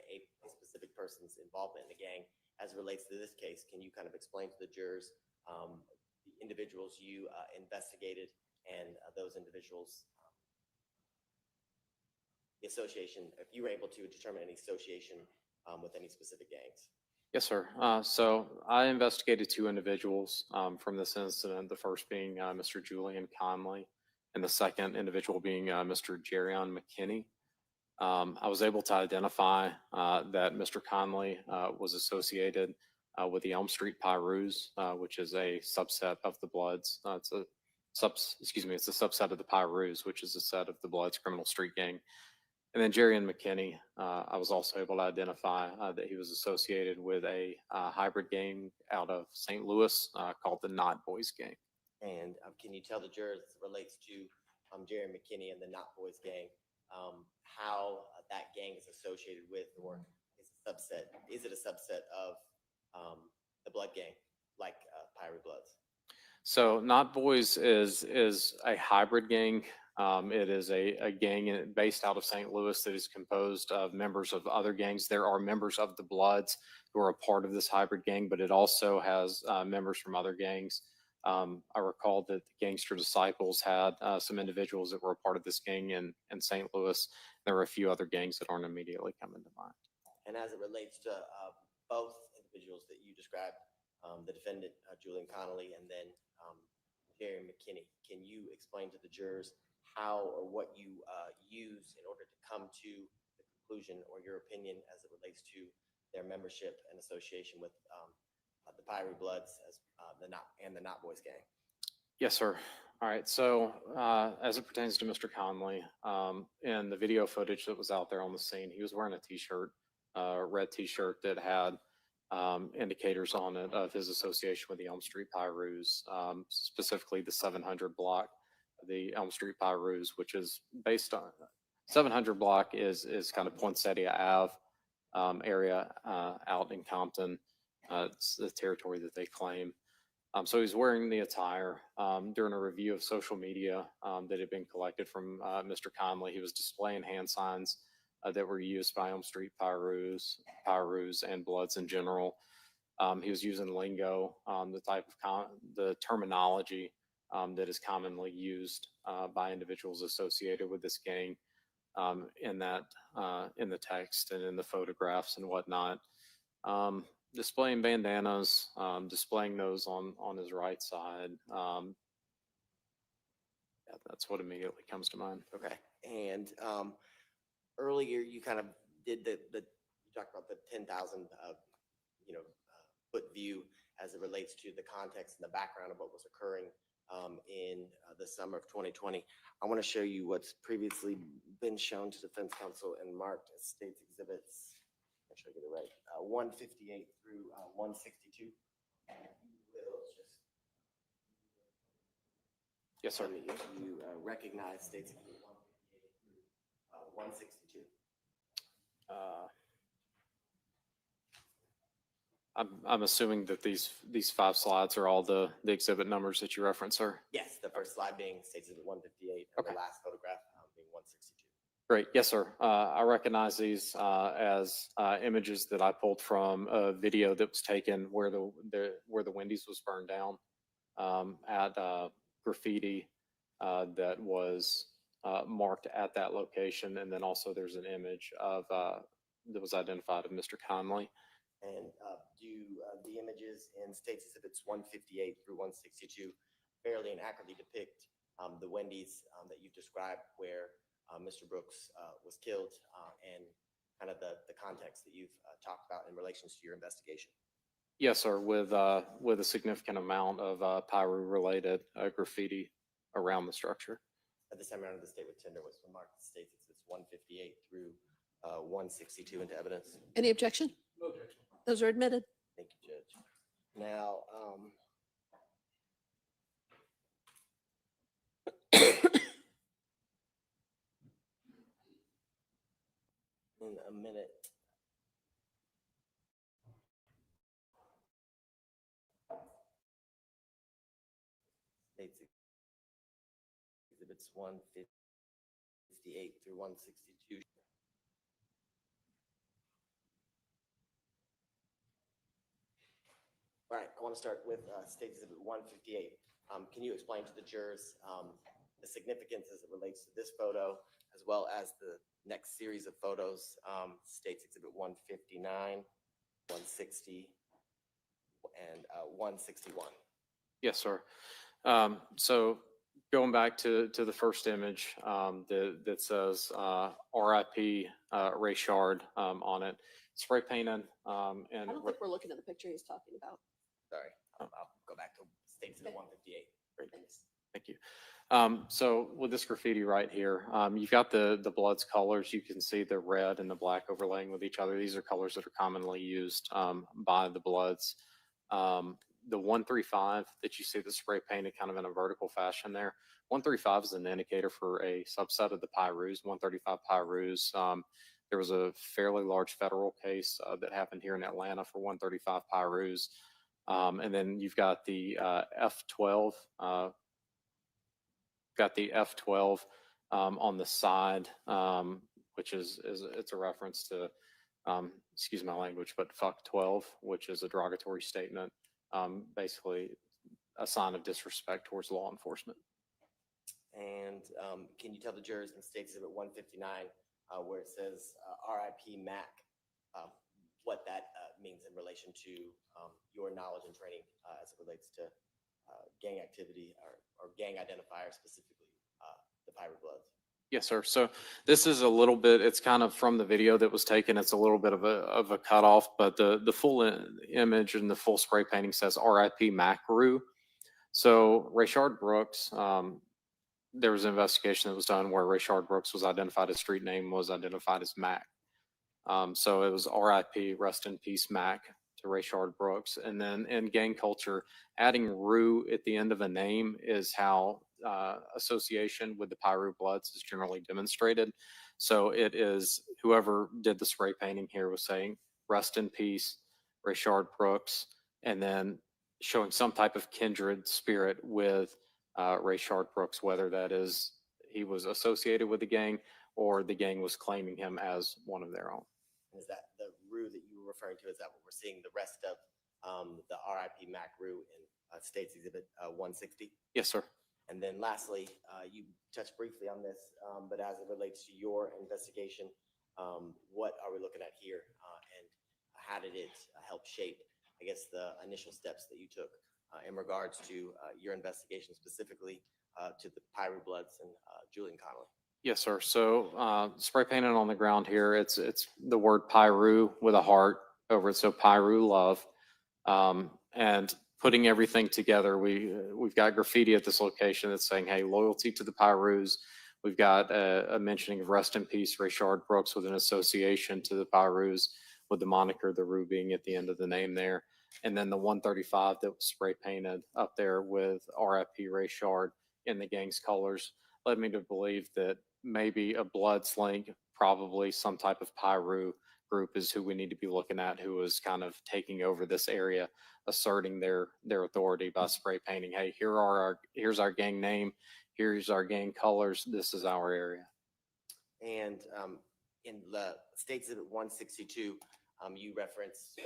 J: a specific person's involvement in the gang. As it relates to this case, can you kind of explain to the jurors the individuals you investigated and those individuals, the association, if you were able to determine any association with any specific gangs?
Q: Yes, sir. So I investigated 2 individuals from this incident, the first being Mr. Julian Conley, and the second individual being Mr. Jerion McKinney. I was able to identify that Mr. Conley was associated with the Elm Street Pyrus, which is a subset of the Bloods. It's a subset of the Pyrus, which is a set of the Bloods criminal street gang. And then Jerion McKinney, I was also able to identify that he was associated with a hybrid gang out of St. Louis called the Not Boys Gang.
J: And can you tell the jurors, as it relates to Jerry McKinney and the Not Boys Gang, how that gang is associated with, or is it a subset of the Blood Gang, like Pirate Bloods?
Q: So Not Boys is a hybrid gang. It is a gang based out of St. Louis that is composed of members of other gangs. There are members of the Bloods who are a part of this hybrid gang, but it also has members from other gangs. I recall that the Gangster Disciples had some individuals that were a part of this gang in St. Louis. There were a few other gangs that aren't immediately coming to mind.
J: And as it relates to both individuals that you described, the defendant, Julian Connolly, and then Jerry McKinney, can you explain to the jurors how or what you use in order to come to the conclusion or your opinion as it relates to their membership and association with the Pirate Bloods as the Not Boys Gang?
Q: Yes, sir. All right. So as it pertains to Mr. Conley, in the video footage that was out there on the scene, he was wearing a T-shirt, a red T-shirt that had indicators on it of his association with the Elm Street Pyrus, specifically the 700 block, the Elm Street Pyrus, which is based on 700 block is kind of Poinsettia Ave area out in Compton. It's the territory that they claim. So he's wearing the attire. During a review of social media that had been collected from Mr. Conley, he was displaying hand signs that were used by Elm Street Pyrus and Bloods in general. He was using lingo, the terminology that is commonly used by individuals associated with this gang in the text and in the photographs and whatnot. Displaying bandanas, displaying those on his right side. Yeah, that's what immediately comes to mind.
J: Okay. And earlier you kind of did you talked about the 10,000 foot view as it relates to the context and the background of what was occurring in the summer of 2020. I want to show you what's previously been shown to defense counsel and marked as states exhibits. Make sure I get it right. 158 through 162.
Q: Yes, sir.
J: If you recognize states exhibit 158 through 162.
Q: I'm assuming that these 5 slides are all the exhibit numbers that you referenced, sir?
J: Yes, the first slide being states exhibit 158 and the last photograph being 162.
Q: Great. Yes, sir. I recognize these as images that I pulled from a video that was taken where the Wendy's was burned down at graffiti that was marked at that location. And then also there's an image of that was identified of Mr. Conley.
J: And do the images in states exhibits 158 through 162 fairly and accurately depict the Wendy's that you've described where Mr. Brooks was killed and kind of the context that you've talked about in relation to your investigation?
K: Yes, sir, with a significant amount of Pyru-related graffiti around the structure.
J: At this time around, the state with Tinder was remarked states exhibits 158 through 162 into evidence.
H: Any objection?
F: No objection.
H: Those are admitted.
J: Thank you, Judge. Now, in a minute. States exhibits 158 through 162. All right, I want to start with State Exhibit 158. Can you explain to the jurors the significance as it relates to this photo, as well as the next series of photos, States Exhibit 159, 160, and 161?
K: Yes, sir. So going back to the first image that says RIP Rayshard on it, spray painted.
H: I don't think we're looking at the picture he's talking about.
J: Sorry, I'll go back to State Exhibit 158.
K: Great. Thank you. So with this graffiti right here, you've got the blood's colors. You can see the red and the black overlaying with each other. These are colors that are commonly used by the bloods. The 135 that you see the spray painted kind of in a vertical fashion there, 135 is an indicator for a subset of the Pyrus, 135 Pyrus. There was a fairly large federal case that happened here in Atlanta for 135 Pyrus. And then you've got the F12, on the side, which is it's a reference to, excuse my language, but fuck 12, which is a derogatory statement, basically a sign of disrespect towards law enforcement.
J: And can you tell the jurors in State Exhibit 159, where it says RIP Mac, what that means in relation to your knowledge and training as it relates to gang activity or gang identifiers, specifically the Pirate Bloods?
K: Yes, sir. So this is a little bit, it's kind of from the video that was taken. It's a little bit of a cutoff, but the full image and the full spray painting says RIP Macru. So Rayshard Brooks, there was an investigation that was done where Rayshard Brooks was identified, his street name was identified as Mac. So it was RIP, rest in peace, Mac, to Rayshard Brooks. And then in gang culture, adding Rue at the end of a name is how association with the Piru Bloods is generally demonstrated. So it is whoever did the spray painting here was saying, rest in peace, Rayshard Brooks, and then showing some type of kindred spirit with Rayshard Brooks, whether that is he was associated with the gang or the gang was claiming him as one of their own.
J: Is that the Rue that you were referring to? Is that what we're seeing the rest of the RIP Mac Rue in States Exhibit 160?
K: Yes, sir.
J: And then lastly, you touched briefly on this, but as it relates to your investigation, what are we looking at here? And how did it help shape, I guess, the initial steps that you took in regards to your investigation, specifically to the Piru Bloods and Julian Conley?
K: Yes, sir. So spray painted on the ground here, it's the word Piru with a heart over it. So Piru love. And putting everything together, we've got graffiti at this location that's saying, hey, loyalty to the Pyrus. We've got a mentioning of rest in peace, Rayshard Brooks, with an association to the Pyrus with the moniker, the Rue being at the end of the name there. And then the 135 that was spray painted up there with RIP Rayshard in the gang's colors led me to believe that maybe a Bloods link, probably some type of Piru group is who we need to be looking at, who is kind of taking over this area, asserting their authority by spray painting. Hey, here's our gang name, here's our gang colors, this is our area.
J: And in the State Exhibit 162, you referenced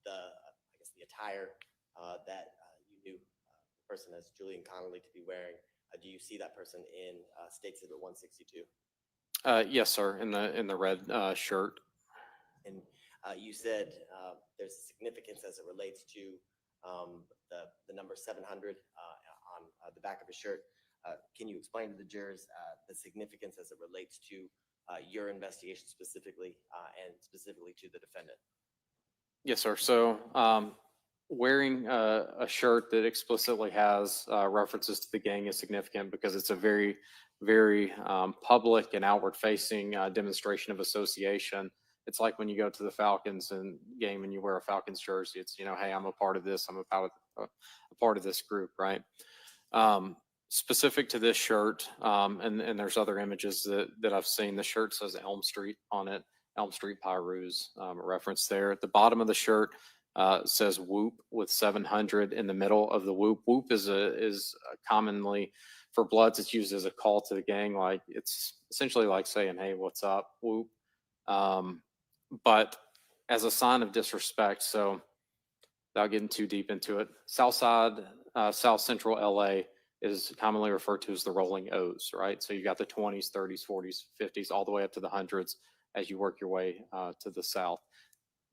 J: the attire that you knew the person as Julian Conley to be wearing. Do you see that person in State Exhibit 162?
K: Yes, sir, in the red shirt.
J: And you said there's a significance as it relates to the number 700 on the back of his shirt. Can you explain to the jurors the significance as it relates to your investigation specifically and specifically to the defendant?
K: Yes, sir. So
Q: wearing a shirt that explicitly has references to the gang is significant because it's a very, very public and outward-facing demonstration of association. It's like when you go to the Falcons and game and you wear a Falcons jersey. It's, hey, I'm a part of this. I'm a part of this group, right? Specific to this shirt, and there's other images that I've seen. The shirt says Elm Street on it, Elm Street Pyrus, a reference there. At the bottom of the shirt says Whoop with 700 in the middle of the Whoop. Whoop is commonly for Bloods. It's used as a call to the gang, like it's essentially like saying, "Hey, what's up, Whoop?" But as a sign of disrespect. So without getting too deep into it, South Central LA is commonly referred to as the rolling O's, right? So you got the 20s, 30s, 40s, 50s, all the way up to the hundreds as you work your way to the south.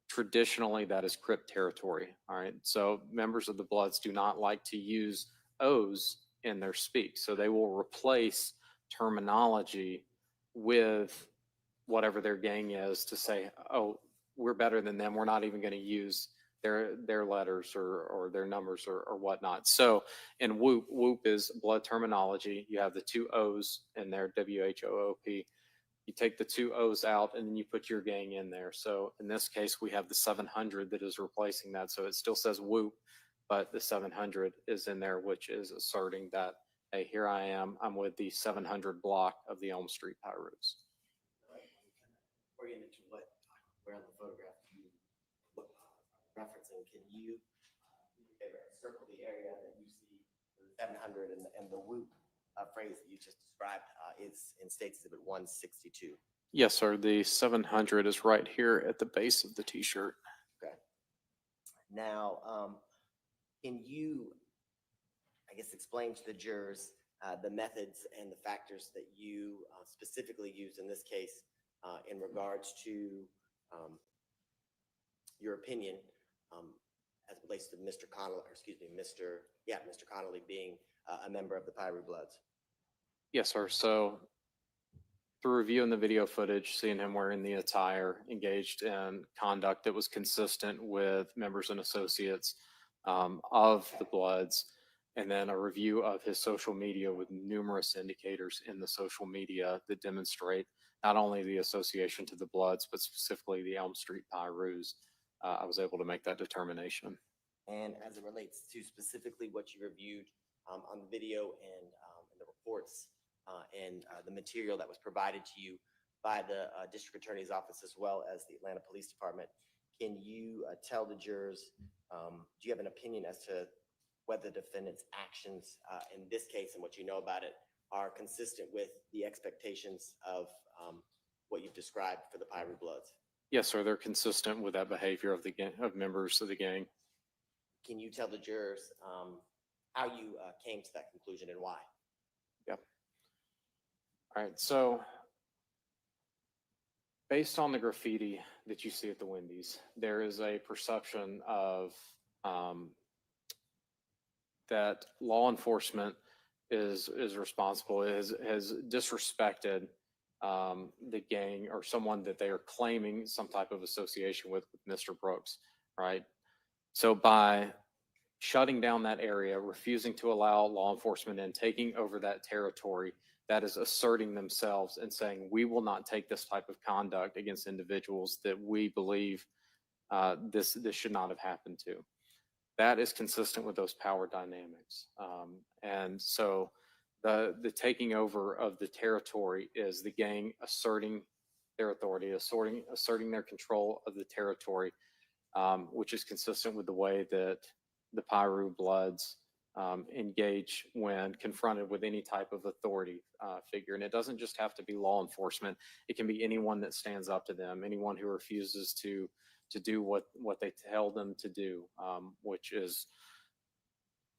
Q: Traditionally, that is Crip territory, all right? So members of the Bloods do not like to use O's in their speak. So they will replace terminology with whatever their gang is to say, oh, we're better than them. We're not even going to use their letters or their numbers or whatnot. So in Whoop, Whoop is Blood terminology. You have the two O's in there, WHOOP. You take the two O's out and then you put your gang in there. So in this case, we have the 700 that is replacing that. So it still says Whoop, but the 700 is in there, which is asserting that, hey, here I am. I'm with the 700 block of the Elm Street Pyrus.
J: Oriented to where on the photograph you referencing, can you circle the area that you see the 700 and the Whoop phrase that you just described is in States Exhibit 162?
Q: Yes, sir. The 700 is right here at the base of the T-shirt.
J: Okay. Now, can you, I guess, explain to the jurors the methods and the factors that you specifically used in this case in regards to your opinion as it relates to Mr. Conley, or excuse me, Mr. Conley being a member of the Pyru Bloods?
Q: Yes, sir. So through reviewing the video footage, seeing him wearing the attire, engaged in conduct that was consistent with members and associates of the Bloods, and then a review of his social media with numerous indicators in the social media that demonstrate not only the association to the Bloods, but specifically the Elm Street Pyrus, I was able to make that determination.
J: And as it relates to specifically what you reviewed on the video and the reports and the material that was provided to you by the District Attorney's Office as well as the Atlanta Police Department, can you tell the jurors, do you have an opinion as to whether the defendant's actions in this case and what you know about it are consistent with the expectations of what you've described for the Pyru Bloods?
Q: Yes, sir. They're consistent with that behavior of the gang, of members of the gang.
J: Can you tell the jurors how you came to that conclusion and why?
Q: Yep. All right. So based on the graffiti that you see at the Wendy's, there is a perception of that law enforcement is responsible, has disrespected the gang or someone that they are claiming some type of association with Mr. Brooks, right? So by shutting down that area, refusing to allow law enforcement in, taking over that territory, that is asserting themselves and saying, we will not take this type of conduct against individuals that we believe this should not have happened to. That is consistent with those power dynamics. And so the taking over of the territory is the gang asserting their authority, asserting their control of the territory, which is consistent with the way that the Pyru Bloods engage when confronted with any type of authority figure. And it doesn't just have to be law enforcement. It can be anyone that stands up to them, anyone who refuses to do what they tell them to do, which is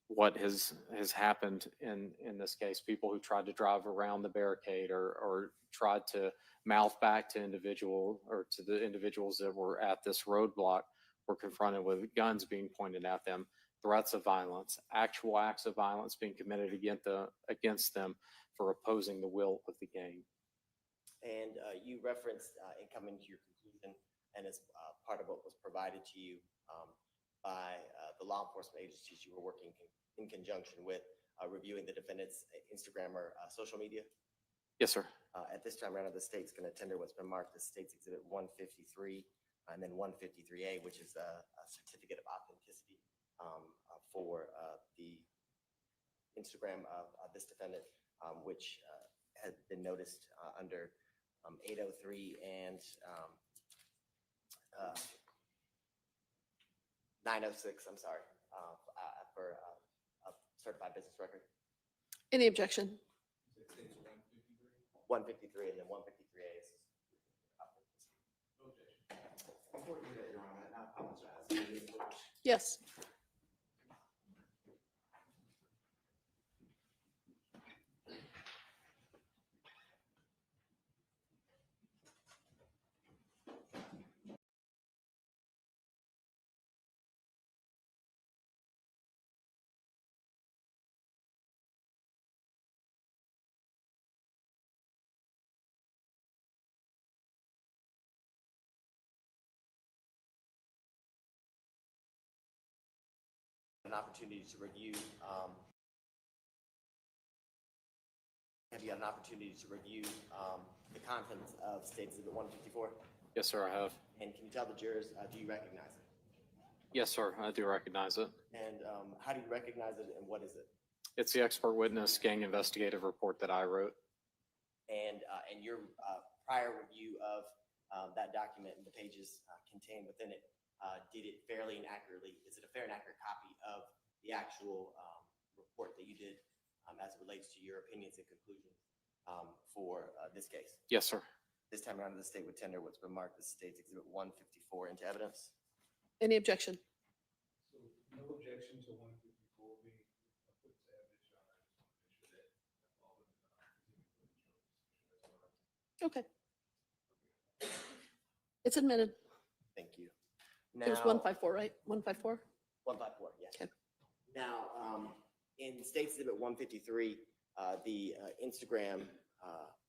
Q: what has happened in this case. People who tried to drive around the barricade or tried to mouth back to the individuals that were at this roadblock were confronted with guns being pointed at them, threats of violence, actual acts of violence being committed against them for opposing the will of the gang.
J: And you referenced in coming to your conclusion, and as part of what was provided to you by the law law enforcement agencies you were working in conjunction with, reviewing the defendant's Instagram or social media?
Q: Yes, sir.
J: At this time around, the state's going to tender what's been marked as State's Exhibit 153 and then 153A, which is a certificate of authenticity for the Instagram of this defendant, which has been noticed under 803 and 906, I'm sorry, for a certified business record.
H: Any objection?
J: 153 and then 153A is. Before you do that, Your Honor, I apologize.
H: Yes.
J: An opportunity to review. Have you had an opportunity to review the contents of State Exhibit 154?
Q: Yes, sir, I have.
J: And can you tell the jurors, do you recognize it?
Q: Yes, sir, I do recognize it.
J: And how do you recognize it and what is it?
Q: It's the expert witness gang investigative report that I wrote.
J: And your prior review of that document and the pages contained within it, did it fairly and accurately, is it a fair and accurate copy of the actual report that you did as it relates to your opinions and conclusions for this case?
Q: Yes, sir.
J: This time around, the state would tender what's been marked as State's Exhibit 154 into evidence.
H: Any objection?
G: So no objection to 154 being put to evidence, Your Honor. I just want to make sure that all of the
H: Okay. It's admitted.
J: Thank you.
H: It was 154, right? 154?
J: 154, yes.
H: Okay.
J: Now, in State Exhibit 153, the Instagram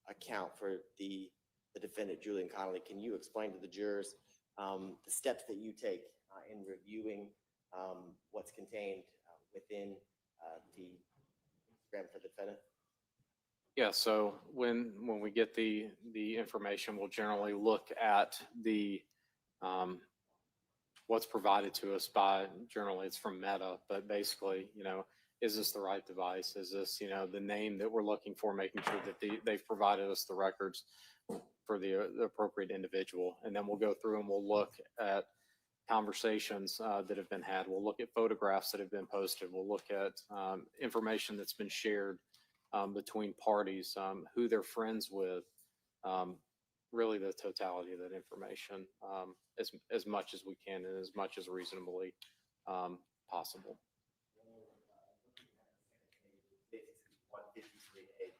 J: account for the defendant, Julian Conley, can you explain to the jurors the steps that you take in reviewing what's contained within the Instagram for the defendant?
Q: Yeah, so when we get the information, we'll generally look at the what's provided to us by, generally it's from Meta, but basically, is this the right device? Is this, the name that we're looking for, making sure that they've provided us the records for the appropriate individual. And then we'll go through and we'll look at conversations that have been had. We'll look at photographs that have been posted. We'll look at information that's been shared between parties, who they're friends with, really the totality of that information as much as we can and as much as reasonably possible.
J: 153A,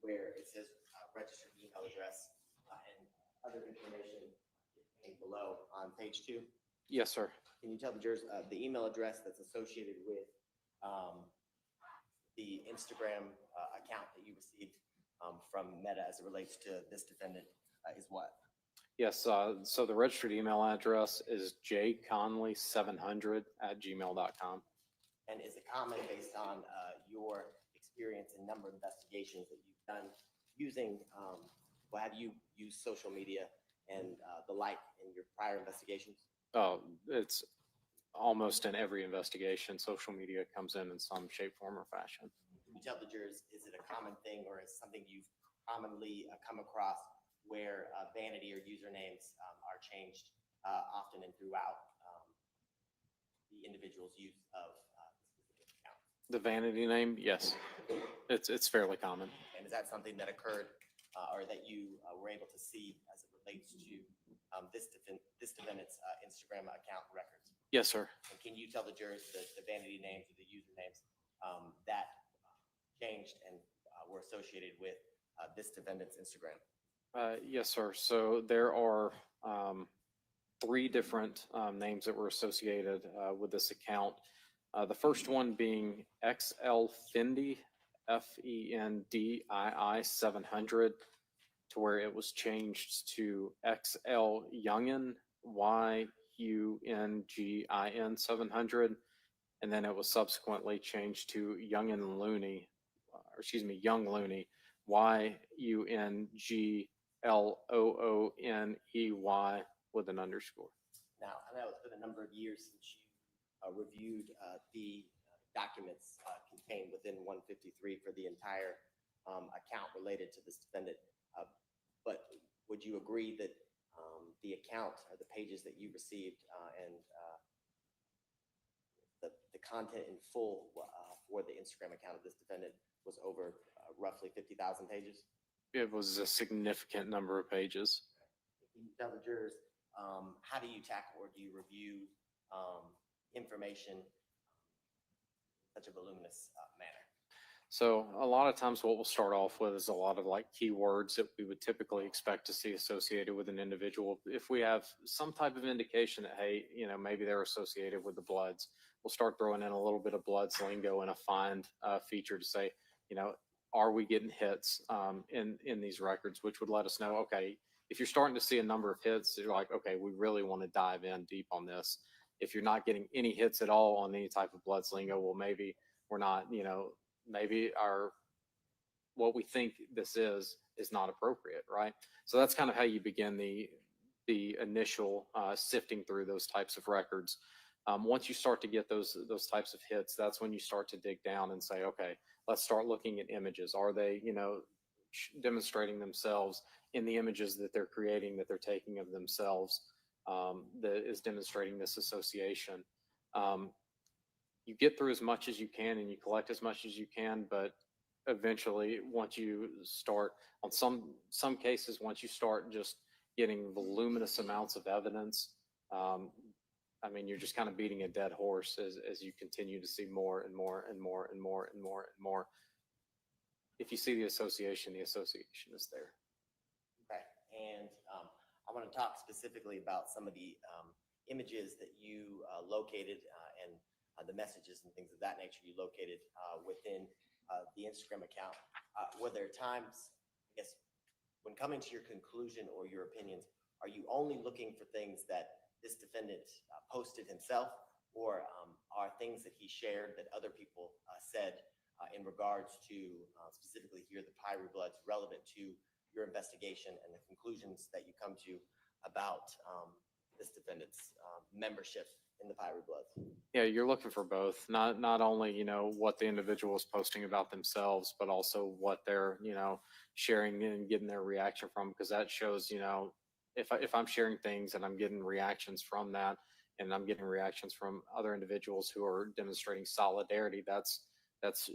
J: where it says registered email address and other information below on page 2.
Q: Yes, sir.
J: Can you tell the jurors the email address that's associated with the Instagram account that you received from Meta as it relates to this defendant is what?
Q: Yes, so the registered email address is jconley700@gmail.com.
J: And is it common based on your experience and number of investigations that you've done using, well, have you used social media and the like in your prior investigations?
Q: Oh, it's almost in every investigation, social media comes in some shape, form, or fashion.
J: Can you tell the jurors, is it a common thing or is something you've commonly come across where vanity or usernames are changed often and throughout the individual's use of the specific account?
Q: The vanity name, yes, it's fairly common.
J: And is that something that occurred or that you were able to see as it relates to this defendant's Instagram account records?
Q: Yes, sir.
J: And can you tell the jurors the vanity names or the usernames that changed and were associated with this defendant's Instagram?
Q: Yes, sir. So there are 3 different names that were associated with this account. The first one being XL Fendi, FENDII 700, to where it was changed to XL Youngin, YUNGIN 700. And then it was subsequently changed to Young and Looney, Young Looney, YUNGLOONEY with an underscore.
J: Now, I know it's been a number of years since you reviewed the documents contained within 153 for the entire account related to this defendant. But would you agree that the account, or the pages that you received, and the content in full for the Instagram account of this defendant was over roughly 50,000 pages?
Q: It was a significant number of pages.
J: Can you tell the jurors how do you tackle or do you review information in such a voluminous manner?
Q: So a lot of times what we'll start off with is a lot of like keywords that we would typically expect to see associated with an individual. If we have some type of indication that, hey, maybe they're associated with the Bloods, we'll start throwing in a little bit of Bloods lingo and a find feature to say, are we getting hits in these records, which would let us know, okay, if you're starting to see a number of hits, you're like, okay, we really want to dive in deep on this. If you're not getting any hits at all on any type of Bloods lingo, well, maybe we're not, maybe what we think this is not appropriate, right? So that's kind of how you begin the initial sifting through those types of records. Once you start to get those types of hits, that's when you start to dig down and say, okay, let's start looking at images. Are they, demonstrating themselves in the images that they're creating, that they're taking of themselves, that is demonstrating this association? You get through as much as you can and you collect as much as you can, but eventually once you start on some cases, once you start just getting voluminous amounts of evidence, you're just kind of beating a dead horse as you continue to see more and more and more and more and more and more. If you see the association is there.
J: Okay, and I want to talk specifically about some of the images that you located and the messages and things of that nature you located within the Instagram account. Were there times, I guess, when coming to your conclusion or your opinions, are you only looking for things that this defendant posted himself, or are things that he shared that other people said in regards to specifically here the Pyru Bloods relevant to your investigation and the conclusions that you come to about this defendant's membership in the Pyru Bloods?
Q: Yeah, you're looking for both. Not only, what the individual is posting about themselves, but also what they're, sharing and getting their reaction from, because that shows, if I'm sharing things and I'm getting reactions from that, and I'm getting reactions from other individuals who are demonstrating solidarity, that's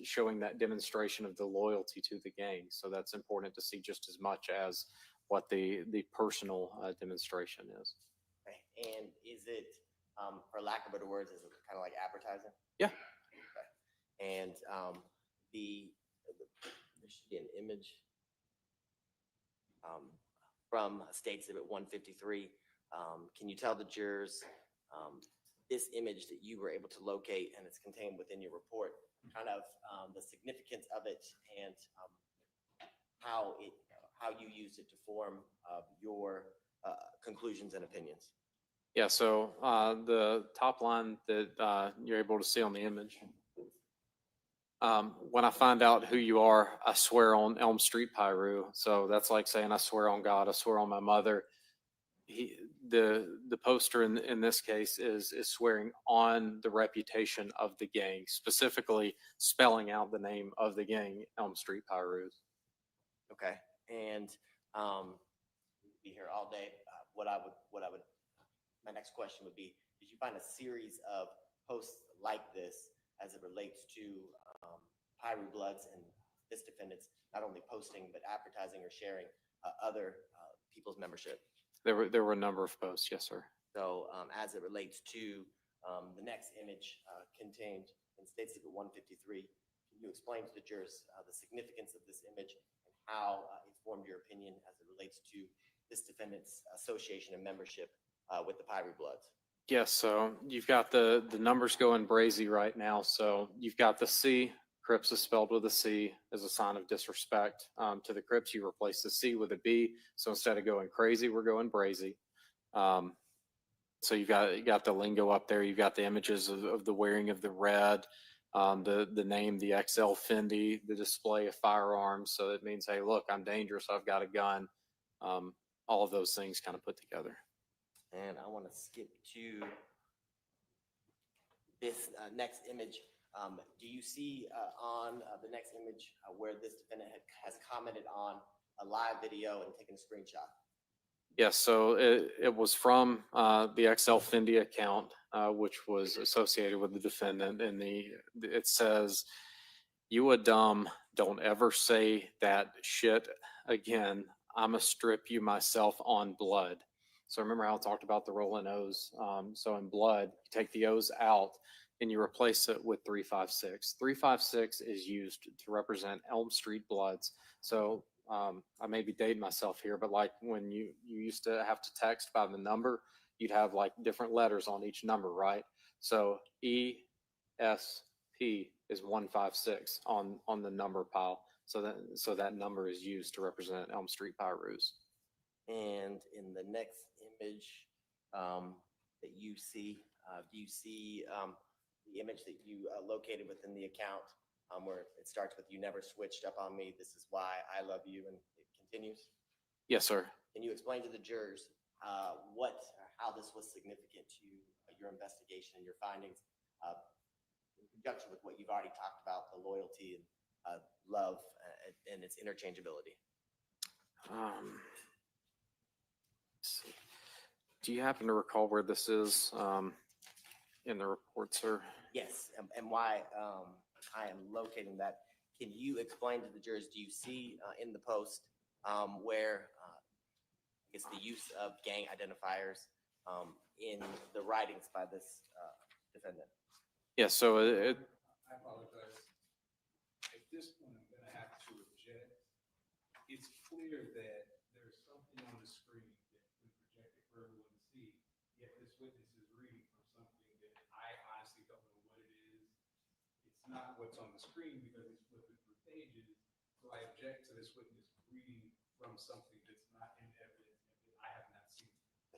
Q: showing that demonstration of the loyalty to the gang. So that's important to see just as much as what the personal demonstration is.
J: Okay. And is it, for lack of better words, is it kind of like advertising?
Q: Yeah.
J: Okay. And there should be an image from State Exhibit 153. Can you tell the jurors this image that you were able to locate and it's contained within your report, kind of the significance of it and how you used it to form your conclusions and opinions?
Q: Yeah, so the top line that you're able to see on the image, when I find out who you are, I swear on Elm Street Pyru. So that's like saying I swear on God, I swear on my mother. The poster in this case is swearing on the reputation of the gang, specifically spelling out the name of the gang, Elm Street Pyrus.
J: Okay, and we'd be here all day. My next question would be: did you find a series of posts like this as it relates to Pyru Bloods and this defendant's not only posting but advertising or sharing other people's membership?
Q: There were a number of posts, yes, sir.
J: So as it relates to the next image contained in State Exhibit 153, can you explain to the jurors the significance of this image and how it formed your opinion as it relates to this defendant's association and membership with the Pyru Bloods?
Q: Yes, so you've got the numbers going brazy right now. So you've got the C, Crips is spelled with a C as a sign of disrespect. To the Crips, you replace the C with a B. So instead of going crazy, we're going brazy.
G: So you got the lingo up there. You've got the images of the wearing of the red, the name, the XL Fendi, the display of firearms. So it means, hey, look, I'm dangerous. I've got a gun. All of those things kind of put together.
J: And I want to skip to this next image. Do you see on the next image where this defendant has commented on a live video and taken a screenshot?
G: Yes, so it was from the XL Fendi account, which was associated with the defendant, and it says, "You a dumb, don't ever say that shit again. I'ma strip you myself on blood." So remember how I talked about the rolling O's? So in blood, you take the O's out and you replace it with 356. 356 is used to represent Elm Street Bloods. So I may be dating myself here, but like when you used to have to text by the number, you'd have like different letters on each number, right? So ESP is 156 on the number pile. So that number is used to represent Elm Street Pyrus.
J: And in the next image that you see, do you see the image that you located within the account where it starts with "You never switched up on me. This is why I love you," and it continues?
G: Yes, sir.
J: Can you explain to the jurors how this was significant to your investigation and your findings in conjunction with what you've already talked about, the loyalty and love and its interchangeability?
G: Let's see. Do you happen to recall where this is in the report, sir?
J: Yes, and why I am locating that. Can you explain to the jurors, do you see in the post where I guess the use of gang identifiers in the writings by this defendant?
G: Yeah, so
F: I apologize. At this point, I'm going to have to object. It's clear that there's something on the screen that we projected for everyone to see, yet this witness is reading from something that I honestly don't know what it is. It's not what's on the screen because he's flipping through pages. So I object to this witness reading from something that's not in evidence and that I have not seen.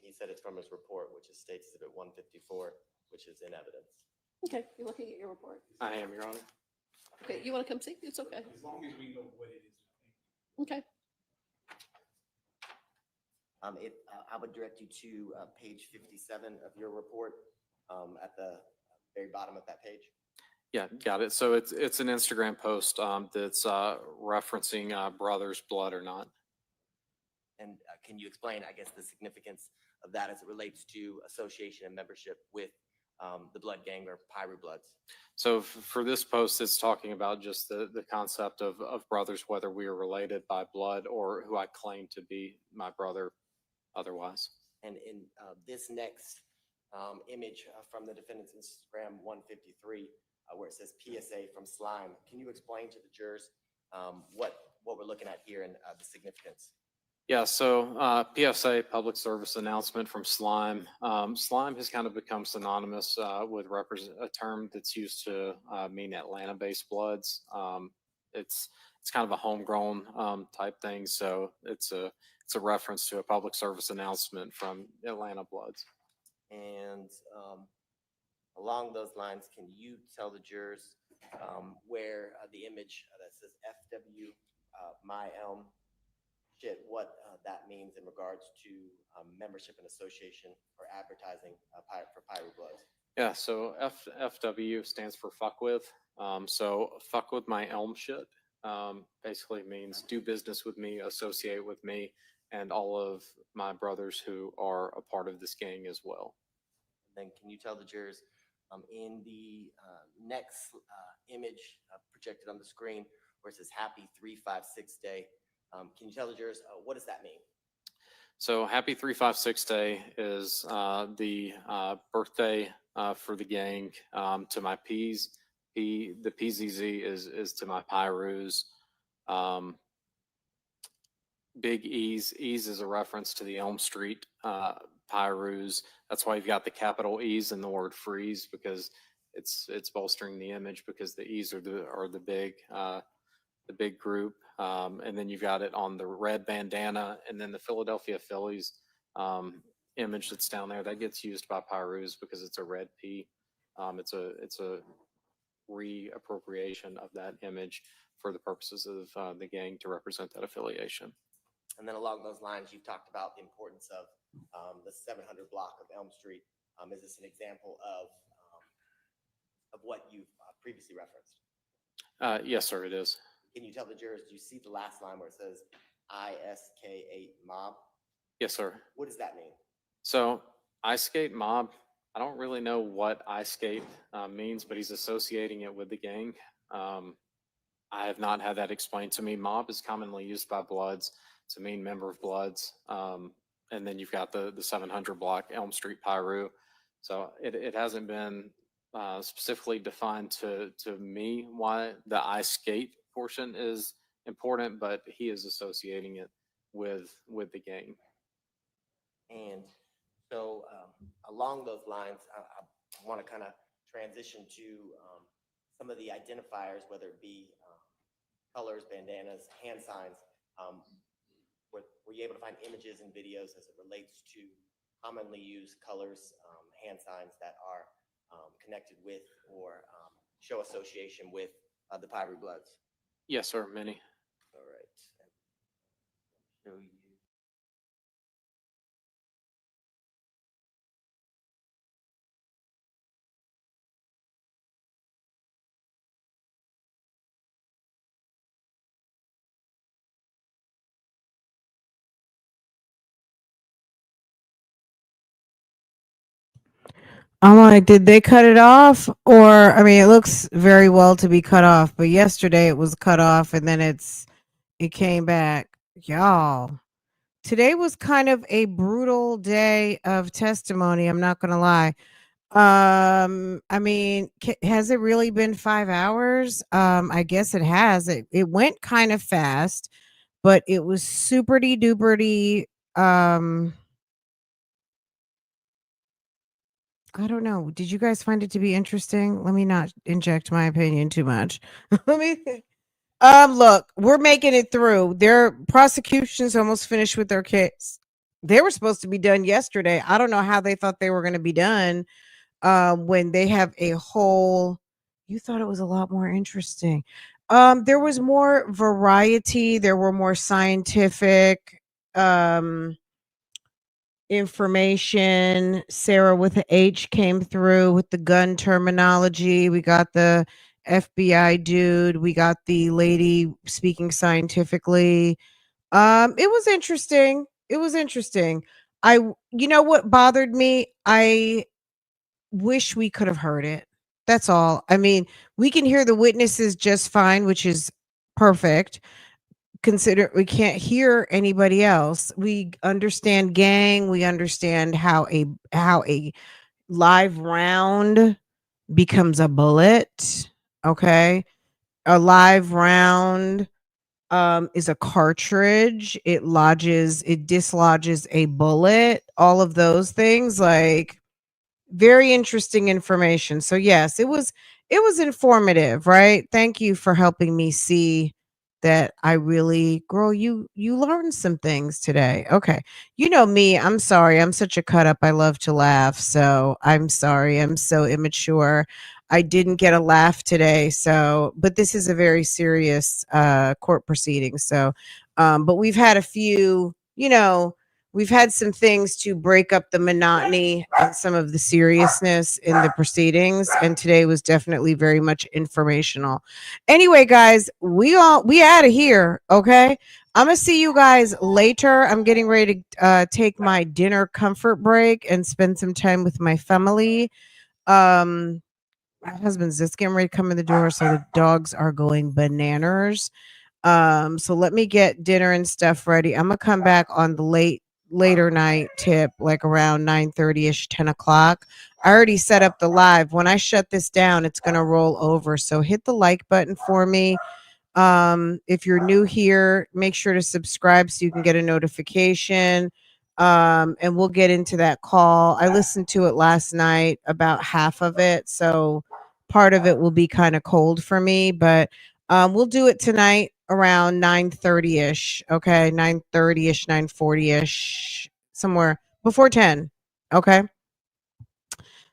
J: He said it's from his report, which is states at 154, which is in evidence.
H: Okay, you're looking at your report.
G: I am, Your Honor.
H: Okay, you want to come see? It's okay.
F: As long as we know what it is.
H: Okay.
J: I would direct you to page 57 of your report at the very bottom of that page.
G: Yeah, got it. So it's an Instagram post that's referencing brother's blood or not.
J: And can you explain, I guess, the significance of that as it relates to association and membership with the blood gang or Pyru Bloods?
G: So for this post, it's talking about just the concept of brothers, whether we are related by blood or who I claim to be my brother otherwise.
J: And in this next image from the defendant's Instagram 153, where it says PSA from Slime, can you explain to the jurors what we're looking at here and the significance?
G: Yeah, so PSA, public service announcement from Slime. Slime has kind of become synonymous with a term that's used to mean Atlanta-based bloods. It's kind of a homegrown type thing, so it's a reference to a public service announcement from Atlanta Bloods.
J: And along those lines, can you tell the jurors where the image that says FW My Elm shit, what that means in regards to membership and association or advertising for Pyru Bloods?
G: Yeah, so FW stands for fuck with. So fuck with my elm shit basically means do business with me, associate with me, and all of my brothers who are a part of this gang as well.
J: And then can you tell the jurors in the next image projected on the screen where it says Happy 356 Day, can you tell the jurors what does that mean?
G: So Happy 356 Day is the birthday for the gang to my P's. The PZZ is to my Pyrus. Big E's is a reference to the Elm Street Pyrus. That's why you've got the capital E's in the word freeze, because it's bolstering the image, because the E's are the big group. And then you've got it on the red bandana, and then the Philadelphia Phillies
Q: image that's down there, that gets used by Pyrus because it's a red P. It's a reappropriation of that image for the purposes of the gang to represent that affiliation.
J: And then along those lines, you've talked about the importance of the 700 block of Elm Street. Is this an example of what you've previously referenced?
Q: Yes, sir, it is.
J: Can you tell the jurors, do you see the last line where it says ISK8 mob?
Q: Yes, sir.
J: What does that mean?
Q: So ice skate mob, I don't really know what ice skate means, but he's associating it with the gang. I have not had that explained to me. Mob is commonly used by Bloods to mean member of Bloods. And then you've got the 700 block Elm Street Pyru. So it hasn't been specifically defined to me why the ice skate portion is important, but he is associating it with the gang.
J: And so along those lines, I want to kind of transition to some of the identifiers, whether it be colors, bandanas, hand signs. Were you able to find images and videos as it relates to commonly used colors, hand signs that are connected with or show association with the Pyru Bloods?
Q: Yes, sir, many.
J: All right. Show you.
A: I'm like, did they cut it off? Or, I mean, it looks very well to be cut off, but yesterday it was cut off and then it came back. Y'all, today was kind of a brutal day of testimony. I'm not going to lie. I mean, has it really been 5 hours? I guess it has. It went kind of fast, but it was superty duperty. I don't know. Did you guys find it to be interesting? Let me not inject my opinion too much. Let me think. Look, we're making it through. Their prosecution's almost finished with their case. They were supposed to be done yesterday. I don't know how they thought they were going to be done when they have a whole. You thought it was a lot more interesting. There was more variety. There were more scientific information. Sarah with a H came through with the gun terminology. We got the FBI dude. We got the lady speaking scientifically. It was interesting. It was interesting. You know what bothered me? I wish we could have heard it. That's all. I mean, we can hear the witnesses just fine, which is perfect. Consider we can't hear anybody else. We understand gang, we understand how a live round becomes a bullet. Okay, a live round is a cartridge. It dislodges a bullet. All of those things, like, very interesting information. So yes, it was informative, right? Thank you for helping me see that I really, girl, you learned some things today. Okay. You know me, I'm sorry. I'm such a cut up. I love to laugh. So I'm sorry. I'm so immature. I didn't get a laugh today. So, but this is a very serious court proceeding. So, but we've had a few, we've had some things to break up the monotony and some of the seriousness in the proceedings, and today was definitely very much informational. Anyway, guys, we out of here, okay? I'm gonna see you guys later. I'm getting ready to take my dinner comfort break and spend some time with my family. My husband's just getting ready to come in the door, so the dogs are going bananas. So let me get dinner and stuff ready. I'm gonna come back on the later night tip, like around 9:30ish, 10 o'clock. I already set up the live. When I shut this down, it's gonna roll over. So hit the like button for me. If you're new here, make sure to subscribe so you can get a notification. And we'll get into that call. I listened to it last night, about half of it, so part of it will be kind of cold for me, but we'll do it tonight around 9:30ish. Okay, 9:30ish, 9:40ish, somewhere before 10. Okay.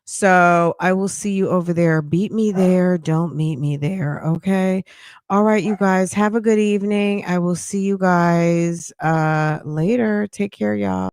A: So I will see you over there. Beat me there. Don't meet me there. Okay. All right, you guys. Have a good evening. I will see you guys later. Take care, y'all.